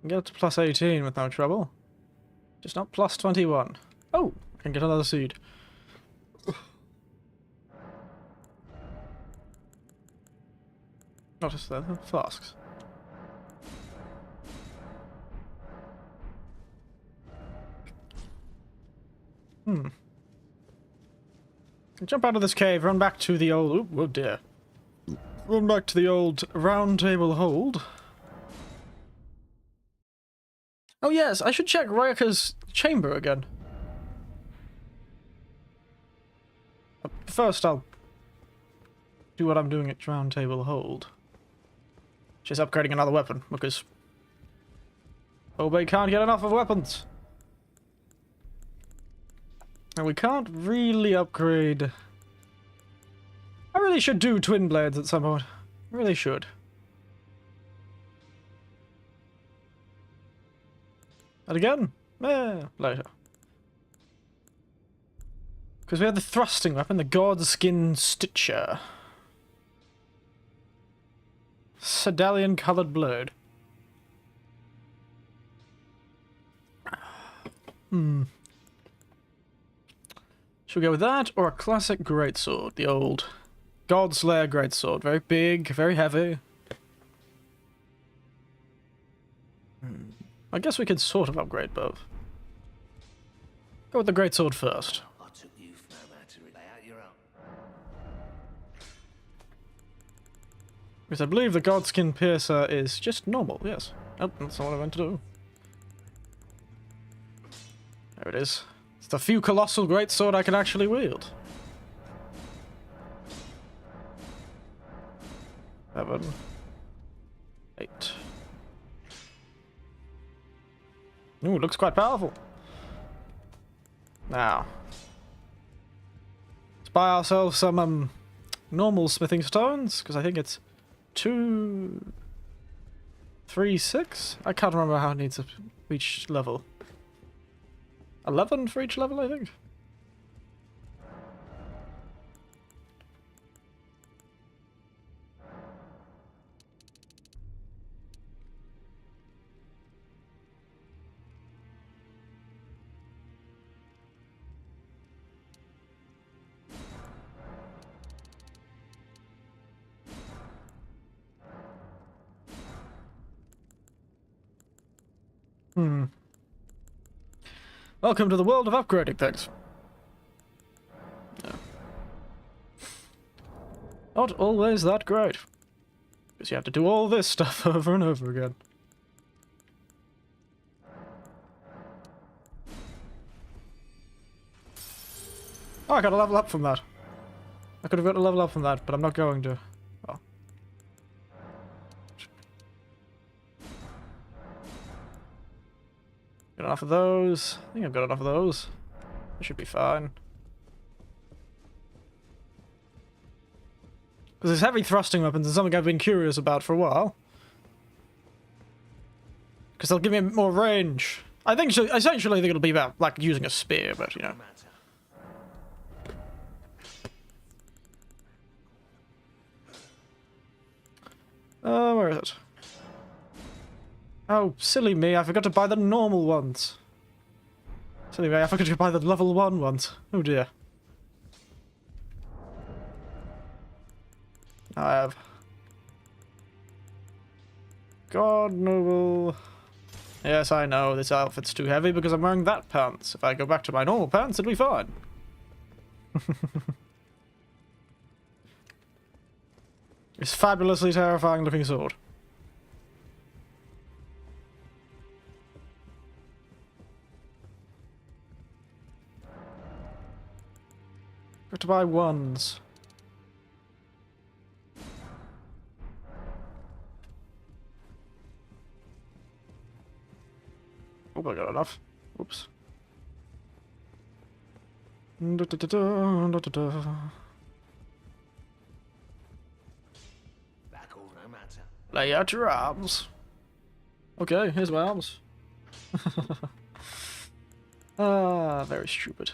Can get up to plus 18 with no trouble. Just not plus 21. Oh, I can get another seed. Notice that, the flasks. Jump out of this cave, run back to the old... Oh dear. Run back to the old round table hold. Oh yes, I should check Ryaka's chamber again. First I'll do what I'm doing at round table hold. She's upgrading another weapon, because... Obey can't get enough of weapons! And we can't really upgrade... I really should do twin blades at some point. I really should. And again? Later. Because we have the thrusting weapon, the Godskin Stitcher. Sedalian coloured blade. Should we go with that, or a classic greatsword? The old Godslayer greatsword. Very big, very heavy. I guess we could sort of upgrade both. Go with the greatsword first. I took you no matter it. Lay out your own. Because I believe the Godskin Piercer is just normal, yes. Oh, that's not what I meant to do. There it is. It's the few colossal greatsword I can actually wield. 7, 8. Ooh, looks quite powerful. Now, let's buy ourselves some normal smithing stones, because I think it's 2... 3, 6? I can't remember how it needs to reach level. 11 for each level, I think. Welcome to the world of upgrading things. Yeah. Not always that great. Because you have to do all this stuff over and over again. Oh, I got a level up from that. I could have got a level up from that, but I'm not going to. Oh. Got enough of those. I think I've got enough of those. I should be fine. Because these heavy thrusting weapons is something I've been curious about for a while. Because they'll give me more range. I think, essentially, I think it'll be about, like, using a spear, but, you know. Where is it? Oh, silly me, I forgot to buy the normal ones. Silly me, I forgot to buy the level 1 ones. Oh dear. I have. God noble. Yes, I know, this outfit's too heavy because I'm wearing that pants. If I go back to my normal pants, it'll be fine. This fabulously terrifying looking sword. Got to buy ones. Oh, I got enough. Oops. Lay out your arms. Okay, here's my arms. Ah, very stupid.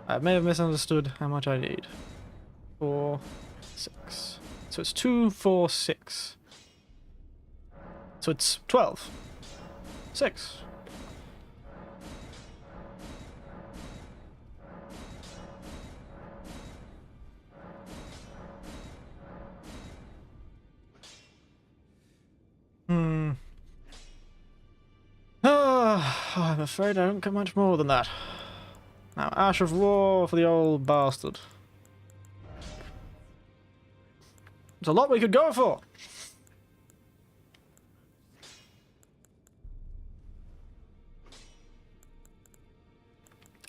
I may have misunderstood how much I need. 4, 6. So it's 2, 4, 6. So it's 12. 6. I'm afraid I don't get much more than that. Now, Ash of War for the old bastard. There's a lot we could go for.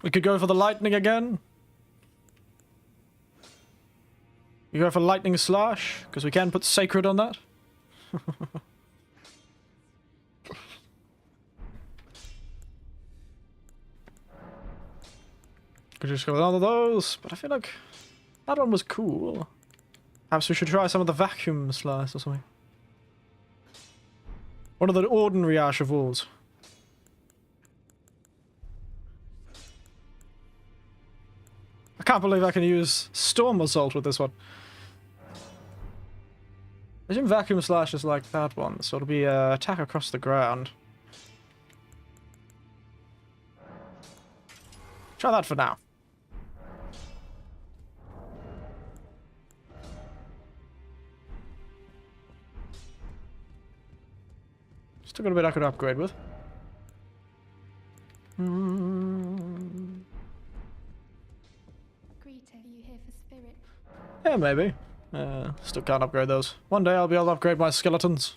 We could go for the lightning again. You go for lightning slash, because we can put sacred on that. Could just go with all of those, but I feel like that one was cool. Perhaps we should try some of the vacuum slice or something. One of the ordinary Ash of Wars. I can't believe I can use Storm Assault with this one. I assume Vacuum Slash is like that one, so it'll be attack across the ground. Try that for now. Still got a bit I could upgrade with. Yeah, maybe. Still can't upgrade those. One day I'll be able to upgrade my skeletons.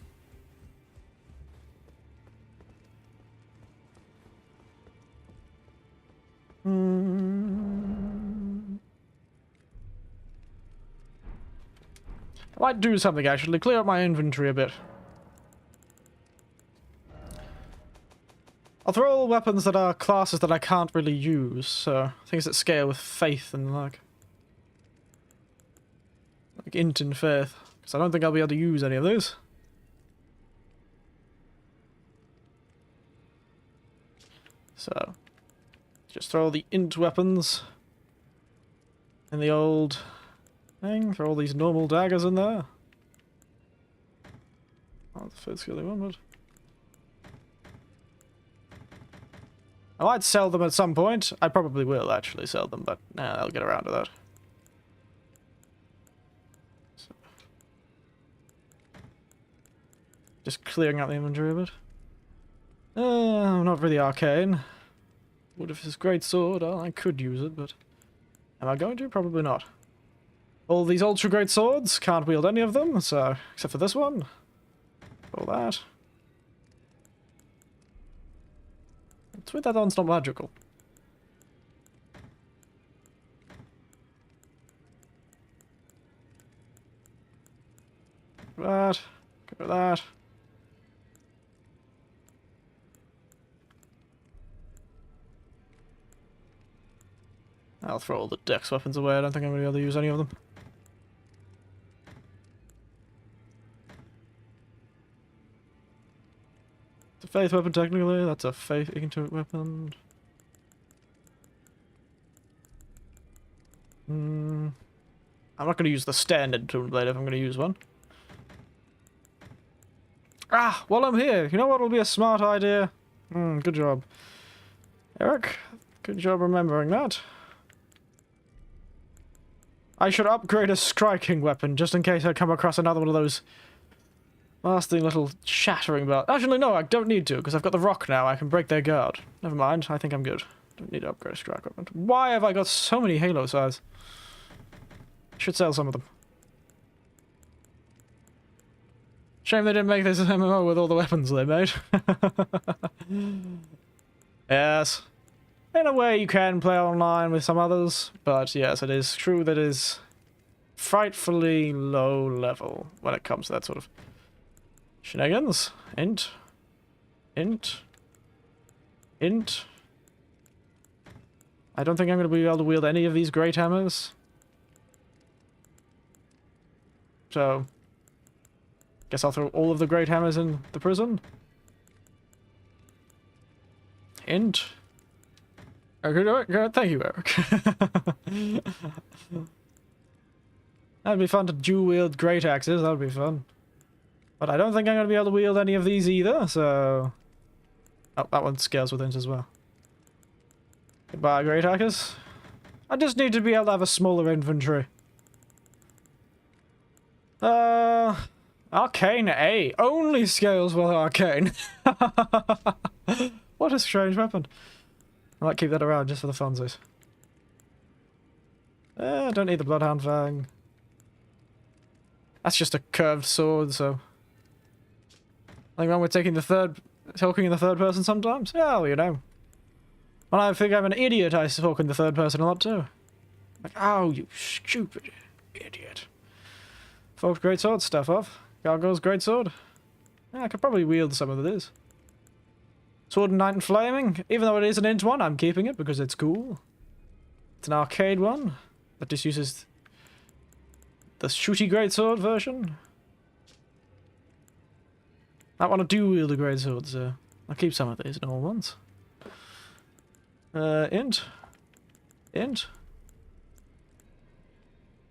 I might do something actually, clear up my inventory a bit. I'll throw all weapons that are classes that I can't really use, so things that scale with faith and like. Like int and faith. Because I don't think I'll be able to use any of those. So, just throw all the int weapons in the old thing. Throw all these normal daggers in there. Oh, the faith's the only one, but... I might sell them at some point. I probably will actually sell them, but nah, I'll get around to that. So. Just clearing out the inventory a bit. I'm not really arcane. What if this great sword? Oh, I could use it, but... Am I going to? Probably not. All these ultra great swords, can't wield any of them, so... Except for this one. All that. It's weird that one's not magical. That. Go that. I'll throw all the dex weapons away. I don't think I'm going to be able to use any of them. It's a faith weapon, technically. That's a faith ignorant weapon. I'm not going to use the standard Toon Blade if I'm going to use one. Ah, while I'm here, you know what will be a smart idea? Good job. Eric, good job remembering that. I should upgrade a striking weapon, just in case I come across another one of those nasty little shattering belts. Actually, no, I don't need to, because I've got the rock now. I can break their guard. Never mind, I think I'm good. Don't need to upgrade a strike weapon. Why have I got so many Halo size? Should sell some of them. Shame they didn't make this MMO with all the weapons they made. Yes. In a way, you can play online with some others, but yes, it is true that it is frightfully low level when it comes to that sort of shenanigans. Int. Int. Int. I don't think I'm going to be able to wield any of these great hammers. So, guess I'll throw all of the great hammers in the prison. Int. Okay, thank you, Eric. That'd be fun to dual wield great axes, that'd be fun. But I don't think I'm going to be able to wield any of these either, so... Oh, that one scales with int as well. Goodbye, great axes. I just need to be able to have a smaller inventory. Arcane A. Only scales with arcane. What a strange weapon. I might keep that around just for the funsies. I don't need the Bloodhound Fang. That's just a curved sword, so... Nothing wrong with talking in the third person sometimes? Yeah, well, you know. When I think I'm an idiot, I talk in the third person a lot too. Like, oh, you stupid idiot. Folks, great sword, stuff off. Gargoyle's great sword. Yeah, I could probably wield some of this. Sword and Knight and Flaming. Even though it is an int one, I'm keeping it because it's cool. It's an arcade one that just uses the shooty greatsword version. I want to do wield a greatsword, so I'll keep some of these normal ones. Int. Int.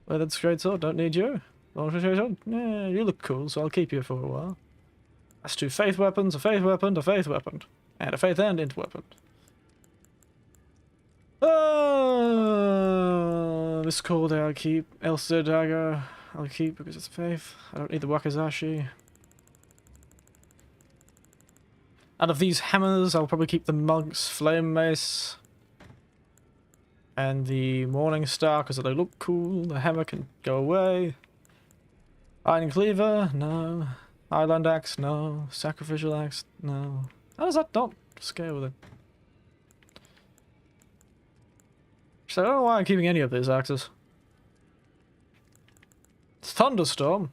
Well, that's greatsword, don't need you. Yeah, you look cool, so I'll keep you for a while. That's two faith weapons, a faith weapon, a faith weapon. And a faith and int weapon. This cold I'll keep. Elster dagger I'll keep because it's faith. I don't need the wakizashi. Out of these hammers, I'll probably keep the monk's flame mace. And the morning star because they look cool. The hammer can go away. Iron cleaver, no. Island axe, no. Sacrificial axe, no. How does that not scale with it? So I don't know why I'm keeping any of these axes. It's Thunderstorm.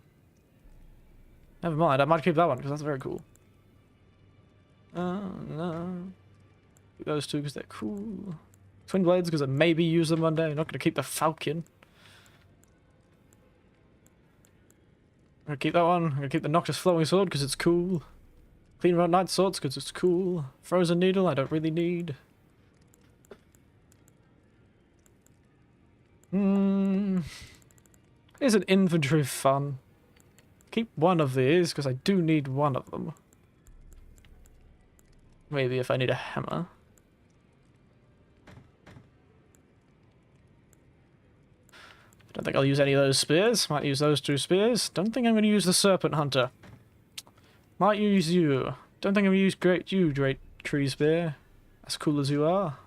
Never mind, I might keep that one because that's very cool. No. Keep those two because they're cool. Twin blades because I maybe use them one day. I'm not going to keep the falcon. gonna keep that one. I'm gonna keep the Noctis Flowing Sword because it's cool. Clean Rod Night Swords because it's cool. Frozen Needle I don't really need. Isn't inventory fun? Keep one of these because I do need one of them. Maybe if I need a hammer. Don't think I'll use any of those spears. Might use those 2 spears. Don't think I'm going to use the Serpent Hunter. Might use you. Don't think I'm going to use Great Tree Spear. As cool as you are.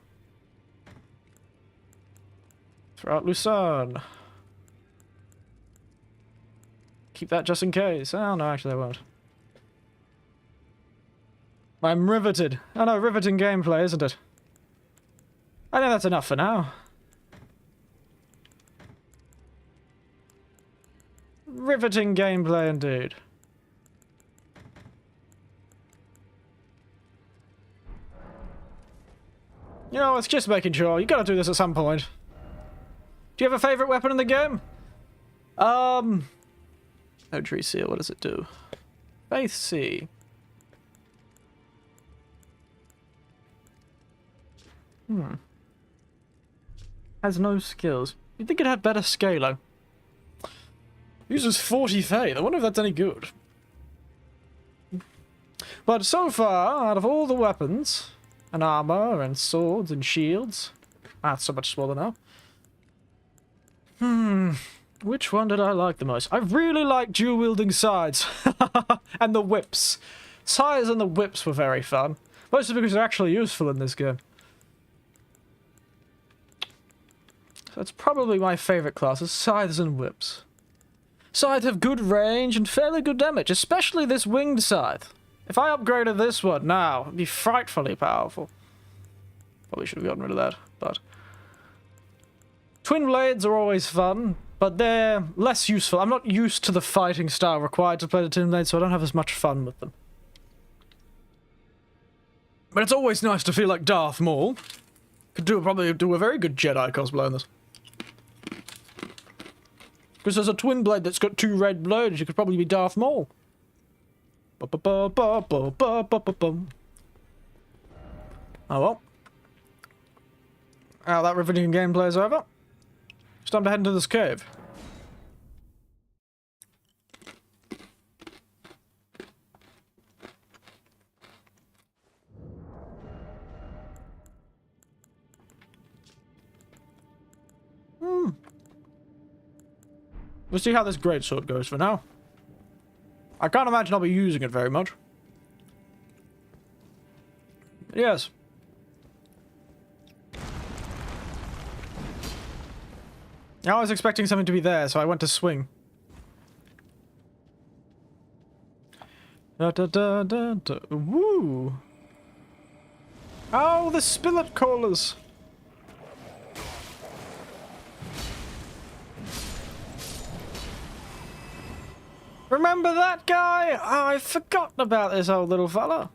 Throw out Lucerne. Keep that just in case. Oh no, actually I won't. I'm riveted. Oh no, riveting gameplay, isn't it? I think that's enough for now. Riveting gameplay indeed. You know, it's just making sure. You gotta do this at some point. Do you have a favourite weapon in the game? Oh, Tree Seal, what does it do? Faith C. Has no skills. You'd think it had better scaling. Uses 40 faith. I wonder if that's any good. But so far, out of all the weapons, and armor, and swords, and shields... Ah, it's so much smaller now. Which one did I like the most? I really like dual-wielding scythes. And the whips. Scythes and the whips were very fun. Mostly because they're actually useful in this game. So it's probably my favourite classes, scythes and whips. Scythes have good range and fairly good damage, especially this winged scythe. If I upgraded this one now, it'd be frightfully powerful. Probably should have gotten rid of that, but... Twin blades are always fun, but they're less useful. I'm not used to the fighting style required to play the twin blades, so I don't have as much fun with them. But it's always nice to feel like Darth Maul. Could probably do a very good Jedi cosplay on this. Because there's a twin blade that's got 2 red blades, you could probably be Darth Maul. Oh well. Now that riveting gameplay is over. It's time to head into this cave. We'll see how this greatsword goes for now. I can't imagine I'll be using it very much. Yes. I was expecting something to be there, so I went to swing. Da da da da da. Woo! Oh, the spillet callers! Remember that guy? Oh, I've forgotten about this old little fella.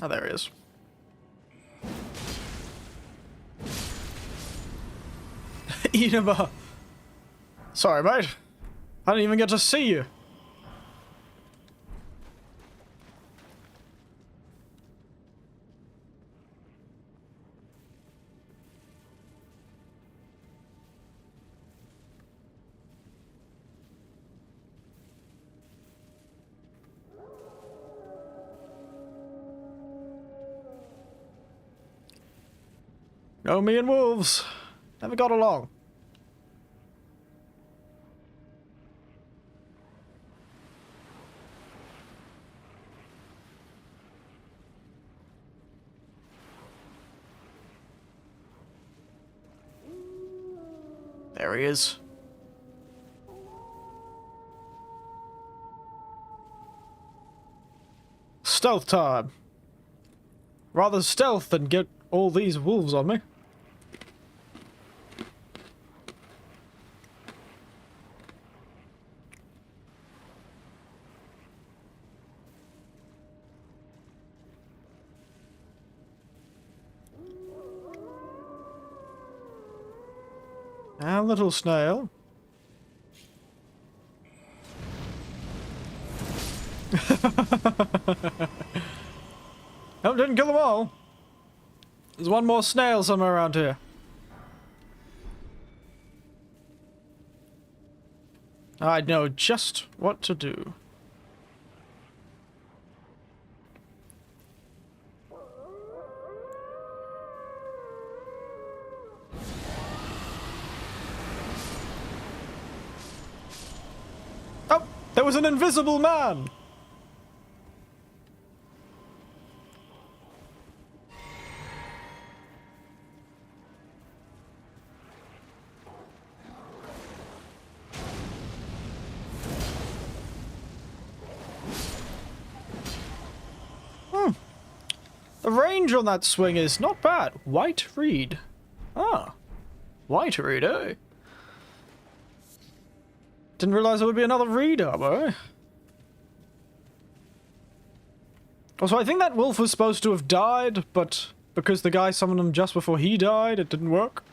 Oh, there he is. Enema. Sorry, mate. I didn't even get to see you. No, me and wolves. Never got along. There he is. Stealth time. Rather stealth than get all these wolves on me. A little snail. Nope, didn't kill them all. There's one more snail somewhere around here. I know just what to do. Oh, there was an invisible man! The range on that swing is not bad. White reed. Ah. White reed, eh? Didn't realize there would be another reed armor, eh? Also, I think that wolf was supposed to have died, but because the guy summoned him just before he died, it didn't work.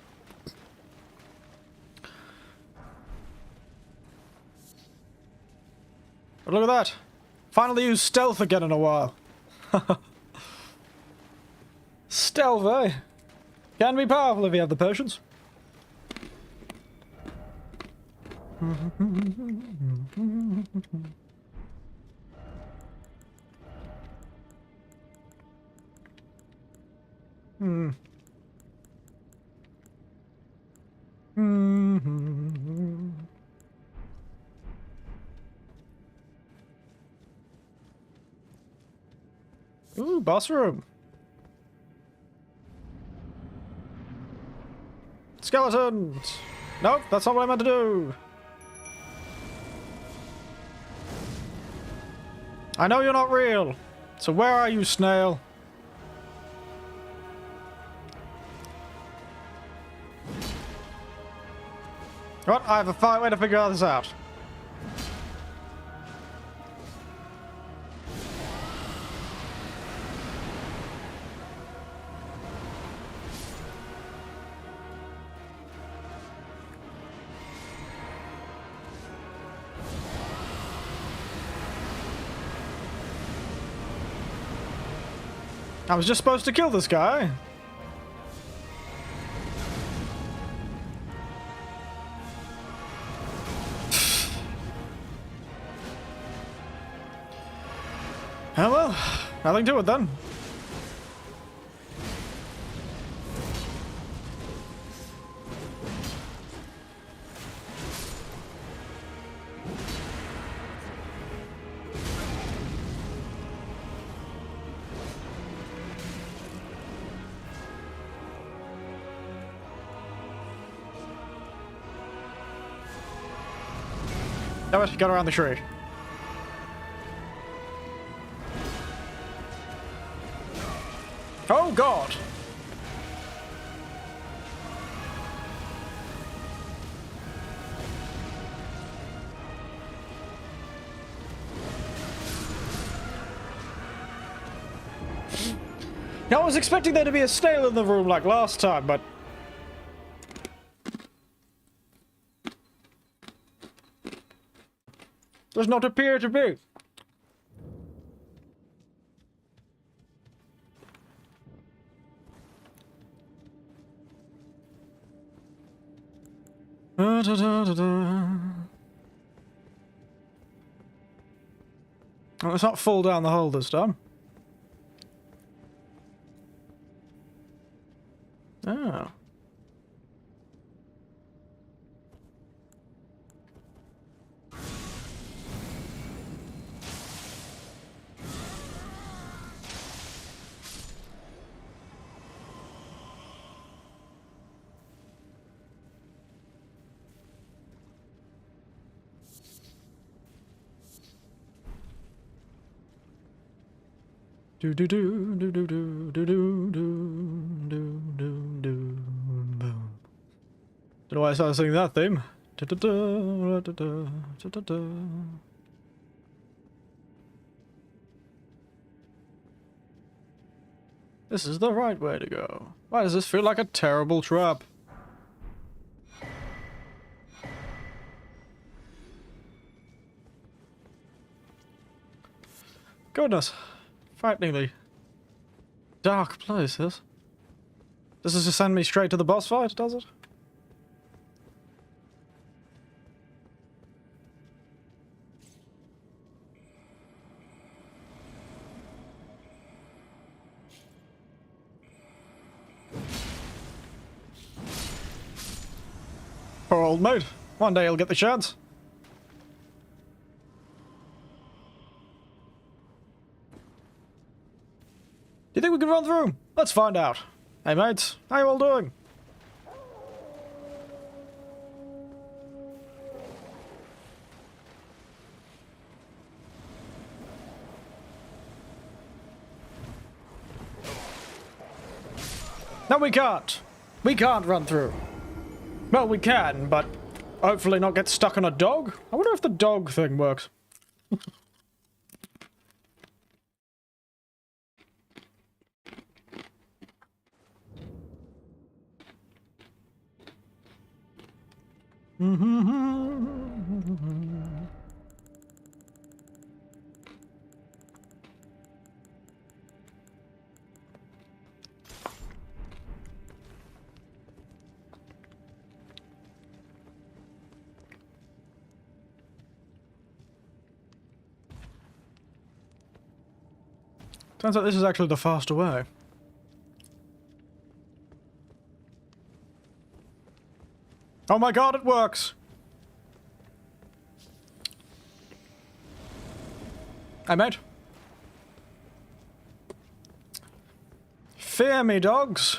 But look at that. Finally used stealth again in a while. Stealth, eh? Can be powerful if you have the potions. Ooh, boss room. Skeletons! Nope, that's not what I meant to do. I know you're not real. So where are you, snail? What? I have a fine way to figure this out. I was just supposed to kill this guy. Oh well, nothing to it then. Damn it, got around the tree. Oh god! Now, I was expecting there to be a snail in the room like last time, but... does not appear to be. Let's not fall down the hole this time. Oh. Do do do do do do do do do do do do boom. Don't know why I started singing that theme. Da, da, da, da, da, da, da, da. This is the right way to go. Why does this feel like a terrible trap? Goodness. Frighteningly dark place, this. Does this just send me straight to the boss fight, does it? Poor old mate. One day he'll get the chance. Do you think we can run through? Let's find out. Hey mates, how you all doing? No, we can't. We can't run through. Well, we can, but hopefully not get stuck on a dog. I wonder if the dog thing works. Turns out this is actually the faster way. Oh my god, it works! Hey mate. Fear me, dogs.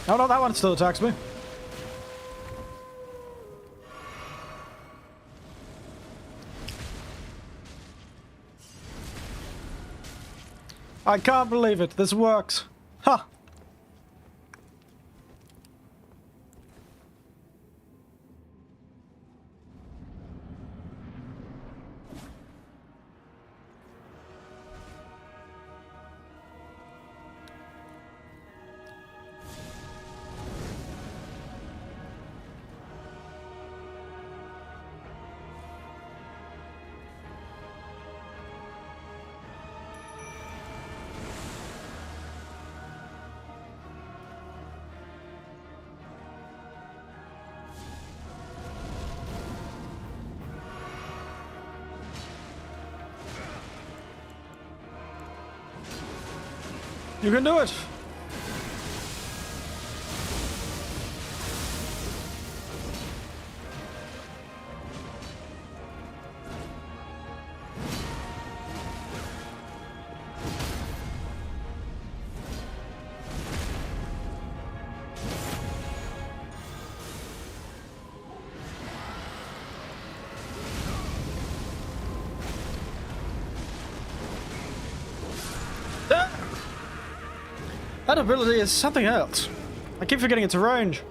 Oh no, that one still attacks me. I can't believe it. This works. Ha! Huh. You can do it! That ability is something else. I keep forgetting its range.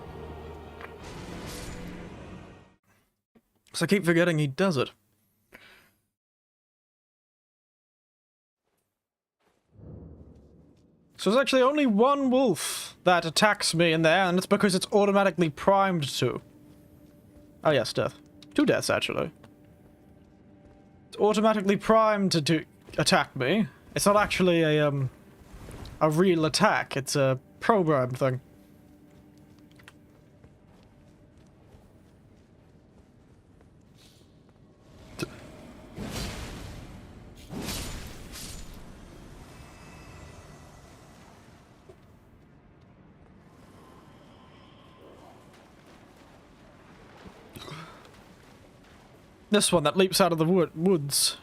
So I keep forgetting he does it. So there's actually only one wolf that attacks me in there, and it's because it's automatically primed to. Oh yes, death. 2 deaths, actually. It's automatically primed to attack me. It's not actually a real attack, it's a programmed thing. This one that leaps out of the woods.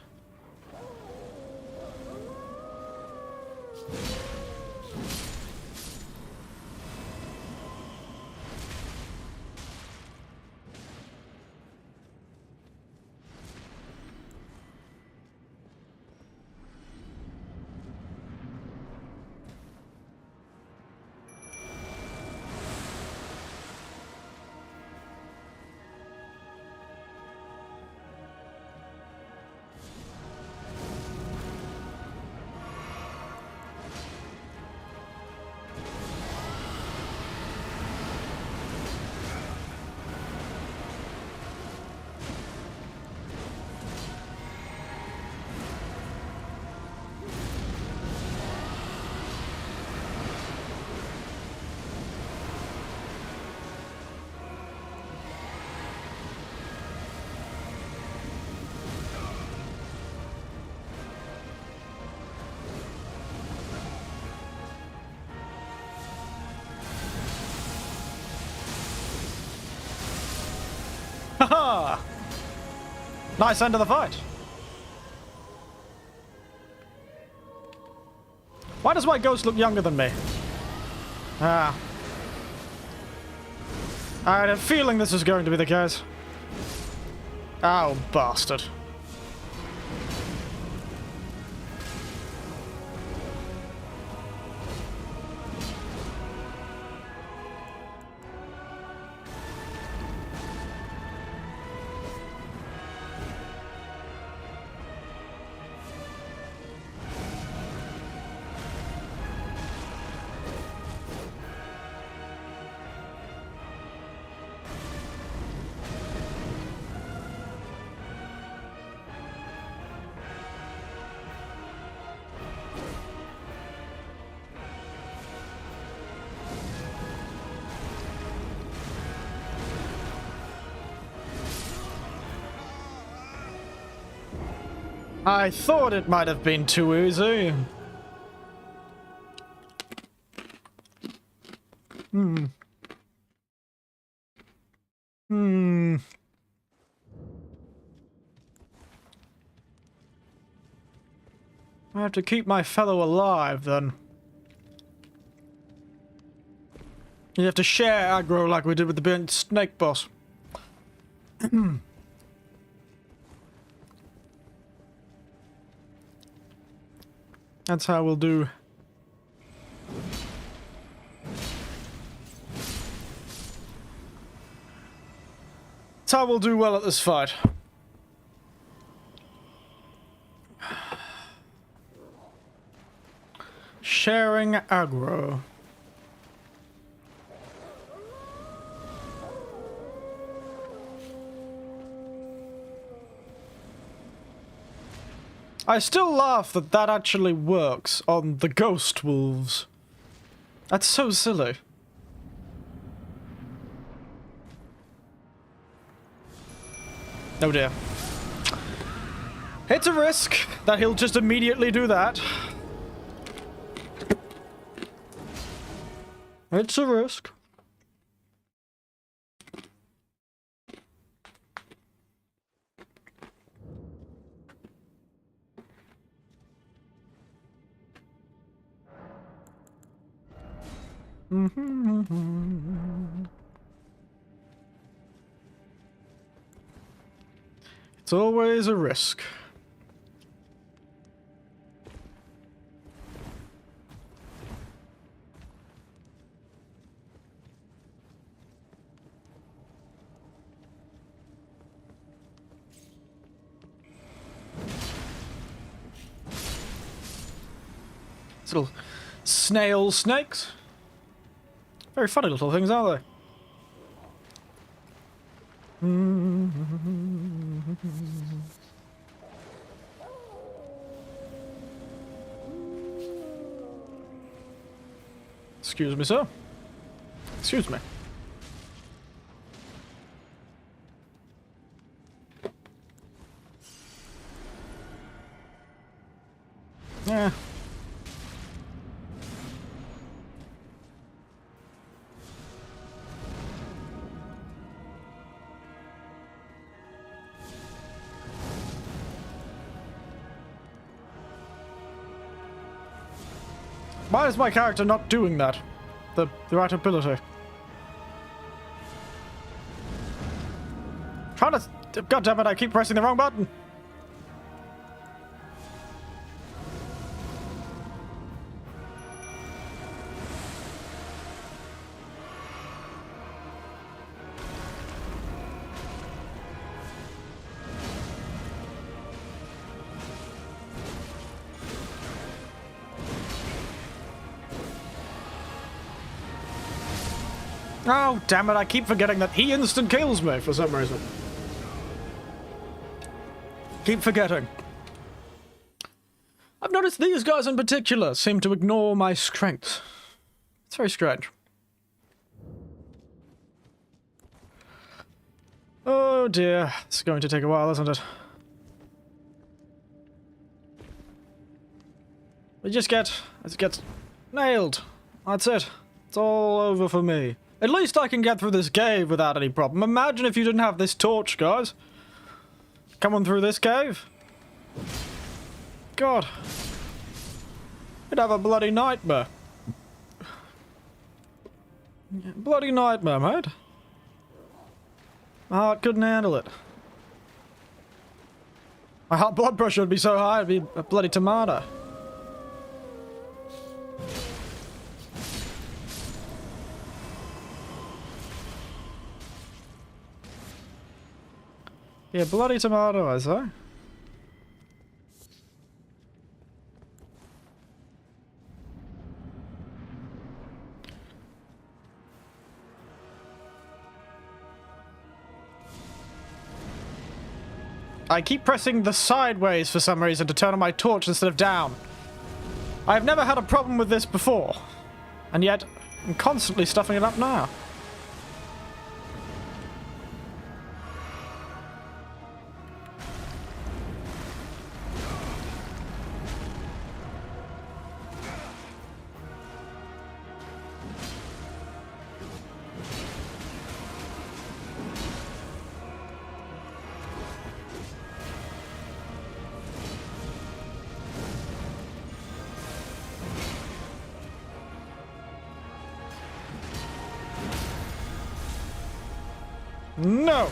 Haha! Nice end of the fight. Why does my ghost look younger than me? Ah. I had a feeling this was going to be the case. Oh, bastard. I thought it might have been too easy. I have to keep my fellow alive, then. You have to share aggro like we did with the burnt snake boss. That's how we'll do. That's how we'll do well at this fight. Sharing aggro. I still laugh that that actually works on the ghost wolves. That's so silly. Oh dear. It's a risk that he'll just immediately do that. It's a risk. It's always a risk. These little snail snakes. Very funny little things, aren't they? Excuse me, sir. Excuse me. Yeah. Why is my character not doing that? The right ability. Trying to... God damn it, I keep pressing the wrong button. Oh, damn it, I keep forgetting that he instant kills me for some reason. Keep forgetting. I've noticed these guys in particular seem to ignore my strengths. It's very strange. Oh dear, it's going to take a while, isn't it? Let's get nailed. That's it. It's all over for me. At least I can get through this cave without any problem. Imagine if you didn't have this torch, guys. Coming through this cave. God. You'd have a bloody nightmare. Bloody nightmare, mate. My heart couldn't handle it. My heart blood pressure would be so high it'd be a bloody tomato. Yeah, bloody tomato, I say. I keep pressing the sideways for some reason to turn on my torch instead of down. I've never had a problem with this before, and yet I'm constantly stuffing it up now. No!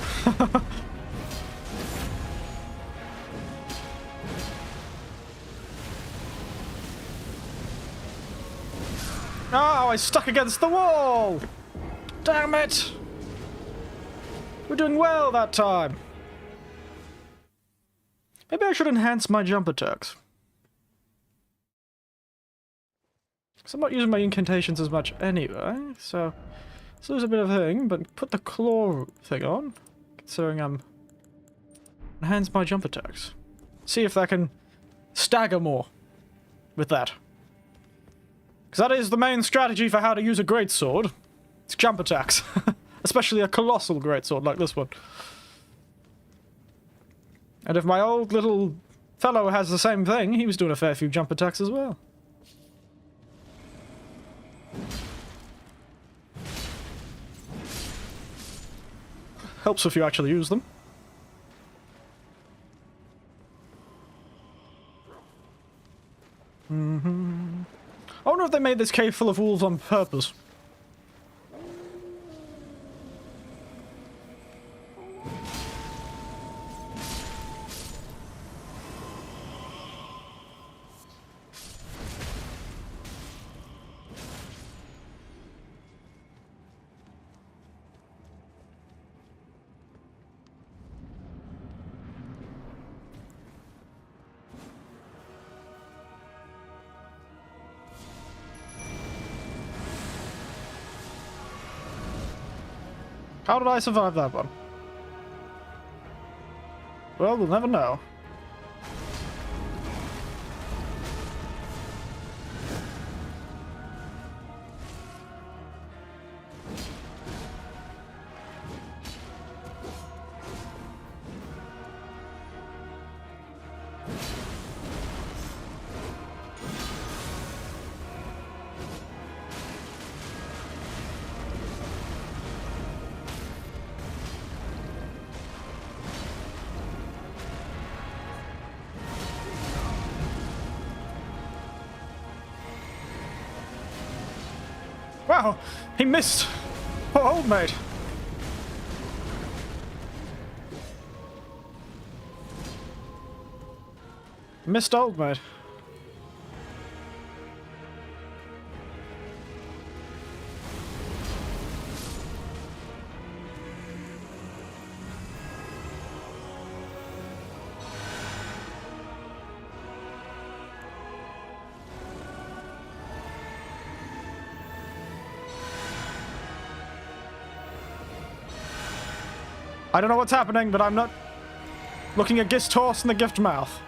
Oh, I stuck against the wall! Damn it! We're doing well that time. Maybe I should enhance my jump attacks. Because I'm not using my incantations as much anyway, so... So there's a bit of thing, but put the claw thing on, considering enhance my jump attacks. See if I can stagger more with that. Because that is the main strategy for how to use a greatsword. It's jump attacks. Especially a colossal greatsword like this one. And if my old little fellow has the same thing, he was doing a fair few jump attacks as well. Helps if you actually use them. I wonder if they made this cave full of wolves on purpose. How did I survive that one? Well, we'll never know. Wow, he missed. Poor old mate. Missed old mate. I don't know what's happening, but I'm not looking a gist horse in the gift mouth.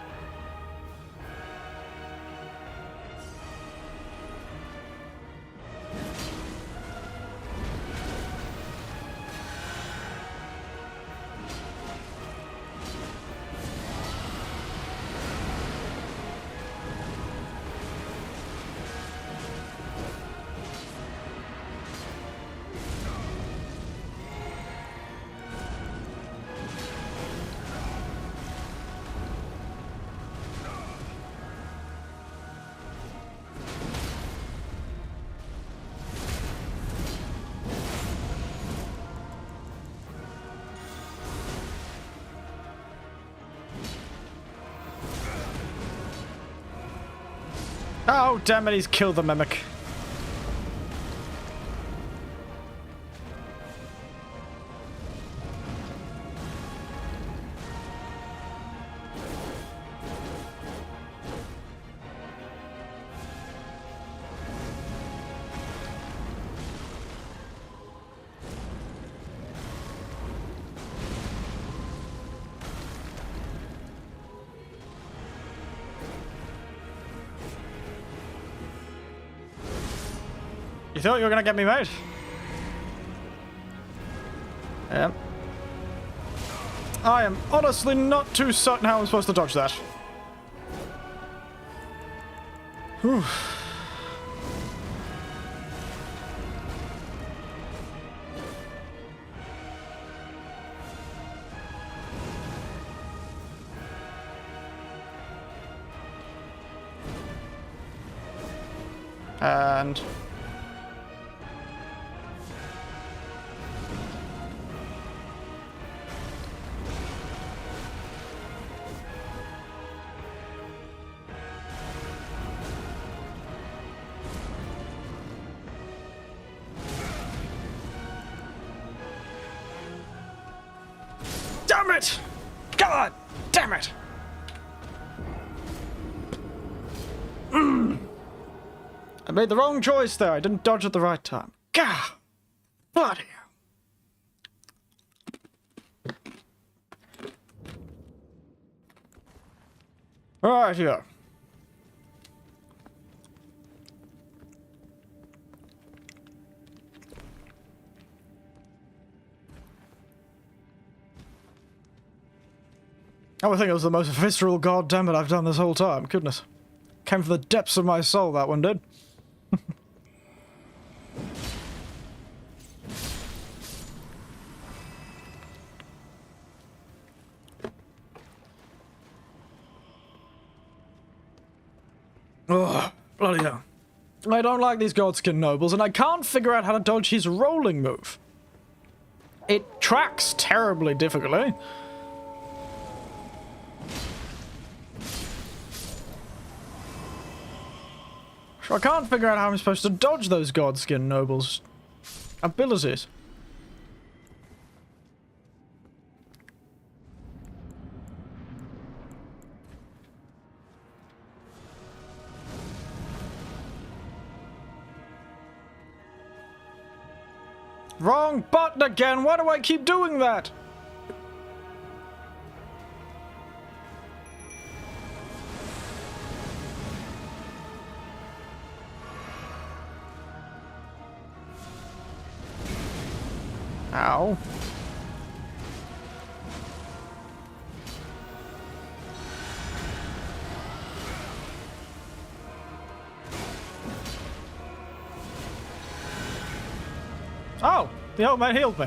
Oh, damn it, he's killed the mimic. You thought you were gonna get me, mate? Yep. I am honestly not too certain how I'm supposed to dodge that. Whew. And... damn it! God damn it! I made the wrong choice there. I didn't dodge at the right time. Gah! Bloody hell. Right here. I would think it was the most visceral goddammit I've done this whole time. Goodness. Came from the depths of my soul, that one did. Ugh, bloody hell. I don't like these Godskin nobles, and I can't figure out how to dodge his rolling move. It tracks terribly difficultly. I can't figure out how I'm supposed to dodge those Godskin nobles' abilities. Wrong button again! Why do I keep doing that? Ow. Oh, the old man healed me.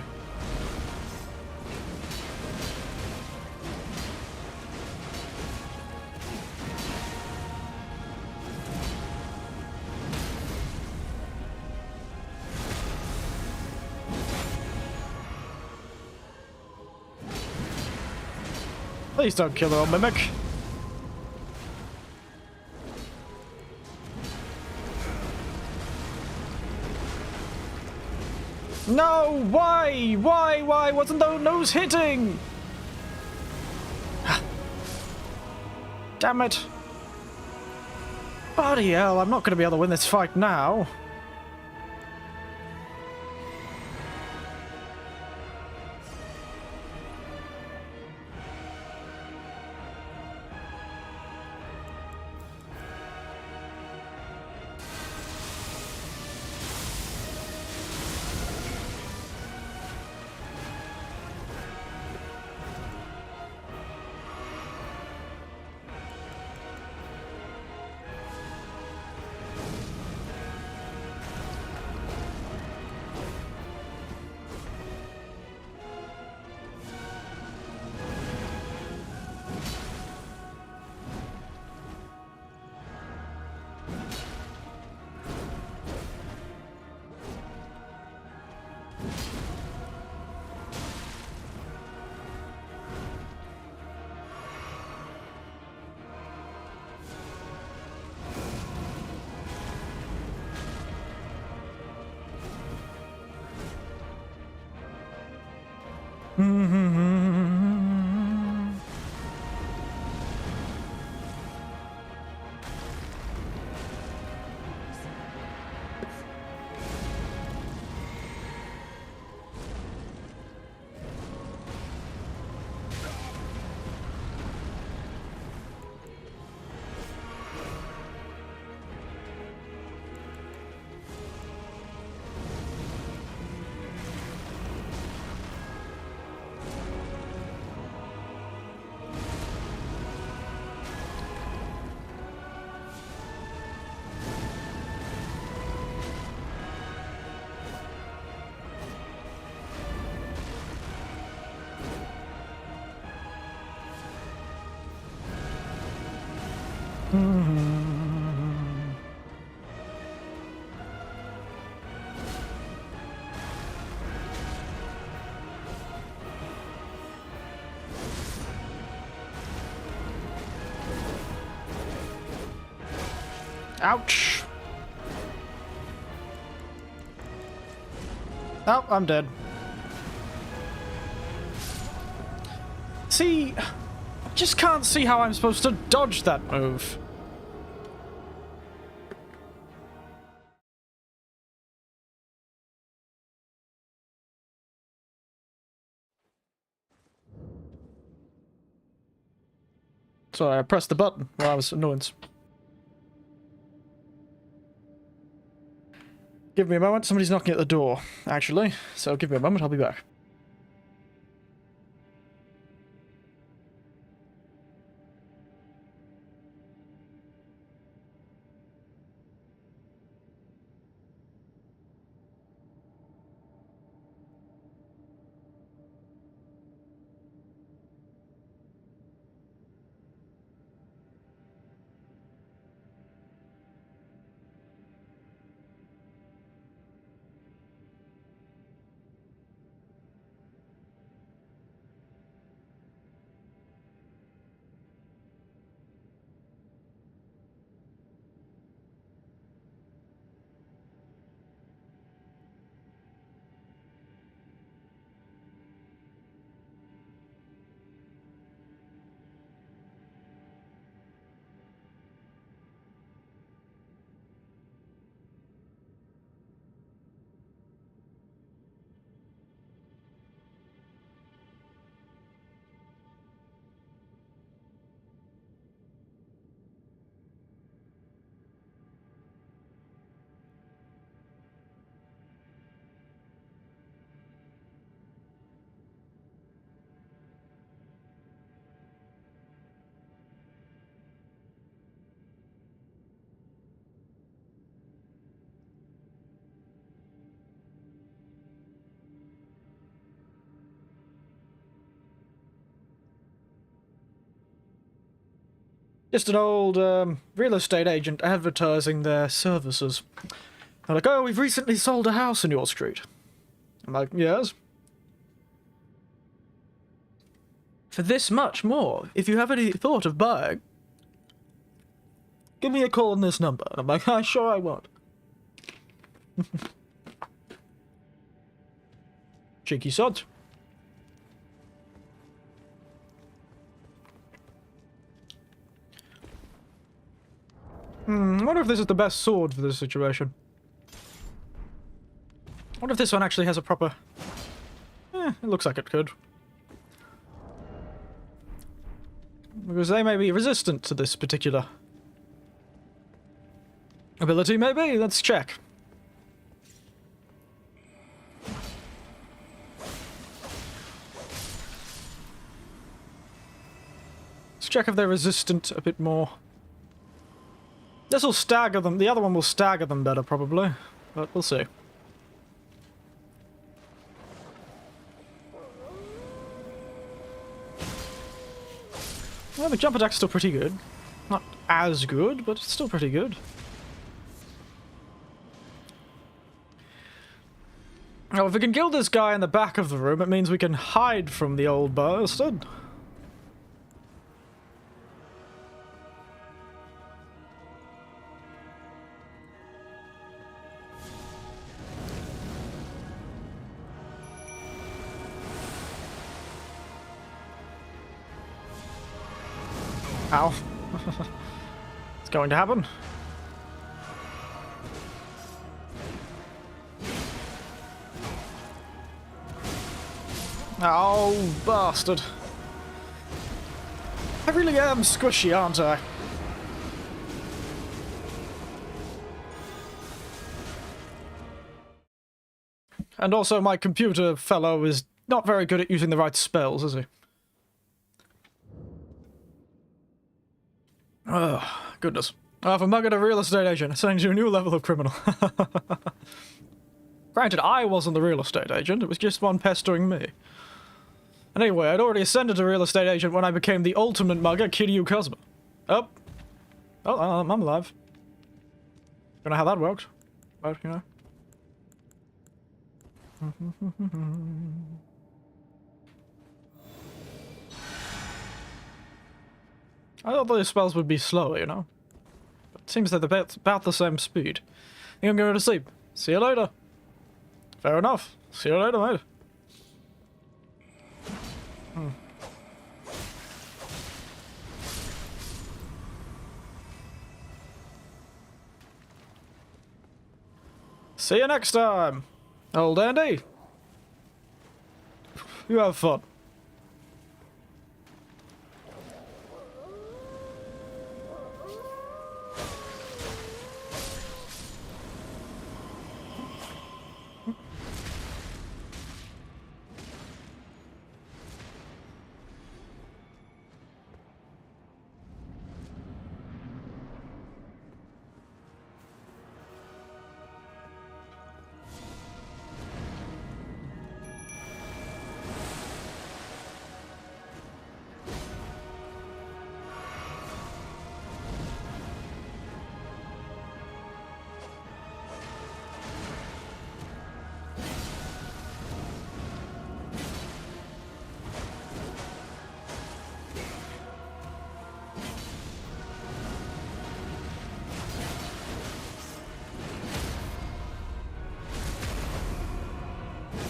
Please don't kill the old mimic. No! Why? Why wasn't the nose hitting? Damn it. Bloody hell, I'm not going to be able to win this fight now. Ouch. Oh, I'm dead. See, I just can't see how I'm supposed to dodge that move. Sorry, I pressed the button while I was annoyed. Give me a moment, somebody's knocking at the door, actually. So give me a moment, I'll be back. Just an old real estate agent advertising their services. They're like, oh, we've recently sold a house in your street. I'm like, yes. For this much more, if you have any thought of buying, give me a call on this number. And I'm like, sure I won't. Cheeky sod. I wonder if this is the best sword for this situation. I wonder if this one actually has a proper... it looks like it could. Because they may be resistant to this particular ability, maybe? Let's check. Let's check if they're resistant a bit more. This will stagger them. The other one will stagger them better, probably. But we'll see. Well, the jump attack's still pretty good. Not as good, but it's still pretty good. Now, if we can kill this guy in the back of the room, it means we can hide from the old bastard. Ow. It's going to happen. Oh, bastard. I really am squishy, aren't I? And also, my computer fellow is not very good at using the right spells, is he? Oh, goodness. If a mug at a real estate agent, it sends you a new level of criminal. Granted, I wasn't the real estate agent, it was just one pestering me. And anyway, I'd already ascended to real estate agent when I became the ultimate mugger, Kiryu Kazuma. Oh. Oh, I'm alive. Don't know how that works, but, you know. I thought those spells would be slower, you know. But it seems they're about the same speed. I think I'm going to sleep. See you later. Fair enough. See you later, mate. See you next time, old Andy. You have fun.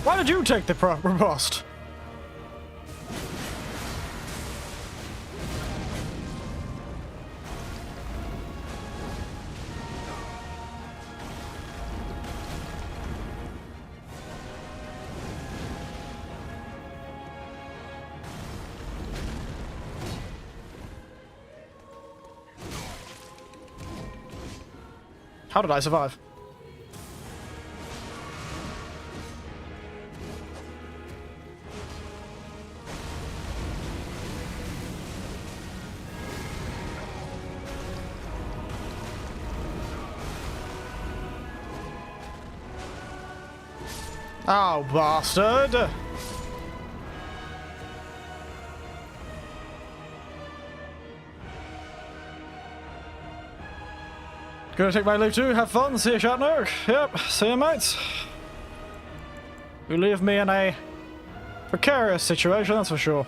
Why did you take the riposte? How did I survive? Oh, bastard! Gonna take my leave too, have fun, see you Shatner. Yep, see you mates. You leave me in a precarious situation, that's for sure.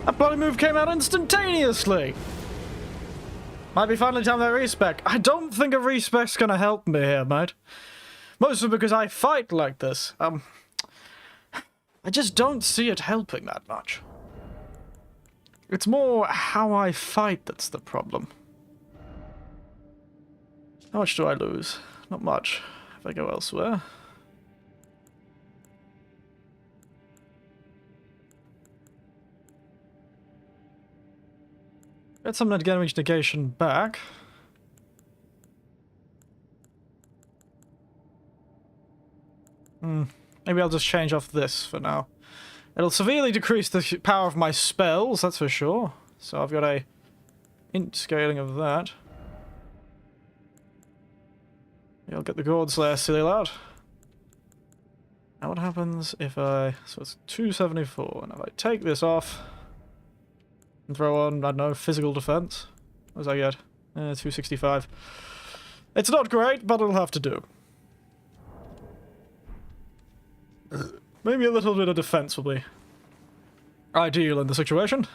That bloody move came out instantaneously! Might be finally time for a respec. I don't think a respec's gonna help me here, mate. Mostly because I fight like this. I just don't see it helping that much. It's more how I fight that's the problem. How much do I lose? Not much. If I go elsewhere. Get some damage negation back. Maybe I'll just change off this for now. It'll severely decrease the power of my spells, that's for sure. So I've got a int scaling of that. Yeah, I'll get the Gourd Slayer seal out. Now what happens if I... So it's 274, and if I take this off and throw on, I don't know, physical defense. What does I get? 265. It's not great, but it'll have to do. Maybe a little bit of defense will be ideal in the situation.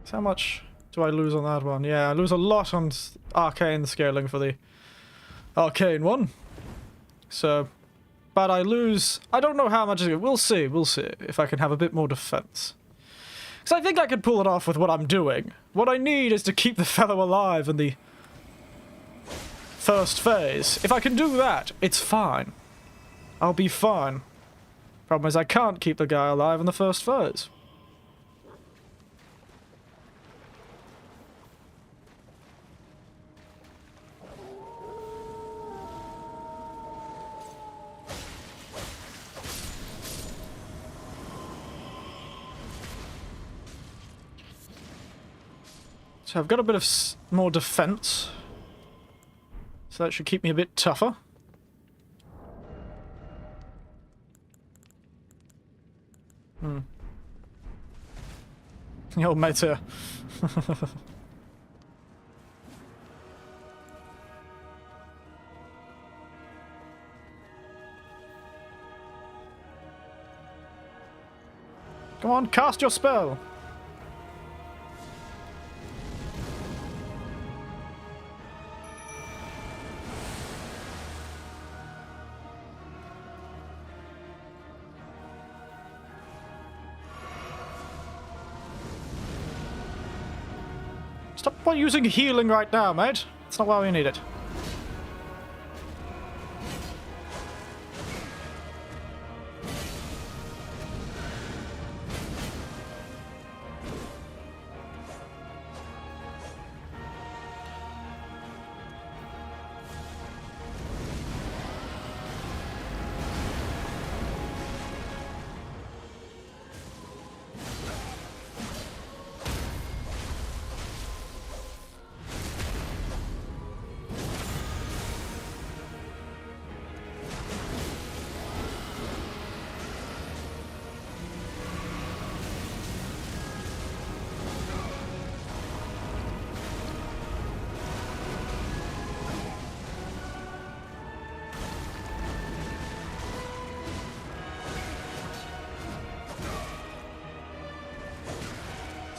So how much do I lose on that one? Yeah, I lose a lot on arcane scaling for the arcane one. So, but I lose... I don't know how much... We'll see if I can have a bit more defense. Because I think I can pull it off with what I'm doing. What I need is to keep the fellow alive in the first phase. If I can do that, it's fine. I'll be fine. Problem is I can't keep the guy alive in the first phase. So I've got a bit of more defense. So that should keep me a bit tougher. The old mate's here. Come on, cast your spell! Stop using healing right now, mate. That's not why we need it.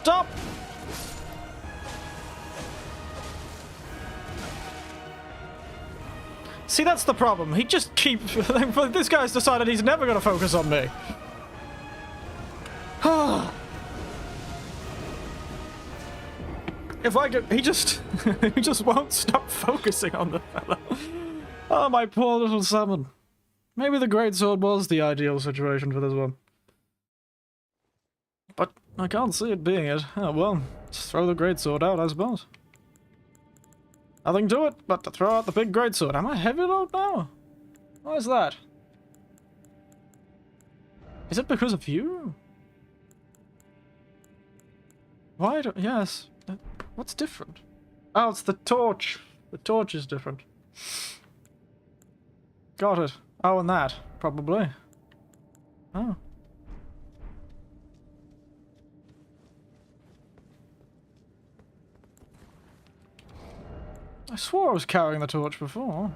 Stop! See, that's the problem. He just keeps... This guy's decided he's never going to focus on me. If I could... He just... he just won't stop focusing on the fella. Oh, my poor little summon. Maybe the greatsword was the ideal situation for this one. But I can't see it being it. Oh, well, just throw the greatsword out, I suppose. Nothing to it but to throw out the big greatsword. Am I heavy load now? Why is that? Is it because of you? Why do... Yes. What's different? Oh, it's the torch. The torch is different. Got it. Oh, and that, probably. Oh. I swore I was carrying the torch before.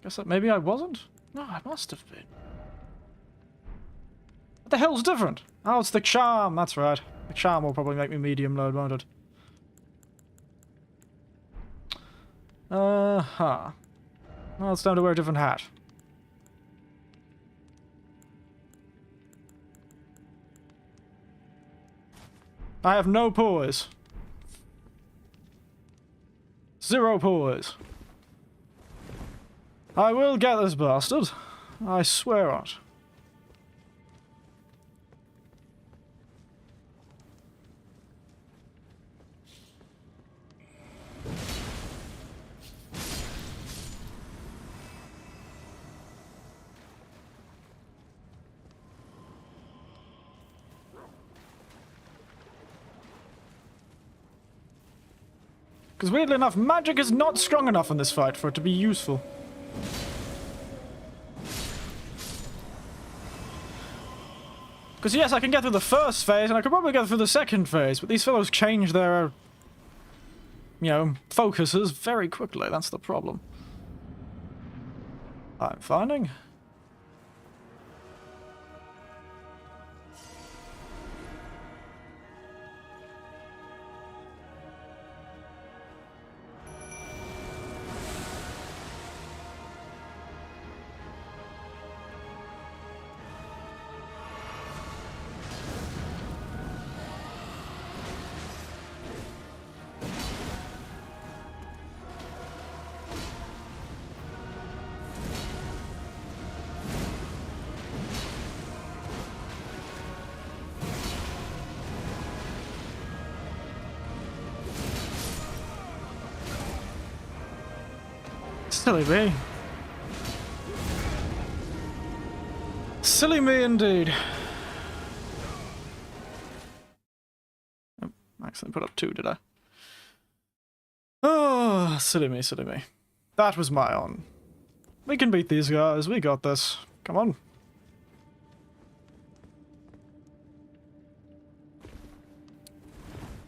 Guess that maybe I wasn't? No, I must have been. What the hell's different? Oh, it's the charm, that's right. The charm will probably make me medium load, won't it? Well, it's time to wear a different hat. I have no poise. 0 poise. I will get this bastard. I swear on it. Because weirdly enough, magic is not strong enough in this fight for it to be useful. Because yes, I can get through the first phase, and I could probably get through the second phase, but these fellows change their, you know, focuses very quickly. That's the problem. I'm finding. Silly me. Silly me indeed. Oh, I accidentally put up 2, did I? Oh, silly me, silly me. That was my own. We can beat these guys. We got this. Come on.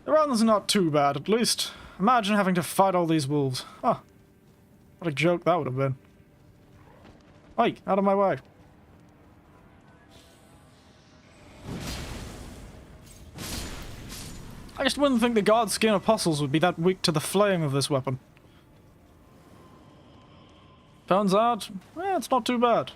The run's not too bad, at least. Imagine having to fight all these wolves. Huh. What a joke that would have been. Oi, out of my way. I just wouldn't think the Godskin Apostles would be that weak to the flame of this weapon. Turns out, it's not too bad.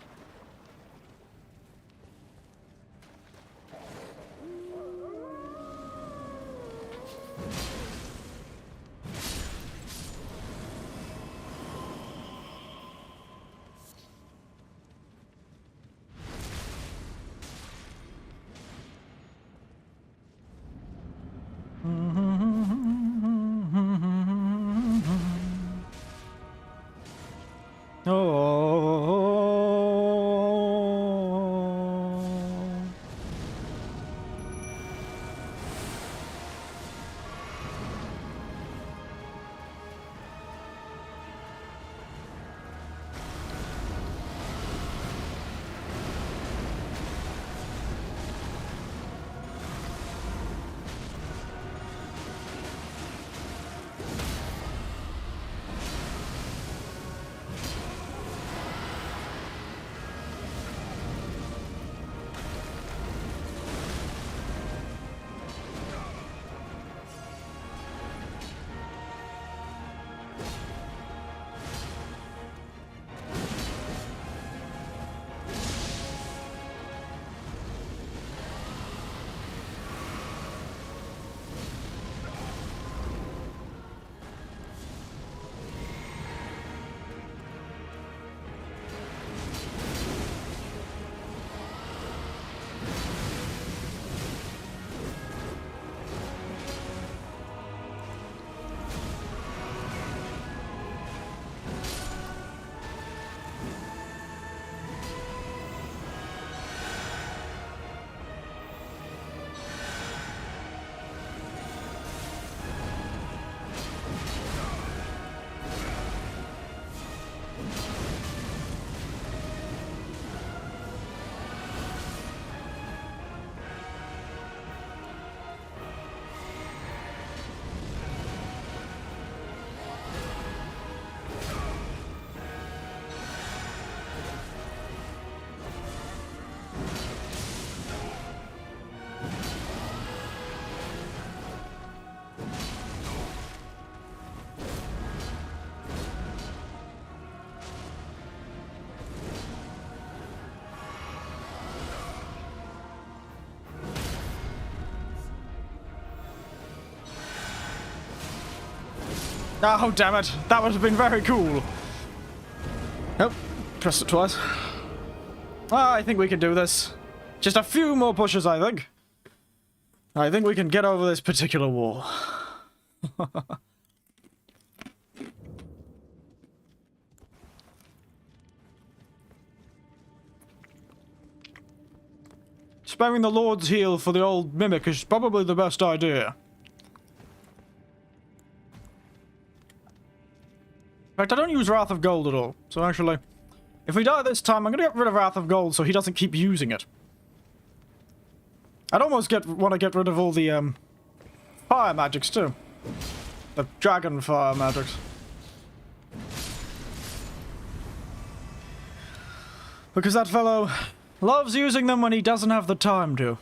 Oh, damn it. That would have been very cool. Nope. Pressed it twice. I think we can do this. Just a few more pushes, I think. I think we can get over this particular wall. Sparing the Lord's heal for the old mimic is probably the best idea. In fact, I don't use Wrath of Gold at all, so actually, if we die this time, I'm gonna get rid of Wrath of Gold so he doesn't keep using it. I'd almost want to get rid of all the, fire magics too. The dragon fire magics. Because that fellow loves using them when he doesn't have the time to.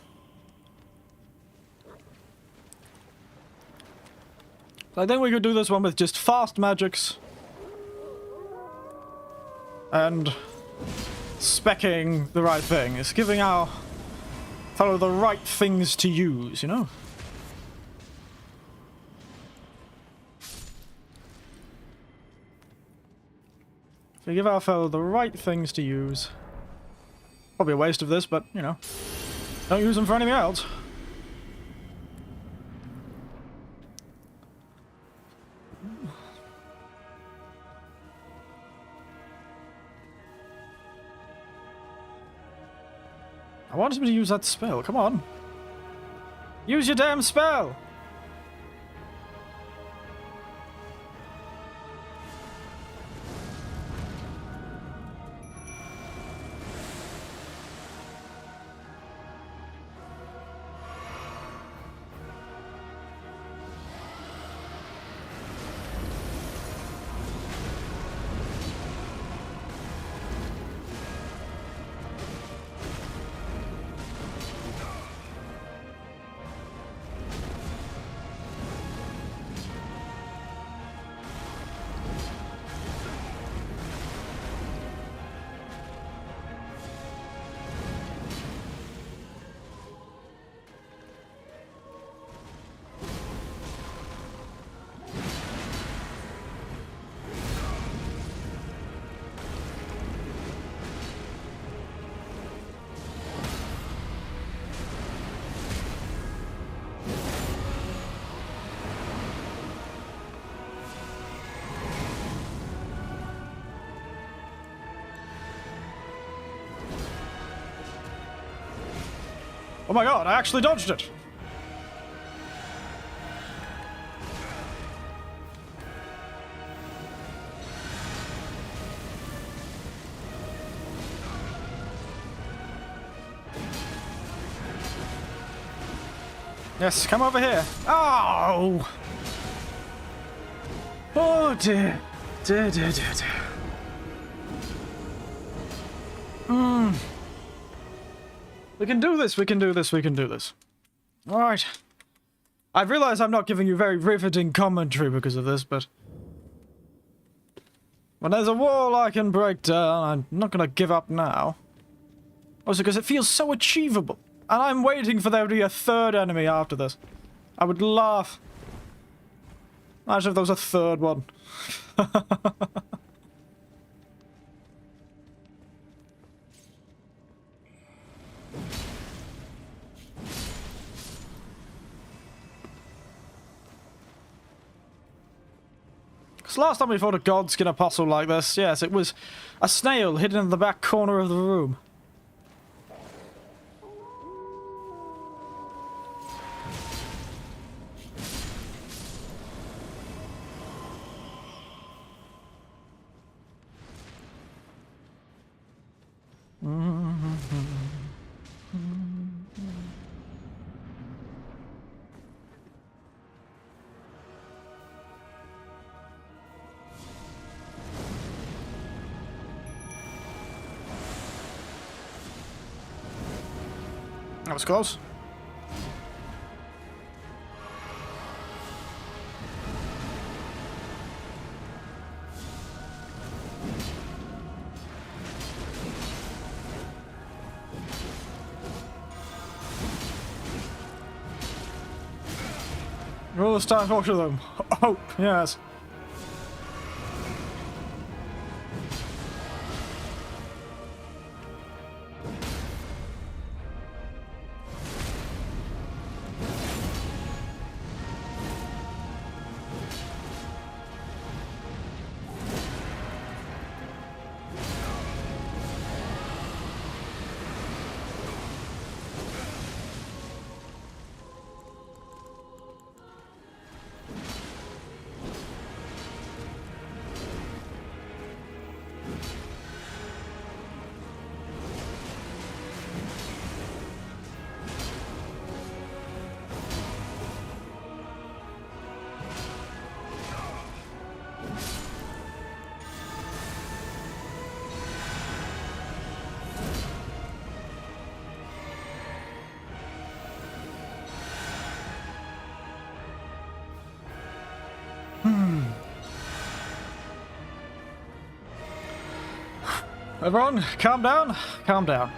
I think we could do this one with just fast magics. And speccing the right thing. It's giving our fellow the right things to use, you know? So give our fellow the right things to use. Probably a waste of this, but, you know. Don't use them for anything else. I wanted him to use that spell, come on. Use your damn spell! Oh my god, I actually dodged it! Yes, come over here. Oh! Oh dear. Dear, dear, dear, dear. We can do this, we can do this, we can do this. Alright. I realize I'm not giving you very riveting commentary because of this, but... when there's a wall I can break down, I'm not gonna give up now. Also because it feels so achievable. And I'm waiting for there to be a third enemy after this. I would laugh. Imagine if there was a third one. Because last time we fought a Godskin Apostle like this, yes, it was a snail hidden in the back corner of the room. That was close. All this time talk to them. Oh, yes. Everyone, calm down. Calm down.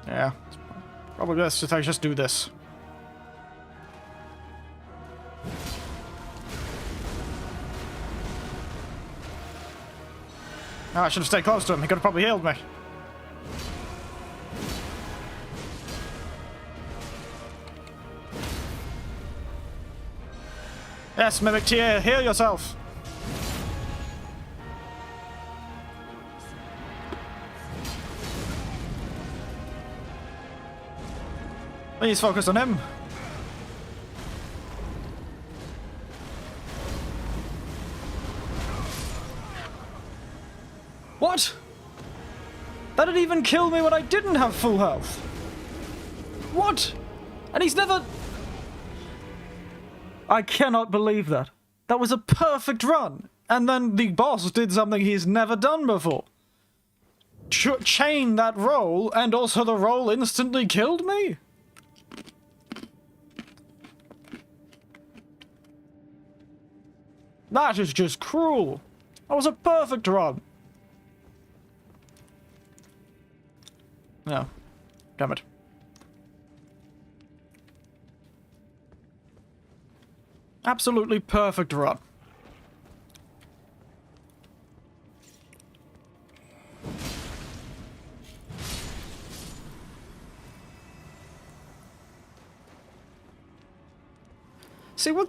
Yeah. Probably best if I just do this. Oh, I should have stayed close to him. He could have probably healed me. Yes, Mimic Tier, heal yourself. Please focus on him. What? That didn't even kill me when I didn't have full health. What? And he's never... I cannot believe that. That was a perfect run. And then the boss did something he's never done before. Chain that roll, and also the roll instantly killed me? That is just cruel. That was a perfect run. No. Damn it. Absolutely perfect run. See, what...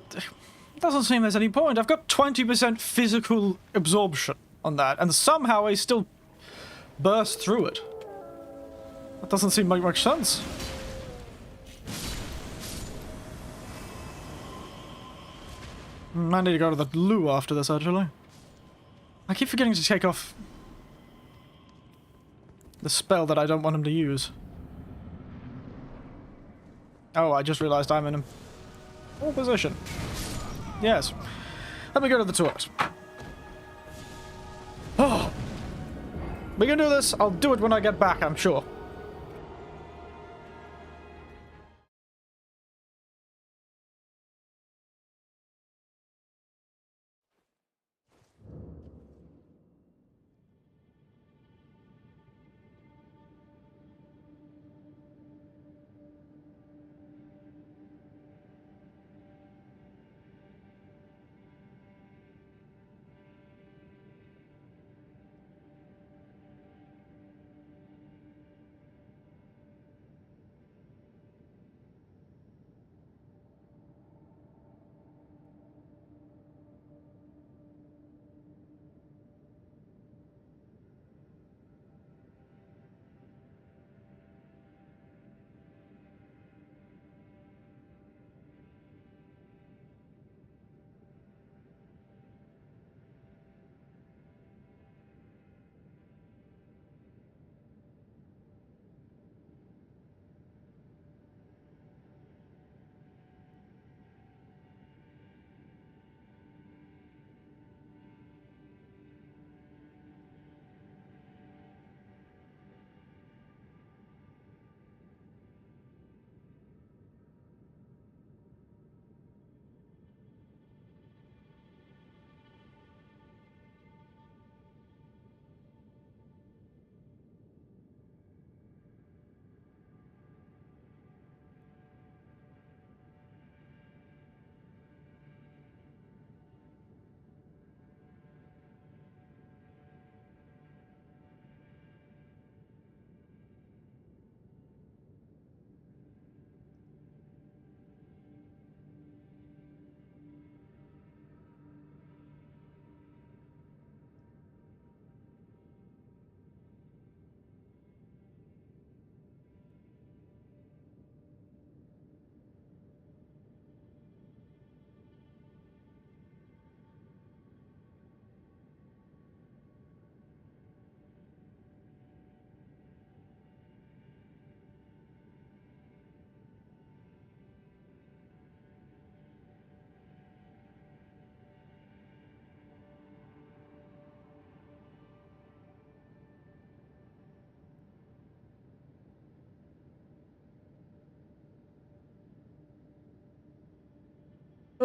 Doesn't seem there's any point. I've got 20% physical absorption on that, and somehow I still burst through it. That doesn't seem like much sense. I need to go to the loo after this, actually. I keep forgetting to take off the spell that I don't want him to use. Oh, I just realized I'm in a full position. Yes. Let me go to the toilet. Oh! We can do this. I'll do it when I get back, I'm sure.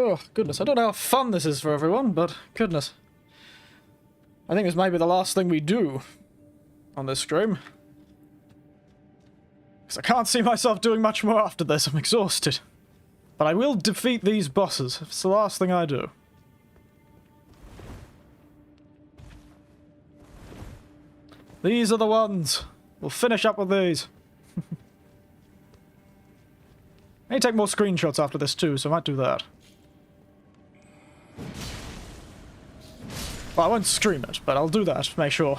Oh, goodness. I don't know how fun this is for everyone, but goodness. I think this might be the last thing we do on this stream. Because I can't see myself doing much more after this. I'm exhausted. But I will defeat these bosses. It's the last thing I do. These are the ones. We'll finish up with these. I may take more screenshots after this too, so I might do that. Well, I won't stream it, but I'll do that to make sure.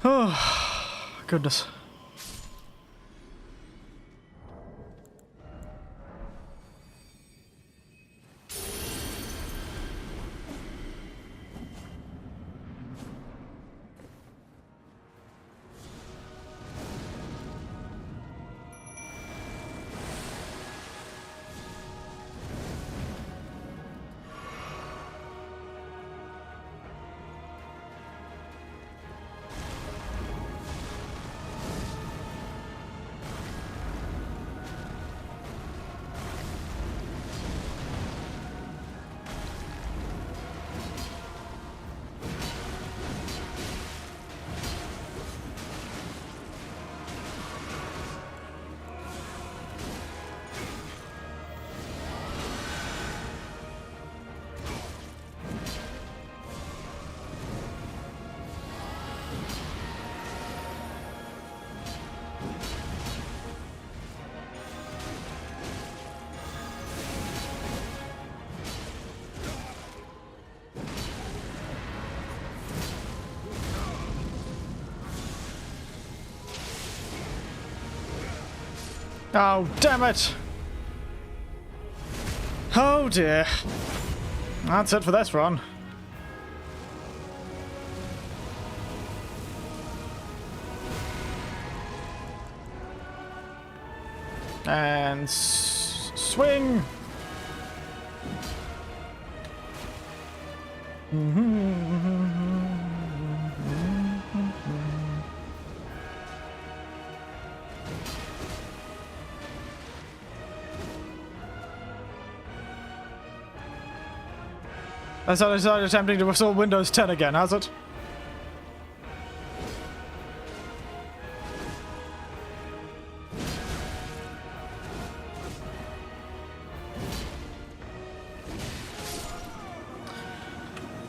Oh, goodness. Oh, damn it! Oh dear. That's it for this run. And swing! That's how I started attempting to install Windows 10 again, has it?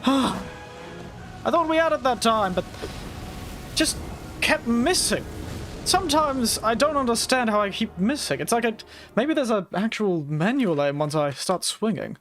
I thought we had it that time, but just kept missing. Sometimes I don't understand how I keep missing. It's like maybe there's an actual manual aim once I start swinging.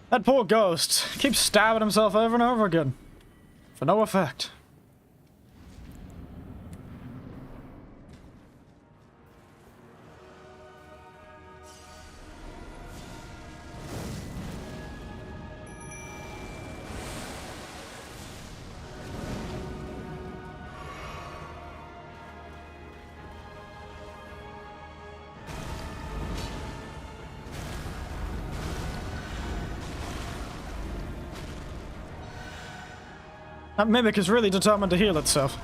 That poor ghost keeps stabbing himself over and over again. For no effect. That mimic is really determined to heal itself.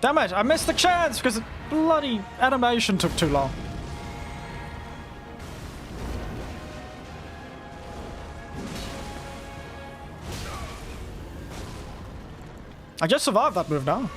Damn it, I missed the chance because the bloody animation took too long. I just survived that move now.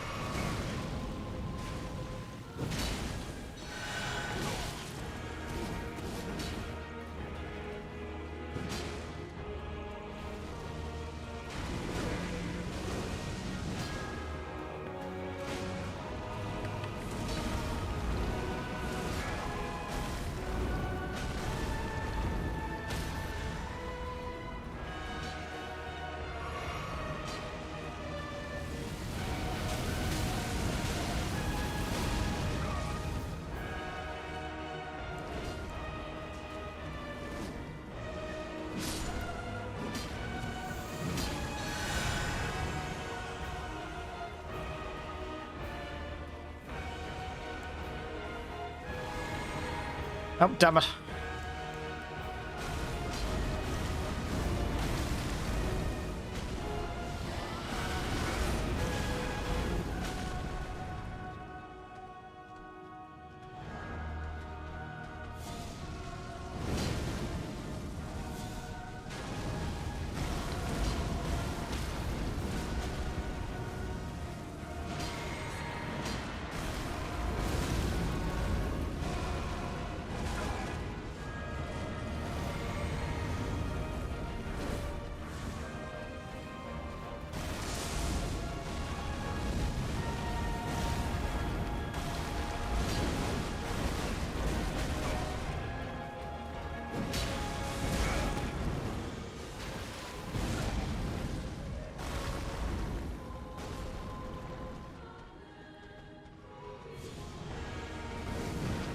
Oh, damn it.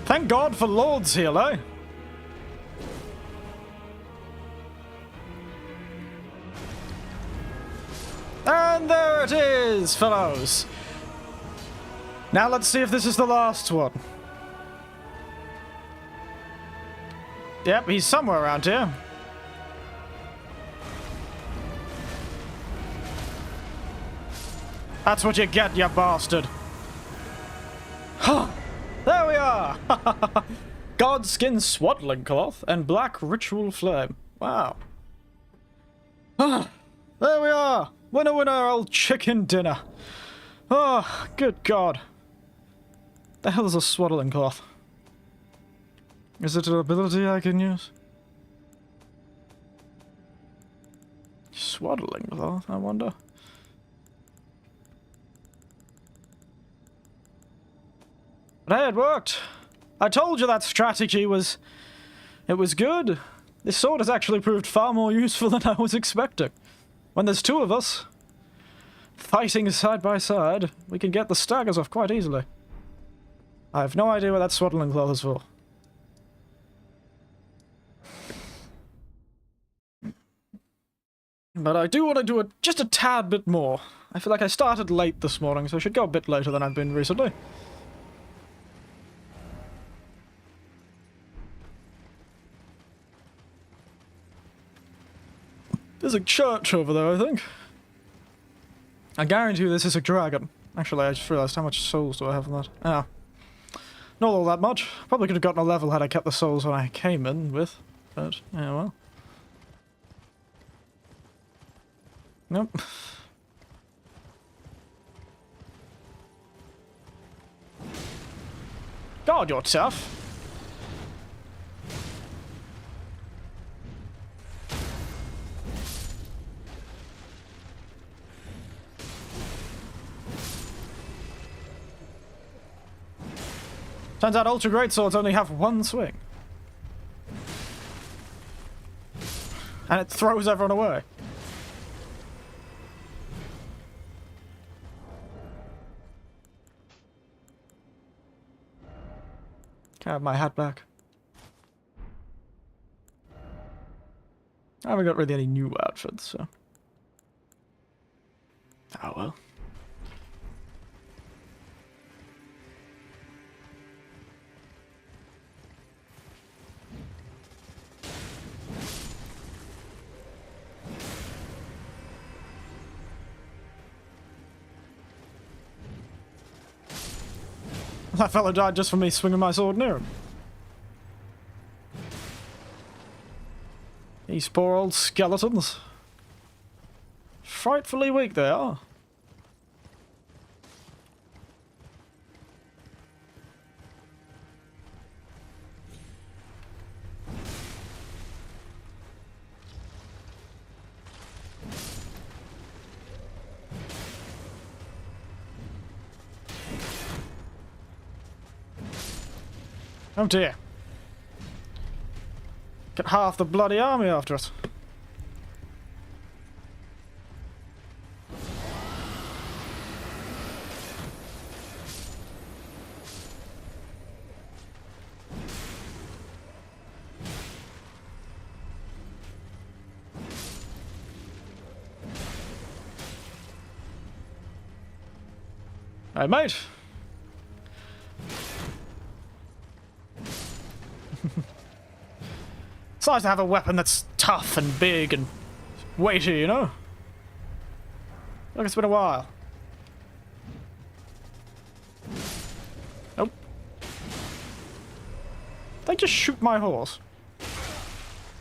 Thank God for Lord's Heal, eh? And there it is, fellows. Now let's see if this is the last one. Yep, he's somewhere around here. That's what you get, you bastard. Huh. There we are! Godskin swaddling cloth and black ritual flame. Wow. Ah, there we are! Winner, winner, old chicken dinner. Oh, good God. The hell is a swaddling cloth? Is it an ability I can use? Swaddling cloth, I wonder. But hey, it worked! I told you that strategy was... it was good. This sword has actually proved far more useful than I was expecting. When there's two of us, fighting side by side, we can get the staggers off quite easily. I have no idea what that swaddling cloth is for. But I do want to do just a tad bit more. I feel like I started late this morning, so I should go a bit later than I've been recently. There's a church over there, I think. I guarantee you this is a dragon. Actually, I just realised how much souls do I have in that. Ah. Not all that much. Probably could have gotten a level had I kept the souls when I came in with. But, yeah, well. Nope. God, you're tough. Turns out Ultra Great Swords only have one swing. And it throws everyone away. Can I have my hat back? I haven't got really any new outfits, so... oh well. That fella died just for me swinging my sword near him. These poor old skeletons. Frightfully weak they are. Oh dear. Get half the bloody army after us. Hey mate. It's nice to have a weapon that's tough and big and weighty, you know? Look, it's been a while. Nope. They just shoot my horse.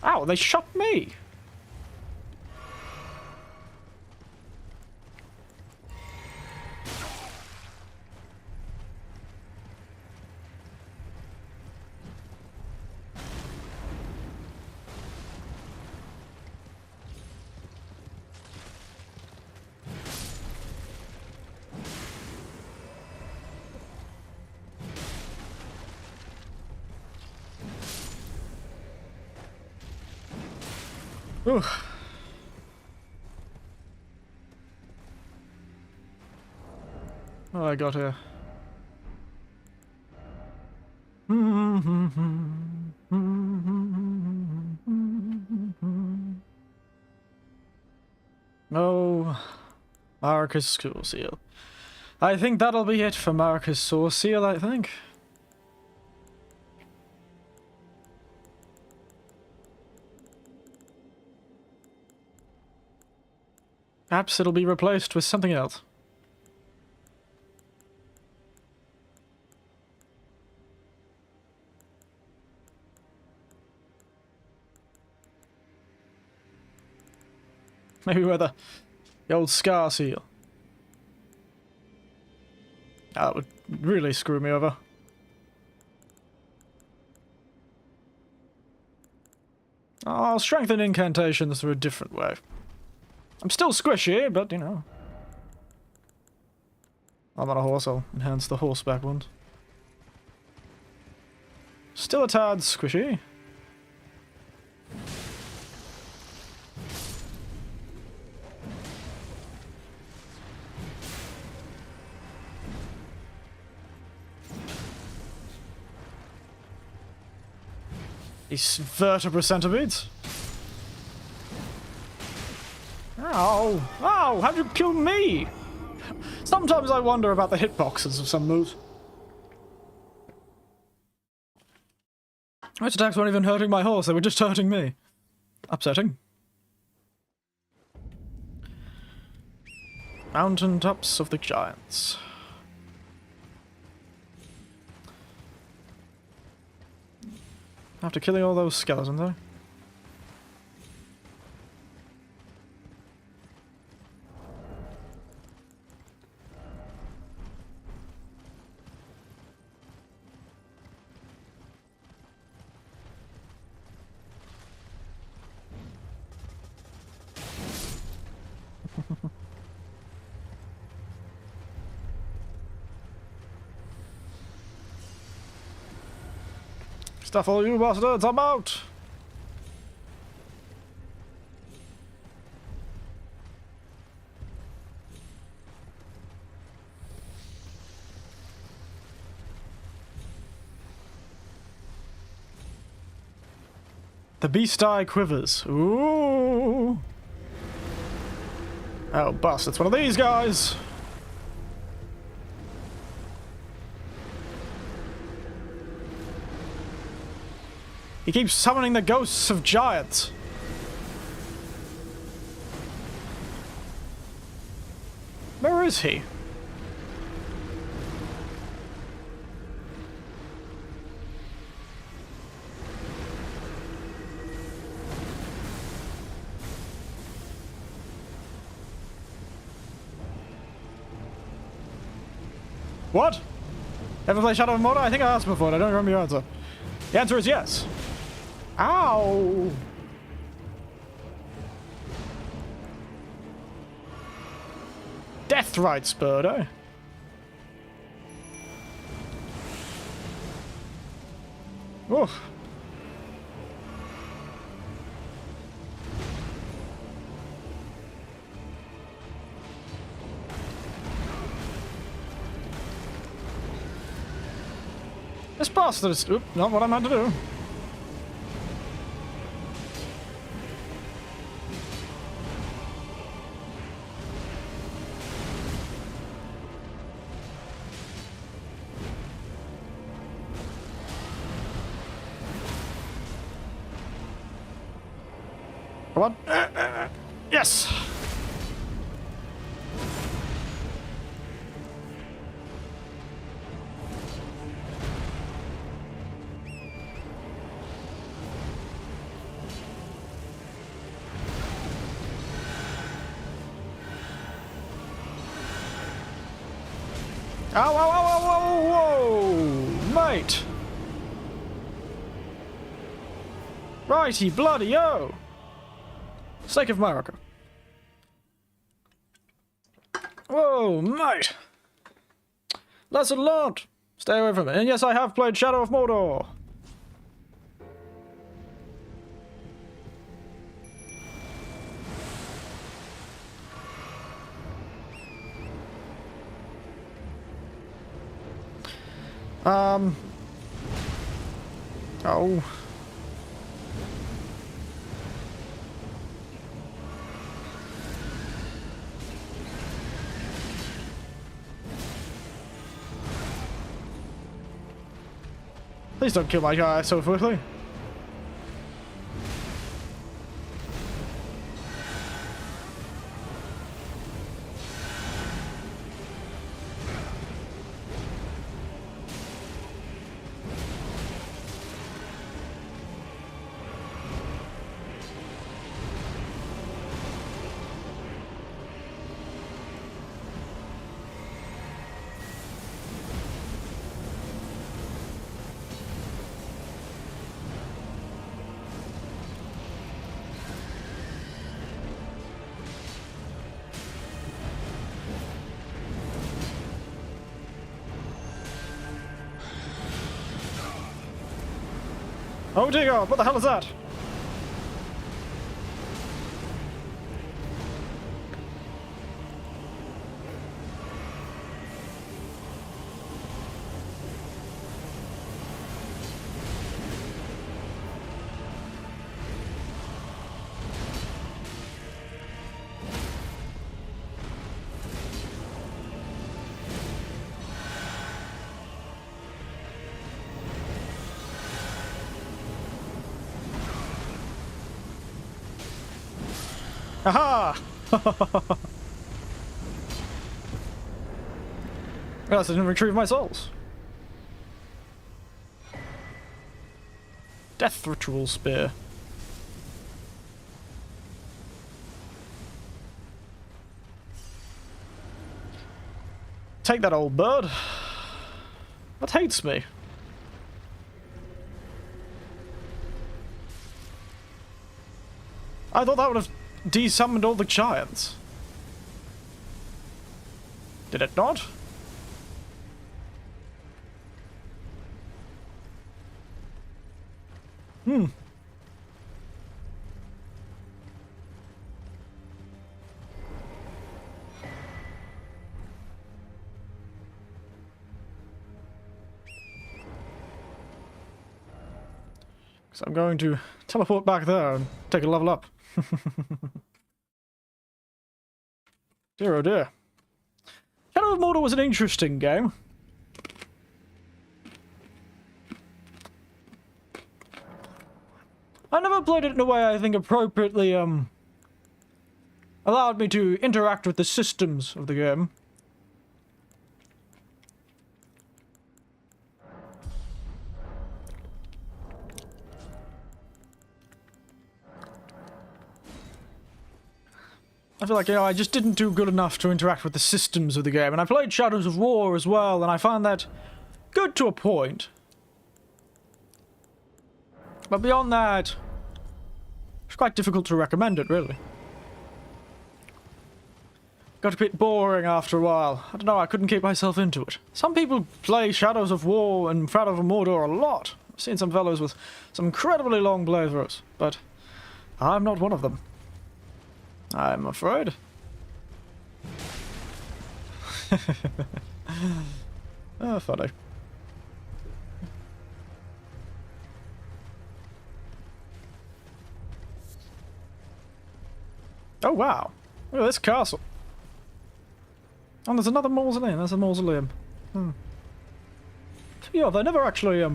Ow, they shot me. Ooh. What I got here? Oh, Marcus School Seal. I think that'll be it for Marcus Soul Seal, I think. Perhaps it'll be replaced with something else. Maybe with the old Scar Seal. That would really screw me over. I'll strengthen incantations through a different way. I'm still squishy, but you know. I'm on a horse, I'll enhance the horseback ones. Still a tad squishy. These vertebra centipedes. Ow! Ow! How'd you kill me? Sometimes I wonder about the hitboxes of some moves. Those attacks weren't even hurting my horse, they were just hurting me. Upsetting. Mountain tops of the giants. After killing all those skeletons, though. Stuff all you bastards, I'm out! The beast eye quivers. Ooh! Oh, bust, it's one of these guys! He keeps summoning the ghosts of giants. Where is he? What? Ever play Shadow of Mordor? I think I asked before. I don't remember your answer. The answer is yes. Ow! Deathrite Spurred, eh? Oof. This bastard is... Oop, not what I meant to do. Come on. Yes! Ow, ow, ow, ow, ow, whoa! Mate! Righty, bloody, yo! Sake of America. Whoa, mate! Lesson learned! Stay away from it. And yes, I have played Shadow of Mordor! Oh. Please don't kill my guy so quickly. Oh dear God, what the hell is that? Aha! Well, I didn't retrieve my souls. Death Ritual Spear. Take that, old bird. That hates me. I thought that would have desummoned all the giants. Did it not? Hmm. So I'm going to teleport back there and take a level up. Dear oh dear. Shadow of Mordor was an interesting game. I never played it in a way I think appropriately, allowed me to interact with the systems of the game. I feel like, you know, I just didn't do good enough to interact with the systems of the game. And I played Shadows of War as well, and I found that good to a point. But beyond that, it's quite difficult to recommend it, really. Got a bit boring after a while. I don't know, I couldn't keep myself into it. Some people play Shadows of War and Shadow of Mordor a lot. I've seen some fellows with some incredibly long playthroughs, but I'm not one of them. I'm afraid. Oh, funny. Oh, wow. Look at this castle. Oh, there's another mausoleum. There's a mausoleum. Yeah, they never actually,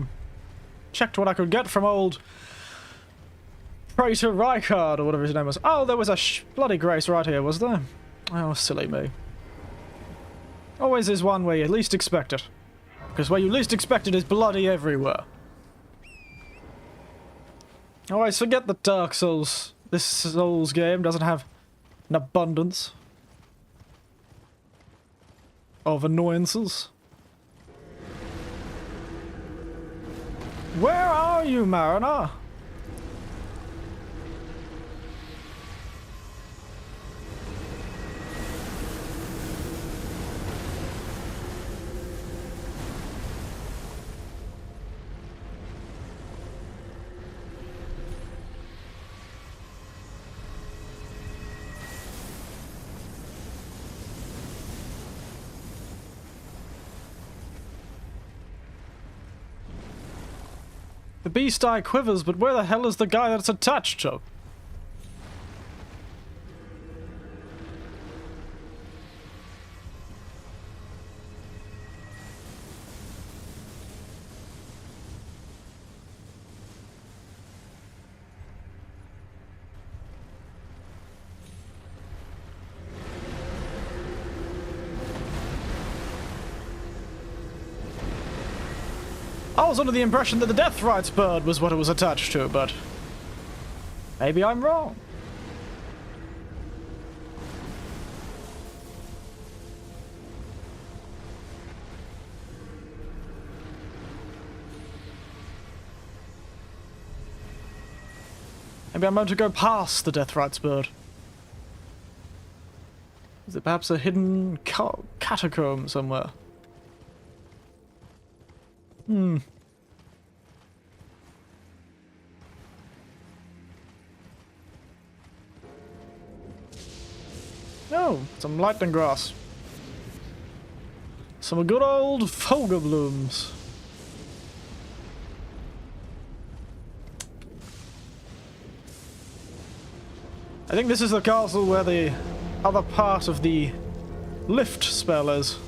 checked what I could get from old Praetor Rykard, or whatever his name was. Oh, there was a bloody grace right here, was there? Oh, silly me. Always is one where you least expect it. Because where you least expect it is bloody everywhere. Always forget that Dark Souls, this Souls game, doesn't have an abundance of annoyances. Where are you, Mariner? The beast eye quivers, but where the hell is the guy that's attached to? I was under the impression that the Death Rights bird was what it was attached to, but maybe I'm wrong. Maybe I'm meant to go past the Death Rights bird. Is it perhaps a hidden catacomb somewhere? Oh, some lightning grass. Some good old Folga blooms. I think this is the castle where the other part of the lift spell is.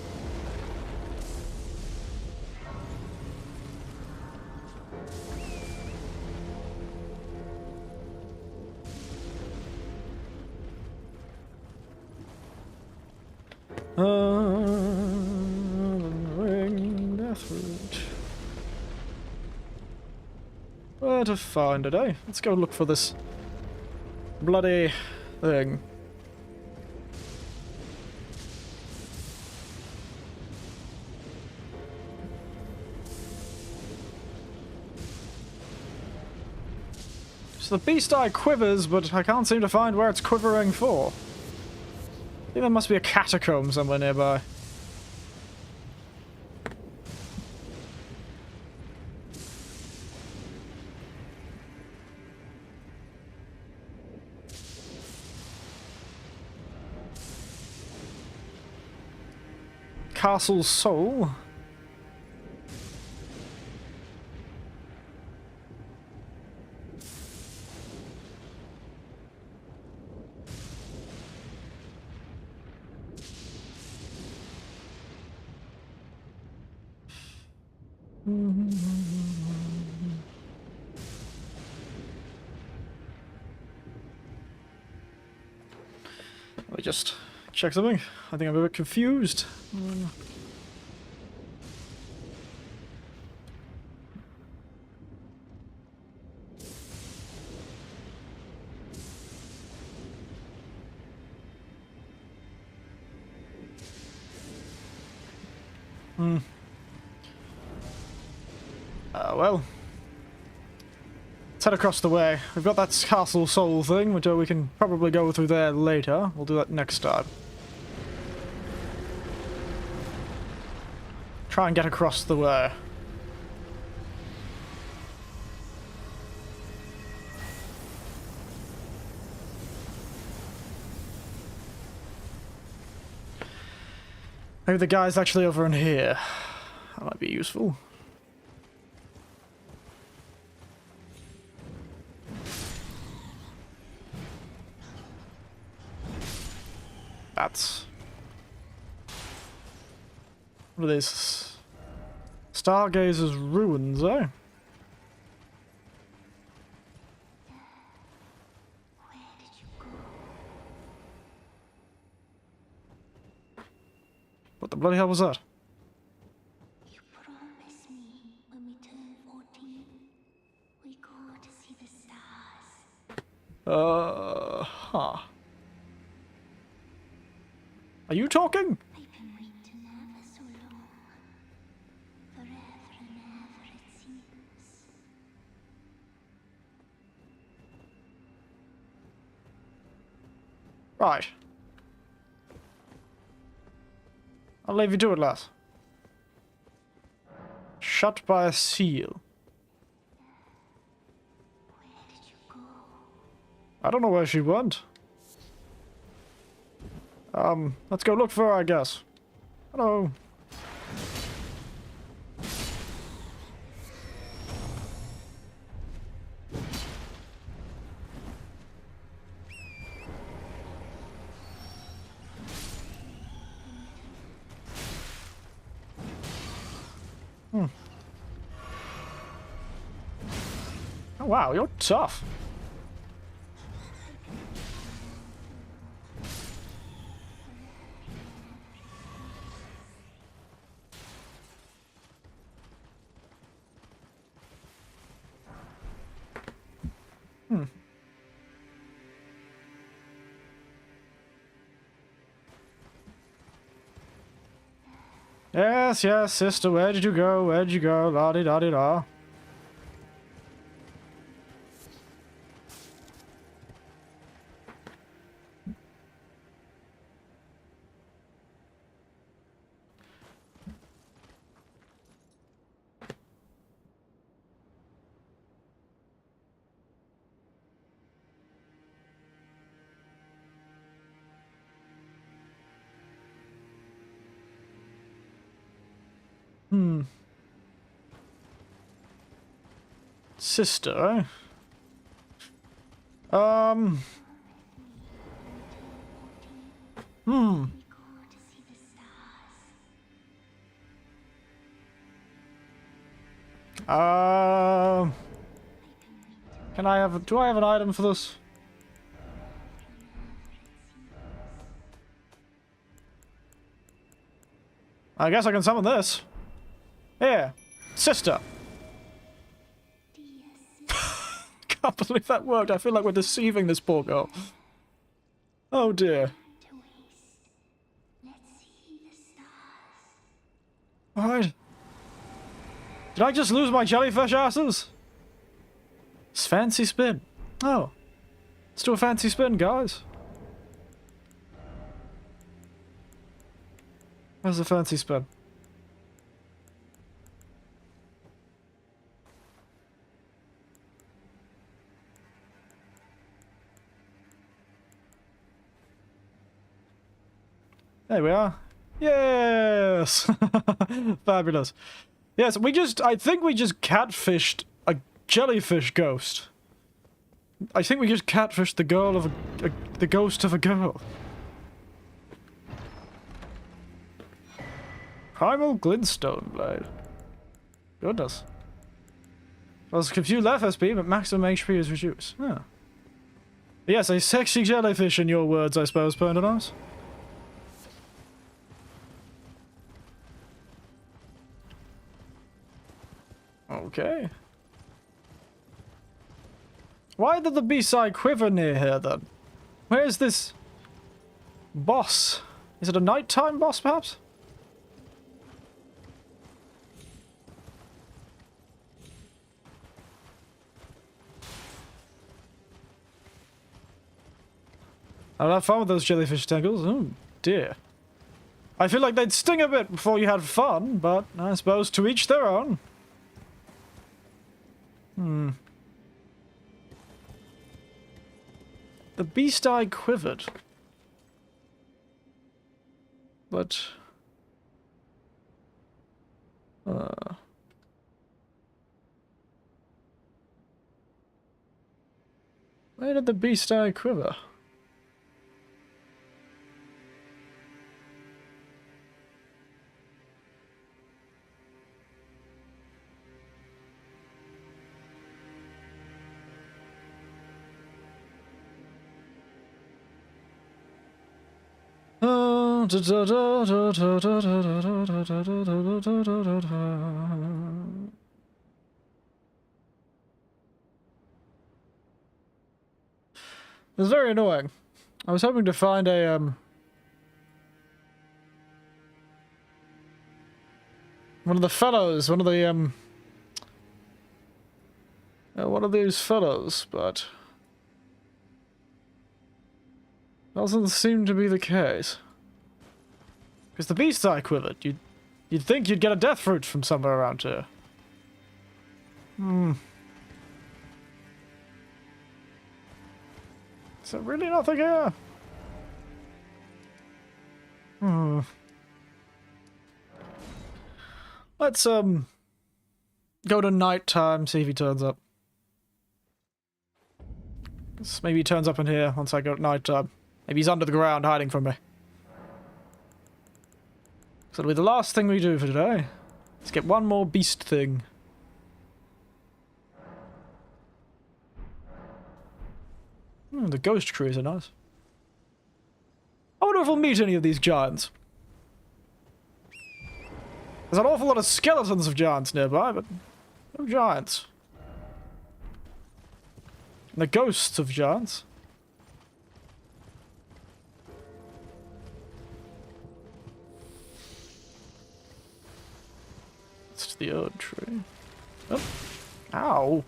Ring Deathroot. Where to find it, eh? Let's go look for this bloody thing. So the beast eye quivers, but I can't seem to find where it's quivering for. I think there must be a catacomb somewhere nearby. Castle Soul. Let me just check something. I think I'm a bit confused. Well. Let's head across the way. We've got that castle soul thing, which we can probably go through there later. We'll do that next time. Try and get across the way. Maybe the guy's actually over in here. That might be useful. That's... What are these? Stargazer's ruins, eh? Where did you go? What the bloody hell was that? You promised me when we turn 14, we go to see the stars. Huh. Are you talking? I've been waiting ever so long. Forever and ever, it seems. Right. I'll leave you to it, lass. Shut by a seal. Where did you go? I don't know where she went. Let's go look for her, I guess. Hello. Oh wow, you're tough. Yes, yes, sister, where did you go? Where'd you go? La-di-da-di-da. Sister, eh? We go to see the stars. Can I have... Do I have an item for this? I guess I can summon this. Here. Sister. Can't believe that worked. I feel like we're deceiving this poor girl. Oh dear. To waste. Let's see the stars. Alright. Did I just lose my jellyfish asses? It's fancy spin. Oh. Let's do a fancy spin, guys. Where's the fancy spin? There we are. Yes! Fabulous. Yes, I think we just catfished a jellyfish ghost. I think we just catfished the girl of the ghost of a girl. Primal glintstone blade. Goodness. Well, if you left SP, but maximum HP is reduced. Huh. Yes, a sexy jellyfish in your words, I suppose, Perdonos. Okay. Why did the B-side quiver near here, then? Where's this... boss? Is it a nighttime boss, perhaps? I'll have fun with those jellyfish tentacles. Oh, dear. I feel like they'd sting a bit before you had fun, but I suppose to each their own. The beast eye quivered. But... where did the beast eye quiver? It was very annoying. I was hoping to find a, one of the fellows, one of the, one of these fellows, but... doesn't seem to be the case. Because the beast's eye quivered. You'd think you'd get a death fruit from somewhere around here. Is there really nothing here? Let's, go to nighttime, see if he turns up. Maybe he turns up in here once I go at nighttime. Maybe he's under the ground hiding from me. So that'll be the last thing we do for today. Let's get one more beast thing. The ghost trees are nice. I wonder if we'll meet any of these giants. There's an awful lot of skeletons of giants nearby, but no giants. And the ghosts of giants. It's the old tree. Oh. Ow.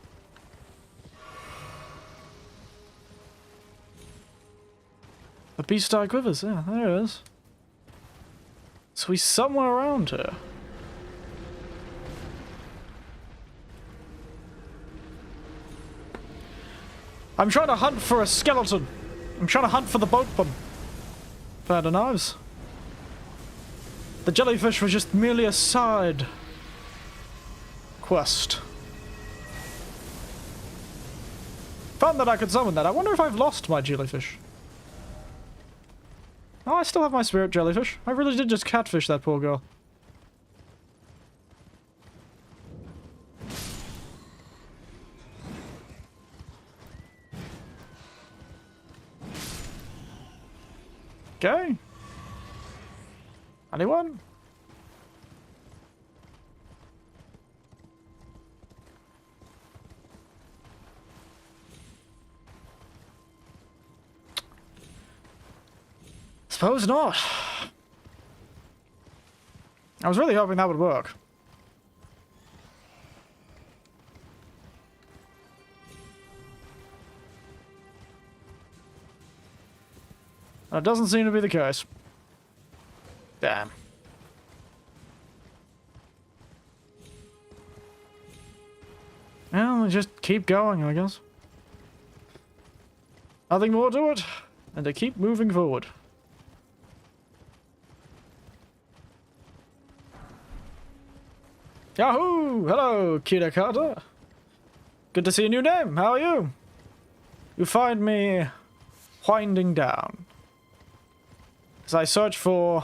The beast eye quivers, yeah, there it is. So he's somewhere around here. I'm trying to hunt for a skeleton. I'm trying to hunt for the boatman. Fair to knives. The jellyfish was just merely a side quest. Found that I could summon that. I wonder if I've lost my jellyfish. Oh, I still have my spirit jellyfish. I really did just catfish that poor girl. Okay. Anyone? Suppose not. I was really hoping that would work. That doesn't seem to be the case. Damn. Well, just keep going, I guess. Nothing more to it, and to keep moving forward. Yahoo! Hello, Kira Carter. Good to see a new name. How are you? You find me winding down as I search for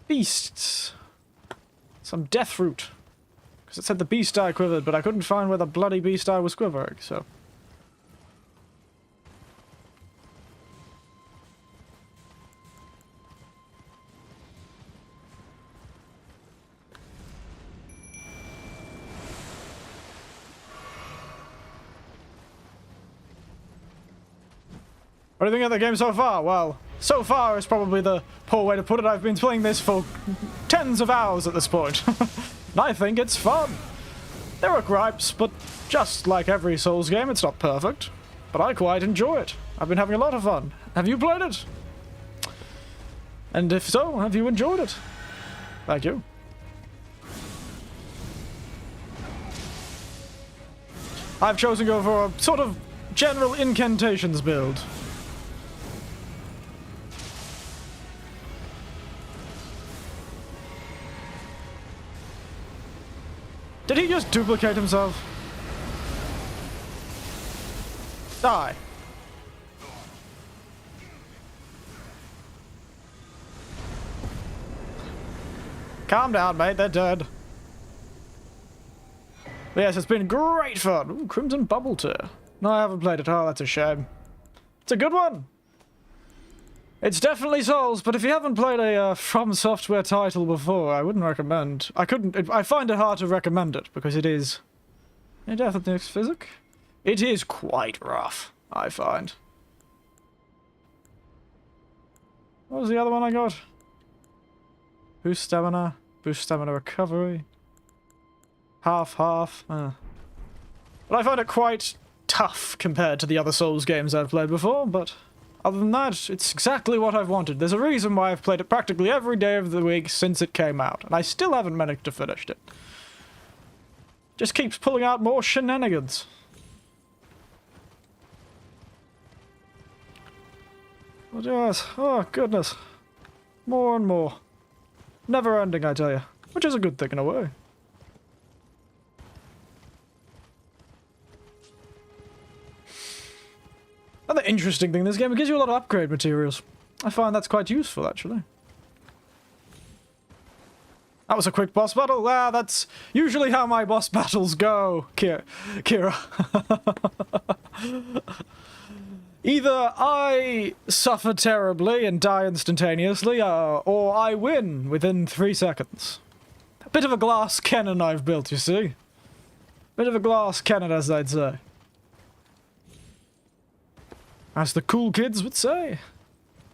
beasts. Some death fruit. Because it said the beast eye quivered, but I couldn't find where the bloody beast eye was quivering, so... What do you think of the game so far? Well, so far is probably the poor way to put it. I've been playing this for tens of hours at this point. And I think it's fun. There are gripes, but just like every Souls game, it's not perfect. But I quite enjoy it. I've been having a lot of fun. Have you played it? And if so, have you enjoyed it? Thank you. I've chosen to go for a sort of general incantations build. Did he just duplicate himself? Die. Calm down, mate. They're dead. But yes, it's been great fun. Ooh, Crimson Bubble Tear. No, I haven't played it. Oh, that's a shame. It's a good one. It's definitely Souls, but if you haven't played a From Software title before, I wouldn't recommend. I find it hard to recommend it because it is. Death of the Next Physic. It is quite rough, I find. What was the other one I got? Boost stamina recovery. Half. But I find it quite tough compared to the other Souls games I've played before, but other than that, it's exactly what I've wanted. There's a reason why I've played it practically every day of the week since it came out, and I still haven't managed to finish it. Just keeps pulling out more shenanigans. But yes, oh goodness. More and more. Never ending, I tell you. Which is a good thing in a way. Another interesting thing in this game, it gives you a lot of upgrade materials. I find that's quite useful, actually. That was a quick boss battle. Ah, that's usually how my boss battles go, Kira. Either I suffer terribly and die instantaneously, or I win within 3 seconds. A bit of a glass cannon I've built, you see. Bit of a glass cannon, as I'd say. As the cool kids would say.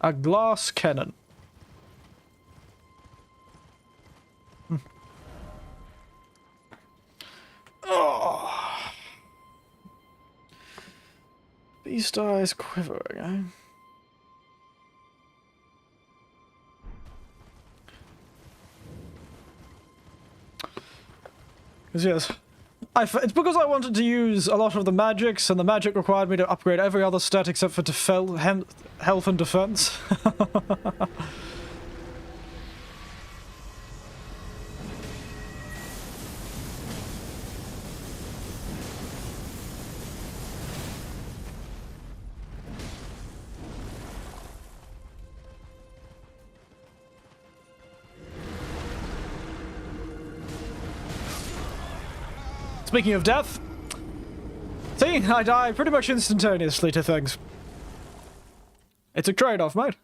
A glass cannon. Oh. Beast eyes quivering, eh? Because yes, it's because I wanted to use a lot of the magics, and the magic required me to upgrade every other stat except for health and defense. Speaking of death, see, I die pretty much instantaneously to things. It's a trade-off, mate.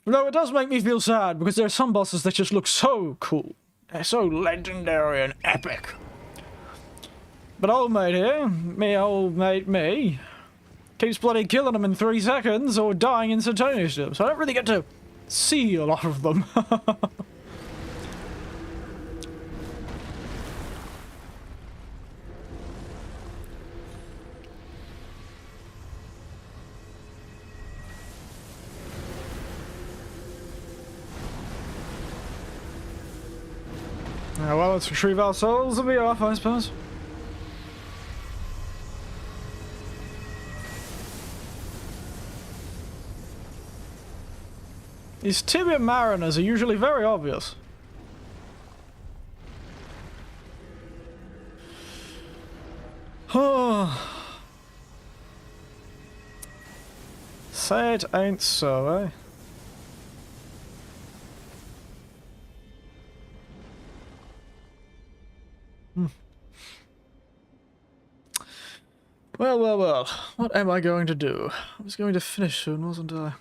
Though it does make me feel sad, because there are some bosses that just look so cool. They're so legendary and epic. But old mate here, old mate me, keeps bloody killing them in 3 seconds or dying instantaneously, so I don't really get to see a lot of them. Well, let's retrieve our souls and be off, I suppose. These tibia mariners are usually very obvious. Say it ain't so, eh? Well. What am I going to do? I was going to finish soon, wasn't I?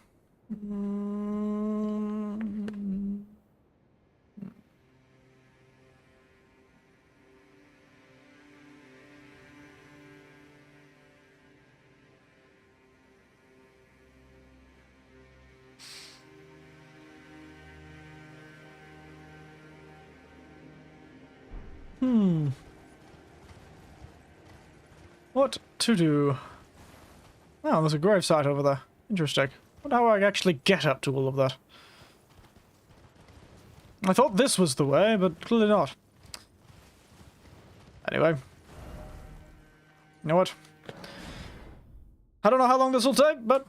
What to do? Oh, there's a gravesite over there. Interesting. Wonder how I actually get up to all of that. I thought this was the way, but clearly not. Anyway. You know what? I don't know how long this will take, but...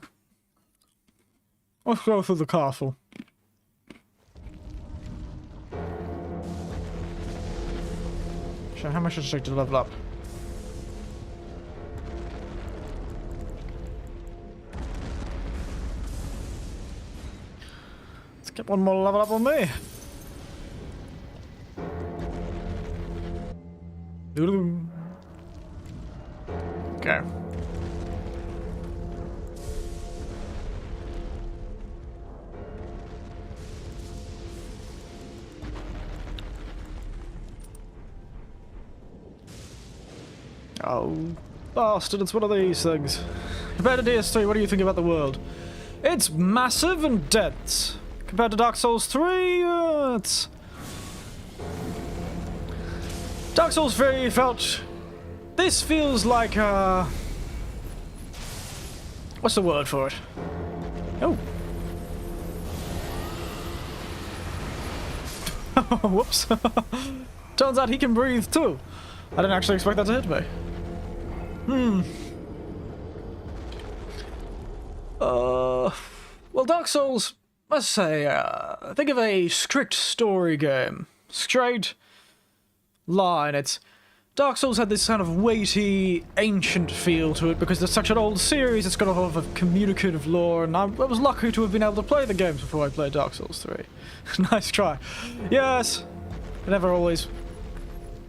let's go through the castle. So how much does it take to level up? Let's get one more level up on me. Okay. Oh, bastard, it's one of these things. Compared to DS3, what do you think about the world? It's massive and dense. Compared to Dark Souls 3, it's... Dark Souls 3 felt... This feels like, what's the word for it? Oh. Whoops. Turns out he can breathe too. I didn't actually expect that to hit me. Well, Dark Souls, let's say, think of a strict story game. Straight line. It's Dark Souls had this kind of weighty, ancient feel to it because it's such an old series. It's got a lot of communicative lore, and I was lucky to have been able to play the games before I played Dark Souls 3. Nice try. Yes, it never always...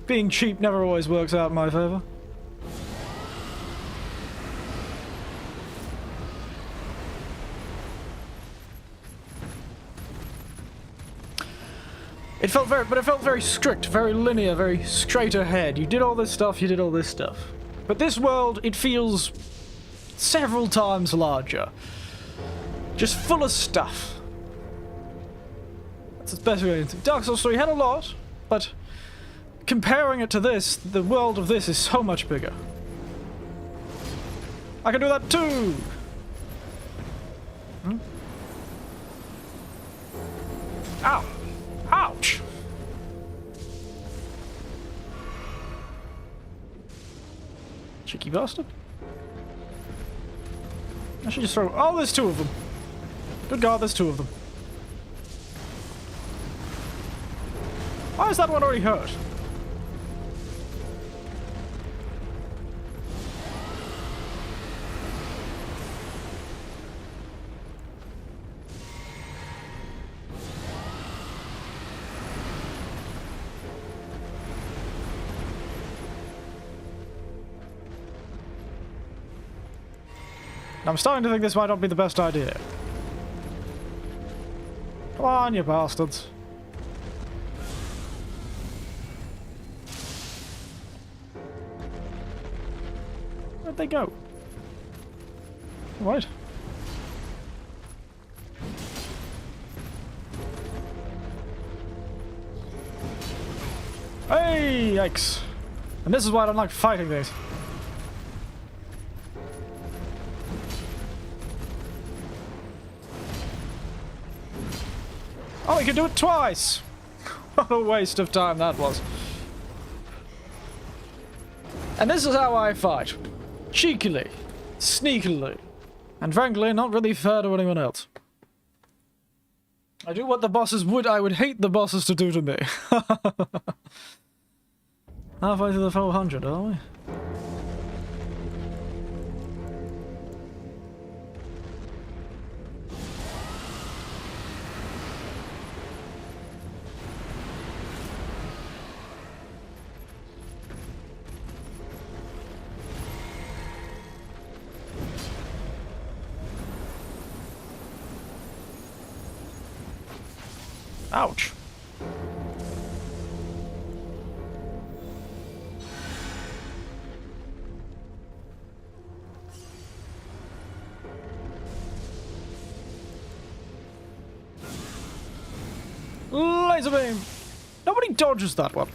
Being cheap never always works out in my favor. It felt very strict, very linear, very straight ahead. You did all this stuff, you did all this stuff. But this world, it feels several times larger. Just full of stuff. That's the best way to... Dark Souls 3 had a lot, but comparing it to this, the world of this is so much bigger. I can do that too! Ow! Ouch! Cheeky bastard. I should just throw... Oh, there's two of them. Good God, there's two of them. Why is that one already hurt? I'm starting to think this might not be the best idea. Come on, you bastards. Where'd they go? What? Hey, yikes. And this is why I don't like fighting these. Oh, we can do it twice! What a waste of time that was. And this is how I fight. Cheekily. Sneakily. And frankly, not really fair to anyone else. I do what the bosses I would hate the bosses to do to me. Halfway through the 400, are we? Ouch. Laser beam! Nobody dodges that one.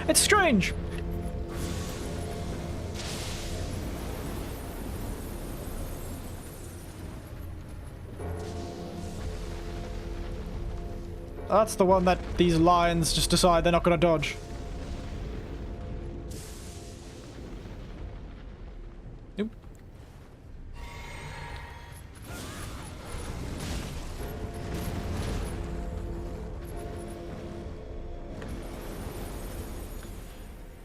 It's strange. That's the one that these lions just decide they're not going to dodge. Nope.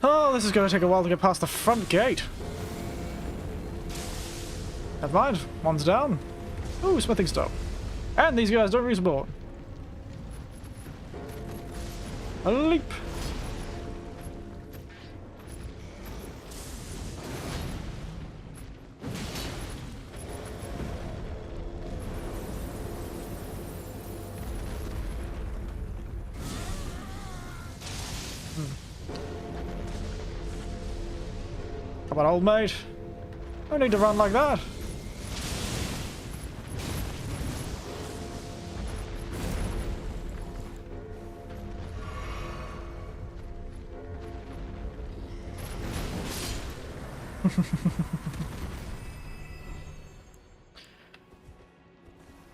Oh, this is going to take a while to get past the front gate. Never mind. One's down. Ooh, smithing stone. And these guys don't respawn. A leap. Come on, old mate. No need to run like that.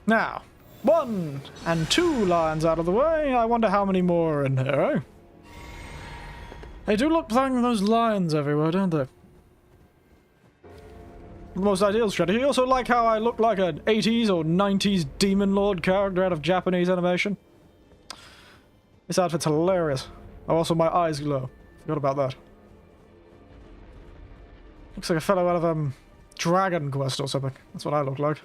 Now, 1 and 2 lions out of the way. I wonder how many more are in here, eh? They do look playing with those lions everywhere, don't they? The most ideal strategy. You also like how I look like an 80s or 90s Demon Lord character out of Japanese animation? This outfit's hilarious. Oh, also my eyes glow. Forgot about that. Looks like a fellow out of, Dragon Quest or something. That's what I look like.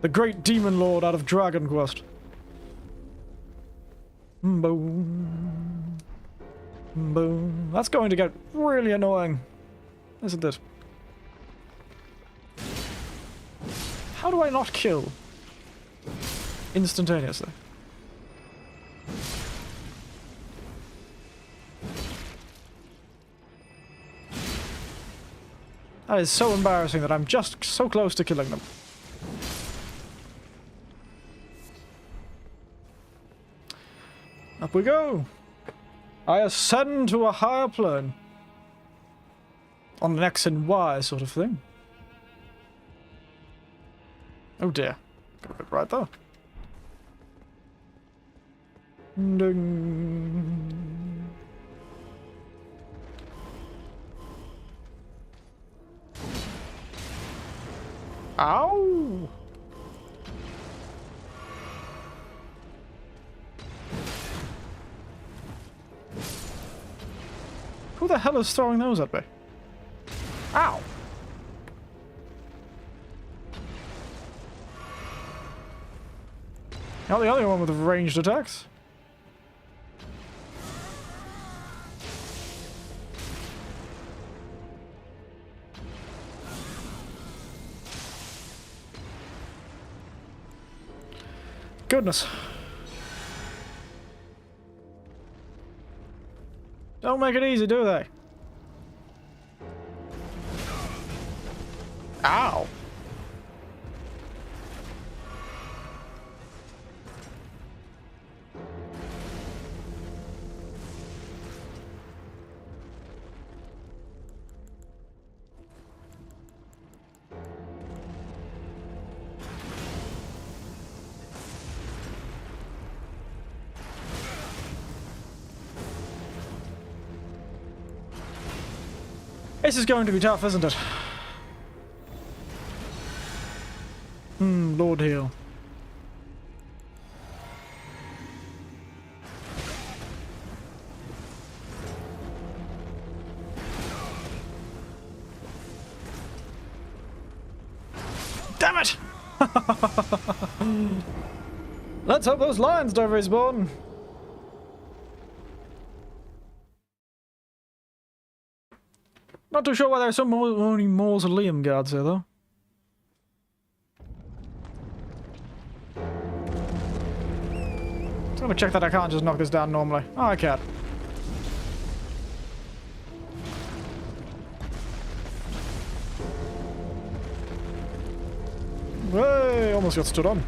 The Great Demon Lord out of Dragon Quest. Boom. Boom. That's going to get really annoying, isn't it? How do I not kill? Instantaneously. That is so embarrassing that I'm just so close to killing them. Up we go! I ascend to a higher plane. On an X and Y sort of thing. Oh dear. Got a bit right there. Ding. Ow! Who the hell is throwing those at me? Ow! Not the only one with ranged attacks. Goodness. Don't make it easy, do they? Ow. This is going to be tough, isn't it? Lord heal. Damn it! Let's hope those lions don't respawn. Not too sure why there's so many mausoleum guards here, though. Just gonna check that I can't just knock this down normally. Oh, I can. Hey, almost got stood on.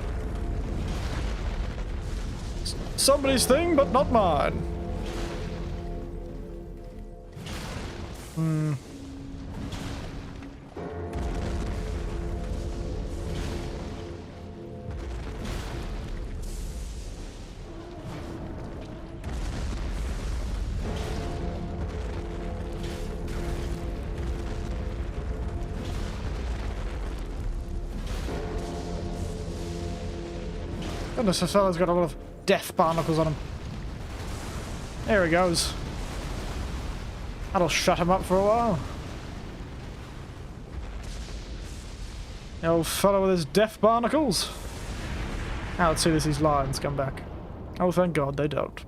Somebody's thing, but not mine. Hmm. Goodness, this fella's got a lot of death barnacles on him. There he goes. That'll shut him up for a while. The old fellow with his death barnacles. Now let's see if these lions come back. Oh, thank God they don't.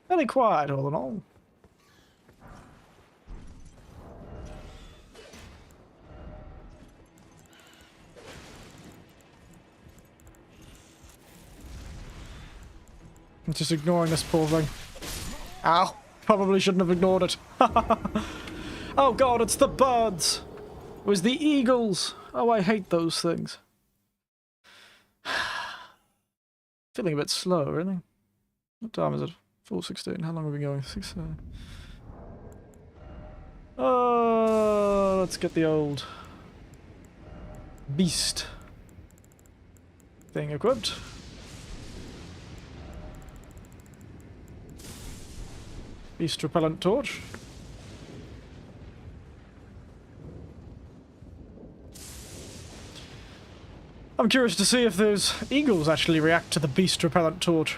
Fairly quiet all in all. I'm just ignoring this poor thing. Ow! Probably shouldn't have ignored it. Oh God, it's the birds! It was the eagles! Oh, I hate those things. Feeling a bit slow, really. What time is it? 4:16. How long have we been going? 6. Let's get the old beast thing equipped. Beast repellent torch. I'm curious to see if those eagles actually react to the beast repellent torch.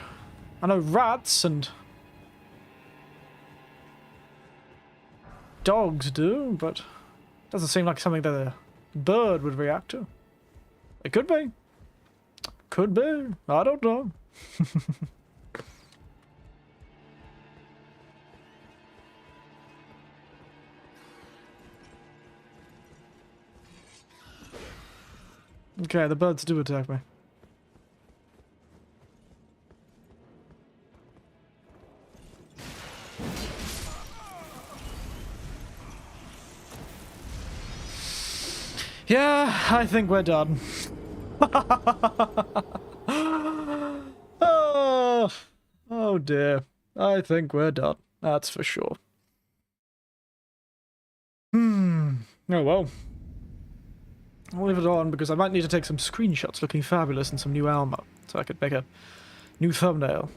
I know rats and dogs do, but it doesn't seem like something that a bird would react to. It could be. Could be. I don't know. Okay, the birds do attack me. Yeah, I think we're done. Oh dear. I think we're done. That's for sure. Oh well. I'll leave it on because I might need to take some screenshots looking fabulous and some new armor so I could make a new thumbnail.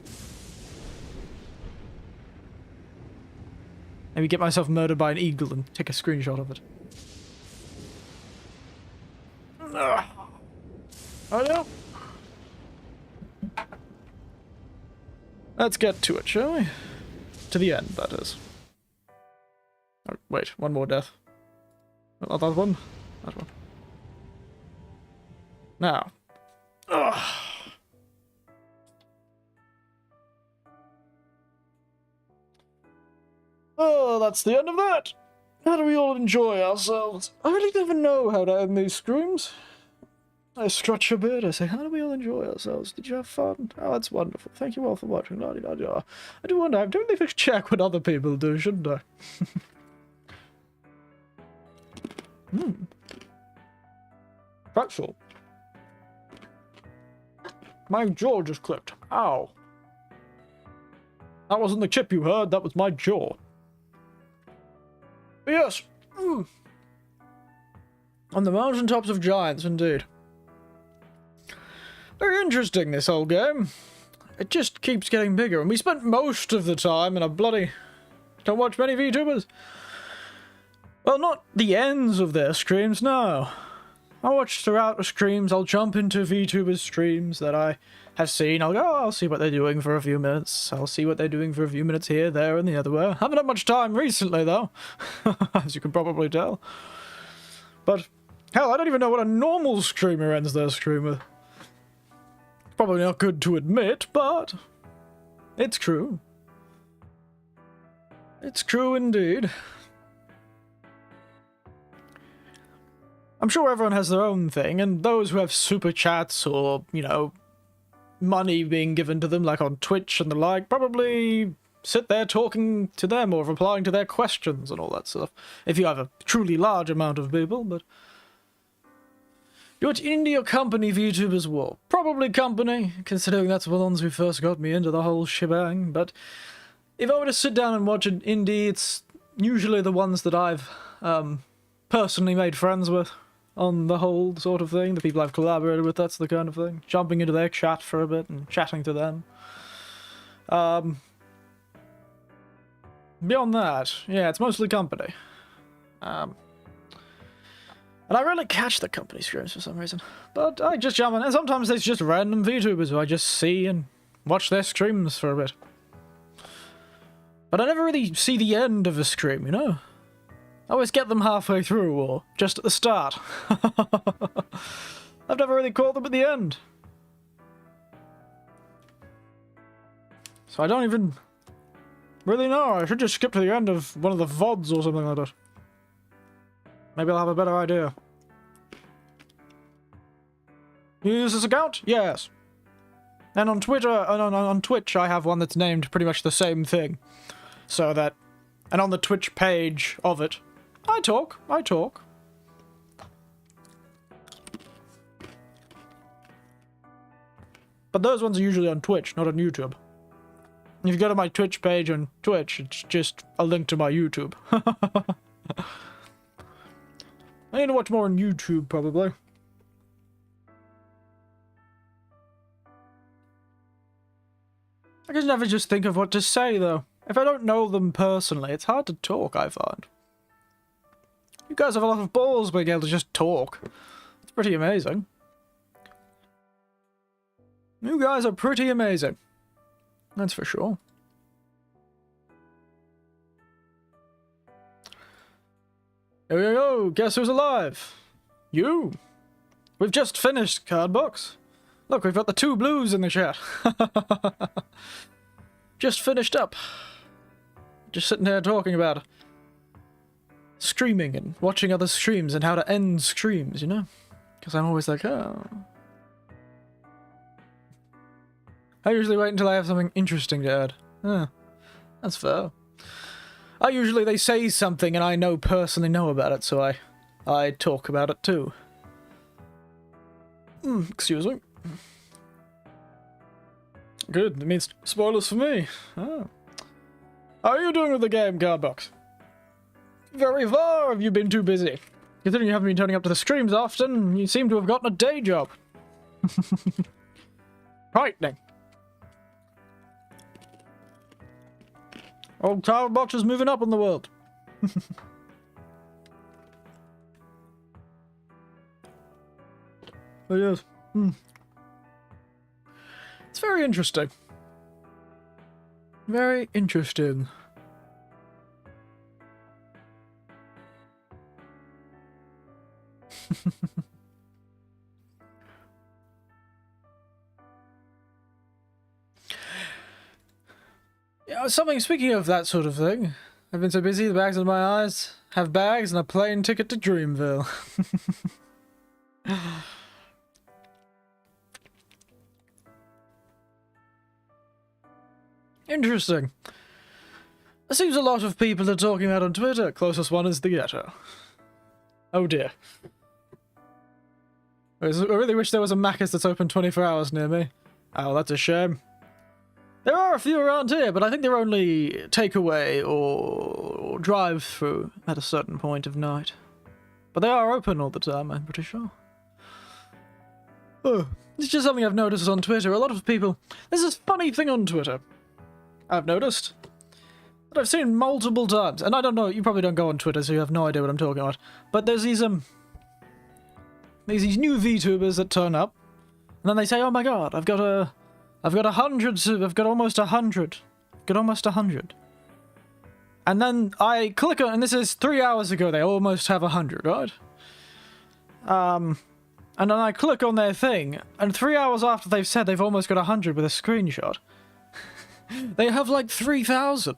Maybe get myself murdered by an eagle and take a screenshot of it. Oh no! Let's get to it, shall we? To the end, that is. Oh, wait, one more death. Not that one. That one. Now. Ugh. Oh, that's the end of that. How do we all enjoy ourselves? I really never know how to end these streams. I scratch a bit, I say, how do we all enjoy ourselves? Did you have fun? Oh, that's wonderful. Thank you all for watching. I do wonder, I don't need to check what other people do, shouldn't I? Pretzel. My jaw just clipped. Ow. That wasn't the chip you heard, that was my jaw. But yes. On the mountaintops of giants, indeed. Very interesting, this whole game. It just keeps getting bigger, and we spent most of the time in a bloody... Don't watch many VTubers. Well, not the ends of their streams, no. I watch throughout the streams, I'll jump into VTubers' streams that I have seen, I'll go, oh, I'll see what they're doing for a few minutes, I'll see what they're doing for a few minutes here, there, and the other way. Haven't had much time recently, though, as you can probably tell. But, hell, I don't even know what a normal streamer ends their stream with. Probably not good to admit, but it's true. It's true indeed. I'm sure everyone has their own thing, and those who have super chats or, you know, money being given to them, like on Twitch and the like, probably sit there talking to them or replying to their questions and all that stuff. If you have a truly large amount of people, but... You're indie or company VTubers war? Probably company, considering that's the ones who first got me into the whole shebang, but... If I were to sit down and watch an indie, it's usually the ones that I've, personally made friends with. On the whole sort of thing, the people I've collaborated with, that's the kind of thing. Jumping into their chat for a bit and chatting to them. Beyond that, yeah, it's mostly company. And I rarely catch the company streams for some reason. But I just jump in, and sometimes there's just random VTubers who I just see and watch their streams for a bit. But I never really see the end of a stream, you know? I always get them halfway through, or just at the start. I've never really caught them at the end. So I don't even really know. I should just skip to the end of one of the VODs or something like that. Maybe I'll have a better idea. You use this account? Yes. And on Twitter, and on Twitch, I have one that's named pretty much the same thing. So that, and on the Twitch page of it, I talk. But those ones are usually on Twitch, not on YouTube. If you go to my Twitch page on Twitch, it's just a link to my YouTube. I need to watch more on YouTube, probably. I can never just think of what to say, though. If I don't know them personally, it's hard to talk, I find. You guys have a lot of balls being able to just talk. It's pretty amazing. You guys are pretty amazing. That's for sure. Here we go, guess who's alive? You! We've just finished, Cardbox. Look, we've got the 2 blues in the chat. Just finished up. Just sitting here talking about streaming and watching other streams and how to end streams, you know? Because I'm always like, oh. I usually wait until I have something interesting to add. That's fair. They say something and I personally know about it, so I talk about it too. Excuse me. Good, that means spoilers for me. Oh. How are you doing with the game, Cardbox? Very far have you been too busy? Considering you haven't been turning up to the streams often, you seem to have gotten a day job. Frightening. Old Cardbox is moving up in the world. Oh yes. It's very interesting. Very interesting. Yeah, speaking of that sort of thing, I've been so busy, the bags in my eyes have bags and a plane ticket to Dreamville. Interesting. It seems a lot of people are talking about on Twitter. Closest one is the ghetto. Oh dear. I really wish there was a Macca's that's open 24 hours near me. Oh, that's a shame. There are a few around here, but I think they're only takeaway or drive-through at a certain point of night. But they are open all the time, I'm pretty sure. Oh, it's just something I've noticed on Twitter. A lot of people... There's this funny thing on Twitter I've noticed that I've seen multiple times. And I don't know, you probably don't go on Twitter, so you have no idea what I'm talking about. But there's these new VTubers that turn up, and then they say, oh my god, I've got almost 100. And then I click on, and this is 3 hours ago, they almost have 100, right? And then I click on their thing, and 3 hours after they've said they've almost got 100 with a screenshot, they have like 3,000.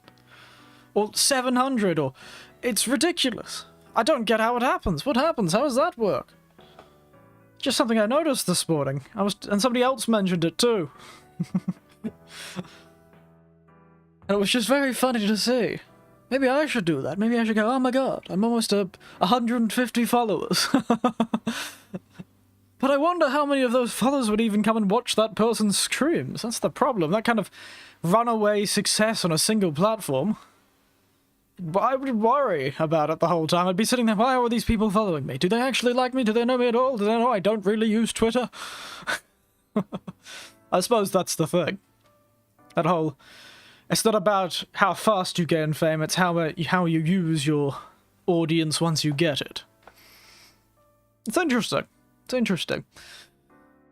Or 700, or... It's ridiculous. I don't get how it happens. What happens? How does that work? Just something I noticed this morning. And somebody else mentioned it too. And it was just very funny to see. Maybe I should do that. Maybe I should go, oh my god, I'm almost at 150 followers. But I wonder how many of those followers would even come and watch that person's streams. That's the problem. That kind of runaway success on a single platform. I would worry about it the whole time. I'd be sitting there, why are these people following me? Do they actually like me? Do they know me at all? Do they know I don't really use Twitter? I suppose that's the thing. That whole... It's not about how fast you gain fame, it's how you use your audience once you get it. It's interesting. It's interesting.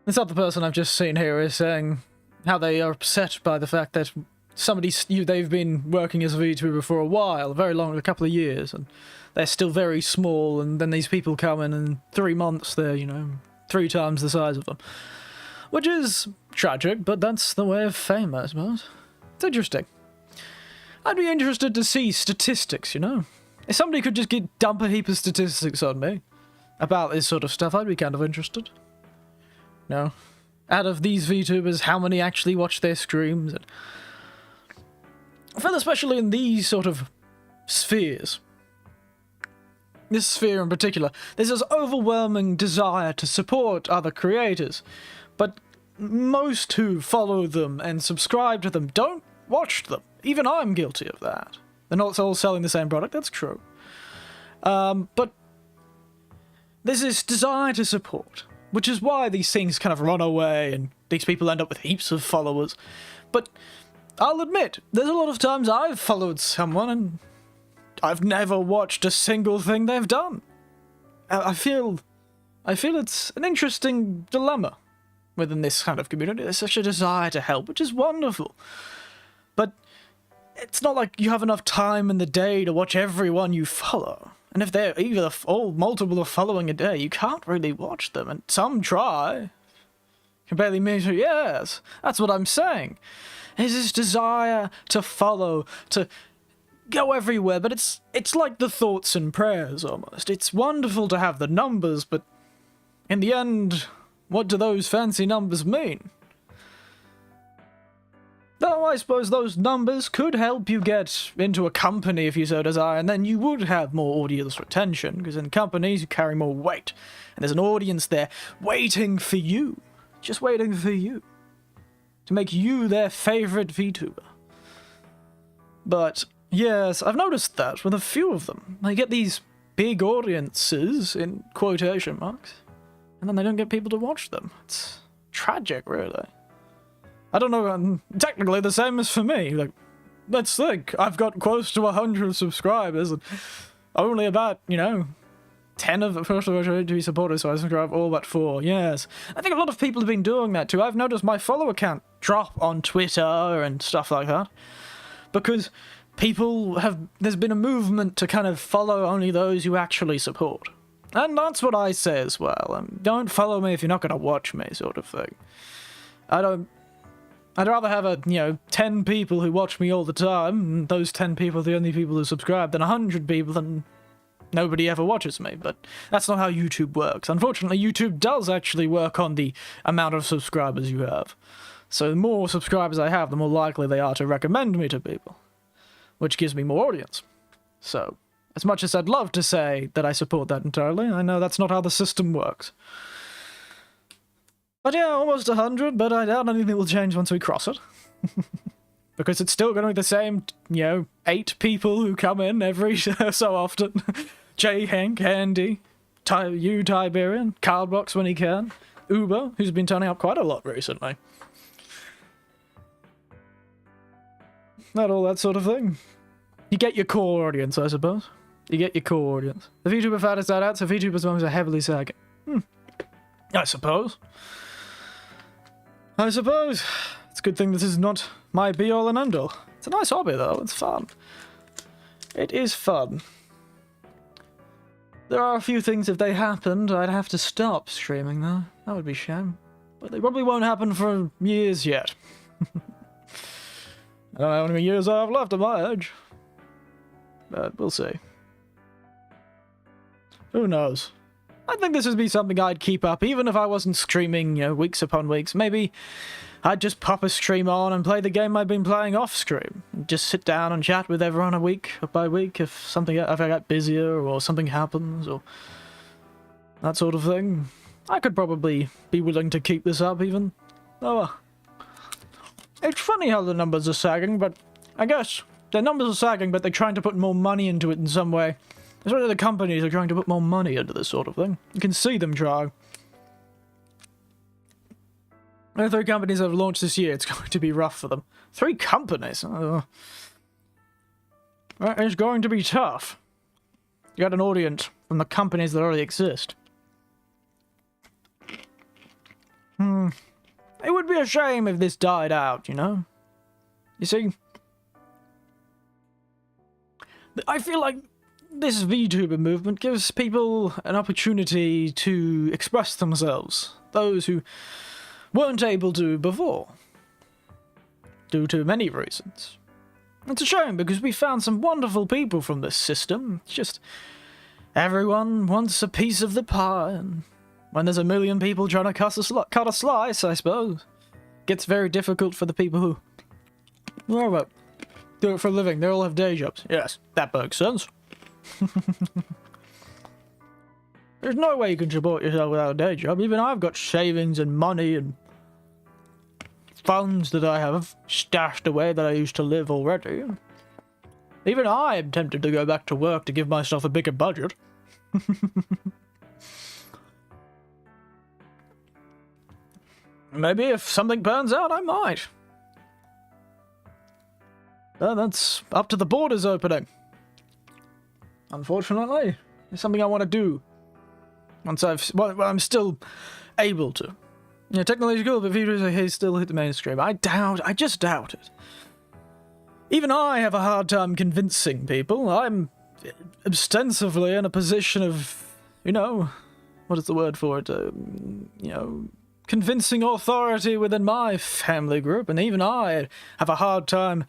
This other person I've just seen here is saying how they are upset by the fact that they've been working as a VTuber for a while, very long, a couple of years, and they're still very small, and then these people come in 3 months, they're, 3 times the size of them. Which is tragic, but that's the way of fame, I suppose. It's interesting. I'd be interested to see statistics, If somebody could just dump a heap of statistics on me about this sort of stuff, I'd be kind of interested. No. Out of these VTubers, how many actually watch their streams? And I feel especially in these sort of spheres. This sphere in particular, there's this overwhelming desire to support other creators, but most who follow them and subscribe to them don't watch them. Even I'm guilty of that. They're not all selling the same product, that's true. But there's this desire to support, which is why these things kind of run away and these people end up with heaps of followers. But I'll admit, there's a lot of times I've followed someone and I've never watched a single thing they've done. I feel it's an interesting dilemma within this kind of community. There's such a desire to help, which is wonderful. But it's not like you have enough time in the day to watch everyone you follow. And if they're either all multiple of following a day, you can't really watch them. And some try. Can barely measure. Yes, that's what I'm saying. There's this desire to follow, to go everywhere, but it's like the thoughts and prayers almost. It's wonderful to have the numbers, but in the end, what do those fancy numbers mean? Though I suppose those numbers could help you get into a company if you so desire, and then you would have more audience retention, because in companies you carry more weight, and there's an audience there waiting for you, just waiting for you, to make you their favourite VTuber. But yes, I've noticed that with a few of them. They get these big audiences, in quotation marks, and then they don't get people to watch them. It's tragic, really. I don't know, technically the same as for me. Like, let's think, I've got close to 100 subscribers, and only about, 10 of the first of which are to be supported, so I subscribe all but 4, yes. I think a lot of people have been doing that too. I've noticed my follower count drop on Twitter and stuff like that, because there's been a movement to kind of follow only those you actually support. And that's what I say as well. Don't follow me if you're not going to watch me, sort of thing. I'd rather have 10 people who watch me all the time, and those 10 people are the only people who subscribe, than 100 people and nobody ever watches me. But that's not how YouTube works. Unfortunately, YouTube does actually work on the amount of subscribers you have. So the more subscribers I have, the more likely they are to recommend me to people, which gives me more audience. So, as much as I'd love to say that I support that entirely, I know that's not how the system works. But yeah, almost 100, but I doubt anything will change once we cross it. Because it's still going to be the same, 8 people who come in every so often. Jay, Hank, Andy, Tiberian, Cardbox when he can, Uber, who's been turning up quite a lot recently. Not all that sort of thing. You get your core audience, I suppose. You get your core audience. The VTuber fad is that out, so VTubers' moments are heavily sagging. I suppose. It's a good thing this is not my be-all and end-all. It's a nice hobby, though. It's fun. It is fun. There are a few things, if they happened, I'd have to stop streaming, though. That would be a shame. But they probably won't happen for years yet. I don't know how many years I have left at my age. But we'll see. Who knows? I think this would be something I'd keep up, even if I wasn't streaming, weeks upon weeks. Maybe I'd just pop a stream on and play the game I've been playing off stream. Just sit down and chat with everyone a week by week if I get busier or something happens or that sort of thing. I could probably be willing to keep this up even. Oh, it's funny how the numbers are sagging, but I guess the numbers are sagging, but they're trying to put more money into it in some way. Especially the companies are trying to put more money into this sort of thing. You can see them trying. The 3 companies that have launched this year, it's going to be rough for them. 3 companies? It's going to be tough. You got an audience from the companies that already exist. It would be a shame if this died out, you know? You see? I feel like this VTuber movement gives people an opportunity to express themselves. Those who weren't able to before. Due to many reasons. It's a shame because we found some wonderful people from this system. It's just everyone wants a piece of the pie, and when there's a million people trying to cut a slice, I suppose, it gets very difficult for the people who do it for a living. They all have day jobs. Yes, that makes sense. There's no way you can support yourself without a day job. Even I've got savings and money and funds that I have stashed away that I used to live already. Even I am tempted to go back to work to give myself a bigger budget. Maybe if something burns out, I might. That's up to the borders opening. Unfortunately, it's something I want to do. Once I'm still able to. Yeah, technology's good, but videos still hit the mainstream. I just doubt it. Even I have a hard time convincing people. I'm ostensibly in a position of, you know, what is the word for it? You know, convincing authority within my family group, and even I have a hard time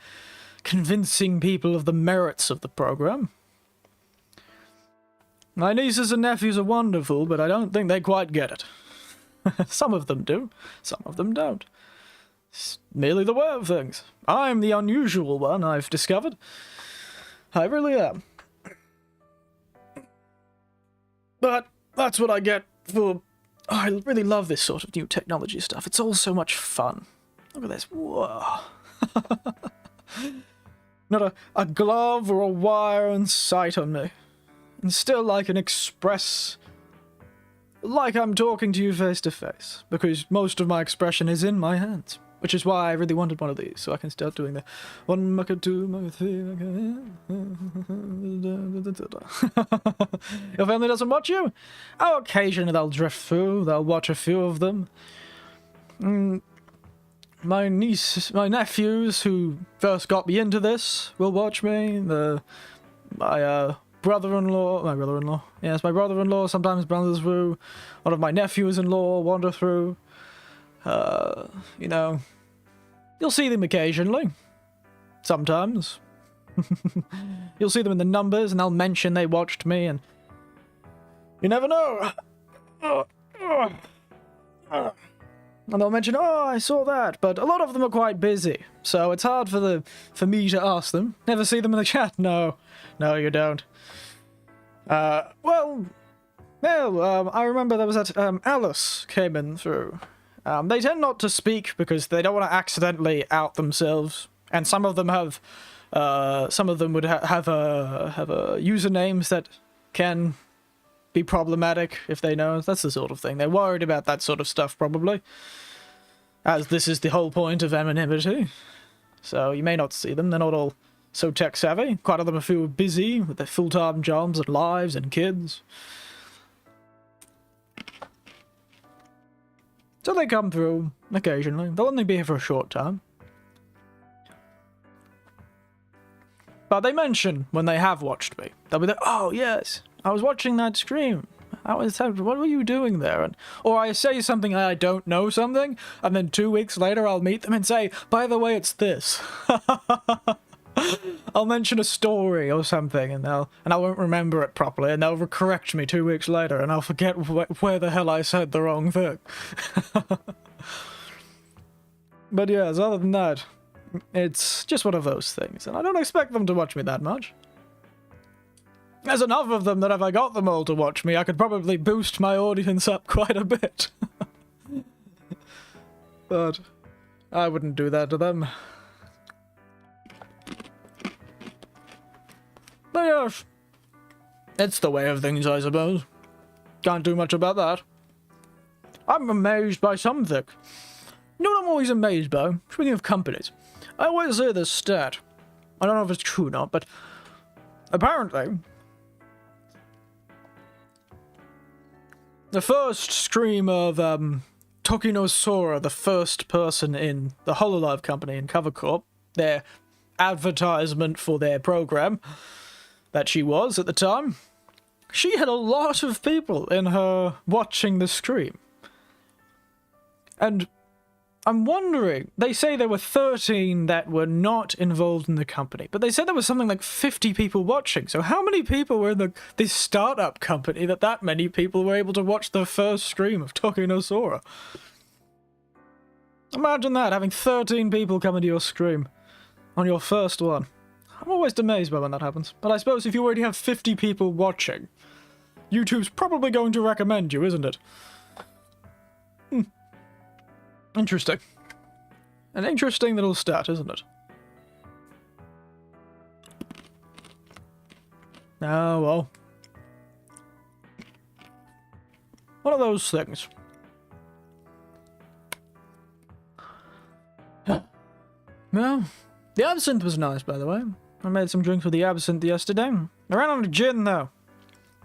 convincing people of the merits of the program. My nieces and nephews are wonderful, but I don't think they quite get it. Some of them do, some of them don't. It's merely the way of things. I'm the unusual one, I've discovered. I really am. But that's what I get for... Oh, I really love this sort of new technology stuff. It's all so much fun. Look at this. Whoa. Not a glove or a wire in sight on me. And still I can express like I'm talking to you face to face, because most of my expression is in my hands, which is why I really wanted one of these, so I can start doing the 1 mucker 2 mucker 3 mucker. Your family doesn't watch you? Oh, occasionally they'll drift through, they'll watch a few of them. My nephews who first got me into this will watch me. My brother-in-law, yes, my brother-in-law sometimes wanders through. One of my nephews-in-law wander through. You know, you'll see them occasionally. Sometimes. You'll see them in the numbers, and they'll mention they watched me, and you never know. And they'll mention, oh, I saw that, but a lot of them are quite busy, so it's hard for me to ask them. Never see them in the chat? No, you don't. I remember there was that, Alice came in through. They tend not to speak because they don't want to accidentally out themselves, and some of them have, some of them would have usernames that can be problematic if they know. That's the sort of thing. They're worried about that sort of stuff, probably. As this is the whole point of anonymity. So you may not see them. They're not all so tech-savvy. Quite a lot of them feel busy with their full-time jobs and lives and kids. So they come through occasionally. They'll only be here for a short time. But they mention when they have watched me. They'll be like, oh, yes, I was watching that stream. What were you doing there? Or I say something I don't know something, and then 2 weeks later I'll meet them and say, by the way, it's this. I'll mention a story or something, and I won't remember it properly, and they'll correct me 2 weeks later, and I'll forget where the hell I said the wrong thing. But yes, other than that, it's just one of those things, and I don't expect them to watch me that much. There's enough of them that if I got them all to watch me, I could probably boost my audience up quite a bit. But I wouldn't do that to them. But yes, it's the way of things, I suppose. Can't do much about that. I'm amazed by something. You know what I'm always amazed by? Speaking of companies, I always hear this stat. I don't know if it's true or not, but apparently the first stream of Tokino Sora, the first person in the Hololive company in Covercorp, their advertisement for their program that she was at the time, she had a lot of people in her watching the stream. And I'm wondering, they say there were 13 that were not involved in the company, but they said there was something like 50 people watching. So how many people were in this startup company that many people were able to watch the first stream of Tokino Sora? Imagine that, having 13 people come into your stream on your first one. I'm always amazed by when that happens. But I suppose if you already have 50 people watching, YouTube's probably going to recommend you, isn't it? Interesting. An interesting little stat, isn't it? Oh, well. One of those things. Well, the absinthe was nice, by the way. I made some drinks with the absinthe yesterday. I ran out of gin, though.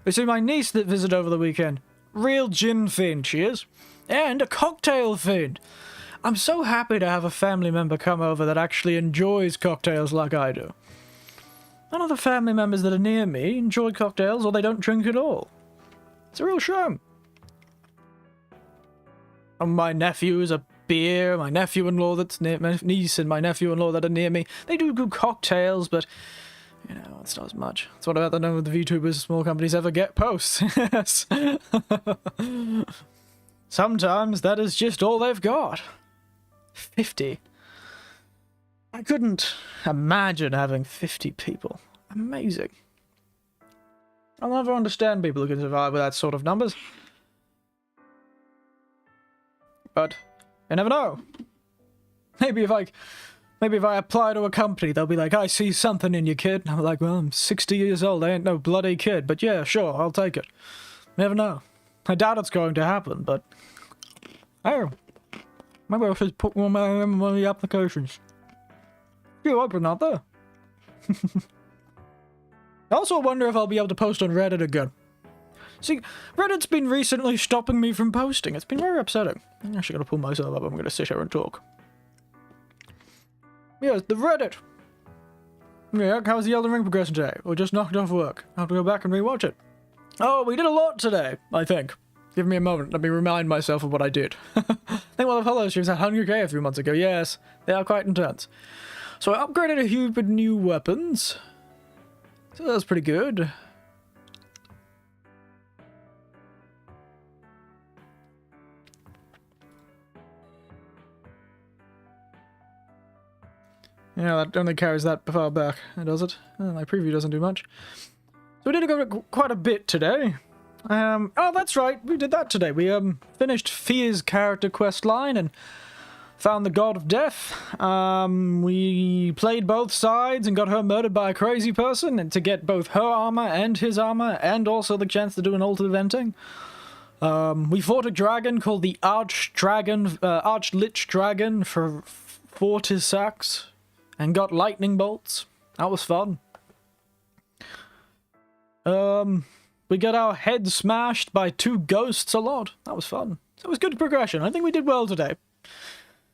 You see, my niece that visited over the weekend. Real gin fiend, she is. And a cocktail fiend. I'm so happy to have a family member come over that actually enjoys cocktails like I do. None of the family members that are near me enjoy cocktails, or they don't drink at all. It's a real shame. And my nephew is a beer, my nephew-in-law that's near my niece and my nephew-in-law that are near me. They do good cocktails, but you know, it's not as much. It's what about the none of the VTubers small companies ever get posts. Yes. Sometimes that is just all they've got. 50. I couldn't imagine having 50 people. Amazing. I'll never understand people who can survive with that sort of numbers. But you never know. Maybe if I apply to a company, they'll be like, I see something in you, kid. And I'm like, well, I'm 60 years old. I ain't no bloody kid. But yeah, sure, I'll take it. Never know. I doubt it's going to happen, but oh, maybe I should put one of the applications. You open out there. I also wonder if I'll be able to post on Reddit again. See, Reddit's been recently stopping me from posting. It's been very upsetting. I'm actually going to pull myself up. I'm going to sit here and talk. Yes, the Reddit. Yeah, how's the Elden Ring progressing today? Or just knocked off work? I'll have to go back and rewatch it. Oh, we did a lot today, I think. Give me a moment. Let me remind myself of what I did. I think one of the follow streams had 100k a few months ago. Yes, they are quite intense. So I upgraded a few new weapons. So that's pretty good. Yeah, that only carries that far back, does it? My preview doesn't do much. So we did go quite a bit today. Oh, that's right, we did that today. We finished Fia's character quest line and found the God of Death. We played both sides and got her murdered by a crazy person, and to get both her armor and his armor, and also the chance to do an ult eventing. We fought a dragon called the Arch-Lich Dragon for 40 sacks. And got lightning bolts. That was fun. We got our head smashed by 2 ghosts a lot. That was fun. So it was good progression. I think we did well today.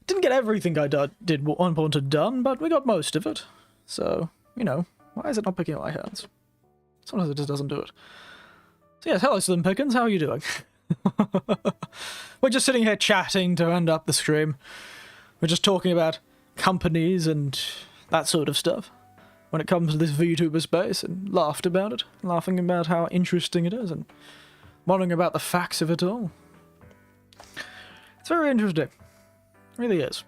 Didn't get everything I did wanted done, but we got most of it. So, you know, why is it not picking up my hands? Sometimes it just doesn't do it. So yes, hello Slim Pickens, how are you doing? We're just sitting here chatting to end up the stream. We're just talking about companies and that sort of stuff when it comes to this VTuber space, and laughed about it, laughing about how interesting it is and wondering about the facts of it all. It's very interesting. It really is.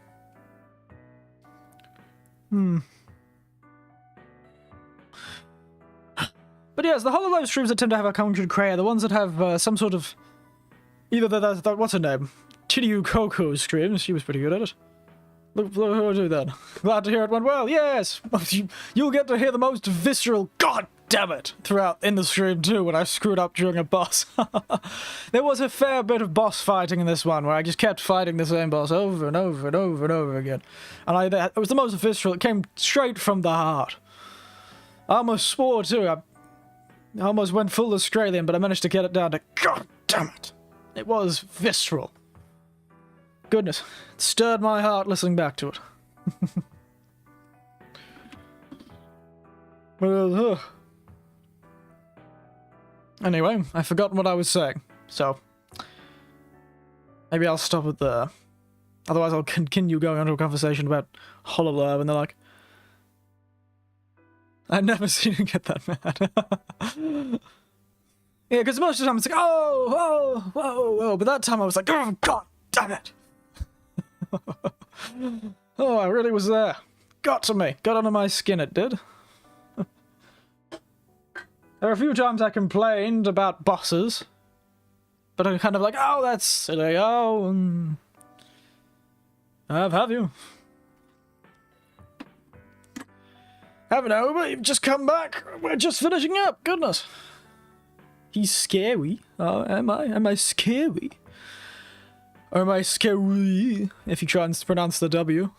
But yes, the HoloLive streams that tend to have a content creator, the ones that have some sort of... Either the what's her name? Chiryu Coco streams, she was pretty good at it. Look who I do then. Glad to hear it went well, yes! You'll get to hear the most visceral, god damn it, throughout in the stream too when I screwed up during a boss. There was a fair bit of boss fighting in this one where I just kept fighting the same boss over and over and over and over again. And it was the most visceral, it came straight from the heart. I almost swore too, I almost went full Australian, but I managed to get it down to god damn it. It was visceral. Goodness, it stirred my heart listening back to it. Well, anyway, I forgot what I was saying, so maybe I'll stop it there. Otherwise I'll continue going on to a conversation about HoloLive and they're like, I've never seen him get that mad. Yeah, because most of the time it's like, oh, whoa, whoa, whoa, but that time I was like, oh, god damn it. Oh, I really was there. Got to me. Got under my skin, it did. There were a few times I complained about bosses, but I'm kind of like, oh, that's silly, oh, have you? Haven't I? But you've just come back. We're just finishing up. Goodness. He's scary. Oh, am I? Am I scary? Or am I scary? If you try and pronounce the W.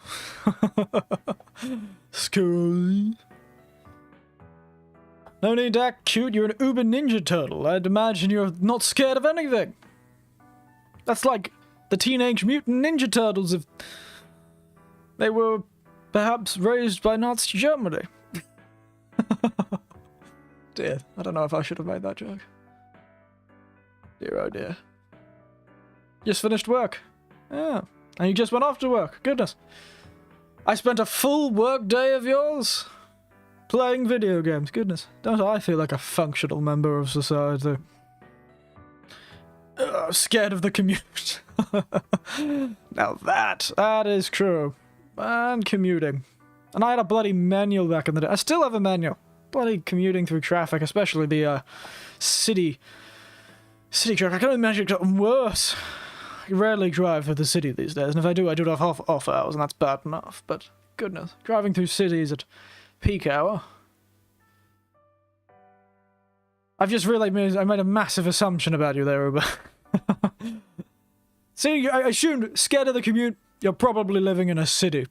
Scary. No need to act cute. You're an uber ninja turtle. I'd imagine you're not scared of anything. That's like the Teenage Mutant Ninja Turtles if they were perhaps raised by Nazi Germany. Dear, I don't know if I should have made that joke. Dear, oh dear. Just finished work. Yeah. And you just went off to work. Goodness. I spent a full work day of yours playing video games. Goodness. Don't I feel like a functional member of society? Scared of the commute. Now that is true. And commuting. And I had a bloody manual back in the day. I still have a manual. Bloody commuting through traffic, especially the city traffic. I can imagine it gotten worse. I rarely drive through the city these days, and if I do it off hours, and that's bad enough. But goodness, driving through cities at peak hour. I've just really made a massive assumption about you there, Uber. See, I assumed scared of the commute, you're probably living in a city.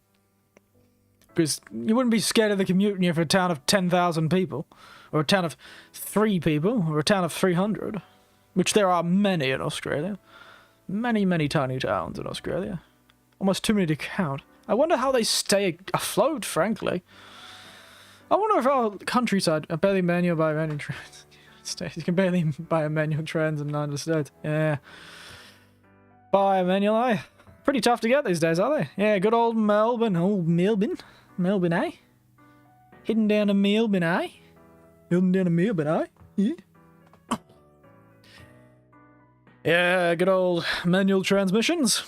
Because you wouldn't be scared of the commute if you're a town of 10,000 people, or a town of 3 people, or a town of 300, which there are many in Australia. Many, many tiny towns in Australia. Almost too many to count. I wonder how they stay afloat, frankly. I wonder if our countryside are barely manual by manual trains. You can barely buy a manual trains in the United States. Yeah. Buy a manual, eh? Pretty tough to get these days, are they? Yeah, good old Melbourne. Old Melbourne. Melbourne, eh? Hidden down to Melbourne, eh? Hidden down to Melbourne, eh? Yeah. Yeah, good old manual transmissions.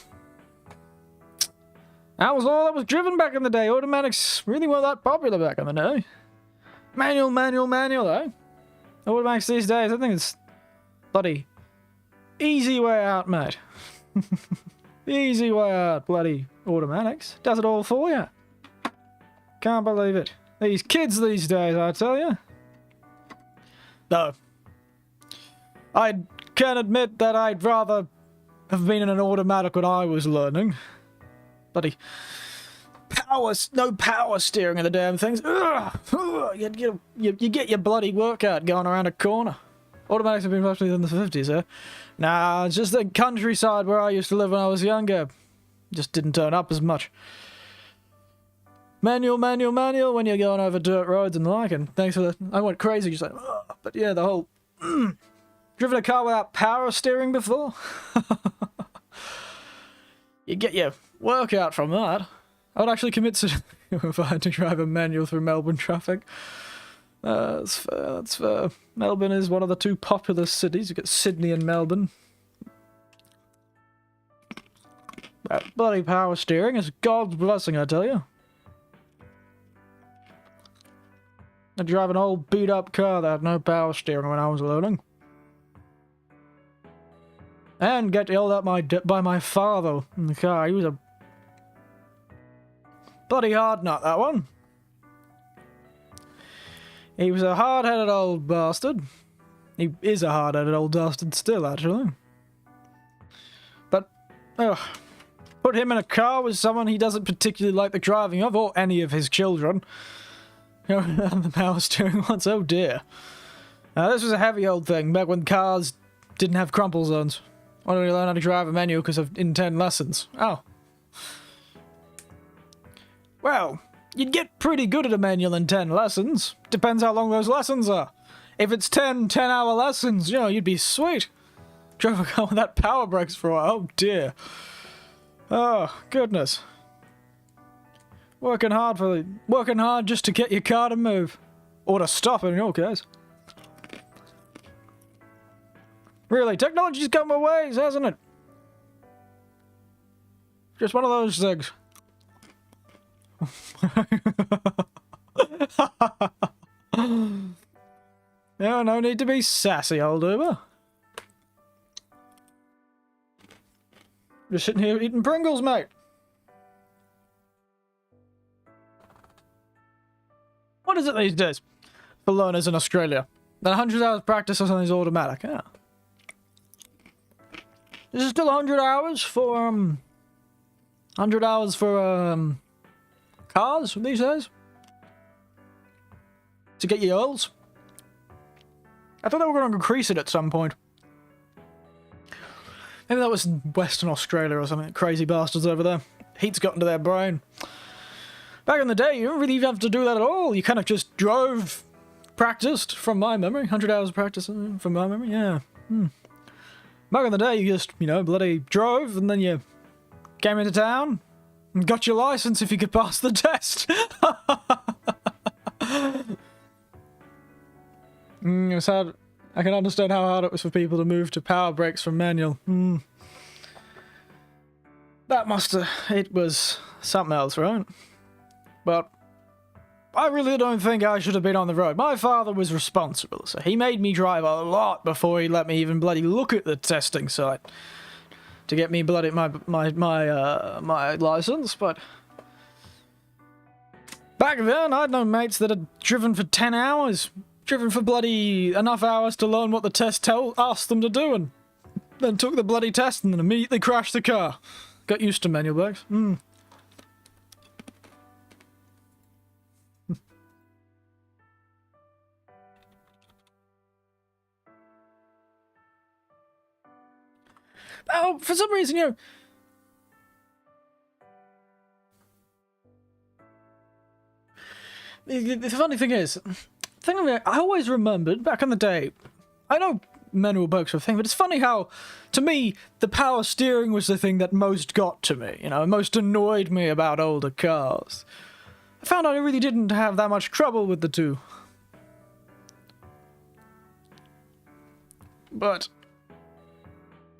That was all that was driven back in the day. Automatics really weren't that popular back in the day. Manual, though. Automatics these days, I think it's bloody easy way out, mate. Easy way out, bloody automatics. Does it all for you. Can't believe it. These kids these days, I tell you. Though, I can admit that I'd rather have been in an automatic when I was learning. Bloody no power steering of the damn things. You get your bloody workout going around a corner. Automatics have been popular in the 50s, eh? Nah, it's just the countryside where I used to live when I was younger. Just didn't turn up as much. Manual when you're going over dirt roads and the like, and thanks for the... I went crazy just like... But yeah, the whole... Driven a car without power steering before? You get your workout from that. I would actually commit to if I had to drive a manual through Melbourne traffic. That's fair. Melbourne is one of the 2 populous cities. You get Sydney and Melbourne. That bloody power steering is God's blessing, I tell you. I drive an old beat-up car that had no power steering when I was learning. And get yelled at by my father in the car. He was a bloody hard nut, that one. He was a hard-headed old bastard. He is a hard-headed old bastard still, actually. But, put him in a car with someone he doesn't particularly like the driving of, or any of his children. You know, and the power steering once, oh dear. Now, this was a heavy old thing, back when cars didn't have crumple zones. Why don't you learn how to drive a manual because of in 10 lessons? Oh. Well, you'd get pretty good at a manual in 10 lessons. Depends how long those lessons are. If it's 10-hour lessons, you know, you'd be sweet. Drove a car without power brakes for a while. Oh dear. Oh, goodness. Working hard just to get your car to move. Or to stop in your case. Really, technology's come a ways, hasn't it? Just one of those things. No need to be sassy, old Uber. Just sitting here eating Pringles, mate. What is it these days for learners in Australia? Then 100 hours practice or something's automatic, yeah. Is it still 100 hours for, 100 hours for, cars these days? To get your oils? I thought they were going to increase it at some point. Maybe that was in Western Australia or something. Crazy bastards over there. Heat's got into their brain. Back in the day, you didn't really have to do that at all. You kind of just drove, practiced, from my memory. 100 hours of practice from my memory, yeah. Back in the day, you just, you know, bloody drove, and then you came into town and got your license if you could pass the test. It was hard. I can understand how hard it was for people to move to power brakes from manual. That it was something else, right? But I really don't think I should have been on the road. My father was responsible, so he made me drive a lot before he let me even bloody look at the testing site to get me bloody my license. But back then, I'd known mates that had driven for 10 hours, driven for bloody enough hours to learn what the test asked them to do, and then took the bloody test and then immediately crashed the car. Got used to manual brakes. Oh, for some reason, you know... The funny thing is, I always remembered, back in the day, I know manual brakes were a thing, but it's funny how, to me, the power steering was the thing that most got to me, you know, most annoyed me about older cars. I found out I really didn't have that much trouble with the two. But,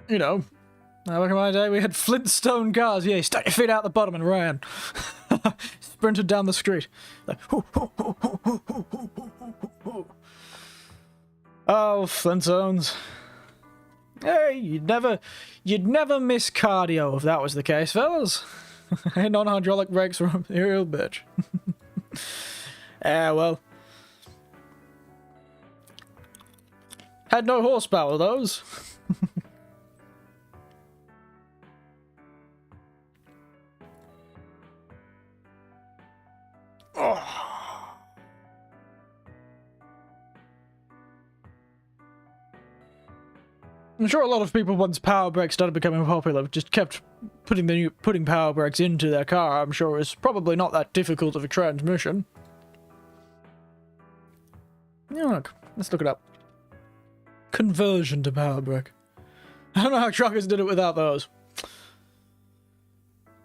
you know, back in my day, we had Flintstone cars. Yeah, you stuck your feet out the bottom and ran. Sprinted down the street. Like, oh, Flintstones. Hey, you'd never miss cardio if that was the case, fellas. Ain't non-hydraulic brakes from a real bitch. Well. Had no horsepower, those. Oh. I'm sure a lot of people, once power brakes started becoming popular, just kept putting power brakes into their car. I'm sure it's probably not that difficult of a transmission. Yeah, look, let's look it up. Conversion to power brake. I don't know how truckers did it without those.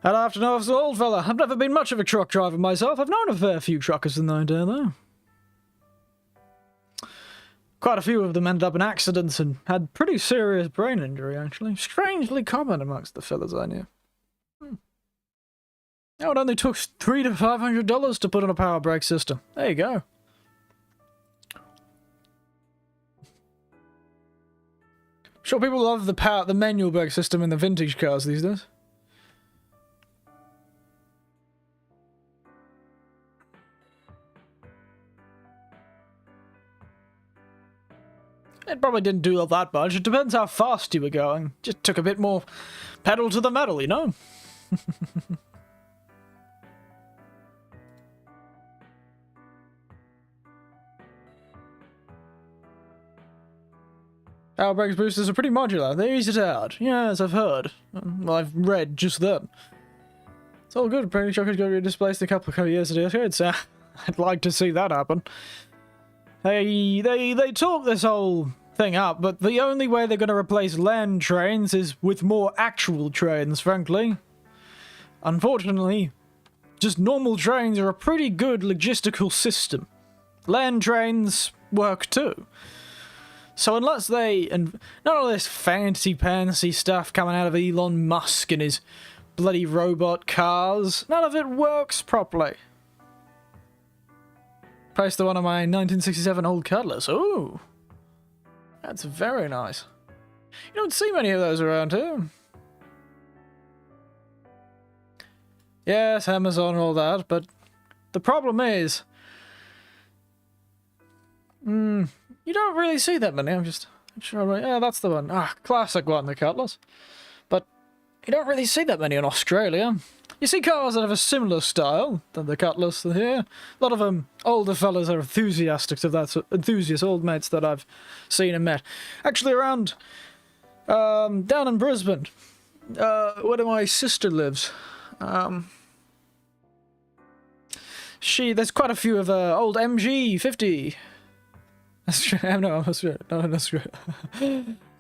I'd have to know if it's an old fella. I've never been much of a truck driver myself. I've known a fair few truckers in the idea, though. Quite a few of them ended up in accidents and had pretty serious brain injury, actually. Strangely common amongst the fellas I knew. Oh, it only took $300 to $500 to put on a power brake system. There you go. Sure, people love the manual brake system in the vintage cars these days. It probably didn't do all that much. It depends how fast you were going. Just took a bit more pedal to the metal, you know? Our brakes boosters are pretty modular. They're easy to add. Yes, I've heard. Well, I've read just then. It's all good. Pretty sure it's going to be displaced in a couple of years to do. So I'd like to see that happen. They talk this whole thing up, but the only way they're going to replace land trains is with more actual trains, frankly. Unfortunately, just normal trains are a pretty good logistical system. Land trains work too. So unless they, and not all this fancy stuff coming out of Elon Musk and his bloody robot cars, none of it works properly. Priced to one of my 1967 old Cutlass. Ooh, that's very nice. You don't see many of those around here. Yes, Amazon and all that, but the problem is, you don't really see that many. I'm sure. Yeah, that's the one. Ah, classic one, the Cutlass. But you don't really see that many in Australia. You see cars that have a similar style than the Cutlass here. A lot of them older fellas are enthusiastic of that, enthusiast old mates that I've seen and met. Actually, around down in Brisbane, where my sister lives. There's quite a few of old MG50. That's true. No, that's true. No, that's true.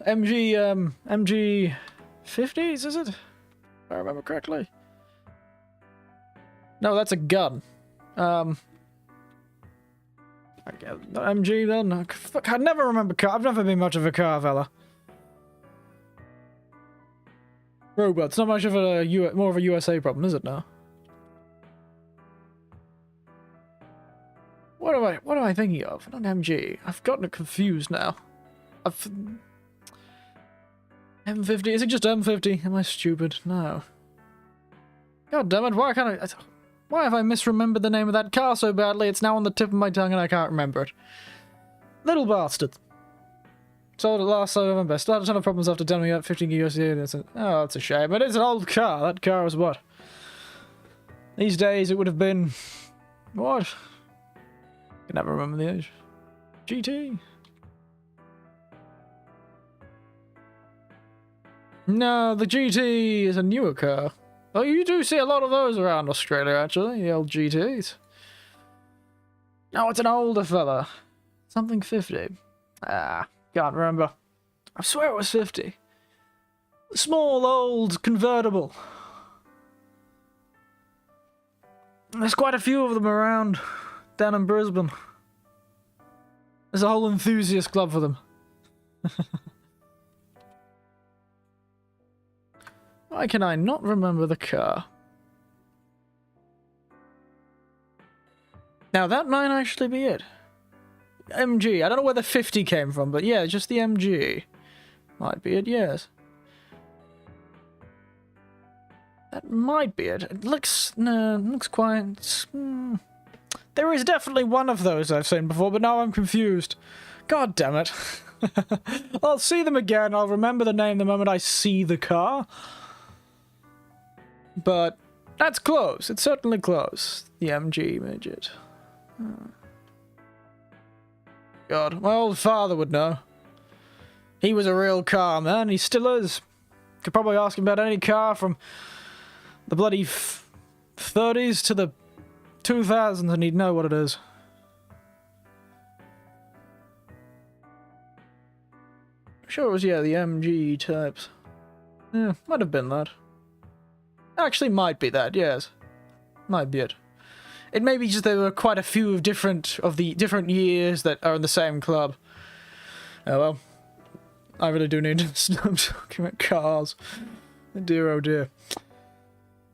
MG 50s, is it? If I remember correctly. No, that's a gun. Not MG then. Fuck, I never remember car. I've never been much of a car fella. Robots, not much of a more of a USA problem, is it now? What am I thinking of? Not MG. I've gotten it confused now. M50. Is it just M50? Am I stupid? No. God damn it! Why can't I? Why have I misremembered the name of that car so badly? It's now on the tip of my tongue and I can't remember it. Little bastard. Sold it last November. Still had a ton of problems after dumping out 15 USD. Oh, that's a shame. But it's an old car. That car was what? These days it would have been... What? I can never remember the age. GT? No, the GT is a newer car. Oh, you do see a lot of those around Australia, actually. The old GTs. No, it's an older fella. Something 50. Ah, can't remember. I swear it was 50. Small, old, convertible. There's quite a few of them around down in Brisbane. There's a whole enthusiast club for them. Why can I not remember the car? Now, that might actually be it. MG. I don't know where the 50 came from, but yeah, just the MG. Might be it, yes. That might be it. It looks... No, it looks quite... There is definitely one of those I've seen before, but now I'm confused. God damn it. I'll see them again. I'll remember the name the moment I see the car. But that's close. It's certainly close. The MG midget. God, my old father would know. He was a real car man. He still is. Could probably ask him about any car from the bloody 30s to the 2000s and he'd know what it is. Sure it was, yeah, the MG types. Yeah, might have been that. Actually, might be that, yes. Might be it. It may be just there were quite a few of the different years that are in the same club. Oh well. I really do need to stop talking about cars. Dear oh dear.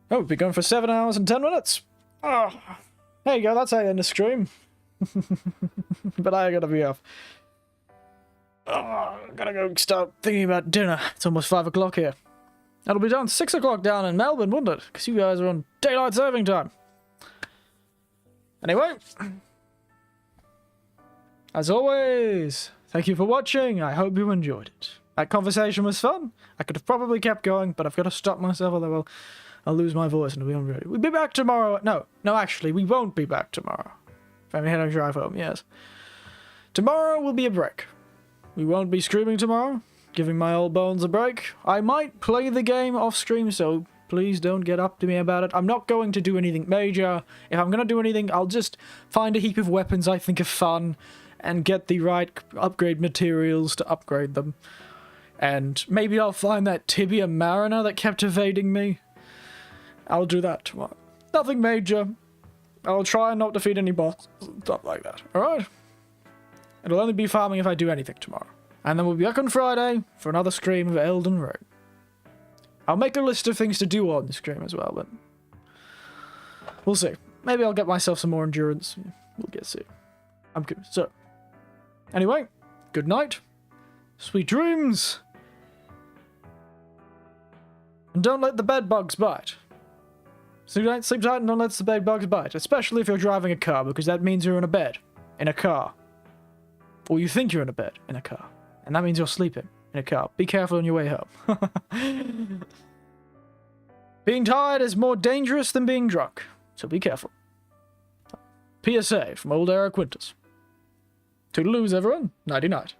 Oh, we've been going for 7 hours and 10 minutes. Oh, there you go, that's how you end the stream. But I gotta be off. Oh, gotta go start thinking about dinner. It's almost 5 o'clock here. That'll be done 6 o'clock down in Melbourne, wouldn't it? Because you guys are on daylight saving time. Anyway, as always, thank you for watching. I hope you enjoyed it. That conversation was fun. I could have probably kept going, but I've got to stop myself, otherwise I'll lose my voice and it'll be unready. We'll be back tomorrow. No, actually, we won't be back tomorrow. If I'm heading drive home, yes. Tomorrow will be a break. We won't be streaming tomorrow, giving my old bones a break. I might play the game off stream, so please don't get up to me about it. I'm not going to do anything major. If I'm going to do anything, I'll just find a heap of weapons I think are fun and get the right upgrade materials to upgrade them. And maybe I'll find that Tibia Mariner that kept evading me. I'll do that tomorrow. Nothing major. I'll try and not defeat any boss. Stuff like that. Alright? It'll only be farming if I do anything tomorrow. And then we'll be back on Friday for another stream of Elden Ring. I'll make a list of things to do on the stream as well, but we'll see. Maybe I'll get myself some more endurance. We'll get to see. I'm good. So, anyway, good night. Sweet dreams. And don't let the bed bugs bite. Sleep tight and don't let the bed bugs bite. Especially if you're driving a car, because that means you're in a bed. In a car. Or you think you're in a bed. In a car. And that means you're sleeping. In a car. Be careful on your way home. Being tired is more dangerous than being drunk. So be careful. PSA from old Eric Winters. Toodaloos, everyone. Nighty-night.